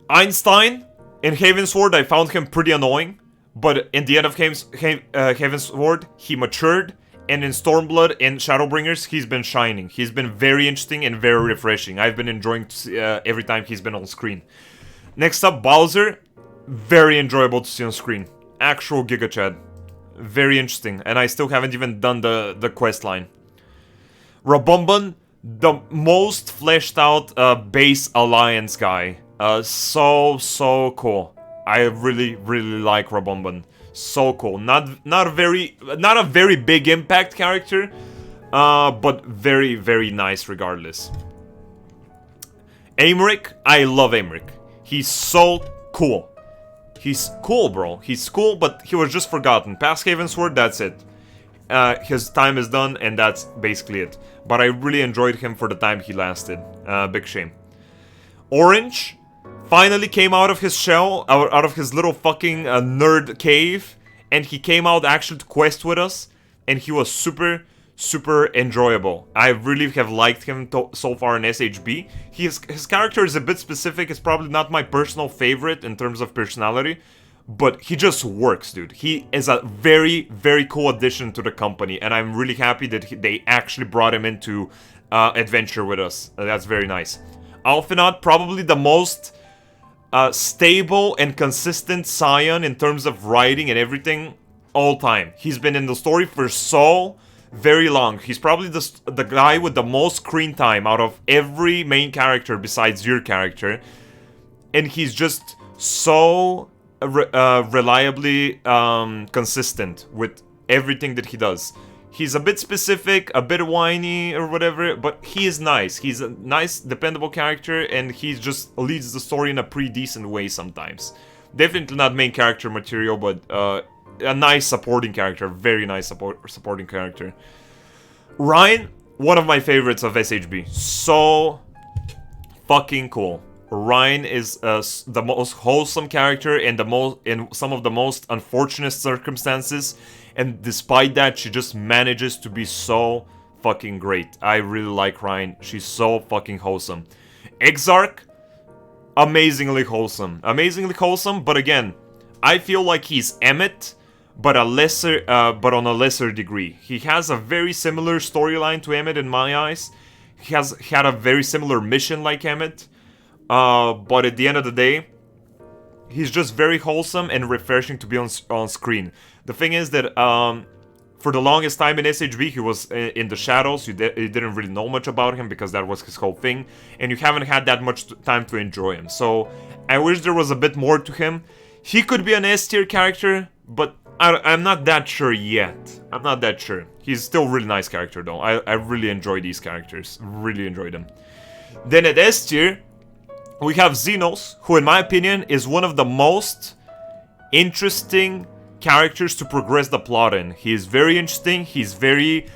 Einstein, in Havensward, I found him pretty annoying, but in the end of Havensward, he matured, and in Stormblood and Shadowbringers, he's been shining. He's been very interesting and very refreshing. I've been enjoying to see, every time he's been on screen. Next up, Bowser, very enjoyable to see on screen. Actual Giga Chad. Very interesting, and I still haven't even done the quest line. Rabumban, the most fleshed out base alliance guy. So cool. I really like Rabumban. So cool. Not a very big impact character, but very nice regardless. Aymeric, I love Aymeric. He's so cool. He's cool, bro. He's cool, but he was just forgotten. Past Havensward, that's it. His time is done, and that's basically it. But I really enjoyed him for the time he lasted. Big shame. Orange finally came out of his shell, out of his little fucking nerd cave, and he came out actually to quest with us, and he was super enjoyable. I really have liked him so far in SHB. His character is a bit specific. It's probably not my personal favorite in terms of personality, but he just works, dude. He is a very, very cool addition to the company, and I'm really happy that they actually brought him into Adventure with us. That's very nice. Alphinaud, probably the most stable and consistent scion in terms of writing and everything all time. He's been in the story for so very long. He's probably the guy with the most screen time out of every main character besides your character. And he's just so reliably consistent with everything that he does. He's a bit specific, a bit whiny or whatever, but he is nice. He's a nice, dependable character, and he just leads the story in a pretty decent way sometimes. Definitely not main character material, but a nice supporting character. Very nice supporting character. Ryan, one of my favorites of SHB. So fucking cool. Ryan is the most wholesome character in some of the most unfortunate circumstances, and despite that, she just manages to be so fucking great. I really like Ryan. She's so fucking wholesome. Exarch, amazingly wholesome. Amazingly wholesome, but again, I feel like he's Emmett, but on a lesser degree. He has a very similar storyline to Emmett in my eyes. He has had a very similar mission like Emmett. But at the end of the day, he's just very wholesome and refreshing to be on screen. The thing is that for the longest time in SHB, he was in the shadows. You didn't really know much about him because that was his whole thing, and you haven't had that much time to enjoy him. So I wish there was a bit more to him. He could be an S tier character, but I'm not that sure yet. I'm not that sure. He's still a really nice character though. I really enjoy these characters. Really enjoy them. Then at S tier, we have ZENOS, who in my opinion is one of the most interesting characters to progress the plot in. He is very interesting, he's very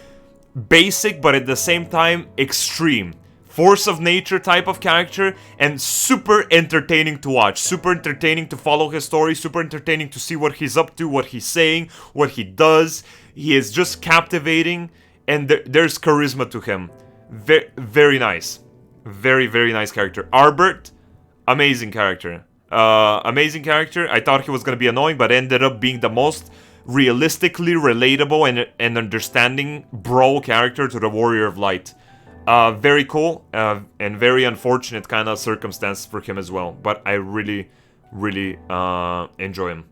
basic, but at the same time extreme. Force of nature type of character, and super entertaining to watch. Super entertaining to follow his story, super entertaining to see what he's up to, what he's saying, what he does. He is just captivating, and there's charisma to him. Very nice. Very, very nice character. Arbert, amazing character. Amazing character. I thought he was going to be annoying, but ended up being the most realistically relatable and understanding bro character to the Warrior of Light. Very cool, and very unfortunate kind of circumstance for him as well. But I really, really enjoy him.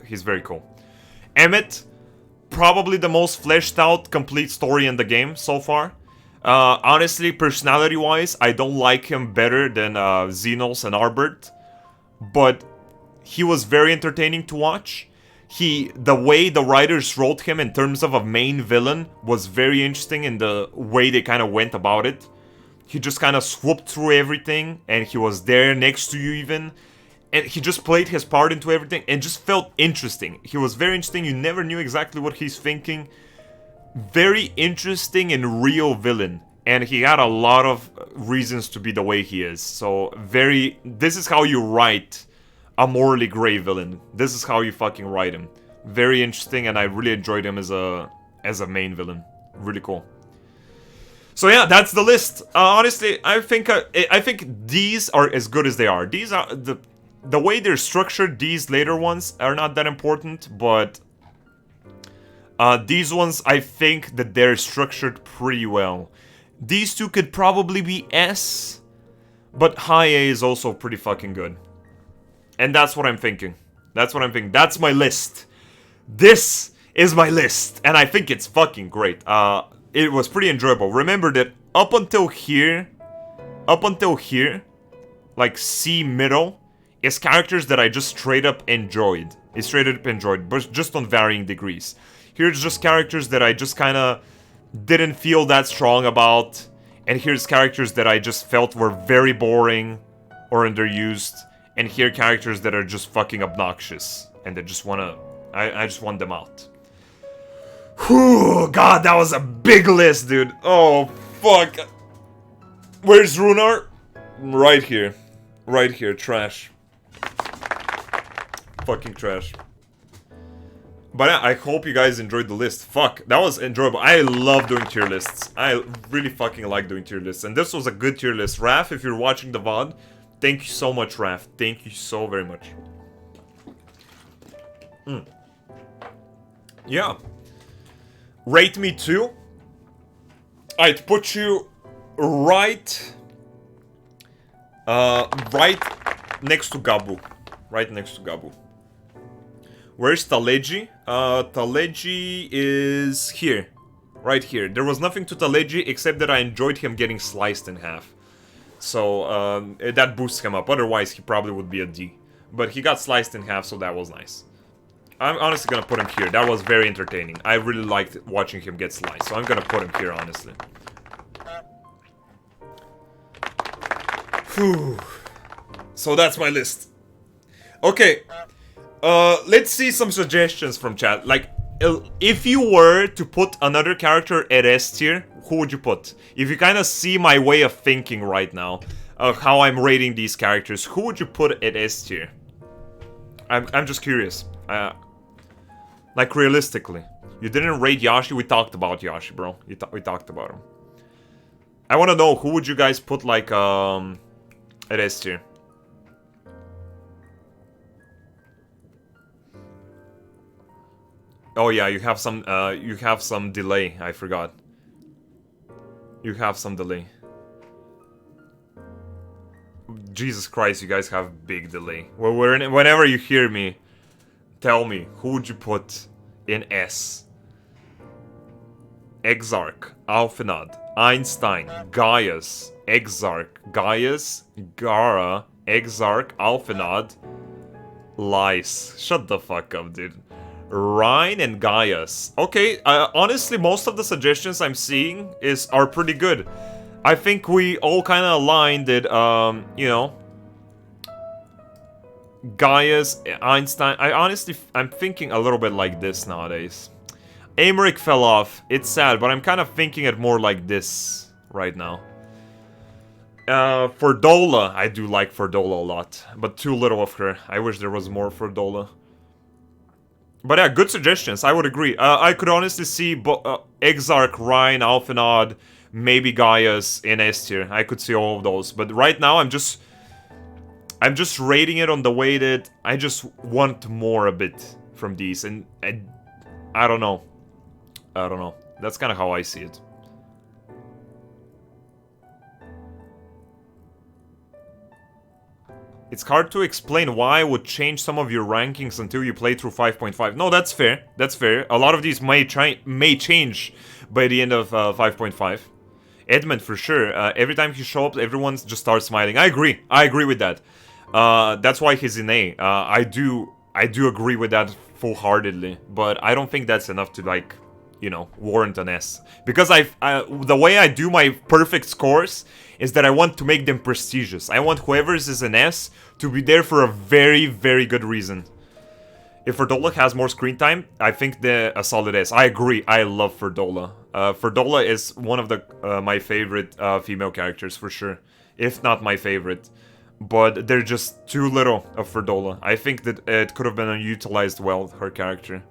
He's very cool. Emmett, probably the most fleshed out, complete story in the game so far. Honestly, personality-wise, I don't like him better than ZENOS and Arbert, but he was very entertaining to watch. The way the writers wrote him in terms of a main villain was very interesting in the way they kind of went about it. He just kind of swooped through everything, and he was there next to you even, and he just played his part into everything, and just felt interesting. He was very interesting, you never knew exactly what he's thinking. Very interesting and real villain, and he had a lot of reasons to be the way he is. So this is how you write a morally gray villain. This is how you fucking write him. Very interesting, and I really enjoyed him as a main villain. Really cool. So yeah, that's the list. Honestly, I think these are as good as they are. These are the way they're structured. These later ones are not that important, but these ones, I think that they're structured pretty well. These two could probably be S, but high A is also pretty fucking good. And that's what I'm thinking. That's what I'm thinking. That's my list. This is my list, and I think it's fucking great. It was pretty enjoyable. Remember that up until here, like C middle, is characters that I just straight up enjoyed. But just on varying degrees. Here's just characters that I just kind of didn't feel that strong about. And here's characters that I just felt were very boring or underused. And here characters that are just fucking obnoxious. And I just want them out. Whew, God, that was a big list, dude. Oh, fuck. Where's Runar? Right here. Right here, trash. Fucking trash. But yeah, I hope you guys enjoyed the list. Fuck, that was enjoyable. I love doing tier lists. I really fucking like doing tier lists. And this was a good tier list. Raph, if you're watching the VOD, thank you so much, Raph. Thank you so very much. Yeah. Rate me too. I'd put you right next to Gabu. Right next to Gabu. Where's Taleji? Taleji is here. Right here. There was nothing to Taleji except that I enjoyed him getting sliced in half. So, that boosts him up. Otherwise, he probably would be a D. But he got sliced in half, so that was nice. I'm honestly gonna put him here. That was very entertaining. I really liked watching him get sliced, so I'm gonna put him here, honestly. Whew. So that's my list. Okay. Let's see some suggestions from chat. Like, if you were to put another character at S tier, who would you put? If you kind of see my way of thinking right now, of how I'm rating these characters, who would you put at S tier? I'm just curious. Like, realistically. You didn't rate Yashi? We talked about Yashi, bro. We talked about him. I want to know, who would you guys put, like, at S tier? Oh yeah, you have some delay, I forgot. You have some delay. Jesus Christ, you guys have big delay. Well, whenever you hear me, tell me, who would you put in S? Exarch, Alfinad, Einstein, Gaius, Exarch, Gaius, Gara, Exarch, Alfinad, Lice. Shut the fuck up, dude. Rhine and Gaius. Okay, honestly, most of the suggestions I'm seeing are pretty good. I think we all kind of aligned that, you know, Gaius, Einstein. I'm thinking a little bit like this nowadays. Aymeric fell off. It's sad, but I'm kind of thinking it more like this right now. Ferdola, I do like Ferdola a lot, but too little of her. I wish there was more Ferdola. But yeah, good suggestions, I would agree. I could honestly see Exarch, Rhine, Alfinad, maybe Gaius in S tier. I could see all of those. But right now, I'm just rating it on the way that I just want more a bit from these. And I don't know. I don't know. That's kind of how I see it. It's hard to explain why I would change some of your rankings until you play through 5.5. No, that's fair. That's fair. A lot of these may change by the end of 5.5. Edmund, for sure. Every time he shows up, everyone just starts smiling. I agree. I agree with that. That's why he's in A. I do agree with that full-heartedly. But I don't think that's enough to, like, you know, warrant an S. Because the way I do my perfect scores is that I want to make them prestigious. I want whoever's is an S to be there for a very, very good reason. If Ferdola has more screen time, I think a solid S. I agree. I love Ferdola. Ferdola is one of my favorite female characters for sure. If not my favorite. But they're just too little of Ferdola. I think that it could have been utilized well, her character.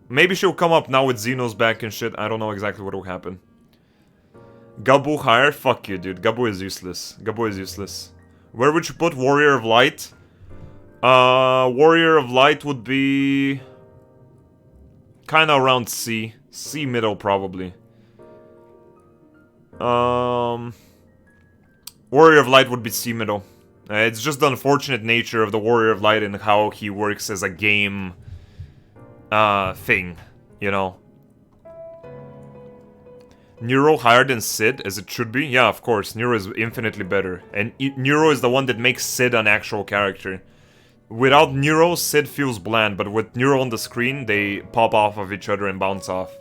Maybe she'll come up now with ZENOS back and shit. I don't know exactly what will happen. Gabu higher? Fuck you, dude. Gabu is useless. Gabu is useless. Where would you put Warrior of Light? Warrior of Light would be kind of around C. C middle, probably. Warrior of Light would be C middle. It's just the unfortunate nature of the Warrior of Light and how he works as a game thing, you know. Neuro higher than Sid, as it should be? Yeah, of course, Neuro is infinitely better. And Neuro is the one that makes Sid an actual character. Without Neuro, Sid feels bland, but with Neuro on the screen, they pop off of each other and bounce off.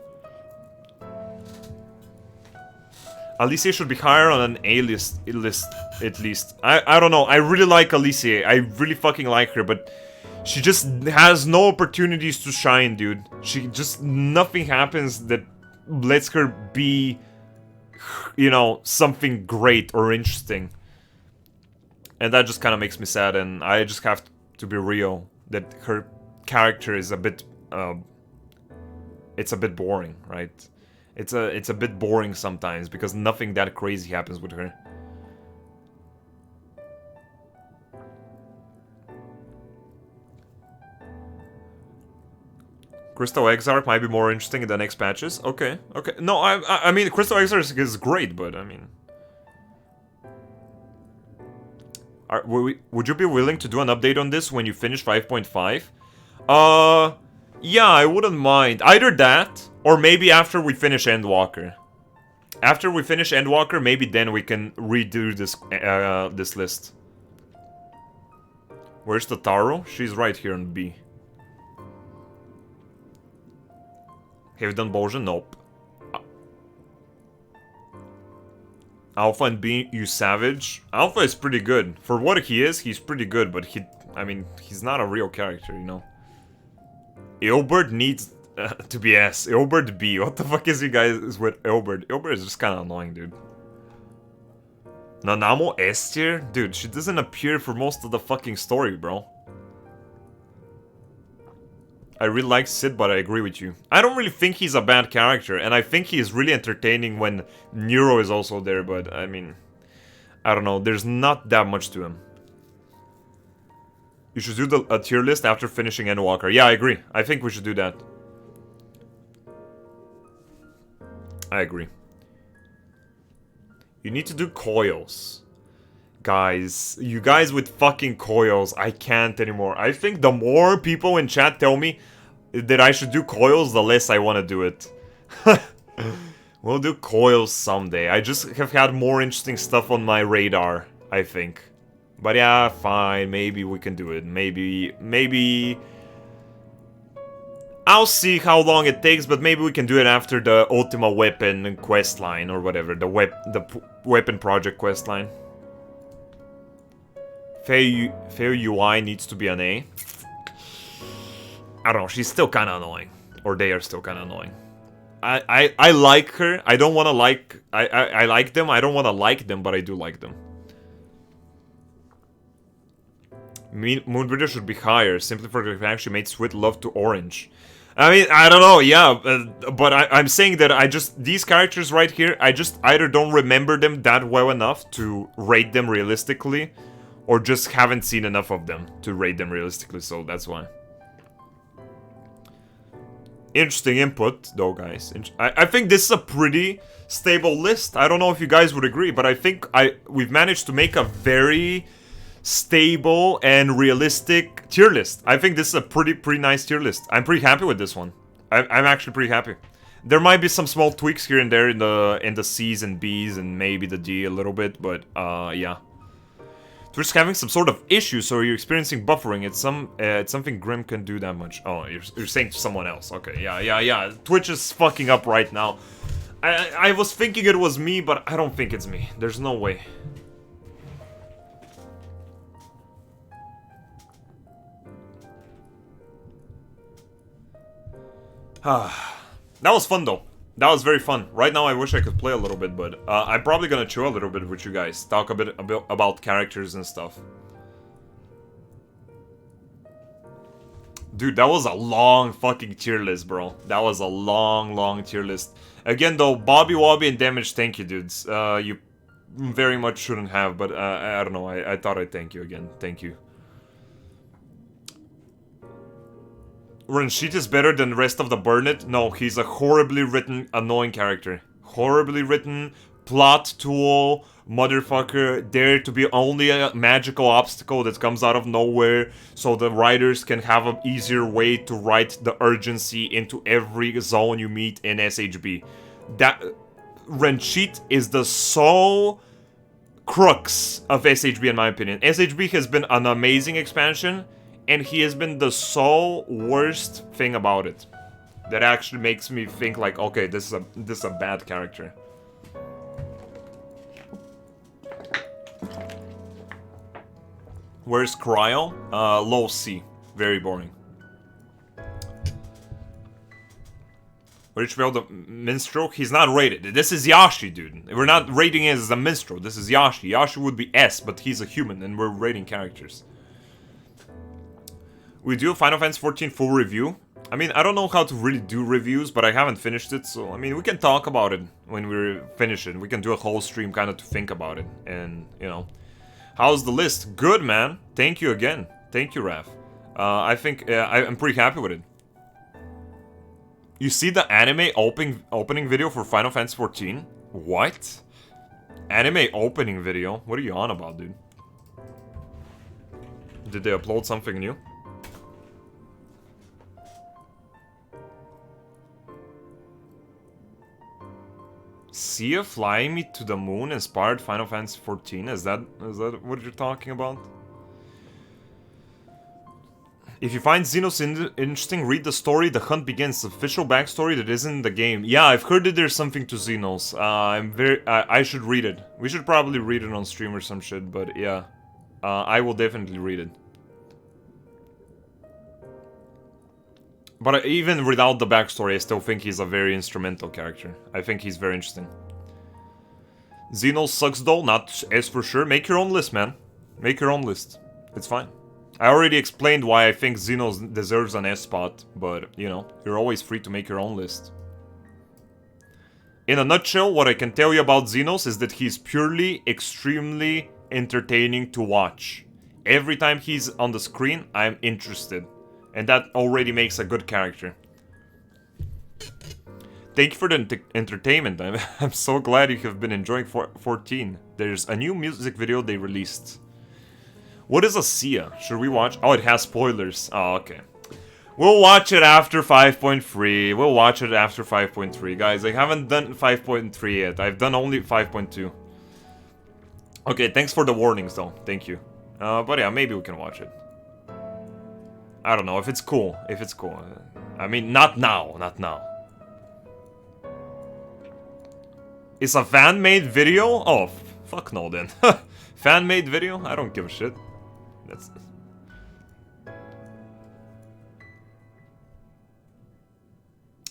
Alicia should be higher on an A list at least. I don't know, I really like Alicia, I really fucking like her, but she just has no opportunities to shine, dude. Nothing happens that lets her be, you know, something great or interesting. And that just kind of makes me sad, and I just have to be real that her character is a bit, it's a bit boring, right? It's a bit boring sometimes, because nothing that crazy happens with her. Crystal Exarch might be more interesting in the next patches. Okay, okay. No, I mean, Crystal Exarch is great, but I mean... would you be willing to do an update on this when you finish 5.5? Yeah, I wouldn't mind. Either that, or maybe after we finish Endwalker. After we finish Endwalker, maybe then we can redo this this list. Where's the Taro? She's right here on B. Have you done Bojan? Nope. Alpha and B, you savage. Alpha is pretty good. For what he is, he's pretty good, but I mean, he's not a real character, you know? Ilbert needs to be S. Ilbert B. What the fuck is you guys with Ilbert? Ilbert is just kind of annoying, dude. Nanamo S tier? Dude, she doesn't appear for most of the fucking story, bro. I really like Sid, but I agree with you. I don't really think he's a bad character, and I think he is really entertaining when Nero is also there, but I mean... I don't know, there's not that much to him. You should do a tier list after finishing Endwalker. Yeah, I agree. I think we should do that. I agree. You need to do coils. Guys, you guys with fucking coils, I can't anymore. I think the more people in chat tell me that I should do coils, the less I want to do it. We'll do coils someday. I just have had more interesting stuff on my radar, I think. But yeah, fine, maybe we can do it. Maybe... I'll see how long it takes, but maybe we can do it after the Ultima Weapon questline or whatever. The Weapon Project questline. Fair UI needs to be an A. I don't know, she's still kind of annoying. Or they are still kind of annoying. I like her. I don't want to like... I like them. I don't want to like them, but I do like them. Moonbreeder should be higher, simply for the fact she made sweet love to Orange. I mean, I don't know, yeah, but I'm saying that these characters right here, I just either don't remember them that well enough to rate them realistically, or just haven't seen enough of them to rate them realistically, so that's why. Interesting input, though, guys. I think this is a pretty stable list. I don't know if you guys would agree, but I think we've managed to make a very stable and realistic tier list. I think this is a pretty nice tier list. I'm pretty happy with this one. I'm actually pretty happy. There might be some small tweaks here and there in the C's and B's and maybe the D a little bit, but yeah. Twitch is having some sort of issue, so you're experiencing buffering. It's something Grim can do that much. Oh, you're saying to someone else. Okay, yeah. Twitch is fucking up right now. I was thinking it was me, but I don't think it's me. There's no way. That was fun though. That was very fun. Right now I wish I could play a little bit, but I'm probably gonna chill a little bit with you guys. Talk a bit about characters and stuff. Dude, that was a long fucking tier list, bro. That was a long tier list. Again though, Bobby Wobby and Damage, thank you, dudes. You very much shouldn't have, but I don't know. I thought I'd thank you again. Thank you. Ranshit is better than the rest of the Burnett? No, he's a horribly written, annoying character. Horribly written, plot tool, motherfucker, there to be only a magical obstacle that comes out of nowhere, so the writers can have an easier way to write the urgency into every zone you meet in SHB. That Ranshit is the sole crux of SHB in my opinion. SHB has been an amazing expansion, and he has been the sole worst thing about it. That actually makes me think like, okay, this is a bad character. Where's Cryo? Low C. Very boring. Richville the Minstrel? He's not rated. This is Yashi, dude. We're not rating it as a Minstrel. This is Yashi. Yashi would be S, but he's a human, and we're rating characters. We do a Final Fantasy 14 full review. I mean, I don't know how to really do reviews, but I haven't finished it, so I mean, we can talk about it when we finish it. We can do a whole stream kind of to think about it, and, you know. How's the list? Good, man. Thank you again. Thank you, Raph. I think I'm pretty happy with it. You see the anime opening video for Final Fantasy 14? What? Anime opening video? What are you on about, dude? Did they upload something new? Sia flying me to the moon inspired Final Fantasy 14? Is that what you're talking about? If you find Zenos interesting, read the story. The hunt begins. Official backstory that isn't in the game. Yeah, I've heard that there's something to Zenos. I should read it. We should probably read it on stream or some shit. But yeah, I will definitely read it. But even without the backstory, I still think he's a very instrumental character. I think he's very interesting. Zenos sucks though, not S for sure. Make your own list, man. Make your own list. It's fine. I already explained why I think Zenos deserves an S spot, but, you know, you're always free to make your own list. In a nutshell, what I can tell you about Zenos is that he's purely extremely entertaining to watch. Every time he's on the screen, I'm interested. And that already makes a good character. Thank you for the entertainment. I'm so glad you have been enjoying 14. There's a new music video they released. What is a Sia? Should we watch? Oh, it has spoilers. Oh, okay. We'll watch it after 5.3. We'll watch it after 5.3. Guys, I haven't done 5.3 yet. I've done only 5.2. Okay, thanks for the warnings, though. Thank you. But yeah, maybe we can watch it. I don't know, if it's cool. If it's cool. I mean, not now. Not now. It's a fan-made video? Oh, fuck no, then. Fan-made video? I don't give a shit. That's...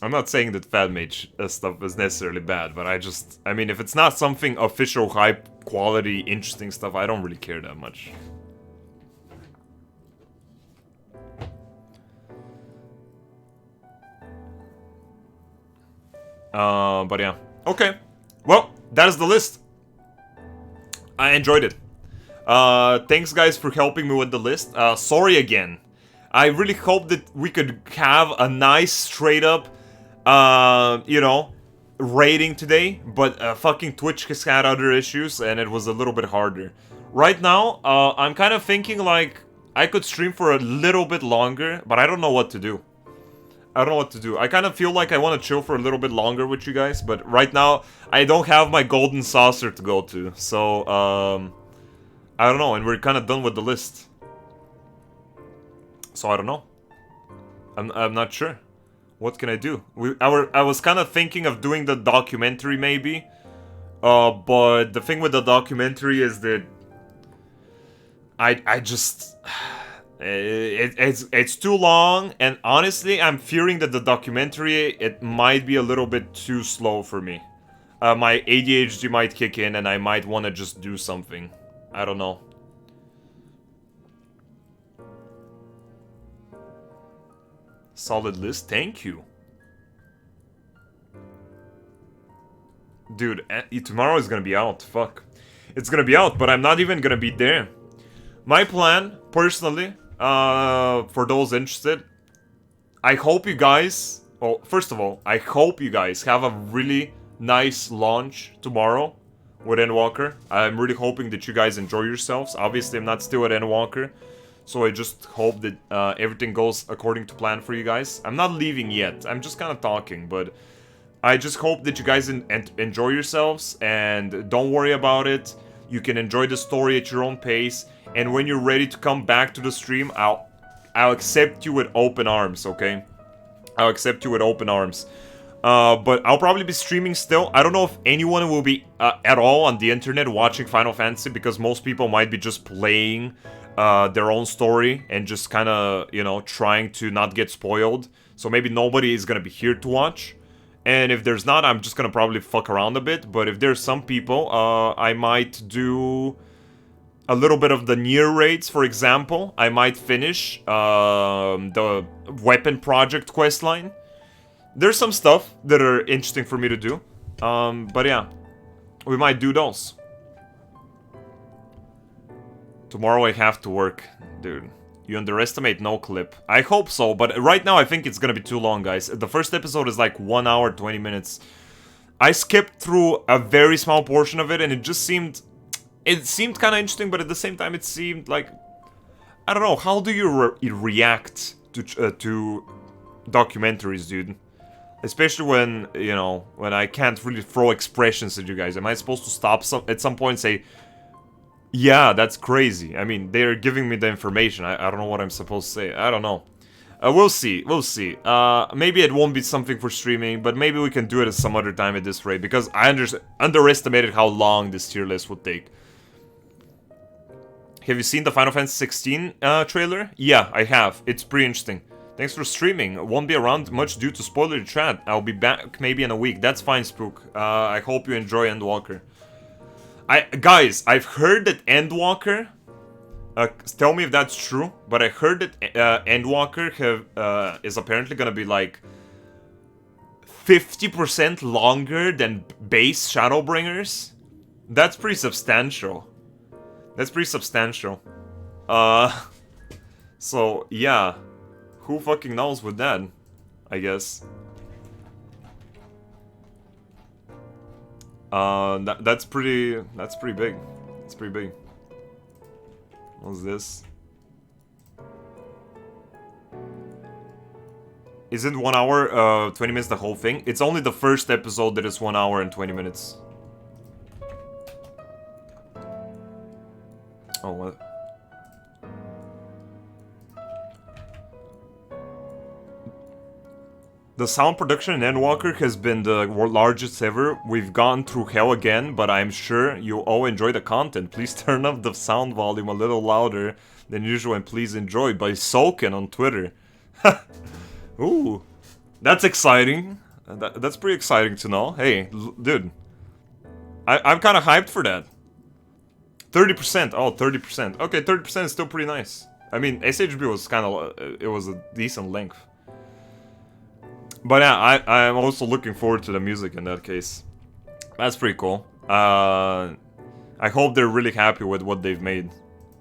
I'm not saying that fan-made stuff is necessarily bad, but I mean, if it's not something official, high-quality, interesting stuff, I don't really care that much. But yeah. Okay. Well, that is the list. I enjoyed it. Thanks guys for helping me with the list. Sorry again. I really hope that we could have a nice straight up, you know, rating today. But fucking Twitch has had other issues and it was a little bit harder. Right now, I'm kind of thinking like I could stream for a little bit longer, but I don't know what to do. I don't know what to do. I kind of feel like I want to chill for a little bit longer with you guys, but right now, I don't have my golden saucer to go to, so, I don't know, and we're kind of done with the list. So, I don't know. I'm not sure. What can I do? I was kind of thinking of doing the documentary, maybe, but the thing with the documentary is that I just... It's too long, and honestly, I'm fearing that the documentary, it might be a little bit too slow for me. My ADHD might kick in, and I might want to just do something. I don't know. Solid list, thank you. Dude, tomorrow is gonna be out, fuck. It's gonna be out, but I'm not even gonna be there. My plan, personally... for those interested, I hope you guys, well, first of all, I hope you guys have a really nice launch tomorrow with Endwalker. I'm really hoping that you guys enjoy yourselves. Obviously, I'm not still at Endwalker, so I just hope that everything goes according to plan for you guys. I'm not leaving yet, I'm just kind of talking, but I just hope that you guys enjoy yourselves, and don't worry about it. You can enjoy the story at your own pace. And when you're ready to come back to the stream, I'll accept you with open arms, okay? I'll accept you with open arms. But I'll probably be streaming still. I don't know if anyone will be at all on the internet watching Final Fantasy, because most people might be just playing their own story and just kind of, you know, trying to not get spoiled. So maybe nobody is going to be here to watch. And if there's not, I'm just going to probably fuck around a bit. But if there's some people, I might do... a little bit of the near raids, for example. I might finish the weapon project questline. There's some stuff that are interesting for me to do. But yeah, we might do those. Tomorrow I have to work, dude. You underestimate no clip. I hope so, but right now I think it's gonna be too long, guys. The first episode is like 1 hour, 20 minutes. I skipped through a very small portion of it, and it just seemed... It seemed kind of interesting, but at the same time it seemed like... I don't know, how do you react to documentaries, dude? Especially when, you know, when I can't really throw expressions at you guys. Am I supposed to stop at some point and say... Yeah, that's crazy. I mean, they're giving me the information. I don't know what I'm supposed to say. I don't know. We'll see. We'll see. Maybe it won't be something for streaming, but maybe we can do it at some other time at this rate, because I underestimated how long this tier list would take. Have you seen the Final Fantasy 16 trailer? Yeah, I have. It's pretty interesting. Thanks for streaming. Won't be around much due to spoiler chat. I'll be back maybe in a week. That's fine, Spook. I hope you enjoy Endwalker. Guys, I've heard that Endwalker, tell me if that's true, but I heard that Endwalker is apparently gonna be like 50% longer than base Shadowbringers. That's pretty substantial. That's pretty substantial. So yeah, who fucking knows with that, I guess. That's pretty big. That's pretty big. What's this? Isn't 1 hour, 20 minutes the whole thing? It's only the first episode that is 1 hour and 20 minutes. Oh, what? The sound production in Endwalker has been the largest ever. We've gone through hell again, but I'm sure you all enjoy the content. Please turn up the sound volume a little louder than usual and please enjoy by Sulkin on Twitter. Ooh, that's exciting. That's pretty exciting to know. Hey, dude, I'm kind of hyped for that. 30%, oh, 30%. Okay, 30% is still pretty nice. I mean, SHB was kind of, it was a decent length. But yeah, I'm also looking forward to the music in that case. That's pretty cool. I hope they're really happy with what they've made.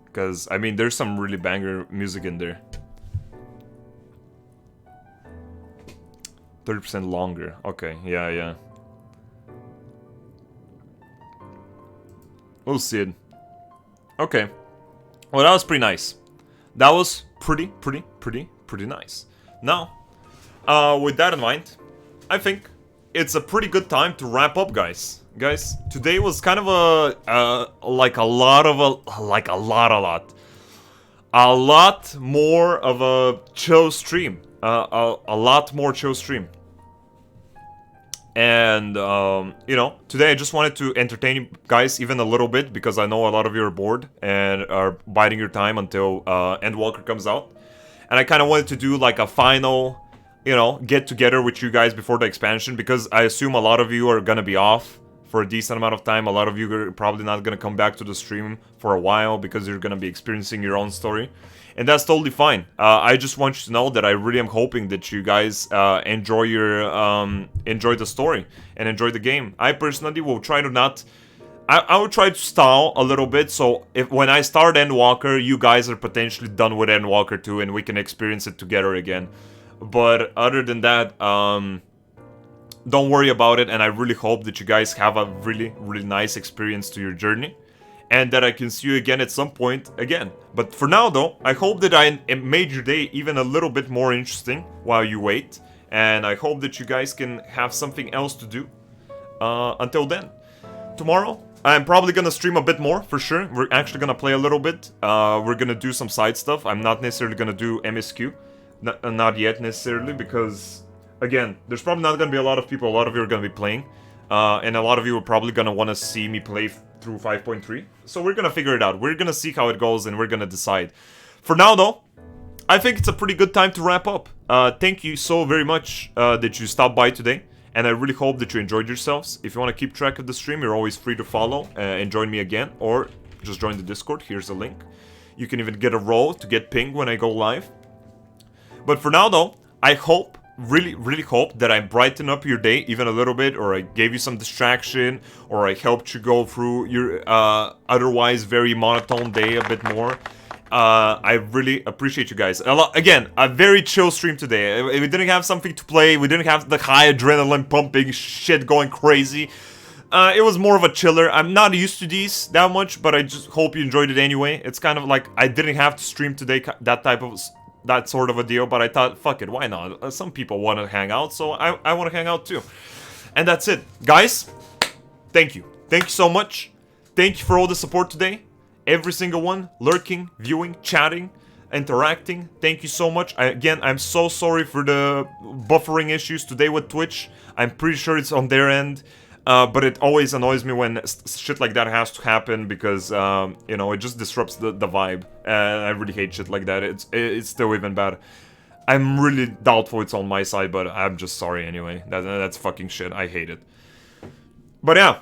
Because, I mean, there's some really banger music in there. 30% longer. Okay, yeah. We'll see it. Okay. Well, that was pretty nice. That was pretty nice. Now... with that in mind, I think it's a pretty good time to wrap up, guys. Guys, today was kind of a lot more of a chill stream. A lot more chill stream. And, you know, today I just wanted to entertain you guys even a little bit, because I know a lot of you are bored and are biding your time until Endwalker comes out. And I kind of wanted to do like a final... you know, get together with you guys before the expansion, because I assume a lot of you are gonna be off for a decent amount of time. A lot of you are probably not gonna come back to the stream for a while because you're gonna be experiencing your own story. And that's totally fine. I just want you to know that I really am hoping that you guys enjoy the story and enjoy the game. I personally will try to not... I will try to stall a little bit, so when I start Endwalker, you guys are potentially done with Endwalker too, and we can experience it together again. But other than that, don't worry about it, and I really hope that you guys have a really nice experience to your journey, and that I can see you again at some point again. But for now though, I hope that I made your day even a little bit more interesting while you wait, and I hope that you guys can have something else to do until then. Tomorrow, I'm probably gonna stream a bit more, for sure. We're actually gonna play a little bit. We're gonna do some side stuff. I'm not necessarily gonna do MSQ. Not yet, necessarily, because, again, there's probably not going to be a lot of people, a lot of you are going to be playing, and a lot of you are probably going to want to see me play through 5.3, so we're going to figure it out. We're going to see how it goes, and we're going to decide. For now, though, I think it's a pretty good time to wrap up. Thank you so very much that you stopped by today, and I really hope that you enjoyed yourselves. If you want to keep track of the stream, you're always free to follow and join me again, or just join the Discord. Here's the link. You can even get a role to get pinged when I go live. But for now though, I hope, really hope that I brighten up your day even a little bit, or I gave you some distraction, or I helped you go through your otherwise very monotone day a bit more. I really appreciate you guys. Again, a very chill stream today. We didn't have something to play. We didn't have the high adrenaline pumping shit going crazy. It was more of a chiller. I'm not used to these that much, but I just hope you enjoyed it anyway. It's kind of like I didn't have to stream today, that sort of a deal, but I thought, fuck it, why not? Some people want to hang out, so I want to hang out too. And that's it. Guys, thank you. Thank you so much. Thank you for all the support today. Every single one, lurking, viewing, chatting, interacting. Thank you so much. Again, I'm so sorry for the buffering issues today with Twitch. I'm pretty sure it's on their end. But it always annoys me when shit like that has to happen because, you know, it just disrupts the vibe. I really hate shit like that. It's still even bad. I'm really doubtful it's on my side, but I'm just sorry anyway. That's fucking shit. I hate it. But yeah.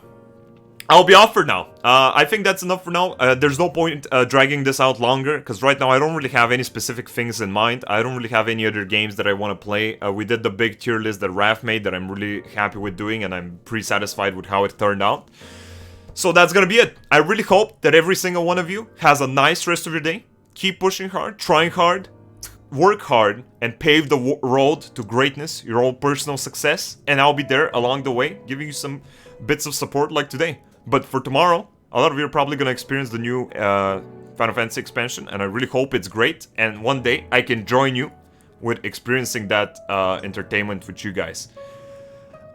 I'll be off for now. I think that's enough for now. There's no point dragging this out longer, because right now I don't really have any specific things in mind. I don't really have any other games that I want to play. We did the big tier list that Raph made that I'm really happy with doing, and I'm pretty satisfied with how it turned out. So that's gonna be it. I really hope that every single one of you has a nice rest of your day. Keep pushing hard, trying hard, work hard, and pave the road to greatness, your own personal success. And I'll be there along the way, giving you some bits of support like today. But for tomorrow, a lot of you are probably going to experience the new Final Fantasy expansion, and I really hope it's great, and one day I can join you with experiencing that entertainment with you guys.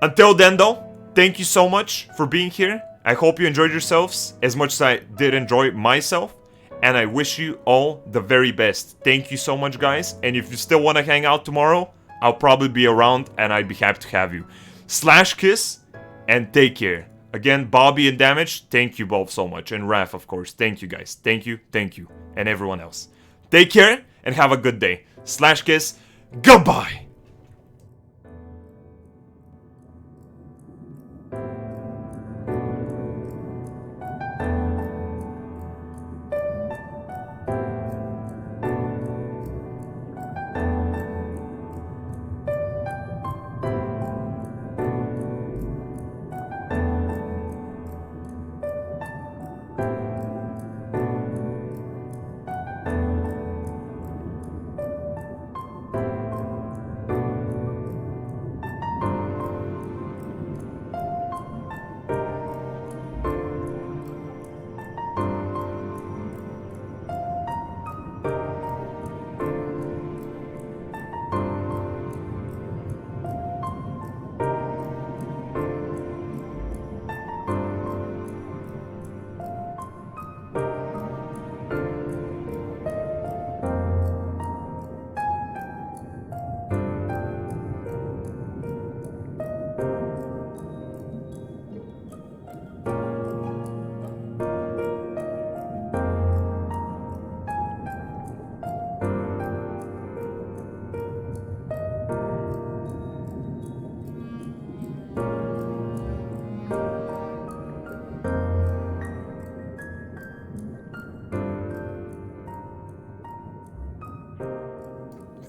Until then though, thank you so much for being here. I hope you enjoyed yourselves as much as I did enjoy myself, and I wish you all the very best. Thank you so much, guys, and if you still want to hang out tomorrow, I'll probably be around, and I'd be happy to have you. /kiss, and take care. Again, Bobby and Damage, thank you both so much. And Raph, of course. Thank you, guys. Thank you. And everyone else. Take care and have a good day. /kiss, goodbye!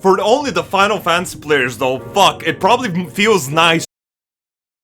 For only the Final Fantasy players though, fuck, it probably feels nice